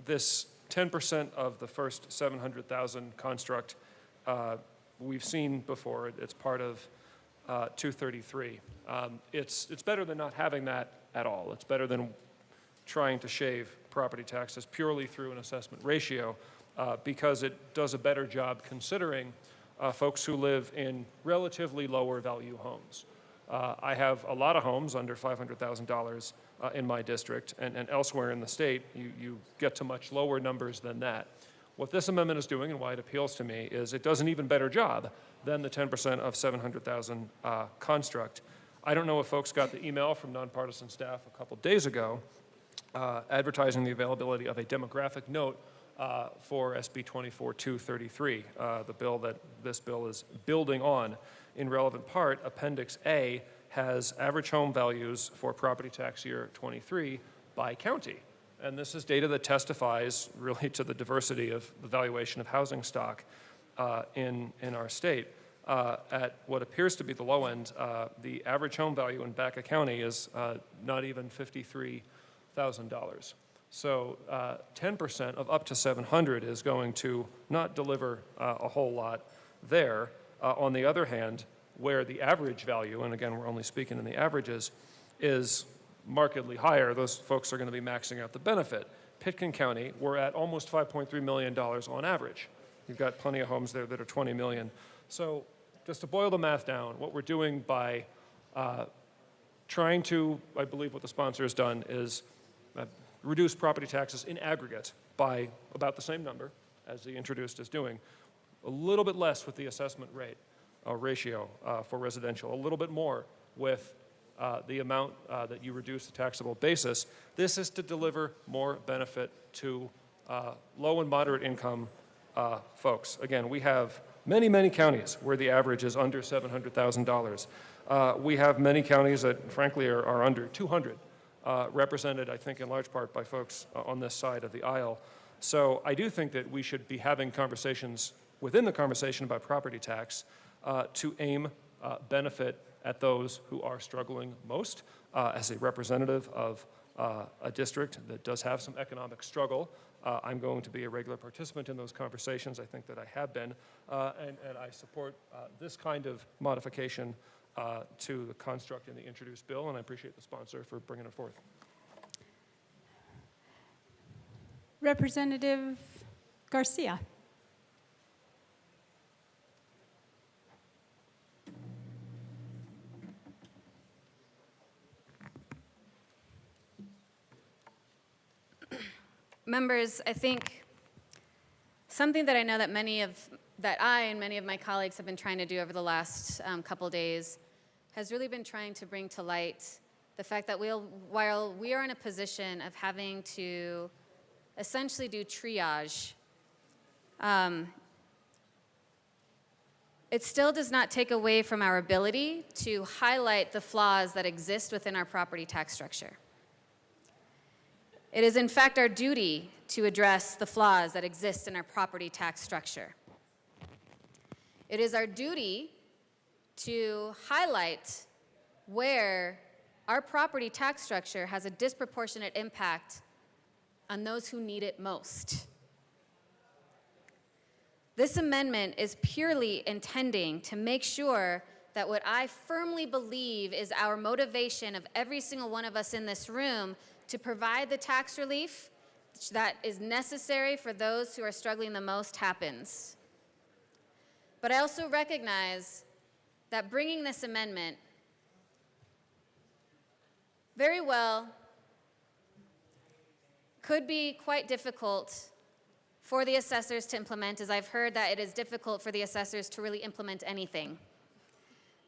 This 10% of the first 700,000 construct we've seen before. It's part of 233. It's better than not having that at all. It's better than trying to shave property taxes purely through an assessment ratio because it does a better job considering folks who live in relatively lower value homes. I have a lot of homes under $500,000 in my district, and elsewhere in the state, you get to much lower numbers than that. What this amendment is doing, and why it appeals to me, is it does an even better job than the 10% of 700,000 construct. I don't know if folks got the email from nonpartisan staff a couple days ago advertising the availability of a demographic note for SB 24-233, the bill that this bill is building on. In relevant part, Appendix A has average home values for property tax year 23 by county. And this is data that testifies really to the diversity of the valuation of housing stock in our state. At what appears to be the low end, the average home value in Baca County is not even $53,000. So 10% of up to 700 is going to not deliver a whole lot there. On the other hand, where the average value, and again, we're only speaking in the averages, is markedly higher, those folks are going to be maxing out the benefit. Pitkin County, we're at almost $5.3 million on average. You've got plenty of homes there that are 20 million. So just to boil the math down, what we're doing by trying to, I believe what the sponsor has done is reduce property taxes in aggregate by about the same number as the introduced is doing. A little bit less with the assessment rate ratio for residential, a little bit more with the amount that you reduce the taxable basis. This is to deliver more benefit to low and moderate income folks. Again, we have many, many counties where the average is under $700,000. We have many counties that, frankly, are under 200, represented, I think, in large part by folks on this side of the aisle. So I do think that we should be having conversations within the conversation about property tax to aim benefit at those who are struggling most. As a representative of a district that does have some economic struggle, I'm going to be a regular participant in those conversations. I think that I have been, and I support this kind of modification to the construct in the introduced bill, and I appreciate the sponsor for bringing it forth. Representative Garcia. Members, I think something that I know that I and many of my colleagues have been trying to do over the last couple days has really been trying to bring to light the fact that while we are in a position of having to essentially do triage, it still does not take away from our ability to highlight the flaws that exist within our property tax structure. It is, in fact, our duty to address the flaws that exist in our property tax structure. It is our duty to highlight where our property tax structure has a disproportionate impact on those who need it most. This amendment is purely intending to make sure that what I firmly believe is our motivation of every single one of us in this room to provide the tax relief that is necessary for those who are struggling the most happens. But I also recognize that bringing this amendment very well could be quite difficult for the assessors to implement, as I've heard that it is difficult for the assessors to really implement anything.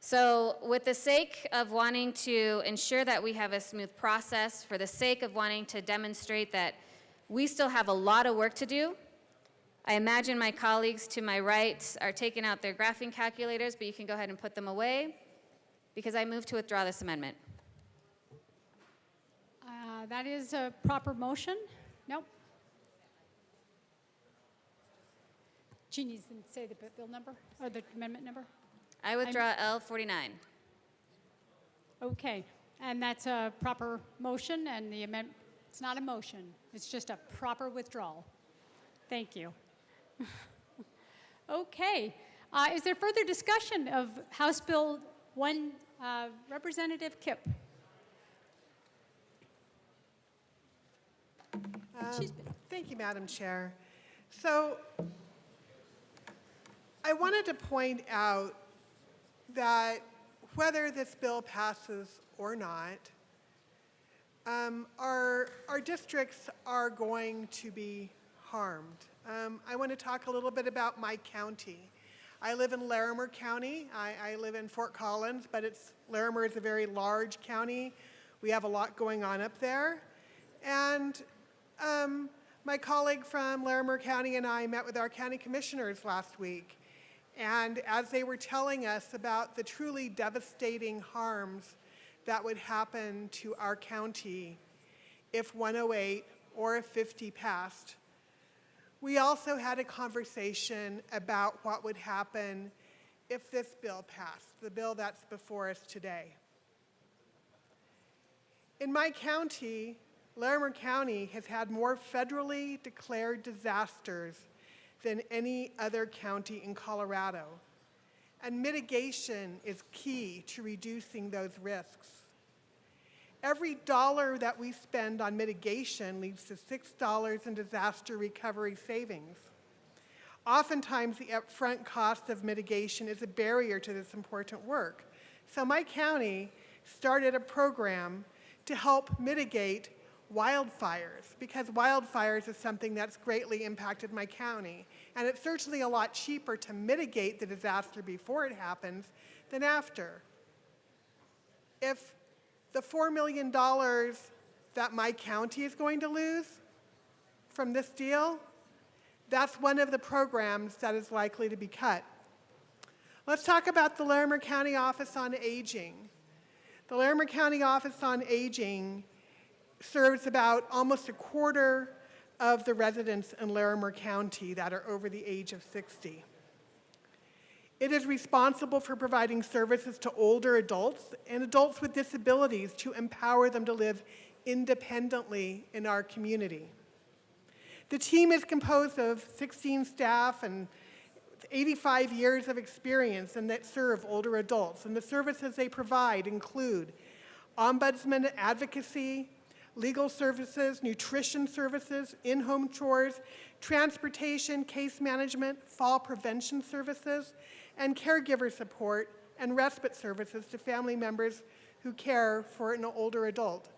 So with the sake of wanting to ensure that we have a smooth process, for the sake of wanting to demonstrate that we still have a lot of work to do, I imagine my colleagues to my right are taking out their graphing calculators, but you can go ahead and put them away, because I move to withdraw this amendment. That is a proper motion. Nope. She needs to say the bill number or the amendment number. I withdraw L49. Okay, and that's a proper motion, and the amendment, it's not a motion, it's just a proper withdrawal. Thank you. Okay, is there further discussion of House Bill 1, Representative Kipp? Thank you, Madam Chair. So I wanted to point out that whether this bill passes or not, our districts are going to be harmed. I want to talk a little bit about my county. I live in Larimer County. I live in Fort Collins, but Larimer is a very large county. We have a lot going on up there. And my colleague from Larimer County and I met with our county commissioners last week. And as they were telling us about the truly devastating harms that would happen to our county if 108 or if 50 passed, we also had a conversation about what would happen if this bill passed, the bill that's before us today. In my county, Larimer County has had more federally declared disasters than any other county in Colorado. And mitigation is key to reducing those risks. Every dollar that we spend on mitigation leads to $6 in disaster recovery savings. Oftentimes, the upfront cost of mitigation is a barrier to this important work. So my county started a program to help mitigate wildfires, because wildfires is something that's greatly impacted my county. And it's certainly a lot cheaper to mitigate the disaster before it happens than after. If the $4 million that my county is going to lose from this deal, that's one of the programs that is likely to be cut. Let's talk about the Larimer County Office on Aging. The Larimer County Office on Aging serves about almost a quarter of the residents in Larimer County that are over the age of 60. It is responsible for providing services to older adults and adults with disabilities to empower them to live independently in our community. The team is composed of 16 staff and 85 years of experience and that serve older adults. And the services they provide include ombudsman advocacy, legal services, nutrition services, in-home chores, transportation, case management, fall prevention services, and caregiver support and respite services to family members who care for an older adult.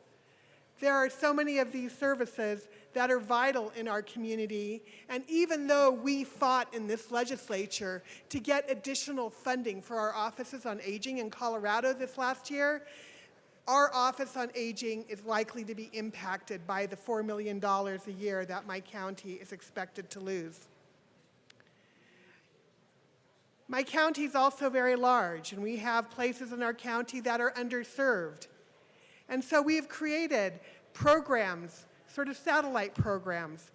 There are so many of these services that are vital in our community, and even though we fought in this legislature to get additional funding for our offices on aging in Colorado this last year, our Office on Aging is likely to be impacted by the $4 million a year that my county is expected to lose. My county is also very large, and we have places in our county that are underserved. And so we've created programs, sort of satellite programs,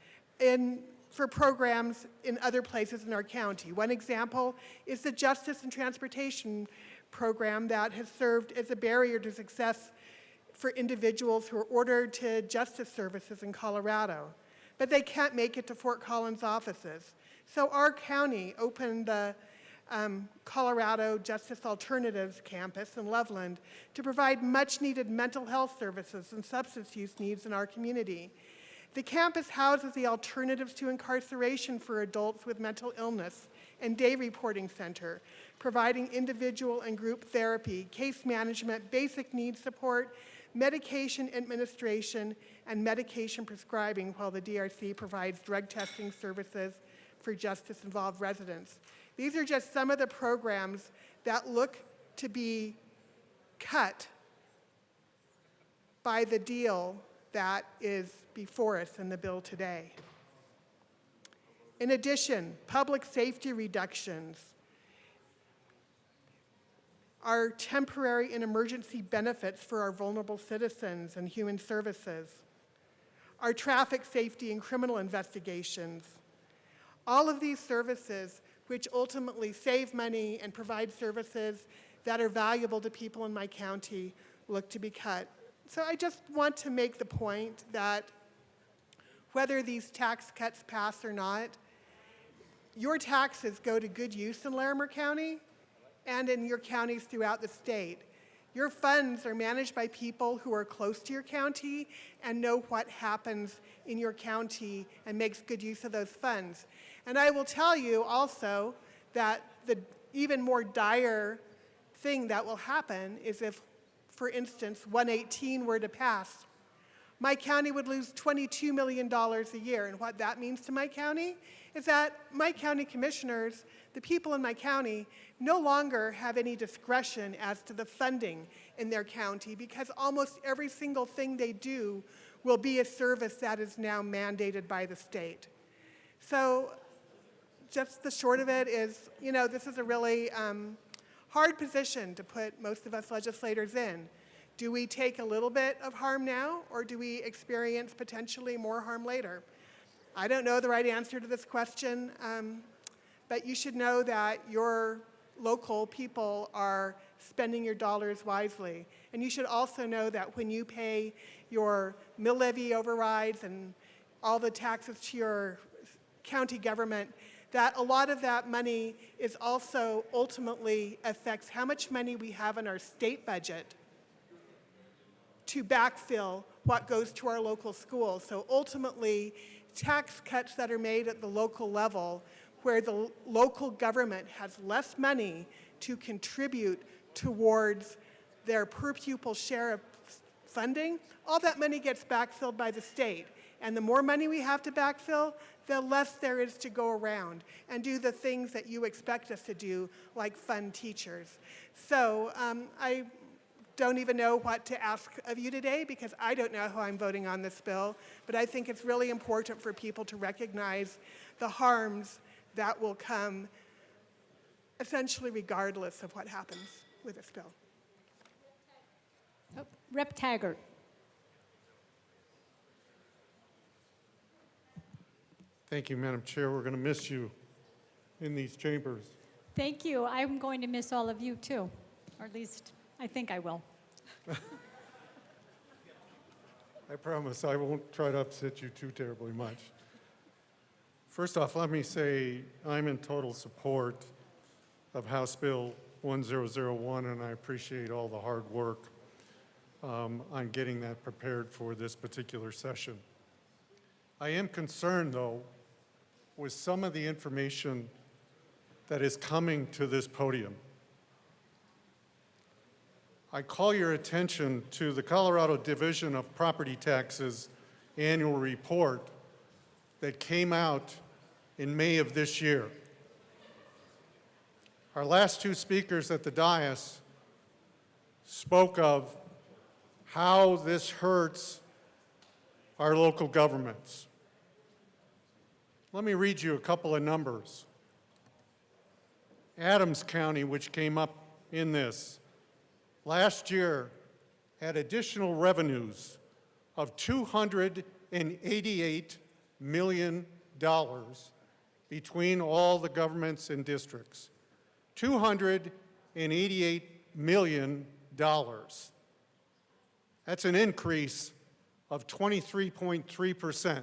for programs in other places in our county. One example is the Justice and Transportation program that has served as a barrier to success for individuals who are ordered to justice services in Colorado, but they can't make it to Fort Collins offices. So our county opened the Colorado Justice Alternatives campus in Loveland to provide much-needed mental health services and substance use needs in our community. The campus houses the Alternatives to Incarceration for Adults with Mental Illness and Day Reporting Center, providing individual and group therapy, case management, basic needs support, medication administration, and medication prescribing, while the DRC provides drug testing services for justice-involved residents. These are just some of the programs that look to be cut by the deal that is before us in the bill today. In addition, public safety reductions are temporary and emergency benefits for our vulnerable citizens and human services, our traffic safety and criminal investigations. All of these services, which ultimately save money and provide services that are valuable to people in my county, look to be cut. So I just want to make the point that whether these tax cuts pass or not, your taxes go to good use in Larimer County and in your counties throughout the state. Your funds are managed by people who are close to your county and know what happens in your county and makes good use of those funds. And I will tell you also that the even more dire thing that will happen is if, for instance, 118 were to pass. My county would lose $22 million a year. And what that means to my county is that my county commissioners, the people in my county, no longer have any discretion as to the funding in their county, because almost every single thing they do will be a service that is now mandated by the state. So just the short of it is, you know, this is a really hard position to put most of us legislators in. Do we take a little bit of harm now, or do we experience potentially more harm later? I don't know the right answer to this question, but you should know that your local people are spending your dollars wisely. And you should also know that when you pay your mill levy overrides and all the taxes to your county government, that a lot of that money is also ultimately affects how much money we have in our state budget to backfill what goes to our local schools. So ultimately, tax cuts that are made at the local level, where the local government has less money to contribute towards their per pupil share of funding, all that money gets backfilled by the state. And the more money we have to backfill, the less there is to go around and do the things that you expect us to do, like fund teachers. So I don't even know what to ask of you today because I don't know how I'm voting on this bill, but I think it's really important for people to recognize the harms that will come essentially regardless of what happens with this bill. Oh, Rep. Taggart. Thank you, Madam Chair. We're going to miss you in these chambers. Thank you. I'm going to miss all of you too, or at least I think I will. I promise I won't try to upset you too terribly much. First off, let me say I'm in total support of House Bill 1001, and I appreciate all the hard work on getting that prepared for this particular session. I am concerned, though, with some of the information that is coming to this podium. I call your attention to the Colorado Division of Property Taxes annual report that came out in May of this year. Our last two speakers at the dais spoke of how this hurts our local governments. Let me read you a couple of numbers. Adams County, which came up in this, last year had additional revenues of $288 million between all the governments and districts. $288 million. That's an increase of 23.3%.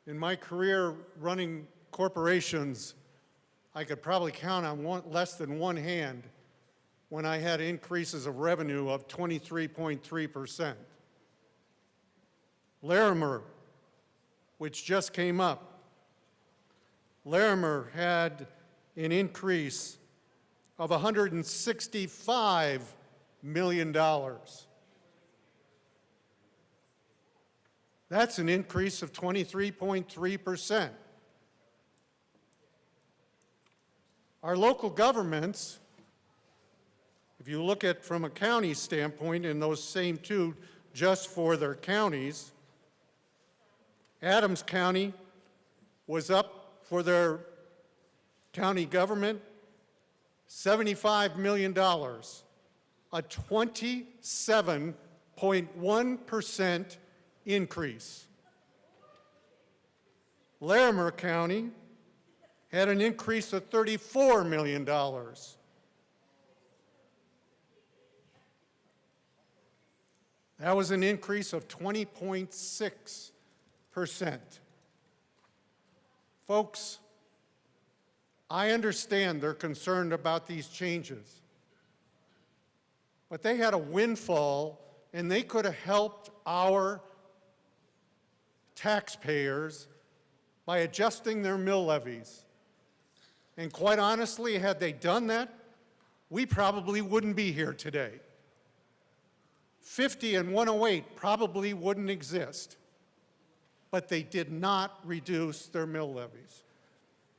In my career running corporations, I could probably count on less than one hand when I had increases of revenue of 23.3%. Larimer, which just came up, Larimer had an increase of $165 million. That's an increase of 23.3%. Our local governments, if you look at from a county standpoint in those same two just for their counties, Adams County was up for their county government $75 million, a 27.1% increase. Larimer County had an increase of $34 million. That was an increase of 20.6%. Folks, I understand they're concerned about these changes, but they had a windfall and they could have helped our taxpayers by adjusting their mill levies. And quite honestly, had they done that, we probably wouldn't be here today. 50 and 108 probably wouldn't exist, but they did not reduce their mill levies.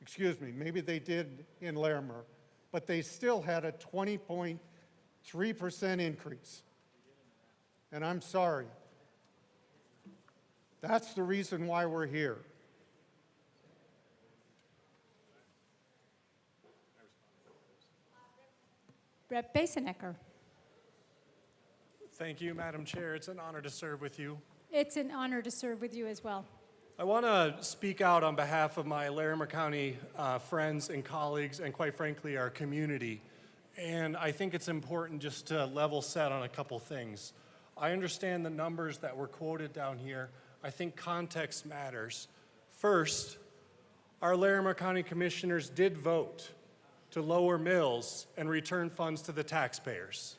Excuse me, maybe they did in Larimer, but they still had a 20.3% increase. And I'm sorry. That's the reason why we're here. Rep. Basenecker. Thank you, Madam Chair. It's an honor to serve with you. It's an honor to serve with you as well. I want to speak out on behalf of my Larimer County friends and colleagues and, quite frankly, our community. And I think it's important just to level set on a couple things. I understand the numbers that were quoted down here. I think context matters. First, our Larimer County commissioners did vote to lower mills and return funds to the taxpayers.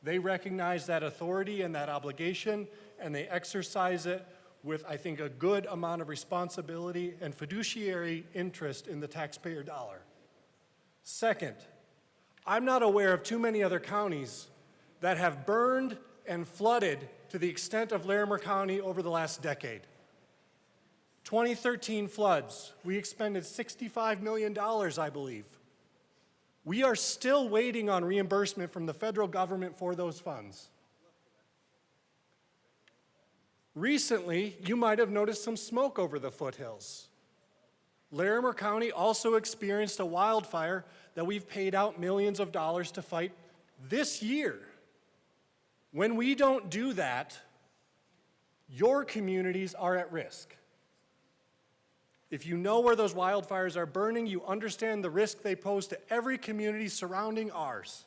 They recognize that authority and that obligation, and they exercise it with, I think, a good amount of responsibility and fiduciary interest in the taxpayer dollar. Second, I'm not aware of too many other counties that have burned and flooded to the extent of Larimer County over the last decade. 2013 floods, we expended $65 million, I believe. We are still waiting on reimbursement from the federal government for those funds. Recently, you might have noticed some smoke over the foothills. Larimer County also experienced a wildfire that we've paid out millions of dollars to fight this year. When we don't do that, your communities are at risk. If you know where those wildfires are burning, you understand the risk they pose to every community surrounding ours.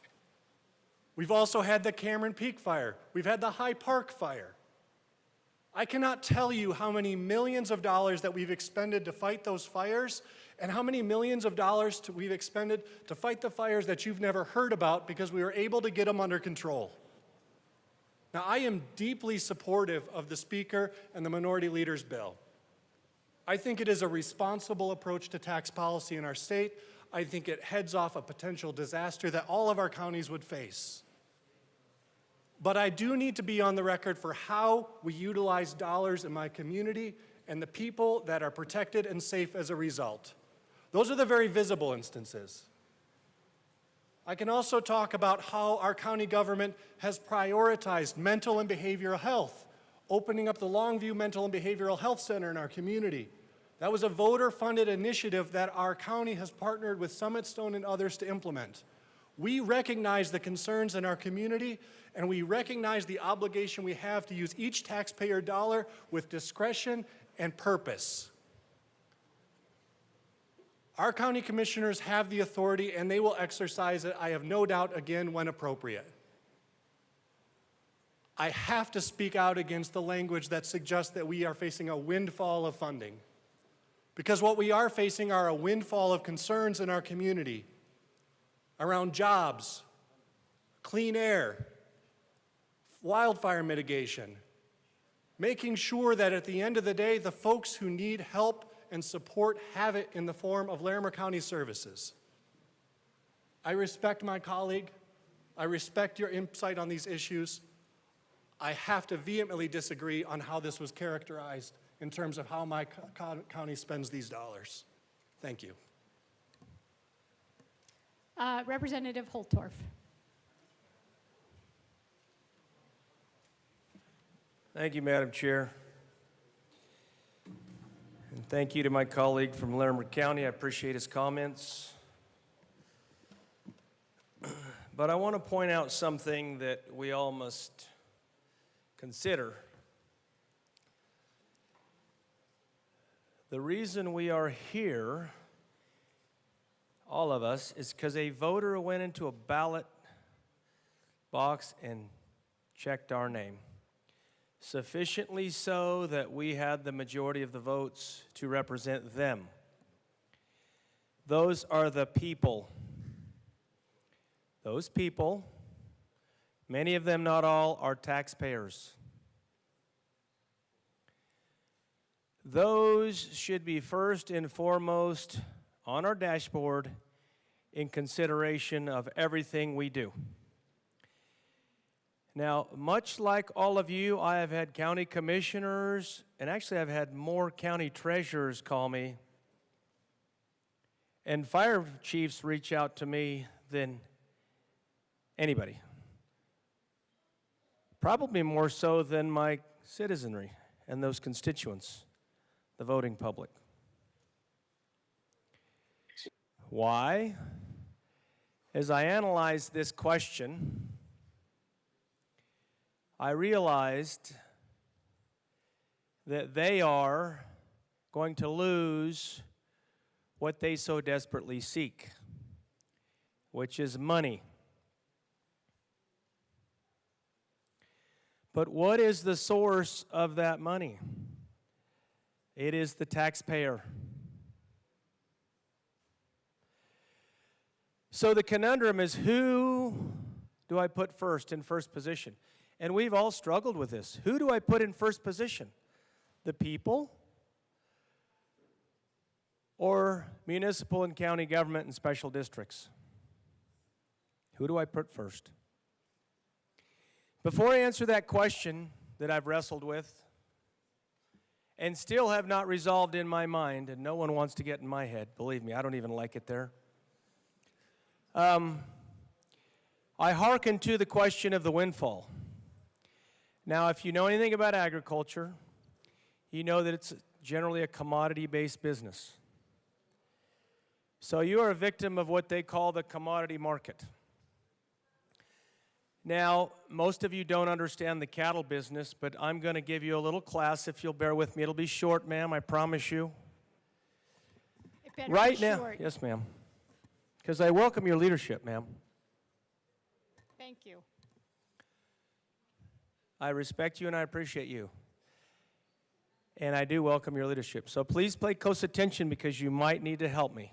We've also had the Cameron Peak fire. We've had the High Park fire. I cannot tell you how many millions of dollars that we've expended to fight those fires and how many millions of dollars we've expended to fight the fires that you've never heard about because we were able to get them under control. Now, I am deeply supportive of the Speaker and the Minority Leader's bill. I think it is a responsible approach to tax policy in our state. I think it heads off a potential disaster that all of our counties would face. But I do need to be on the record for how we utilize dollars in my community and the people that are protected and safe as a result. Those are the very visible instances. I can also talk about how our county government has prioritized mental and behavioral health, opening up the Longview Mental and Behavioral Health Center in our community. That was a voter-funded initiative that our county has partnered with Summit Stone and others to implement. We recognize the concerns in our community, and we recognize the obligation we have to use each taxpayer dollar with discretion and purpose. Our county commissioners have the authority, and they will exercise it, I have no doubt, again, when appropriate. I have to speak out against the language that suggests that we are facing a windfall of funding. Because what we are facing are a windfall of concerns in our community around jobs, clean air, wildfire mitigation, making sure that at the end of the day, the folks who need help and support have it in the form of Larimer County services. I respect my colleague. I respect your insight on these issues. I have to vehemently disagree on how this was characterized in terms of how my county spends these dollars. Thank you. Representative Holtorf. Thank you, Madam Chair. And thank you to my colleague from Larimer County. I appreciate his comments. But I want to point out something that we all must consider. The reason we are here, all of us, is because a voter went into a ballot box and checked our name. Sufficiently so that we had the majority of the votes to represent them. Those are the people. Those people, many of them, not all, are taxpayers. Those should be first and foremost on our dashboard in consideration of everything we do. Now, much like all of you, I have had county commissioners, and actually I've had more county treasurers call me, and fire chiefs reach out to me than anybody. Probably more so than my citizenry and those constituents, the voting public. Why? As I analyzed this question, I realized that they are going to lose what they so desperately seek, which is money. But what is the source of that money? It is the taxpayer. So the conundrum is, who do I put first in first position? And we've all struggled with this. Who do I put in first position? The people or municipal and county government and special districts? Who do I put first? Before I answer that question that I've wrestled with and still have not resolved in my mind, and no one wants to get in my head, believe me, I don't even like it there. I hearken to the question of the windfall. Now, if you know anything about agriculture, you know that it's generally a commodity-based business. So you are a victim of what they call the commodity market. Now, most of you don't understand the cattle business, but I'm going to give you a little class if you'll bear with me. It'll be short, ma'am, I promise you. It better Right be now, short. yes, ma'am, because I welcome your leadership, ma'am. Thank you. I respect you and I appreciate you. And I do welcome your leadership. So please pay close attention because you might need to help me.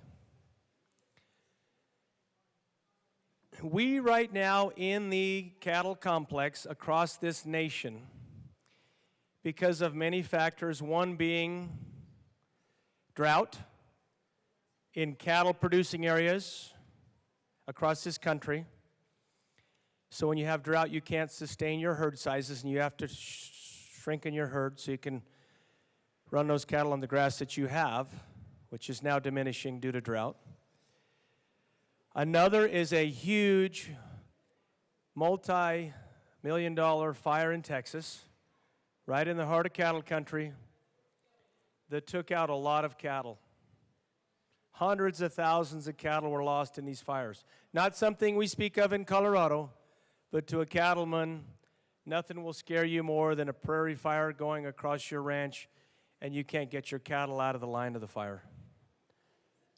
We right now in the cattle complex across this nation, because of many factors, one being drought in cattle producing areas across this country. So when you have drought, you can't sustain your herd sizes and you have to shrink in your herd so you can run those cattle on the grass that you have, which is now diminishing due to drought. Another is a huge multi-million-dollar fire in Texas, right in the heart of cattle country, that took out a lot of cattle. Hundreds of thousands of cattle were lost in these fires. Not something we speak of in Colorado, but to a cattleman, nothing will scare you more than a prairie fire going across your ranch and you can't get your cattle out of the line of the fire.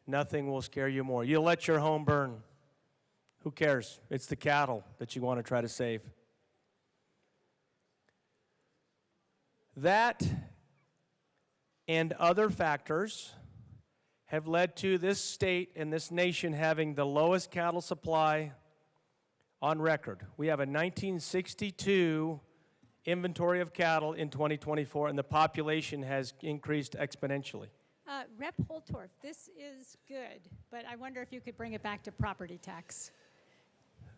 Nothing will scare you more. You'll let your home burn. Who cares? It's the cattle that you want to try to save. That and other factors have led to this state and this nation having the lowest cattle supply on record. We have a 1962 inventory of cattle in 2024, and the population has increased exponentially. Rep. Holtorf, this is good, but I wonder if you could bring it back to property tax.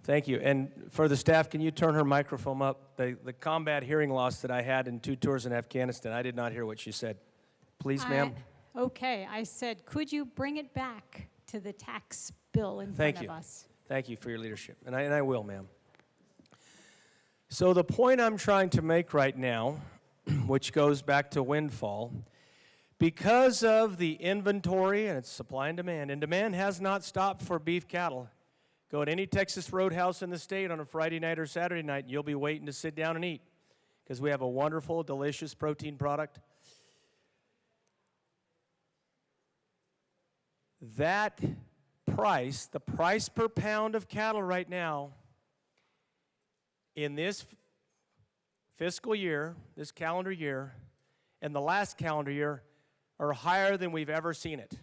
Thank you. And for the staff, can you turn her microphone up? The combat hearing loss that I had in 2 tours in Afghanistan, I did not hear what she said. Please, ma'am. Okay, I said, could you bring it back to the tax bill in Thank front you. of us? Thank you for your leadership, and I will, ma'am. So the point I'm trying to make right now, which goes back to windfall, because of the inventory and its supply and demand has not stopped for beef cattle. Go to any Texas roadhouse in the state on a Friday night or Saturday night, and you'll be waiting to sit down and eat because we have a wonderful, delicious protein product. That price, the price per pound of cattle right now in this fiscal year, this calendar year, and the last calendar year are higher than we've ever seen it.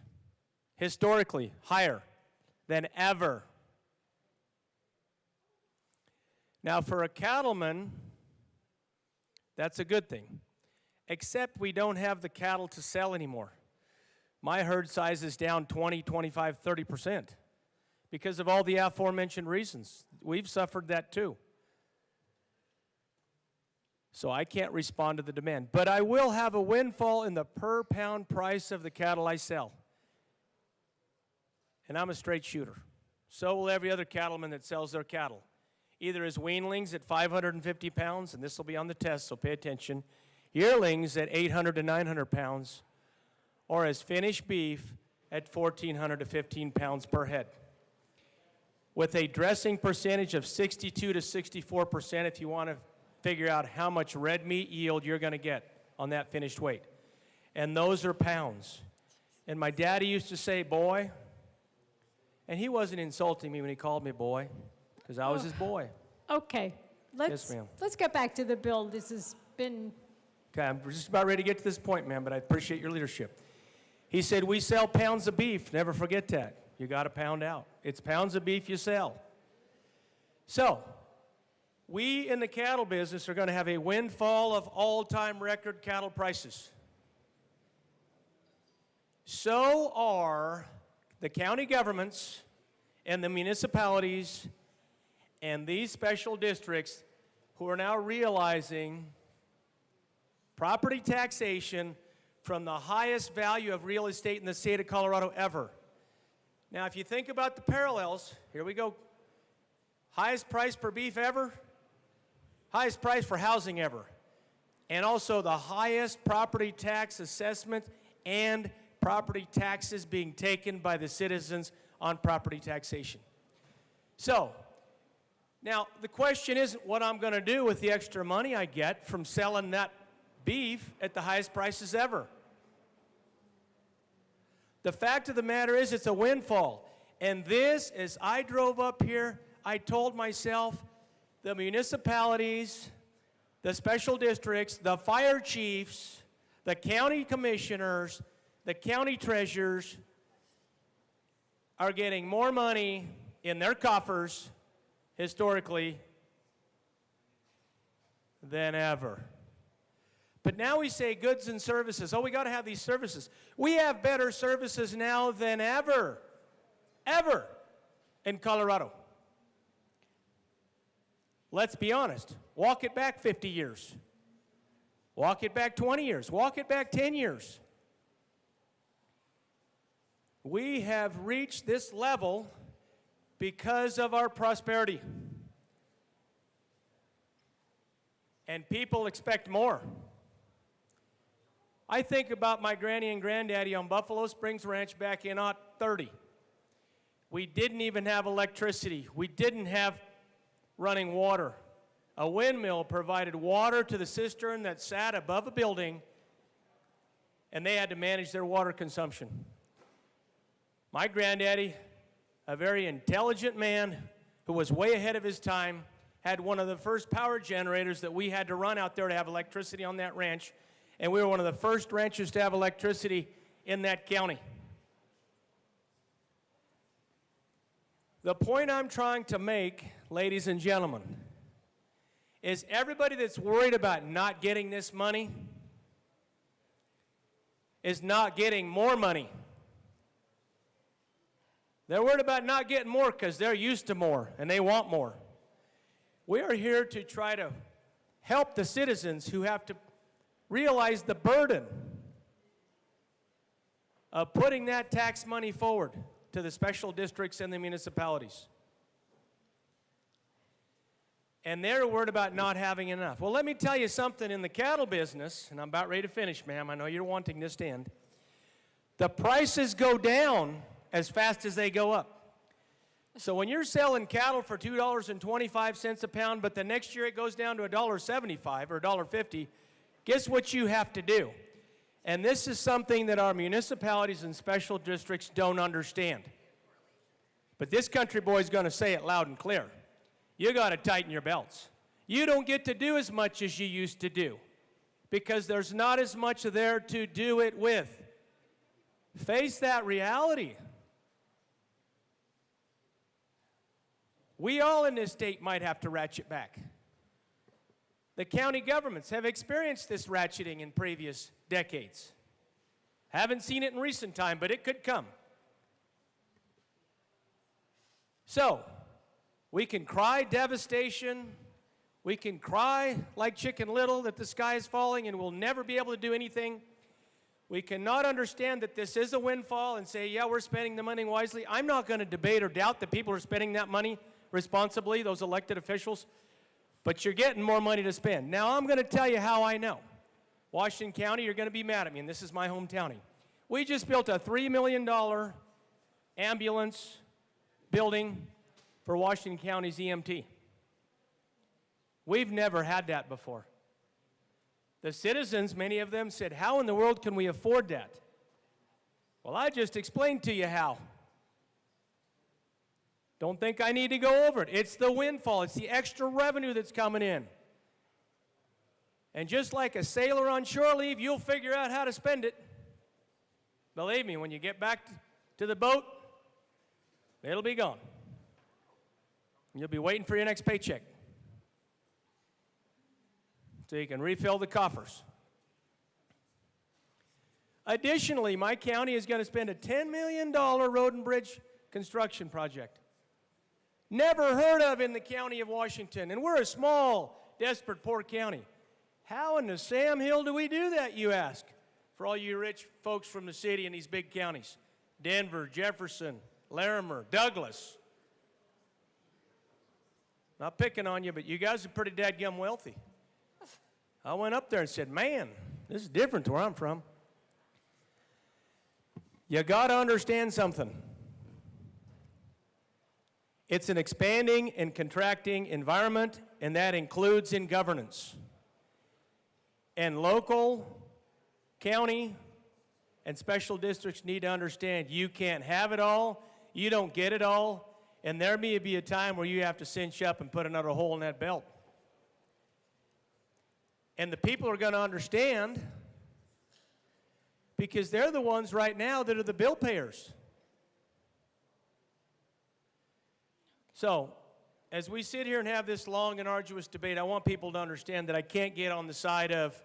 Historically, higher than ever. Now, for a cattleman, that's a good thing, except we don't have the cattle to sell anymore. My herd size is down 20, 25, 30% because of all the aforementioned reasons. We've suffered that too. So I can't respond to the demand. But I will have a windfall in the per pound price of the cattle I sell. And I'm a straight shooter. So will every other cattleman that sells their cattle. Either as weanlings at 550 pounds, and this will be on the test, so pay attention, yearlings at 800 to 900 pounds, or as finished beef at 1,400 to 15 pounds per head. With a dressing percentage of 62 to 64% if you want to figure out how much red meat yield you're going to get on that finished weight. And those are pounds. And my daddy used to say, boy, and he wasn't insulting me when he called me boy, because I was his boy. Okay, Yes, ma'am. let's get back to the bill. This has been, Okay, I'm just about ready to get to this point, ma'am, but I appreciate your leadership. He said, we sell pounds of beef. Never forget that. You got to pound out. It's pounds of beef you sell. So, we in the cattle business are going to have a windfall of all-time record cattle prices. So are the county governments and the municipalities and these special districts who are now realizing property taxation from the highest value of real estate in the state of Colorado ever. Now, if you think about the parallels, here we go. Highest price per beef ever, highest price for housing ever, and also the highest property tax assessment and property taxes being taken by the citizens on property taxation. So, now the question isn't what I'm going to do with the extra money I get from selling that beef at the highest prices ever. The fact of the matter is it's a windfall. And this, as I drove up here, I told myself, the municipalities, the special districts, the fire chiefs, the county commissioners, the county treasurers are getting more money in their coffers, historically, than ever. But now we say goods and services. Oh, we got to have these services. We have better services now than ever in Colorado. Let's be honest. Walk it back 50 years. Walk it back 20 years. Walk it back 10 years. We have reached this level because of our prosperity. And people expect more. I think about my granny and granddaddy on Buffalo Springs Ranch back in 30. We didn't even have electricity. We didn't have running water. A windmill provided water to the cistern that sat above a building, and they had to manage their water consumption. My granddaddy, a very intelligent man who was way ahead of his time, had one of the first power generators that we had to run out there to have electricity on that ranch. And we were one of the first ranchers to have electricity in that county. The point I'm trying to make, ladies and gentlemen, is everybody that's worried about not getting this money is not getting more money. They're worried about not getting more because they're used to more and they want more. We are here to try to help the citizens who have to realize the burden of putting that tax money forward to the special districts and the municipalities. And they're worried about not having enough. Well, let me tell you something. In the cattle business, and I'm about ready to finish, ma'am. I know you're wanting this to end. The prices go down as fast as they go up. So when you're selling cattle for $2.25 a pound, but the next year it goes down to $1.75 or $1.50, guess what you have to do? And this is something that our municipalities and special districts don't understand. But this country boy is going to say it loud and clear. You got to tighten your belts. You don't get to do as much as you used to do because there's not as much there to do it with. Face that reality. We all in this state might have to ratchet back. The county governments have experienced this ratcheting in previous decades. Haven't seen it in recent time, but it could come. So, we can cry devastation. We can cry like Chicken Little that the sky is falling and we'll never be able to do anything. We cannot understand that this is a windfall and say, yeah, we're spending the money wisely. I'm not going to debate or doubt that people are spending that money responsibly, those elected officials. But you're getting more money to spend. Now, I'm going to tell you how I know. Washington County, you're going to be mad at me, and this is my hometown. We just built a $3 million ambulance building for Washington County's EMT. We've never had that before. The citizens, many of them, said, how in the world can we afford that? Well, I just explained to you how. Don't think I need to go over it. It's the windfall. It's the extra revenue that's coming in. And just like a sailor on shore leave, you'll figure out how to spend it. Believe me, when you get back to the boat, it'll be gone. You'll be waiting for your next paycheck so you can refill the coffers. Additionally, my county is going to spend a $10 million road and bridge construction project. Never heard of in the county of Washington. And we're a small, desperate poor county. How in the Sam Hill do we do that, you ask? For all you rich folks from the city in these big counties. Denver, Jefferson, Larimer, Douglas. Not picking on you, but you guys are pretty dadgum wealthy. I went up there and said, man, this is different to where I'm from. You got to understand something. It's an expanding and contracting environment, and that includes in governance. And local, county, and special districts need to understand you can't have it all, you don't get it all, and there may be a time where you have to cinch up and put another hole in that belt. And the people are going to understand because they're the ones right now that are the bill payers. So, as we sit here and have this long and arduous debate, I want people to understand that I can't get on the side of,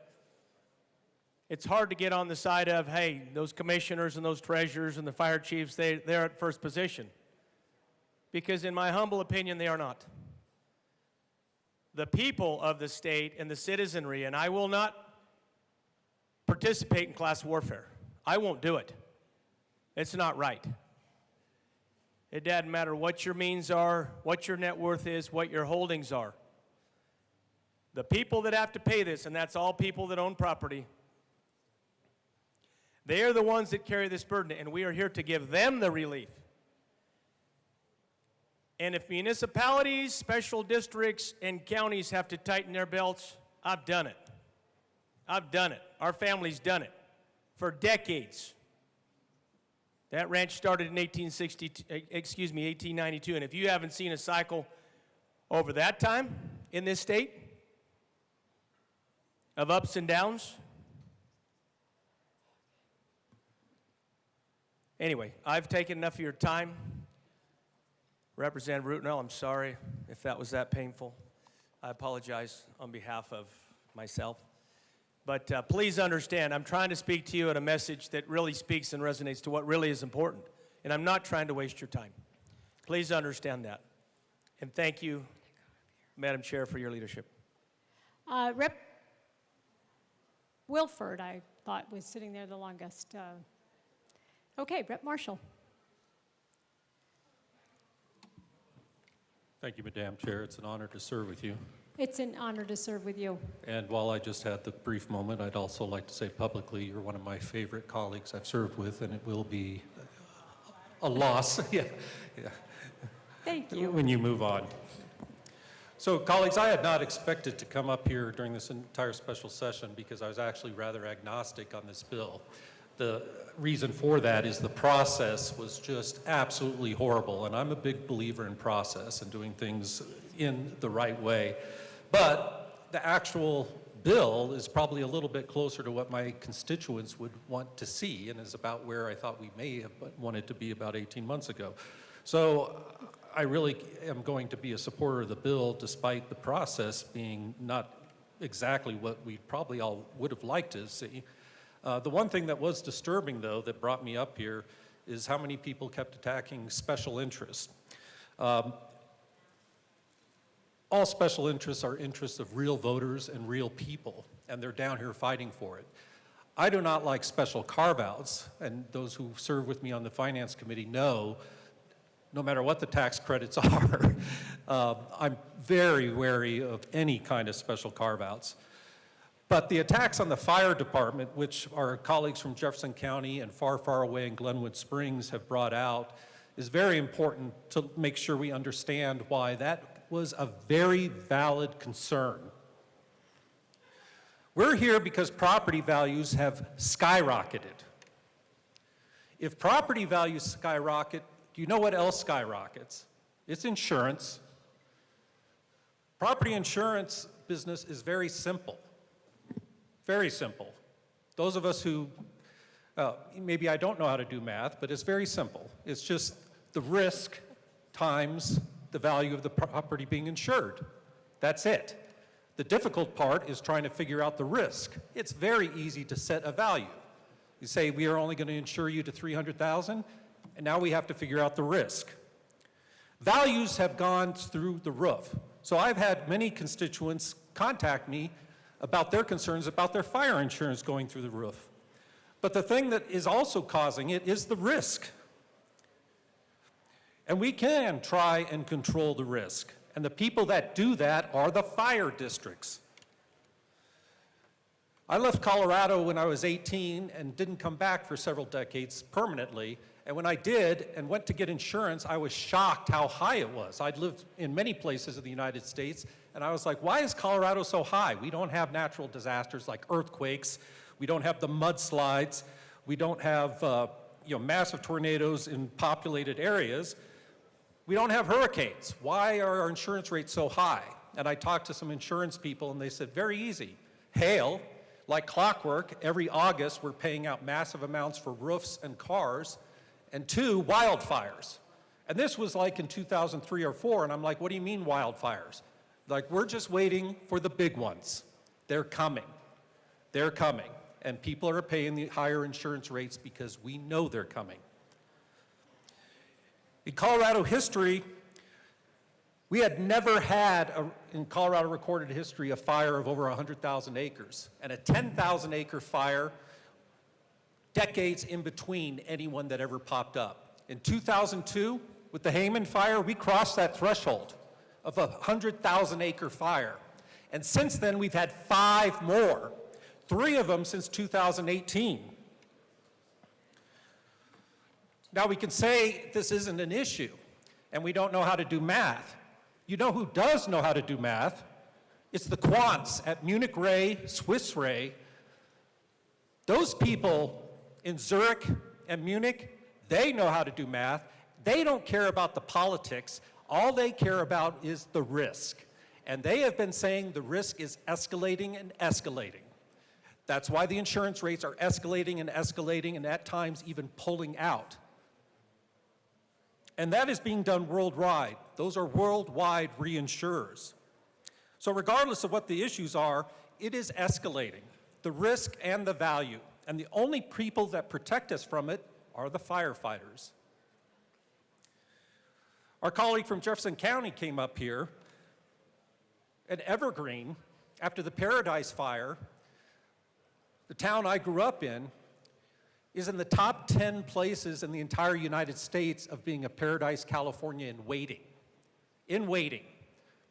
it's hard to get on the side of, hey, those commissioners and those treasurers and the fire chiefs, they're at first position. Because in my humble opinion, they are not. The people of the state and the citizenry, and I will not participate in class warfare. I won't do it. It's not right. It doesn't matter what your means are, what your net worth is, what your holdings are. The people that have to pay this, and that's all people that own property, they are the ones that carry this burden, and we are here to give them the relief. And if municipalities, special districts, and counties have to tighten their belts, I've done it. I've done it. Our family's done it for decades. That ranch started in 1892, and if you haven't seen a cycle over that time in this state of ups and downs. Anyway, I've taken enough of your time. Representative Rutenell, I'm sorry if that was that painful. I apologize on behalf of myself. But please understand, I'm trying to speak to you at a message that really speaks and resonates to what really is important. And I'm not trying to waste your time. Please understand that. And thank you, Madam Chair, for your leadership. Rep. Wilford, I thought, was sitting there the longest. Okay, Rep. Marshall. Thank you, Madam Chair. It's an honor to serve with you. It's an honor to serve with you. And while I just had the brief moment, I'd also like to say publicly you're one of my favorite colleagues I've served with, and it will be a loss yeah. Thank you. When you move on. So, colleagues, I had not expected to come up here during this entire special session because I was actually rather agnostic on this bill. The reason for that is the process was just absolutely horrible, and I'm a big believer in process and doing things in the right way. But the actual bill is probably a little bit closer to what my constituents would want to see and is about where I thought we may have wanted to be about 18 months ago. So I really am going to be a supporter of the bill despite the process being not exactly what we probably all would have liked to see. The one thing that was disturbing, though, that brought me up here is how many people kept attacking special interests. All special interests are interests of real voters and real people, and they're down here fighting for it. I do not like special carve-outs, and those who serve with me on the Finance Committee know, no matter what the tax credits are, I'm very wary of any kind of special carve-outs. But the attacks on the fire department, which our colleagues from Jefferson County and far, far away in Glenwood Springs have brought out, is very important to make sure we understand why that was a very valid concern. We're here because property values have skyrocketed. If property values skyrocket, do you know what else skyrockets? It's insurance. Property insurance business is very simple. Very simple. Those of us who, maybe I don't know how to do math, but it's very simple. It's just the risk times the value of the property being insured. That's it. The difficult part is trying to figure out the risk. It's very easy to set a value. You say, we are only going to insure you to $300,000, and now we have to figure out the risk. Values have gone through the roof. So I've had many constituents contact me about their concerns about their fire insurance going through the roof. But the thing that is also causing it is the risk. And we can try and control the risk. And the people that do that are the fire districts. I left Colorado when I was 18 and didn't come back for several decades permanently. And when I did and went to get insurance, I was shocked how high it was. I'd lived in many places in the United States, and I was like, why is Colorado so high? We don't have natural disasters like earthquakes. We don't have the mudslides. We don't have massive tornadoes in populated areas. We don't have hurricanes. Why are our insurance rates so high? And I talked to some insurance people, and they said, very easy. Hail, like clockwork, every August we're paying out massive amounts for roofs and cars. And 2, wildfires. And this was like in 2003 or 4, and I'm like, what do you mean wildfires? Like, we're just waiting for the big ones. They're coming. They're coming. And people are paying the higher insurance rates because we know they're coming. In Colorado history, we had never had, in Colorado recorded history, a fire of over 100,000 acres. And a 10,000 acre fire, decades in between anyone that ever popped up. In 2002, with the Hayman fire, we crossed that threshold of a 100,000 acre fire. And since then, we've had 5 more, 3 of them since 2018. Now, we can say this isn't an issue, and we don't know how to do math. You know who does know how to do math? It's the quants at Munich Re, Swiss Re. Those people in Zurich and Munich, they know how to do math. They don't care about the politics. All they care about is the risk. And they have been saying the risk is escalating and escalating. That's why the insurance rates are escalating and at times even pulling out. And that is being done worldwide. Those are worldwide reinsurers. So regardless of what the issues are, it is escalating, the risk and the value. And the only people that protect us from it are the firefighters. Our colleague from Jefferson County came up here. At Evergreen, after the Paradise Fire, the town I grew up in, is in the top 10 places in the entire United States of being a Paradise, California in waiting,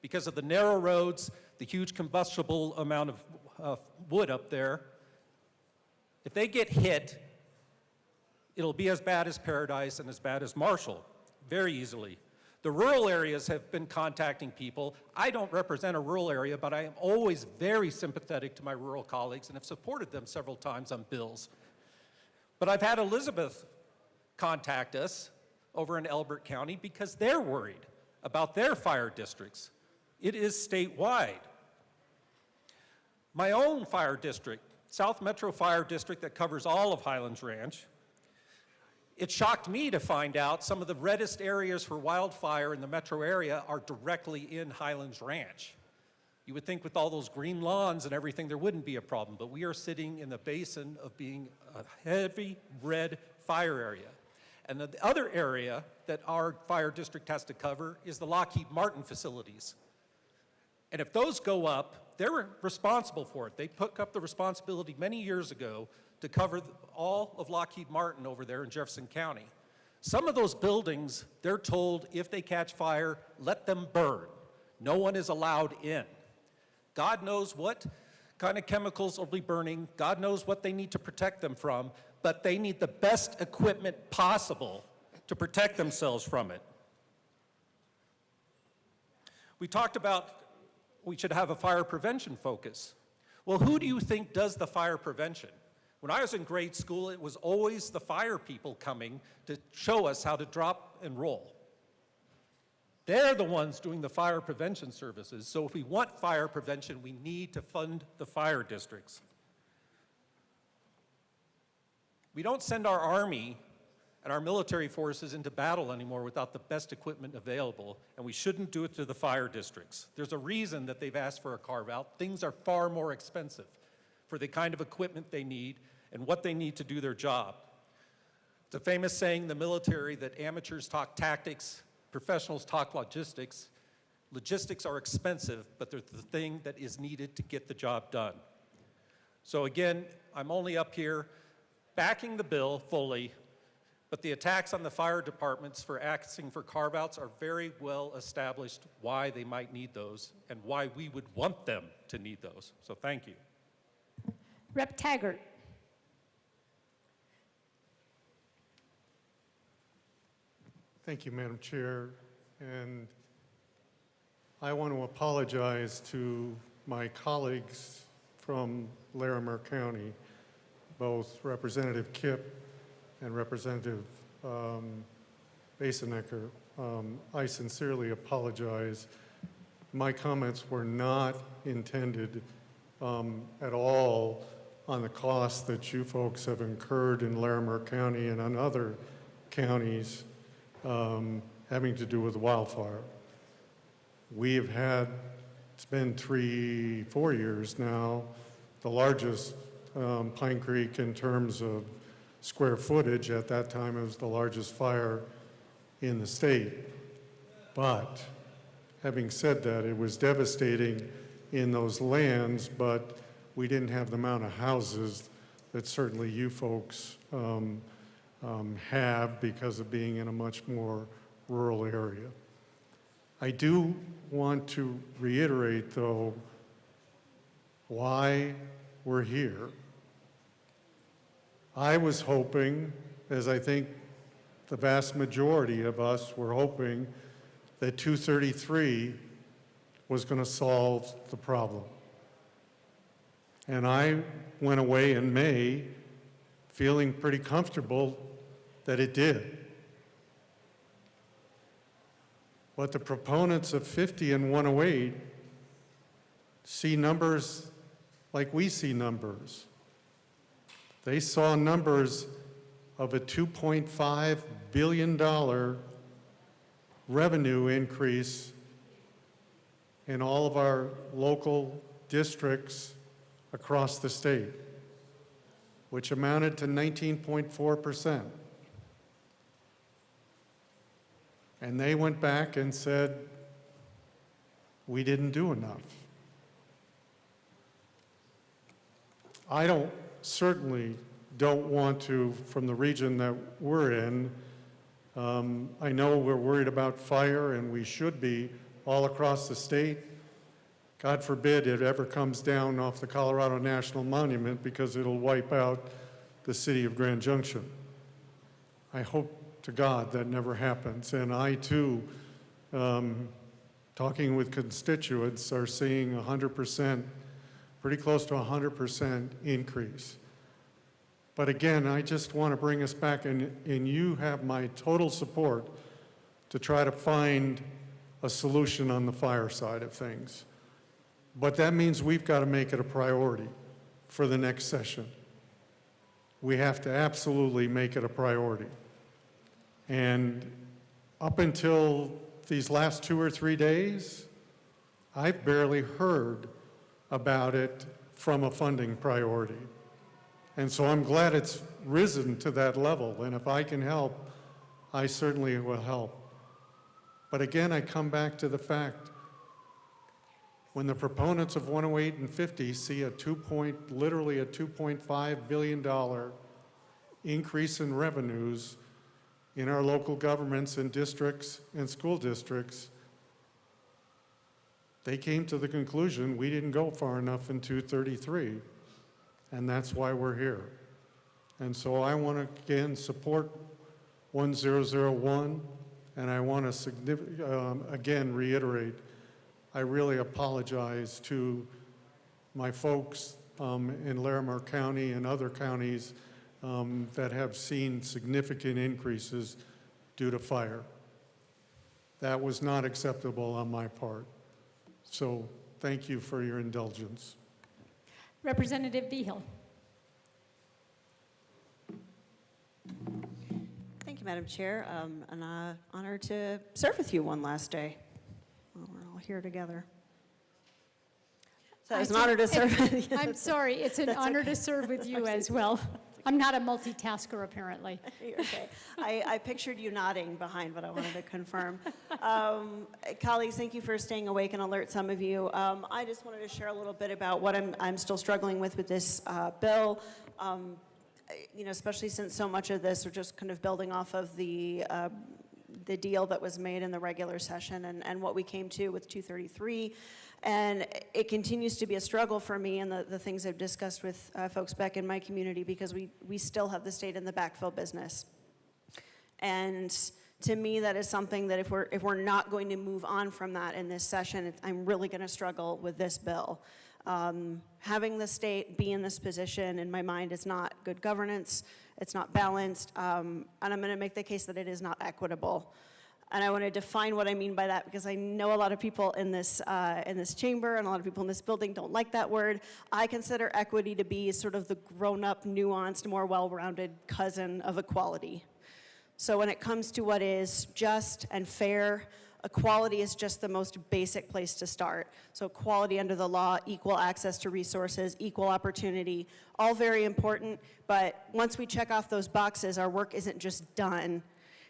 because of the narrow roads, the huge combustible amount of wood up there. If they get hit, it'll be as bad as Paradise and as bad as Marshall, very easily. The rural areas have been contacting people. I don't represent a rural area, but I am always very sympathetic to my rural colleagues and have supported them several times on bills. But I've had Elizabeth contact us over in Elbert County because they're worried about their fire districts. It is statewide. My own fire district, South Metro Fire District, that covers all of Highlands Ranch, it shocked me to find out some of the reddest areas for wildfire in the metro area are directly in Highlands Ranch. You would think with all those green lawns and everything, there wouldn't be a problem, but we are sitting in the basin of being a heavy red fire area. And the other area that our fire district has to cover is the Lockheed Martin facilities. And if those go up, they're responsible for it. They took up the responsibility many years ago to cover all of Lockheed Martin over there in Jefferson County. Some of those buildings, they're told if they catch fire, let them burn. No one is allowed in. God knows what kind of chemicals will be burning. God knows what they need to protect them from, but they need the best equipment possible to protect themselves from it. We talked about we should have a fire prevention focus. Well, who do you think does the fire prevention? When I was in grade school, it was always the fire people coming to show us how to drop and roll. They're the ones doing the fire prevention services. So if we want fire prevention, we need to fund the fire districts. We don't send our Army and our military forces into battle anymore without the best equipment available, and we shouldn't do it to the fire districts. There's a reason that they've asked for a carve-out. Things are far more expensive for the kind of equipment they need and what they need to do their job. It's a famous saying in the military that amateurs talk tactics, professionals talk logistics. Logistics are expensive, but they're the thing that is needed to get the job done. So again, I'm only up here backing the bill fully, but the attacks on the fire departments for asking for carve-outs are very well established why they might need those and why we would want them to need those. So thank you. Rep. Taggart. Thank you, Madam Chair. And I want to apologize to my colleagues from Larimer County, both Representative Kipp and Representative Basenecker. I sincerely apologize. My comments were not intended at all on the costs that you folks have incurred in Larimer County and on other counties having to do with wildfire. We have had, it's been 3-4 years now, the largest Pine Creek in terms of square footage. At that time, it was the largest fire in the state. But having said that, it was devastating in those lands, but we didn't have the amount of houses that certainly you folks have because of being in a much more rural area. I do want to reiterate, though, why we're here. I was hoping, as I think the vast majority of us were hoping, that 233 was going to solve the problem. And I went away in May feeling pretty comfortable that it did. But the proponents of 50 and 108 see numbers like we see numbers. They saw numbers of a $2.5 billion revenue increase in all of our local districts across the state, which amounted to 19.4%. And they went back and said, we didn't do enough. I certainly don't want to, from the region that we're in, I know we're worried about fire, and we should be all across the state. God forbid it ever comes down off the Colorado National Monument, because it'll wipe out the city of Grand Junction. I hope to God that never happens. And I, too, talking with constituents, are seeing 100%, pretty close to 100% increase. But again, I just want to bring us back, and you have my total support to try to find a solution on the fire side of things. But that means we've got to make it a priority for the next session. We have to absolutely make it a priority. And up until these last 2 or 3 days, I've barely heard about it from a funding priority. And so I'm glad it's risen to that level. And if I can help, I certainly will help. But again, I come back to the fact, when the proponents of 108 and 50 see literally a $2.5 billion increase in revenues in our local governments and districts and school districts, they came to the conclusion we didn't go far enough in 233, and that's why we're here. And so I want to again support 1001, and I want to again reiterate, I really apologize to my folks in Larimer County and other counties that have seen significant increases due to fire. That was not acceptable on my part. So thank you for your indulgence. Representative Vigil. Thank you, Madam Chair. An honor to serve with you one last day. Well, we're all here together. So it's an honor to serve. I'm sorry, it's an honor to serve with you as well. I'm not a multitasker, apparently. You're okay. I pictured you nodding behind, but I wanted to confirm. Colleagues, thank you for staying awake and alert some of you. I just wanted to share a little bit about what I'm still struggling with this bill. Especially since so much of this, we're just kind of building off of the deal that was made in the regular session and what we came to with 233. And it continues to be a struggle for me and the things I've discussed with folks back in my community, because we still have the state in the backfill business. And to me, that is something that if we're not going to move on from that in this session, I'm really going to struggle with this bill. Having the state be in this position, in my mind, is not good governance. It's not balanced, and I'm going to make the case that it is not equitable. And I want to define what I mean by that, because I know a lot of people in this chamber and a lot of people in this building don't like that word. I consider equity to be sort of the grown-up, nuanced, more well-rounded cousin of equality. So when it comes to what is just and fair, equality is just the most basic place to start. So equality under the law, equal access to resources, equal opportunity, all very important. But once we check off those boxes, our work isn't just done,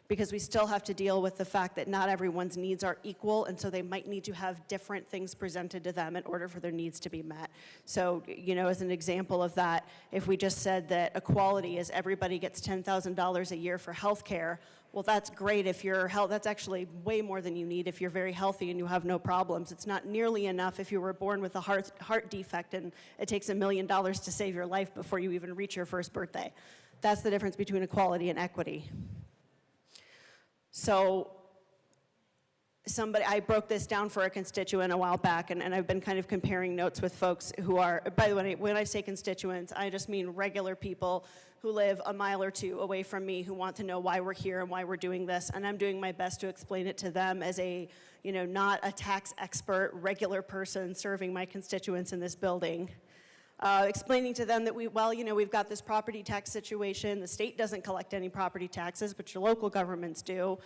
because we still have to deal with the fact that not everyone's needs are equal, and so they might need to have different things presented to them in order for their needs to be met. So, as an example of that, if we just said that equality is everybody gets $10,000 a year for health care, well, that's great if you're healthy. That's actually way more than you need if you're very healthy and you have no problems. It's not nearly enough if you were born with a heart defect and it takes $1 million to save your life before you even reach your first birthday. That's the difference between equality and equity. So I broke this down for a constituent a while back, and I've been kind of comparing notes with folks who are, by the way, when I say constituents, I just mean regular people who live a mile or two away from me, who want to know why we're here and why we're doing this, and I'm doing my best to explain it to them as a, not a tax expert, regular person serving my constituents in this building. Explaining to them that we've got this property tax situation. The state doesn't collect any property taxes, but your local governments do.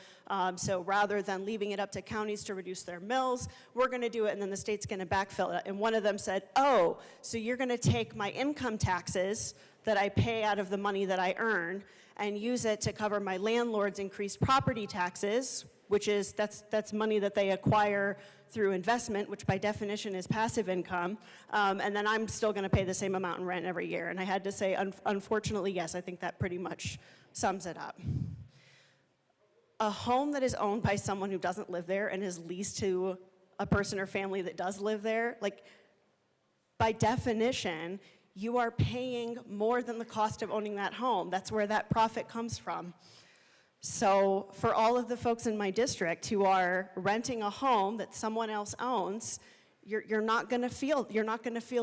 So rather than leaving it up to counties to reduce their mills, we're going to do it, and then the state's going to backfill it. And one of them said, oh, so you're going to take my income taxes that I pay out of the money that I earn and use it to cover my landlord's increased property taxes, which is, that's money that they acquire through investment, which by definition is passive income, and then I'm still going to pay the same amount in rent every year. And I had to say, unfortunately, yes, I think that pretty much sums it up. A home that is owned by someone who doesn't live there and is leased to a person or family that does live there, by definition, you are paying more than the cost of owning that home. That's where that profit comes from. So for all of the folks in my district who are renting a home that someone else owns, you're not going to feel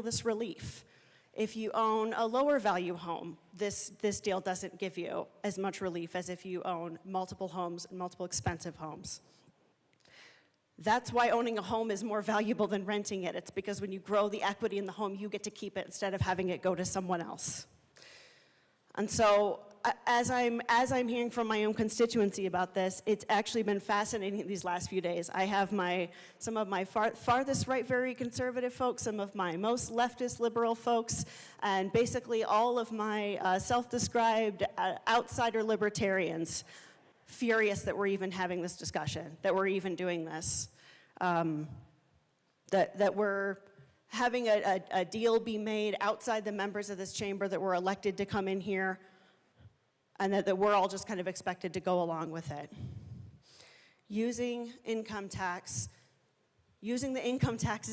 this relief. If you own a lower value home, this deal doesn't give you as much relief as if you own multiple homes and multiple expensive homes. That's why owning a home is more valuable than renting it. It's because when you grow the equity in the home, you get to keep it instead of having it go to someone else. And so as I'm hearing from my own constituency about this, it's actually been fascinating these last few days. I have some of my farthest right, very conservative folks, some of my most leftist liberal folks, and basically all of my self-described outsider libertarians furious that we're even having this discussion, that we're even doing this, that we're having a deal be made outside the members of this chamber that were elected to come in here, and that we're all just kind of expected to go along with it. Using the income taxes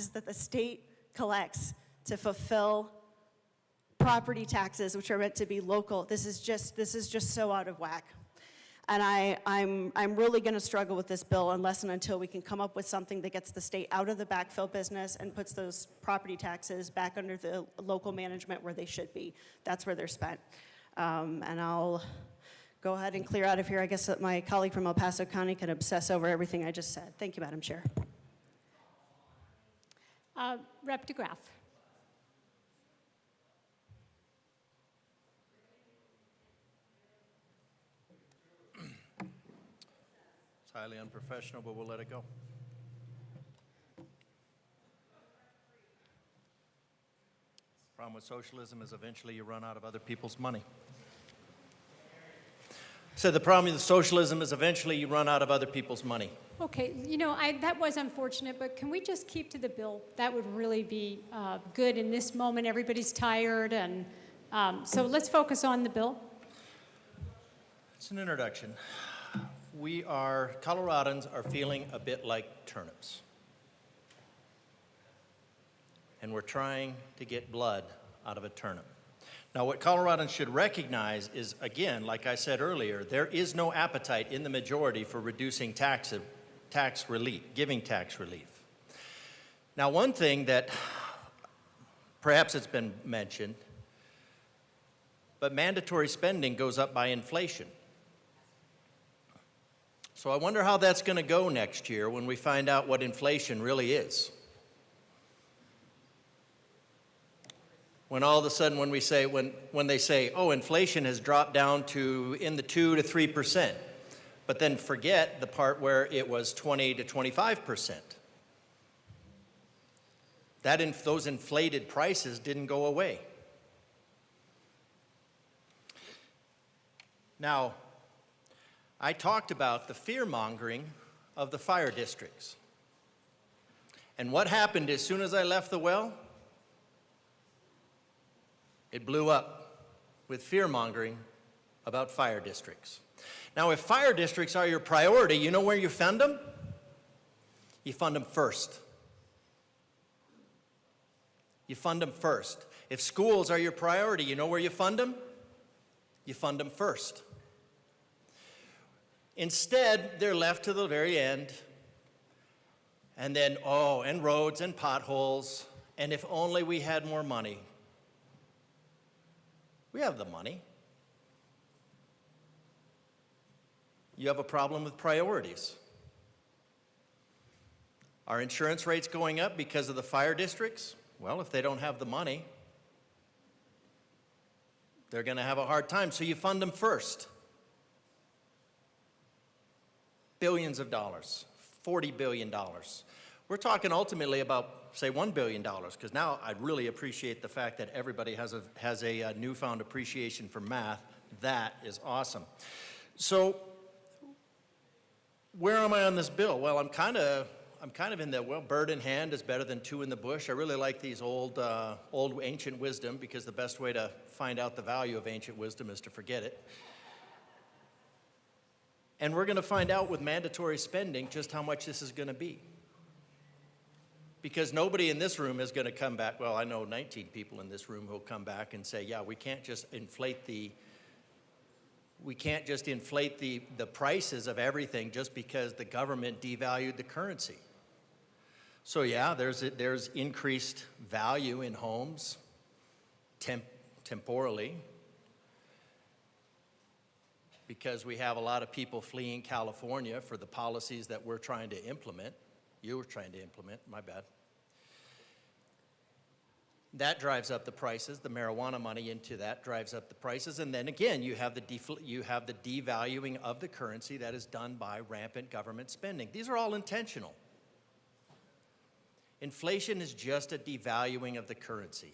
that the state collects to fulfill property taxes, which are meant to be local, this is just so out of whack. And I'm really going to struggle with this bill unless and until we can come up with something that gets the state out of the backfill business and puts those property taxes back under the local management where they should be. That's where they're spent. And I'll go ahead and clear out of here. I guess that my colleague from El Paso County can obsess over everything I just said. Thank you, Madam Chair. Rep. DeGraff. It's highly unprofessional, but we'll let it go. Problem with socialism is eventually you run out of other people's money. So the problem with socialism is eventually you run out of other people's money. Okay, that was unfortunate, but can we just keep to the bill? That would really be good in this moment. Everybody's tired, and so let's focus on the bill. It's an introduction. Coloradans are feeling a bit like turnips. And we're trying to get blood out of a turnip. Now, what Coloradans should recognize is, again, like I said earlier, there is no appetite in the majority for reducing tax relief, giving tax relief. Now, one thing that perhaps it's been mentioned, but mandatory spending goes up by inflation. So I wonder how that's going to go next year when we find out what inflation really is. When all of a sudden when they say, oh, inflation has dropped down to in the 2 to 3%, but then forget the part where it was 20 to 25%. Those inflated prices didn't go away. Now, I talked about the fear-mongering of the fire districts. And what happened as soon as I left the well? It blew up with fear-mongering about fire districts. Now, if fire districts are your priority, you know where you fund them? You fund them first. You fund them first. If schools are your priority, you know where you fund them? You fund them first. Instead, they're left to the very end, and then, and roads and potholes, and if only we had more money. We have the money. You have a problem with priorities. Are insurance rates going up because of the fire districts? Well, if they don't have the money, they're going to have a hard time, so you fund them first. Billions of dollars, $40 billion. We're talking ultimately about, say, $1 billion, because now I really appreciate the fact that everybody has a newfound appreciation for math. That is awesome. So where am I on this bill? Well, I'm kind of in the, bird in hand is better than two in the bush. I really like these old ancient wisdom, because the best way to find out the value of ancient wisdom is to forget it. And we're going to find out with mandatory spending just how much this is going to be. Because nobody in this room is going to come back. Well, I know 19 people in this room who will come back and say, yeah, we can't just inflate the prices of everything just because the government devalued the currency. So yeah, there's increased value in homes temporally, because we have a lot of people fleeing California for the policies that we're trying to implement. You were trying to implement, my bad. That drives up the prices. The marijuana money into that drives up the prices. And then again, you have the devaluing of the currency that is done by rampant government spending. These are all intentional. Inflation is just a devaluing of the currency.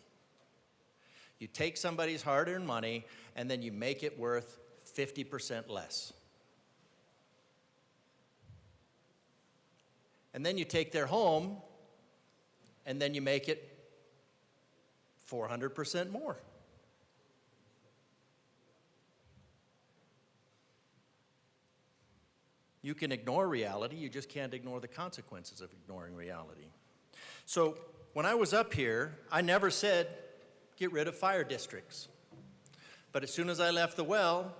You take somebody's hard-earned money and then you make it worth 50% less. And then you take their home and then you make it 400% more. You can ignore reality, you just can't ignore the consequences of ignoring reality. So when I was up here, I never said get rid of fire districts. But as soon as I left the well,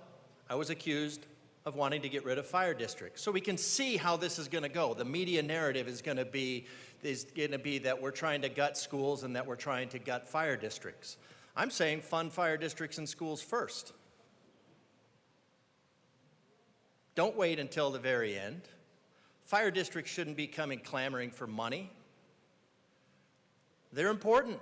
I was accused of wanting to get rid of fire districts. So we can see how this is going to go. The media narrative is going to be that we're trying to gut schools and that we're trying to gut fire districts. I'm saying fund fire districts and schools first. Don't wait until the very end. Fire districts shouldn't be clamoring for money. They're important.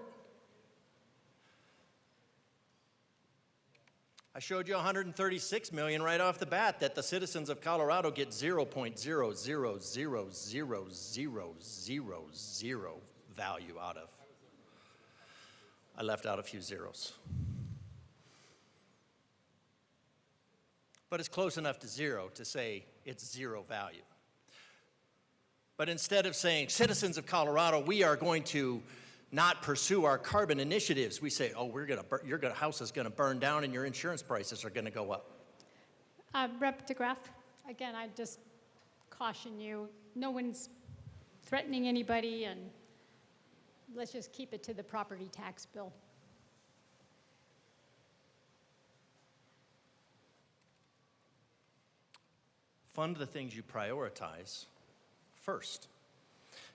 I showed you $136 million right off the bat that the citizens of Colorado get 0.0000000 value out of. I left out a few zeros. but it's close enough to zero to say it's zero value. But instead of saying, citizens of Colorado, we are going to not pursue our carbon initiatives, we say, oh, your house is going to burn down and your insurance prices are going to go up. Rep. DeGraff, again, I just caution you, no one's threatening anybody, and let's just keep it to the property tax bill. Fund the things you prioritize first.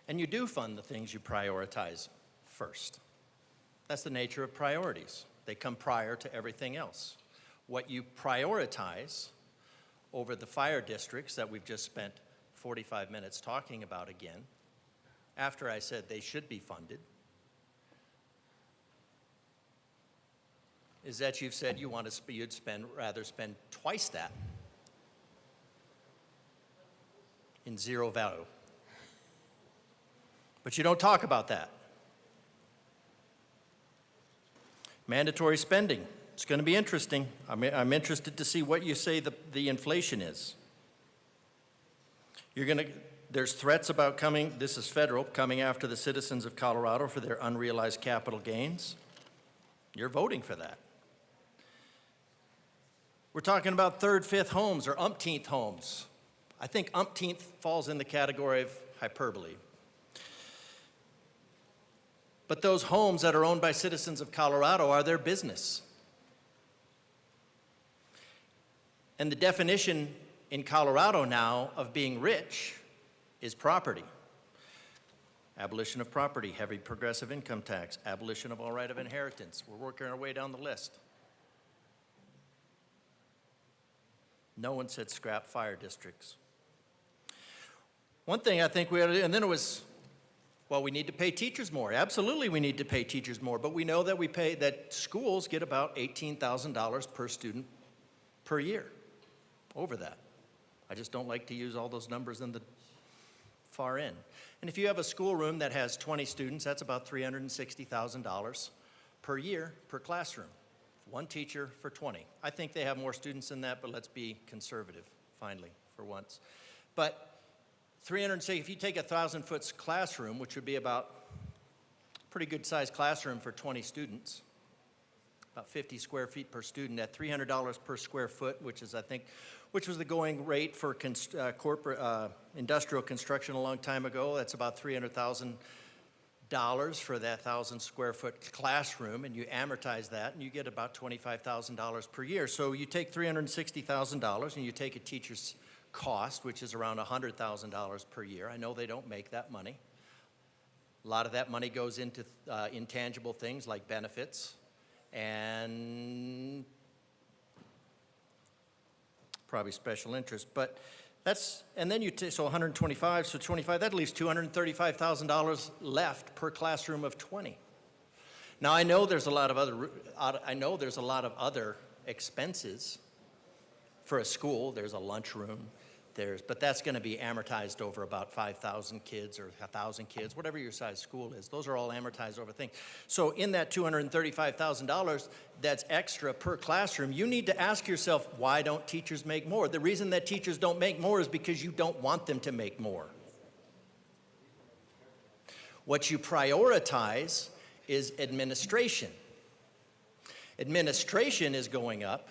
And you do fund the things you prioritize first. That's the nature of priorities. They come prior to everything else. What you prioritize over the fire districts that we've just spent 45 minutes talking about again, after I said they should be funded, is that you've said you'd rather spend twice that in zero value. But you don't talk about that. Mandatory spending. It's going to be interesting. I'm interested to see what you say the inflation is. There's threats about this is federal, coming after the citizens of Colorado for their unrealized capital gains. You're voting for that. We're talking about third, fifth homes or umpteenth homes. I think umpteenth falls in the category of hyperbole. But those homes that are owned by citizens of Colorado are their business. And the definition in Colorado now of being rich is property. Abolition of property, heavy progressive income tax, abolition of all right of inheritance. We're working our way down the list. No one said scrap fire districts. One thing I think we ought to do, and then it was, well, we need to pay teachers more. Absolutely we need to pay teachers more, but we know that schools get about $18,000 per student per year, over that. I just don't like to use all those numbers in the far end. And if you have a schoolroom that has 20 students, that's about $360,000 per year per classroom. One teacher for 20. I think they have more students than that, but let's be conservative, finally, for once. But if you take a 1,000-foot classroom, which would be about a pretty good sized classroom for 20 students, about 50 square feet per student at $300 per square foot, which was the going rate for corporate industrial construction a long time ago. That's about $300,000 for that 1,000 square foot classroom, and you amortize that, and you get about $25,000 per year. So you take $360,000 and you take a teacher's cost, which is around $100,000 per year. I know they don't make that money. A lot of that money goes into intangible things like benefits and probably special interest. But and then so 125, so 25, that leaves $235,000 left per classroom of 20. Now I know there's a lot of other expenses for a school. There's a lunchroom. But that's going to be amortized over about 5,000 kids or 1,000 kids, whatever your size school is. Those are all amortized over things. So in that $235,000 that's extra per classroom, you need to ask yourself, why don't teachers make more? The reason that teachers don't make more is because you don't want them to make more. What you prioritize is administration. Administration is going up.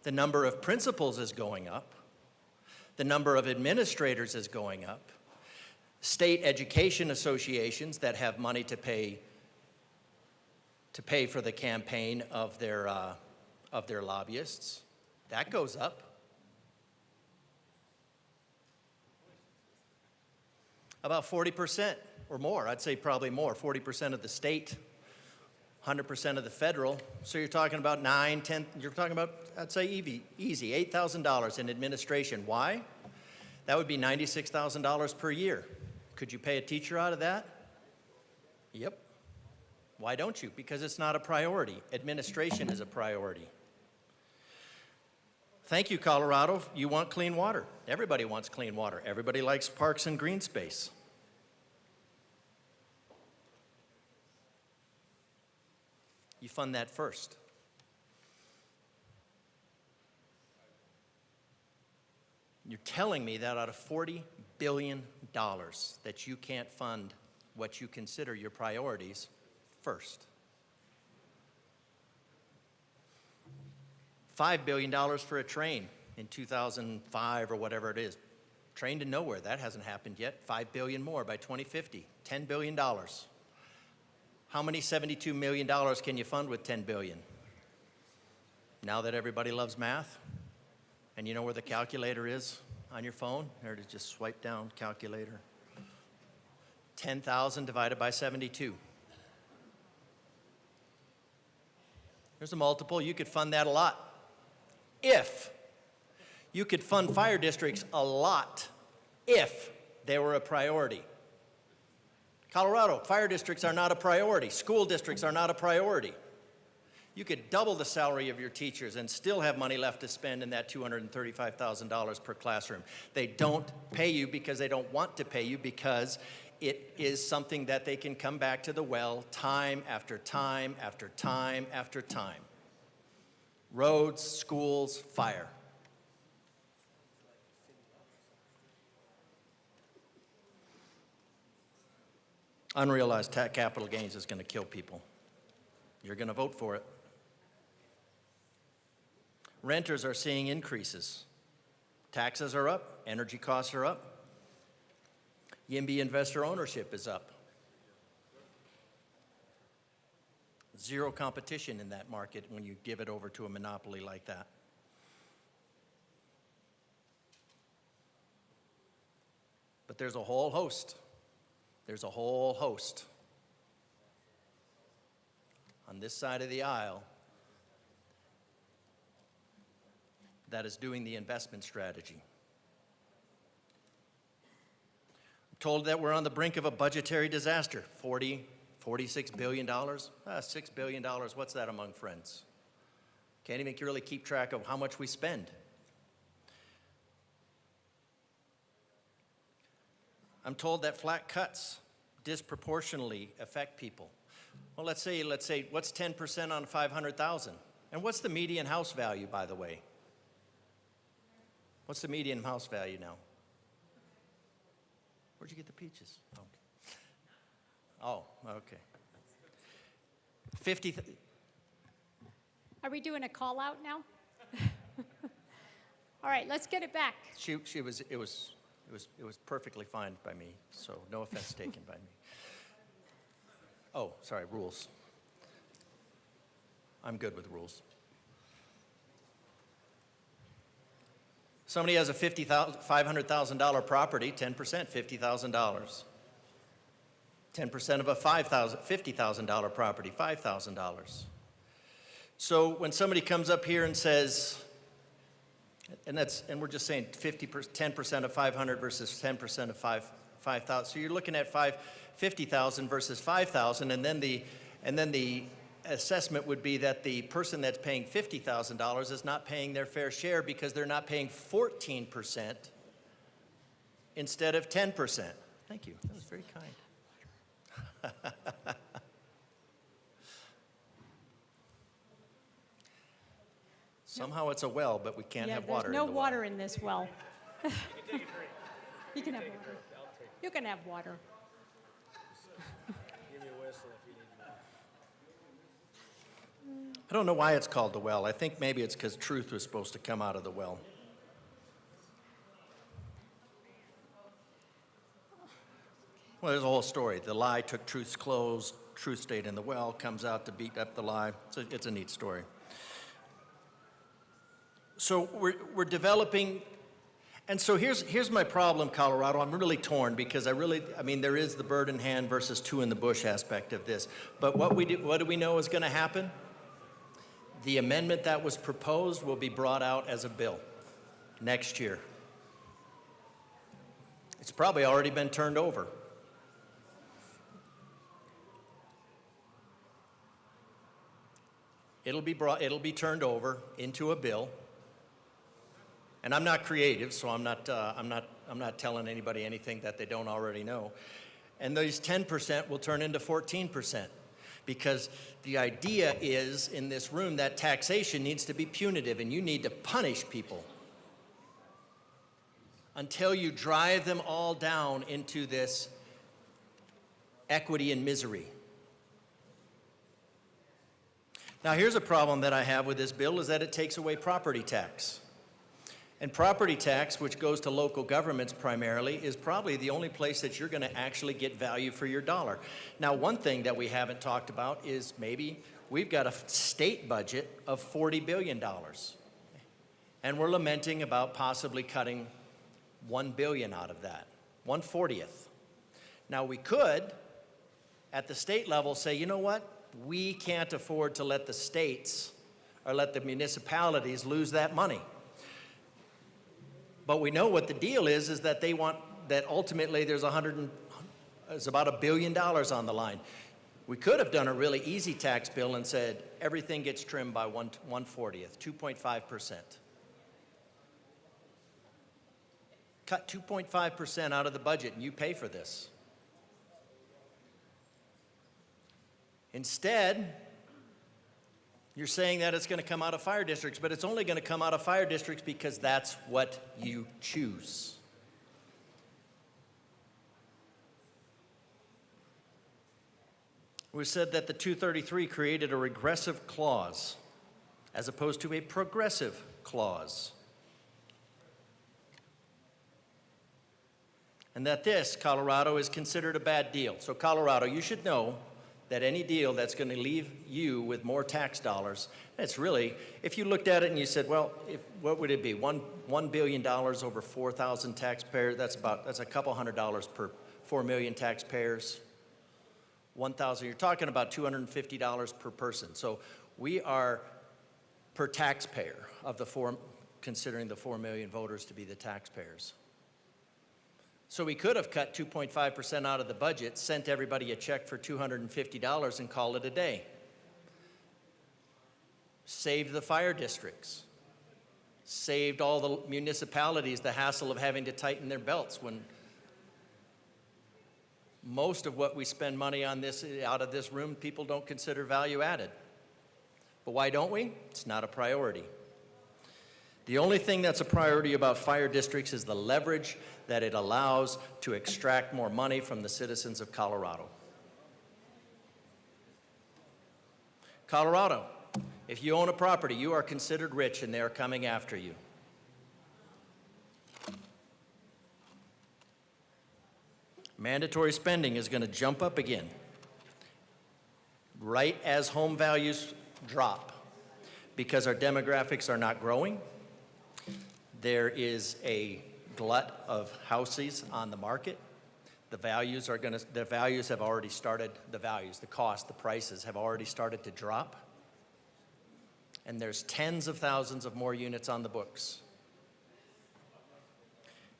The number of principals is going up. The number of administrators is going up. State education associations that have money to pay for the campaign of their lobbyists, that goes up. About 40% or more, I'd say probably more, 40% of the state, 100% of the federal. So you're talking about 9, 10, you're talking about, I'd say easy, $8,000 in administration. Why? That would be $96,000 per year. Could you pay a teacher out of that? Yep. Why don't you? Because it's not a priority. Administration is a priority. Thank you, Colorado. You want clean water. Everybody wants clean water. Everybody likes parks and green space. You fund that first. You're telling me that out of $40 billion that you can't fund what you consider your priorities first. $5 billion for a train in 2005 or whatever it is. Train to nowhere, that hasn't happened yet. $5 billion more by 2050, $10 billion. How many $72 million can you fund with $10 billion? Now that everybody loves math, and you know where the calculator is on your phone? There it is, just swipe down, calculator. 10,000 divided by 72. There's a multiple, you could fund that a lot. If you could fund fire districts a lot, if they were a priority. Colorado, fire districts are not a priority. School districts are not a priority. You could double the salary of your teachers and still have money left to spend in that $235,000 per classroom. They don't pay you because they don't want to pay you, because it is something that they can come back to the well time after time after time after time. Roads, schools, fire. Unrealized capital gains is going to kill people. You're going to vote for it. Renters are seeing increases. Taxes are up, energy costs are up. YIMBY investor ownership is up. Zero competition in that market when you give it over to a monopoly like that. But there's a whole host. There's a whole host on this side of the aisle that is doing the investment strategy. I'm told that we're on the brink of a budgetary disaster. $46 billion? $6 billion, what's that among friends? Can't even really keep track of how much we spend. I'm told that flat cuts disproportionately affect people. Well, let's say, what's 10% on 500,000? And what's the median house value, by the way? What's the median house value now? Where'd you get the peaches? Oh, okay. 50. Are we doing a call out now? All right, let's get it back. It was perfectly fine by me, so no offense taken by me. Oh, sorry, rules. I'm good with rules. Somebody has a $500,000 property, 10%, $50,000. 10% of a $50,000 property, $5,000. So when somebody comes up here and says, and we're just saying 10% of 500 versus 10% of 5,000. So you're looking at 50,000 versus 5,000, and then the assessment would be that the person that's paying $50,000 is not paying their fair share because they're not paying 14% instead of 10%. Thank you. That was very kind. Somehow it's a well, but we can't have water. There's no in the water well. in this well. You can take a drink. You can have water. You can have water. Give me a whistle if you need. I don't know why it's called the well. I think maybe it's because truth was supposed to come out of the well. Well, there's a whole story. The lie took truth's clothes, truth stayed in the well, comes out to beat up the lie. So it's a neat story. So we're developing, and so here's my problem, Colorado. I'm really torn because I mean, there is the bird in hand versus two in the bush aspect of this. But what do we know is going to happen? The amendment that was proposed will be brought out as a bill next year. It's probably already been turned over. It'll be turned over into a bill. And I'm not creative, so I'm not telling anybody anything that they don't already know. And those 10% will turn into 14%, because the idea is in this room that taxation needs to be punitive, and you need to punish people. until you drive them all down into this equity and misery. Now, here's a problem that I have with this bill is that it takes away property tax. And property tax, which goes to local governments primarily, is probably the only place that you're going to actually get value for your dollar. Now, one thing that we haven't talked about is maybe we've got a state budget of $40 billion. And we're lamenting about possibly cutting $1 billion out of that, 1/40th. Now, we could, at the state level, say, you know what? We can't afford to let the states or let the municipalities lose that money. But we know what the deal is that they want, that ultimately there's about $1 billion on the line. We could have done a really easy tax bill and said everything gets trimmed by 1/40th, 2.5%. Cut 2.5% out of the budget and you pay for this. Instead, you're saying that it's going to come out of fire districts, but it's only going to come out of fire districts because that's what you choose. We said that the 233 created a regressive clause as opposed to a progressive clause. And that this, Colorado, is considered a bad deal. So Colorado, you should know that any deal that's going to leave you with more tax dollars, it's really, if you looked at it and you said, well, what would it be? $1 billion over 4,000 taxpayers, that's a couple $100 per 4 million taxpayers. 1,000, you're talking about $250 per person. So we are per taxpayer of considering the 4 million voters to be the taxpayers. So we could have cut 2.5% out of the budget, sent everybody a check for $250 and called it a day. Saved the fire districts. Saved all the municipalities the hassle of having to tighten their belts when most of what we spend money on this out of this room, people don't consider value added. But why don't we? It's not a priority. The only thing that's a priority about fire districts is the leverage that it allows to extract more money from the citizens of Colorado. Colorado, if you own a property, you are considered rich and they are coming after you. Mandatory spending is going to jump up again, right as home values drop, because our demographics are not growing. There is a glut of houses on the market. The values have already started, the cost, the prices have already started to drop. And there's tens of thousands of more units on the books.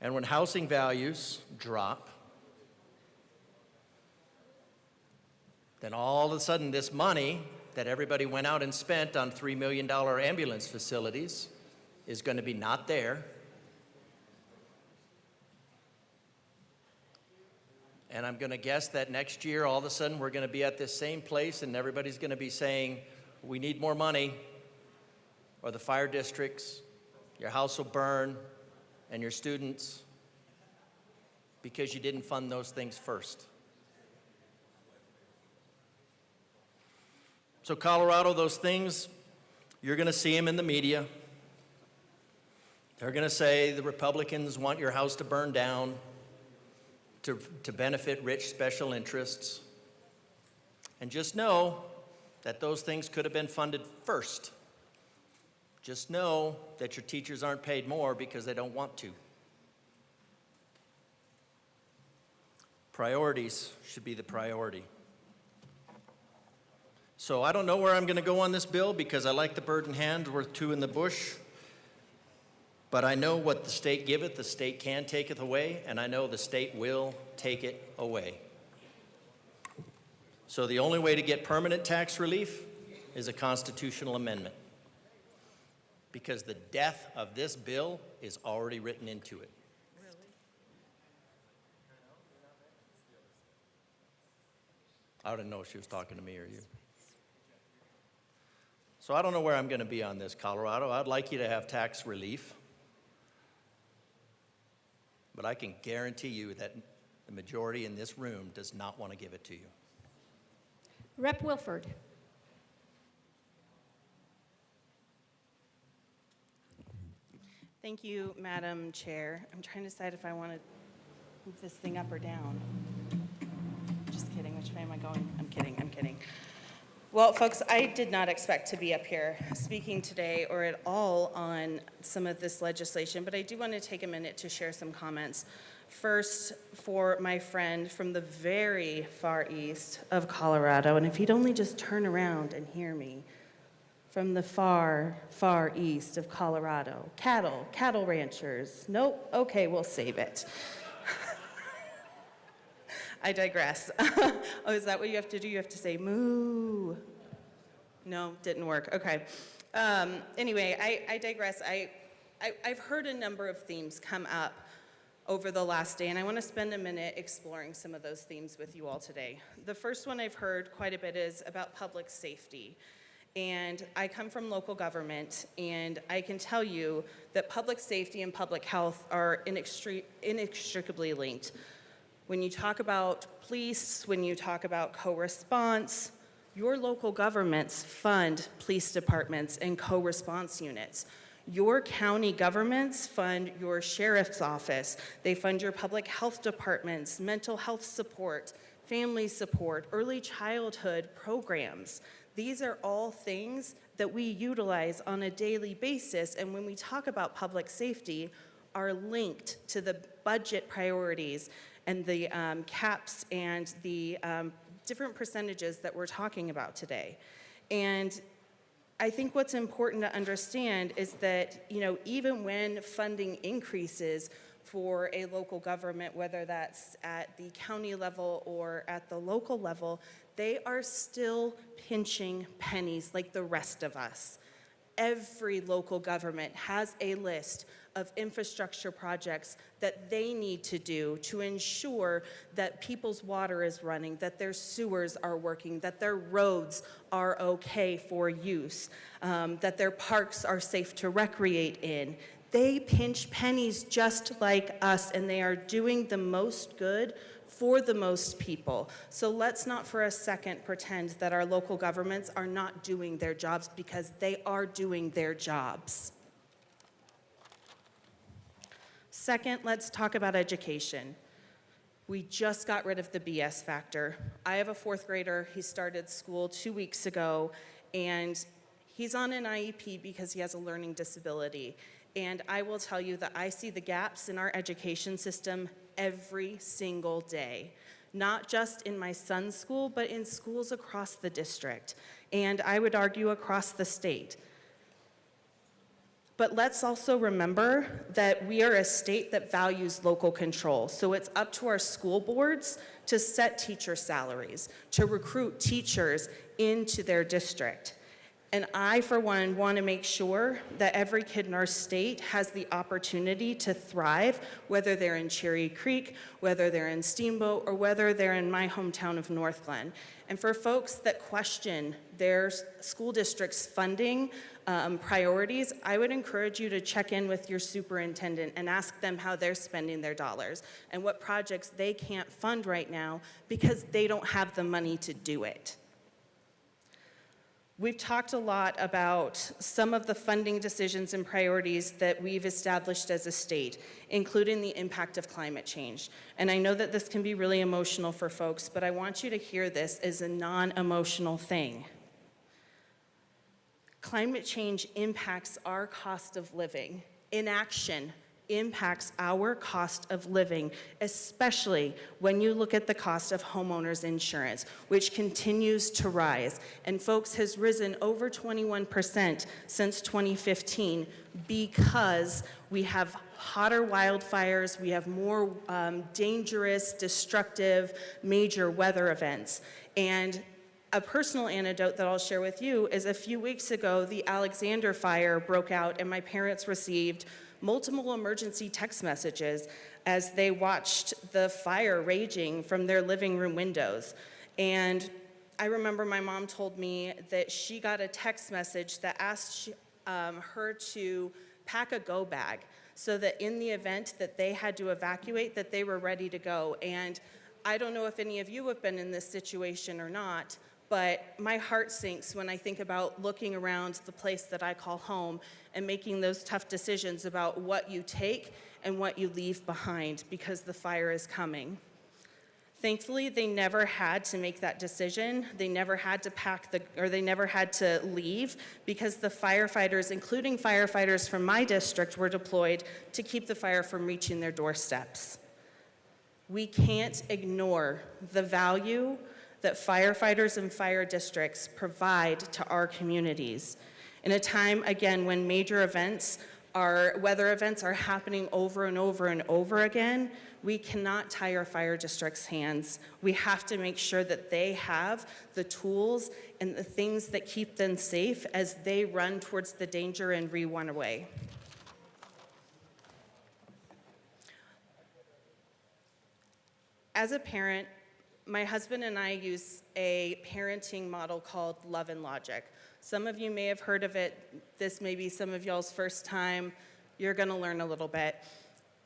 And when housing values drop, then all of a sudden this money that everybody went out and spent on $3 million ambulance facilities is going to be not there. And I'm going to guess that next year, all of a sudden, we're going to be at this same place and everybody's going to be saying, we need more money, or the fire districts, your house will burn, and your students, because you didn't fund those things first. So Colorado, those things, you're going to see them in the media. They're going to say the Republicans want your house to burn down to benefit rich special interests. And just know that those things could have been funded first. Just know that your teachers aren't paid more because they don't want to. Priorities should be the priority. So I don't know where I'm going to go on this bill because I like the bird in hand, worth two in the bush. But I know what the state giveth, the state can taketh away, and I know the state will take it away. So the only way to get permanent tax relief is a constitutional amendment, because the death of this bill is already written into it. I didn't know if she was talking to me or you. So I don't know where I'm going to be on this, Colorado. I'd like you to have tax relief. but I can guarantee you that the majority in this room does not want to give it to you. Rep. Wilford. Thank you, Madam Chair. I'm trying to decide if I want to move this thing up or down. Just kidding. Which way am I going? I'm kidding. I'm kidding. Well, folks, I did not expect to be up here speaking today or at all on some of this legislation, but I do want to take a minute to share some comments. First, for my friend from the very far east of Colorado, and if he'd only just turn around and hear me, from the far, far east of Colorado. Cattle ranchers. Nope, okay, we'll save it. I digress. Oh, is that what you have to do? You have to say moo. No, didn't work, okay. Anyway, I digress. I've heard a number of themes come up over the last day, and I want to spend a minute exploring some of those themes with you all today. The first one I've heard quite a bit is about public safety. And I come from local government, and I can tell you that public safety and public health are inextricably linked. When you talk about police, when you talk about co-response, your local governments fund police departments and co-response units. Your county governments fund your sheriff's office. They fund your public health departments, mental health support, family support, early childhood programs. These are all things that we utilize on a daily basis, and when we talk about public safety, are linked to the budget priorities and the caps and the different percentages that we're talking about today. And I think what's important to understand is that, even when funding increases for a local government, whether that's at the county level or at the local level, they are still pinching pennies like the rest of us. Every local government has a list of infrastructure projects that they need to do to ensure that people's water is running, that their sewers are working, that their roads are okay for use, that their parks are safe to recreate in. They pinch pennies just like us, and they are doing the most good for the most people. So let's not for a second pretend that our local governments are not doing their jobs, because they are doing their jobs. Second, let's talk about education. We just got rid of the BS factor. I have a fourth grader. He started school 2 weeks ago, and he's on an IEP because he has a learning disability. And I will tell you that I see the gaps in our education system every single day, not just in my son's school, but in schools across the district, and I would argue across the state. But let's also remember that we are a state that values local control, so it's up to our school boards to set teacher salaries, to recruit teachers into their district. And I, for one, want to make sure that every kid in our state has the opportunity to thrive, whether they're in Cherry Creek, whether they're in Steamboat, or whether they're in my hometown of North Glen. And for folks that question their school district's funding priorities, I would encourage you to check in with your superintendent and ask them how they're spending their dollars and what projects they can't fund right now because they don't have the money to do it. We've talked a lot about some of the funding decisions and priorities that we've established as a state, including the impact of climate change. And I know that this can be really emotional for folks, but I want you to hear this as a non-emotional thing. Climate change impacts our cost of living. Inaction impacts our cost of living, especially when you look at the cost of homeowners insurance, which continues to rise. And folks, has risen over 21% since 2015 because we have hotter wildfires, we have more dangerous, destructive, major weather events. And a personal anecdote that I'll share with you is a few weeks ago, the Alexander fire broke out, and my parents received multiple emergency text messages as they watched the fire raging from their living room windows. And I remember my mom told me that she got a text message that asked her to pack a go bag so that in the event that they had to evacuate, that they were ready to go. And I don't know if any of you have been in this situation or not, but my heart sinks when I think about looking around the place that I call home and making those tough decisions about what you take and what you leave behind because the fire is coming. Thankfully, they never had to make that decision. They never had to they never had to leave because the firefighters, including firefighters from my district, were deployed to keep the fire from reaching their doorsteps. We can't ignore the value that firefighters and fire districts provide to our communities. In a time, again, when major events weather events are happening over and over and over again, we cannot tie our fire districts' hands. We have to make sure that they have the tools and the things that keep them safe as they run towards the danger and run away. As a parent, my husband and I use a parenting model called Love and Logic. Some of you may have heard of it. This may be some of y'all's first time. You're gonna learn a little bit.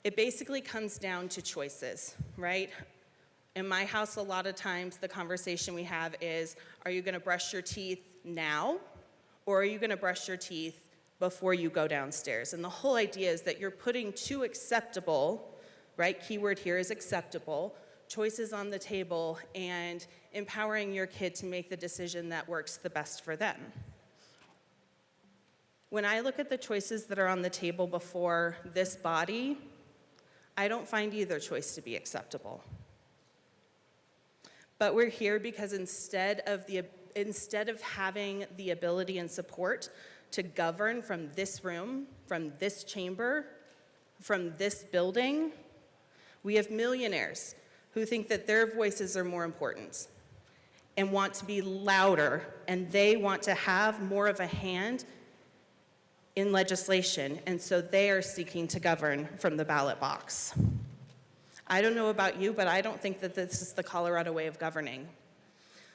It basically comes down to choices, right? In my house, a lot of times the conversation we have is, are you gonna brush your teeth now, or are you gonna brush your teeth before you go downstairs? And the whole idea is that you're putting two acceptable, right, keyword here is acceptable, choices on the table and empowering your kid to make the decision that works the best for them. When I look at the choices that are on the table before this body, I don't find either choice to be acceptable. But we're here because instead of having the ability and support to govern from this room, from this chamber, from this building, we have millionaires who think that their voices are more important and want to be louder, and they want to have more of a hand in legislation, and so they are seeking to govern from the ballot box. I don't know about you, but I don't think that this is the Colorado way of governing.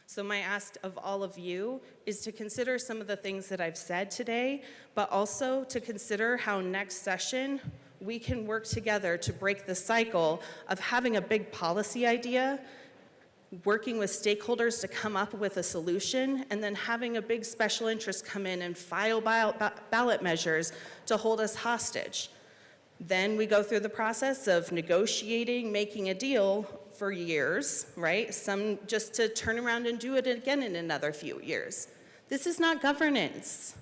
So my ask of all of you is to consider some of the things that I've said today, but also to consider how next session we can work together to break the cycle of having a big policy idea, working with stakeholders to come up with a solution, and then having a big special interest come in and file ballot measures to hold us hostage. Then we go through the process of negotiating, making a deal for years, right? Some just to turn around and do it again in another few years. This is not governance.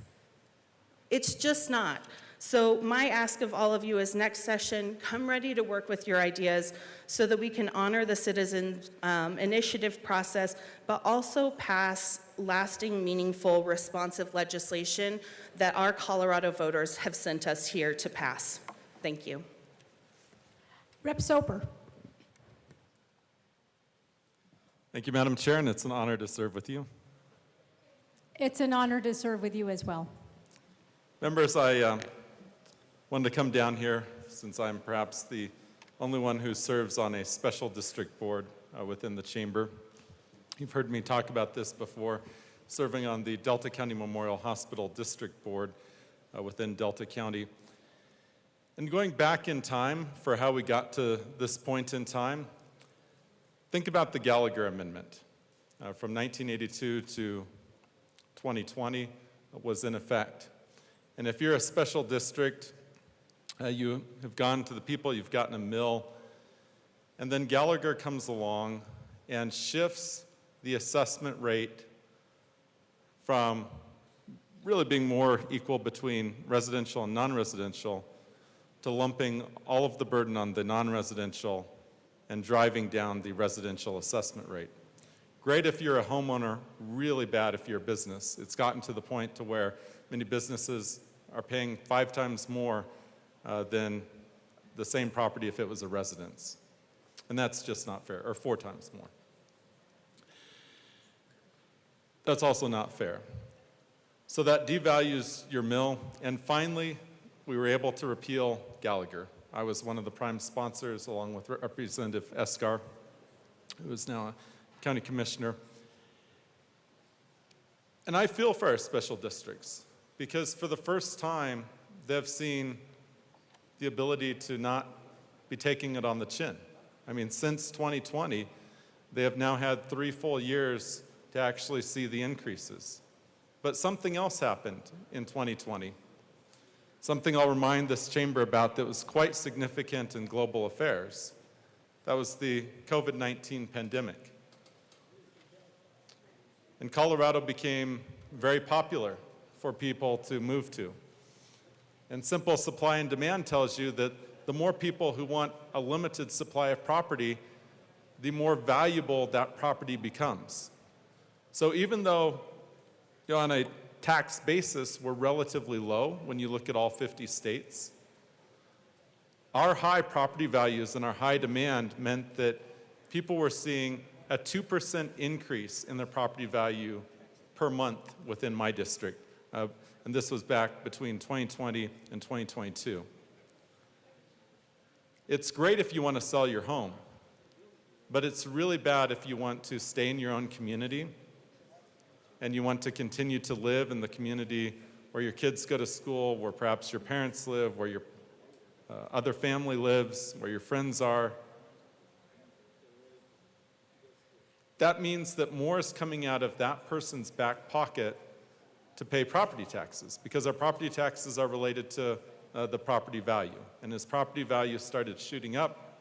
It's just not. So my ask of all of you is next session, come ready to work with your ideas so that we can honor the citizen initiative process, but also pass lasting, meaningful, responsive legislation that our Colorado voters have sent us here to pass. Thank you. Rep. Soper. Thank you, Madam Chair, and it's an honor to serve with you. It's an honor to serve with you as well. Members, I wanted to come down here since I'm perhaps the only one who serves on a special district board within the chamber. You've heard me talk about this before, serving on the Delta County Memorial Hospital District Board within Delta County. And going back in time for how we got to this point in time, think about the Gallagher Amendment from 1982 to 2020 was in effect. And if you're a special district, you have gone to the people, you've gotten a mill, and then Gallagher comes along and shifts the assessment rate from really being more equal between residential and non-residential to lumping all of the burden on the non-residential and driving down the residential assessment rate. Great if you're a homeowner, really bad if you're a business. It's gotten to the point to where many businesses are paying 5 times more than the same property if it was a residence. And that's just not fair, or 4 times more. That's also not fair. So that devalues your mill, and finally, we were able to repeal Gallagher. I was one of the prime sponsors, along with Representative Escar, who is now a county commissioner. And I feel for our special districts, because for the first time, they've seen the ability to not be taking it on the chin. I mean, since 2020, they have now had 3 full years to actually see the increases. But something else happened in 2020. Something I'll remind this chamber about that was quite significant in global affairs. That was the COVID-19 pandemic. And Colorado became very popular for people to move to. And simple supply and demand tells you that the more people who want a limited supply of property, the more valuable that property becomes. So even though, on a tax basis, we're relatively low when you look at all 50 states, our high property values and our high demand meant that people were seeing a 2% increase in their property value per month within my district. And this was back between 2020 and 2022. It's great if you want to sell your home, but it's really bad if you want to stay in your own community and you want to continue to live in the community where your kids go to school, where perhaps your parents live, where your other family lives, where your friends are. That means that more is coming out of that person's back pocket to pay property taxes, because our property taxes are related to the property value. And as property value started shooting up,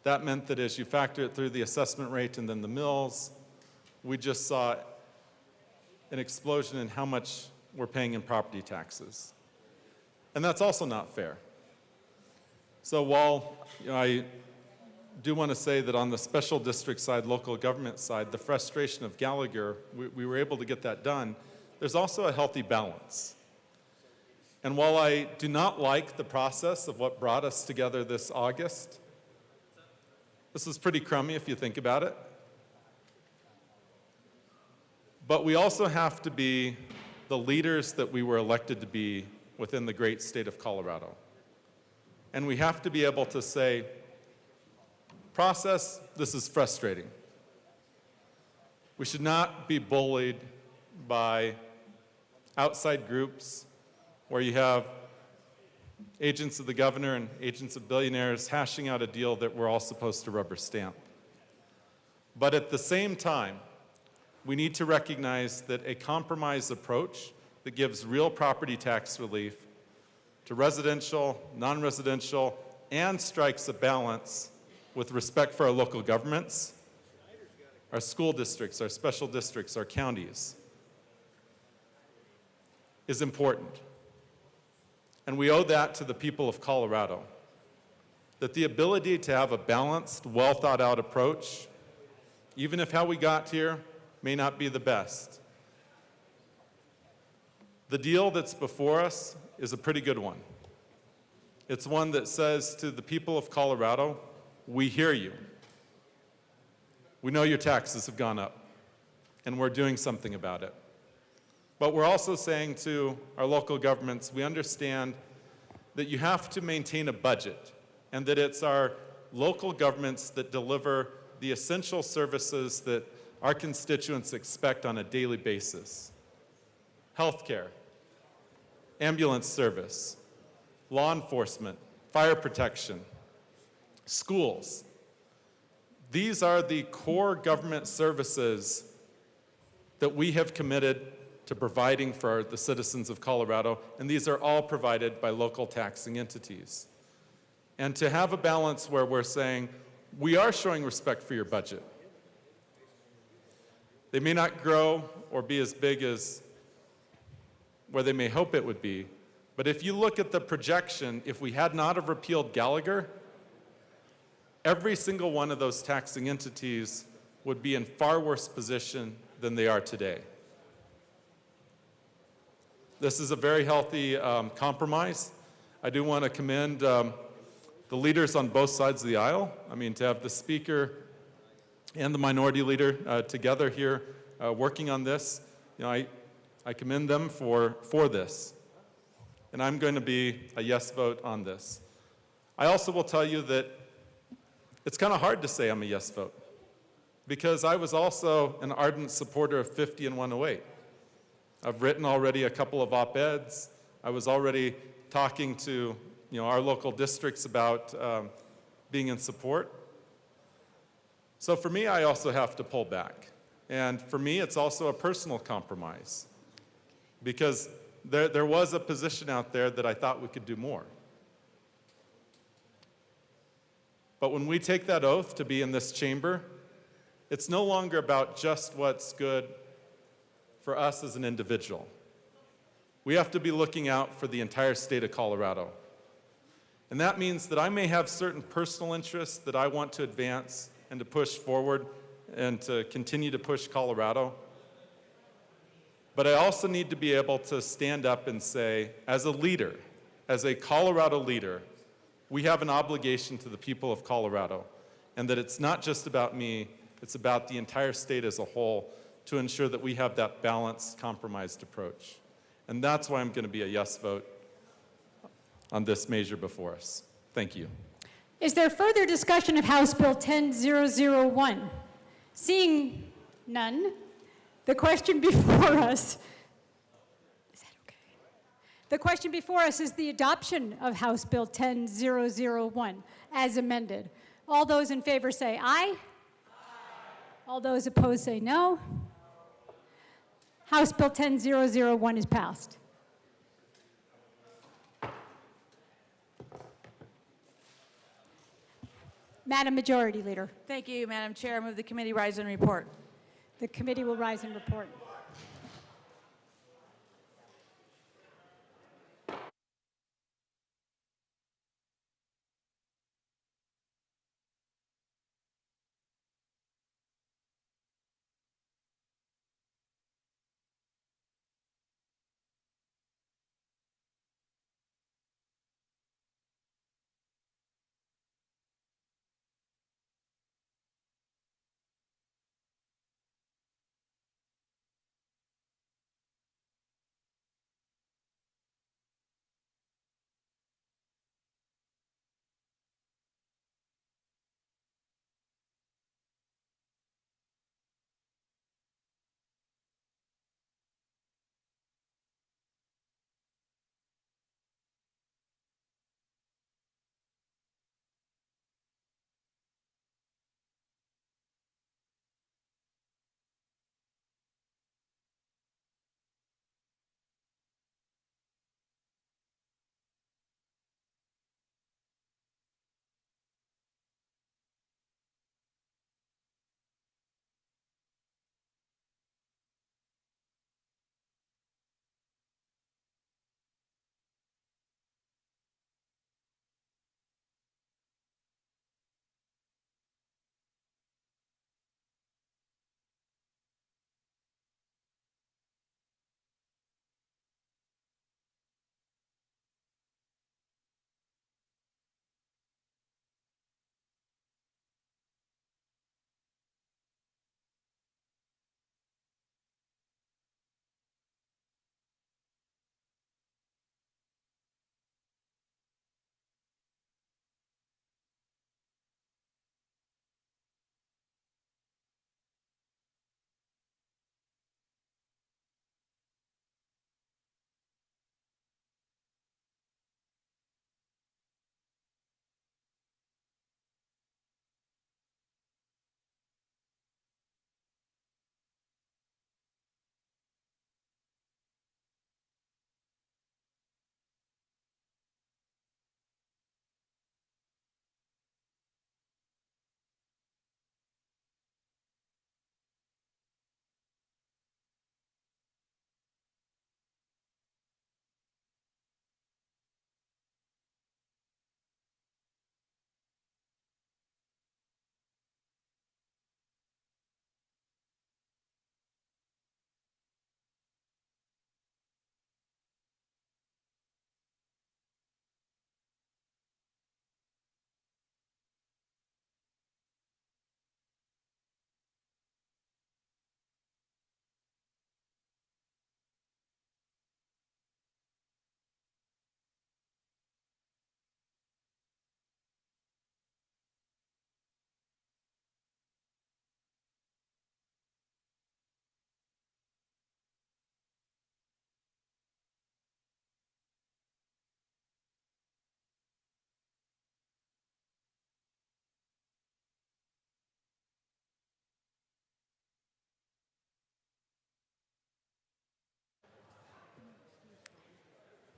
that meant that as you factor it through the assessment rate and then the mills, we just saw an explosion in how much we're paying in property taxes. And that's also not fair. So while I do want to say that on the special district side, local government side, the frustration of Gallagher, we were able to get that done, there's also a healthy balance. And while I do not like the process of what brought us together this August, this was pretty crummy if you think about it. But we also have to be the leaders that we were elected to be within the great state of Colorado. And we have to be able to say, process, this is frustrating. We should not be bullied by outside groups where you have agents of the governor and agents of billionaires hashing out a deal that we're all supposed to rubber stamp. But at the same time, we need to recognize that a compromise approach that gives real property tax relief to residential, non-residential, and strikes a balance with respect for our local governments, our school districts, our special districts, our counties, is important. And we owe that to the people of Colorado, that the ability to have a balanced, well-thought-out approach, even if how we got here may not be the best. The deal that's before us is a pretty good one. It's one that says to the people of Colorado, we hear you. We know your taxes have gone up, and we're doing something about it. But we're also saying to our local governments, we understand that you have to maintain a budget, and that it's our local governments that deliver the essential services that our constituents expect on a daily basis. Healthcare, ambulance service, law enforcement, fire protection, schools. These are the core government services that we have committed to providing for the citizens of Colorado, and these are all provided by local taxing entities. And to have a balance where we're saying, we are showing respect for your budget. They may not grow or be as big as where they may hope it would be, but if you look at the projection, if we had not have repealed Gallagher, every single one of those taxing entities would be in far worse position than they are today. This is a very healthy compromise. I do want to commend the leaders on both sides of the aisle. I mean, to have the speaker and the minority leader together here working on this, I commend them for this. And I'm going to be a yes vote on this. I also will tell you that it's kind of hard to say I'm a yes vote, because I was also an ardent supporter of 50 and 108. I've written already a couple of op-eds. I was already talking to our local districts about being in support. So for me, I also have to pull back. And for me, it's also a personal compromise, because there was a position out there that I thought we could do more. But when we take that oath to be in this chamber, it's no longer about just what's good for us as an individual. We have to be looking out for the entire state of Colorado. And that means that I may have certain personal interests that I want to advance and to push forward and to continue to push Colorado. But I also need to be able to stand up and say, as a leader, as a Colorado leader, we have an obligation to the people of Colorado, and that it's not just about me, it's about the entire state as a whole, to ensure that we have that balanced, compromised approach. And that's why I'm going to be a yes vote on this measure before us. Thank you. Is there further discussion of House Bill 10001? Seeing none, the question before us, is that okay? The question before us is the adoption of House Bill 10001 as amended. All those in favor say aye. All those opposed say no. House Bill 10001 is passed. Madam Majority Leader. Thank you, Madam Chair. I move the committee rise and report. The committee will rise and report.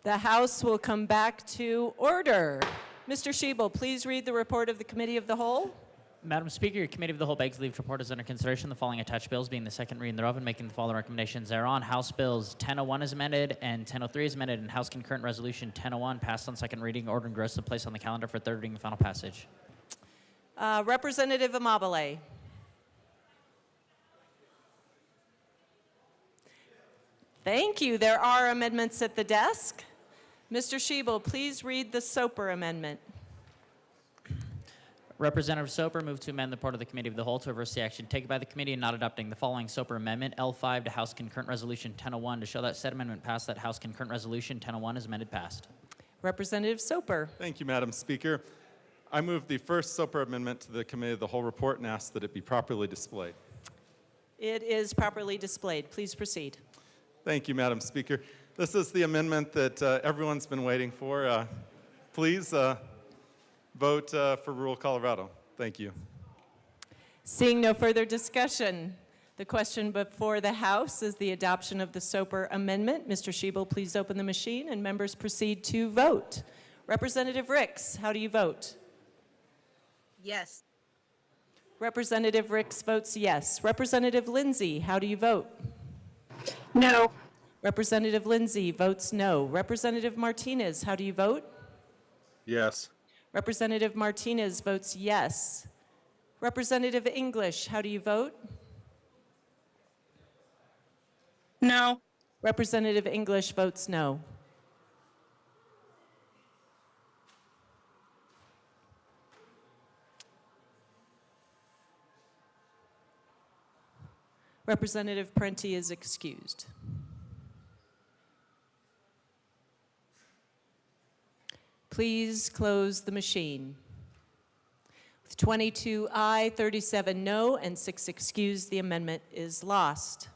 The House will come back to order. Mr. Schiebel, please read the report of the Committee of the Whole. Madam Speaker, your Committee of the Whole begs leave to report as under consideration the following attached bills being the second reading thereof and making the following recommendations thereon. House Bills 1001 is amended and 1003 is amended, and House Concurrent Resolution 1001 passed on second reading, ordered and grossly placed on the calendar for third reading and final passage. Representative Amabile. Thank you. There are amendments at the desk. Mr. Schiebel, please read the Soper amendment. Representative Soper moved to amend the report of the Committee of the Whole to reverse the action taken by the committee in not adopting the following Soper amendment, L5 to House Concurrent Resolution 1001, to show that said amendment passed, that House Concurrent Resolution 1001 is amended passed. Representative Soper. Thank you, Madam Speaker. I move the first Soper amendment to the Committee of the Whole report and ask that it be properly displayed. It is properly displayed. Please proceed. Thank you, Madam Speaker. This is the amendment that everyone's been waiting for. Please vote for rural Colorado. Thank you. Seeing no further discussion, the question before the House is the adoption of the Soper amendment. Mr. Schiebel, please open the machine and members proceed to vote. Representative Ricks, how do you vote? Yes. Representative Ricks votes yes. Representative Lindsay, how do you vote? No. Representative Lindsay votes no. Representative Martinez, how do you vote? Yes. Representative Martinez votes yes. Representative English, how do you vote? No. Representative English votes no. Representative Prenti is excused. Please close the machine. With 22 aye, 37 no, and 6 excused, the amendment is lost.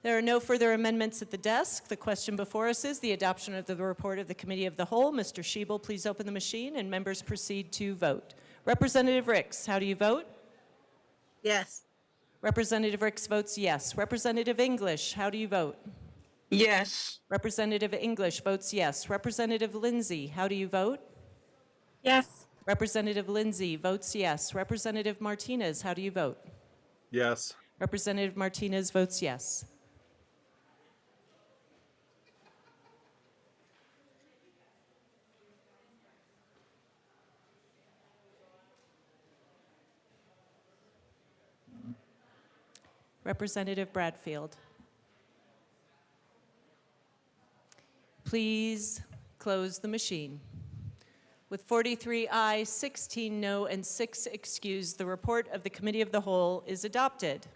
There are no further amendments at the desk. The question before us is the adoption of the report of the Committee of the Whole. Mr. Schiebel, please open the machine and members proceed to vote. Representative Ricks, how do you vote? Yes. Representative Ricks votes yes. Representative English, how do you vote? Yes. Representative English votes yes. Representative Lindsay, how do you vote? Yes. Representative Lindsay votes yes. Representative Martinez, how do you vote? Yes. Representative Martinez votes yes. Representative Bradfield. Please close the machine. With 43 ayes, 16 no, and 6 excused, the report of the Committee of the Whole is adopted.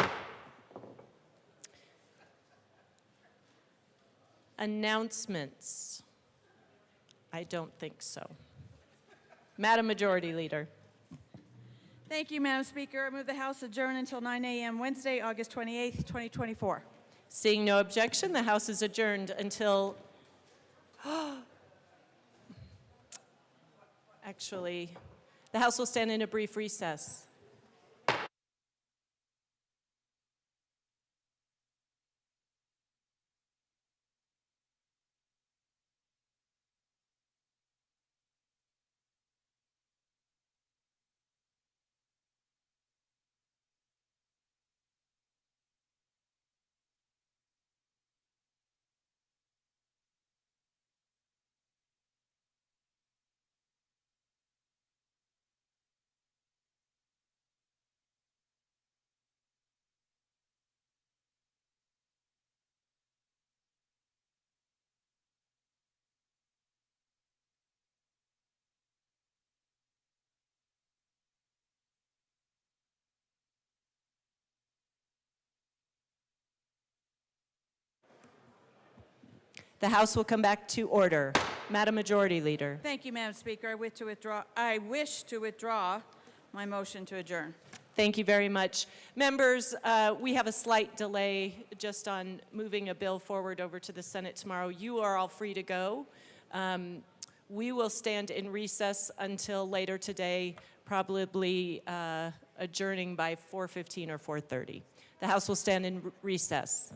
Announcements. I don't think so. Madam Majority Leader. Thank you, Madam Speaker. I move the House adjourn until 9 a.m. Wednesday, August 28th, 2024. Seeing no objection, the House is adjourned until... Actually, the House will stand in a brief recess. The House will come back to order. Madam Majority Leader. Thank you, Madam Speaker. I wish to withdraw my motion to adjourn. Thank you very much. Members, we have a slight delay just on moving a bill forward over to the Senate tomorrow. You are all free to go. We will stand in recess until later today, probably adjourning by 4:15 or 4:30. The House will stand in recess.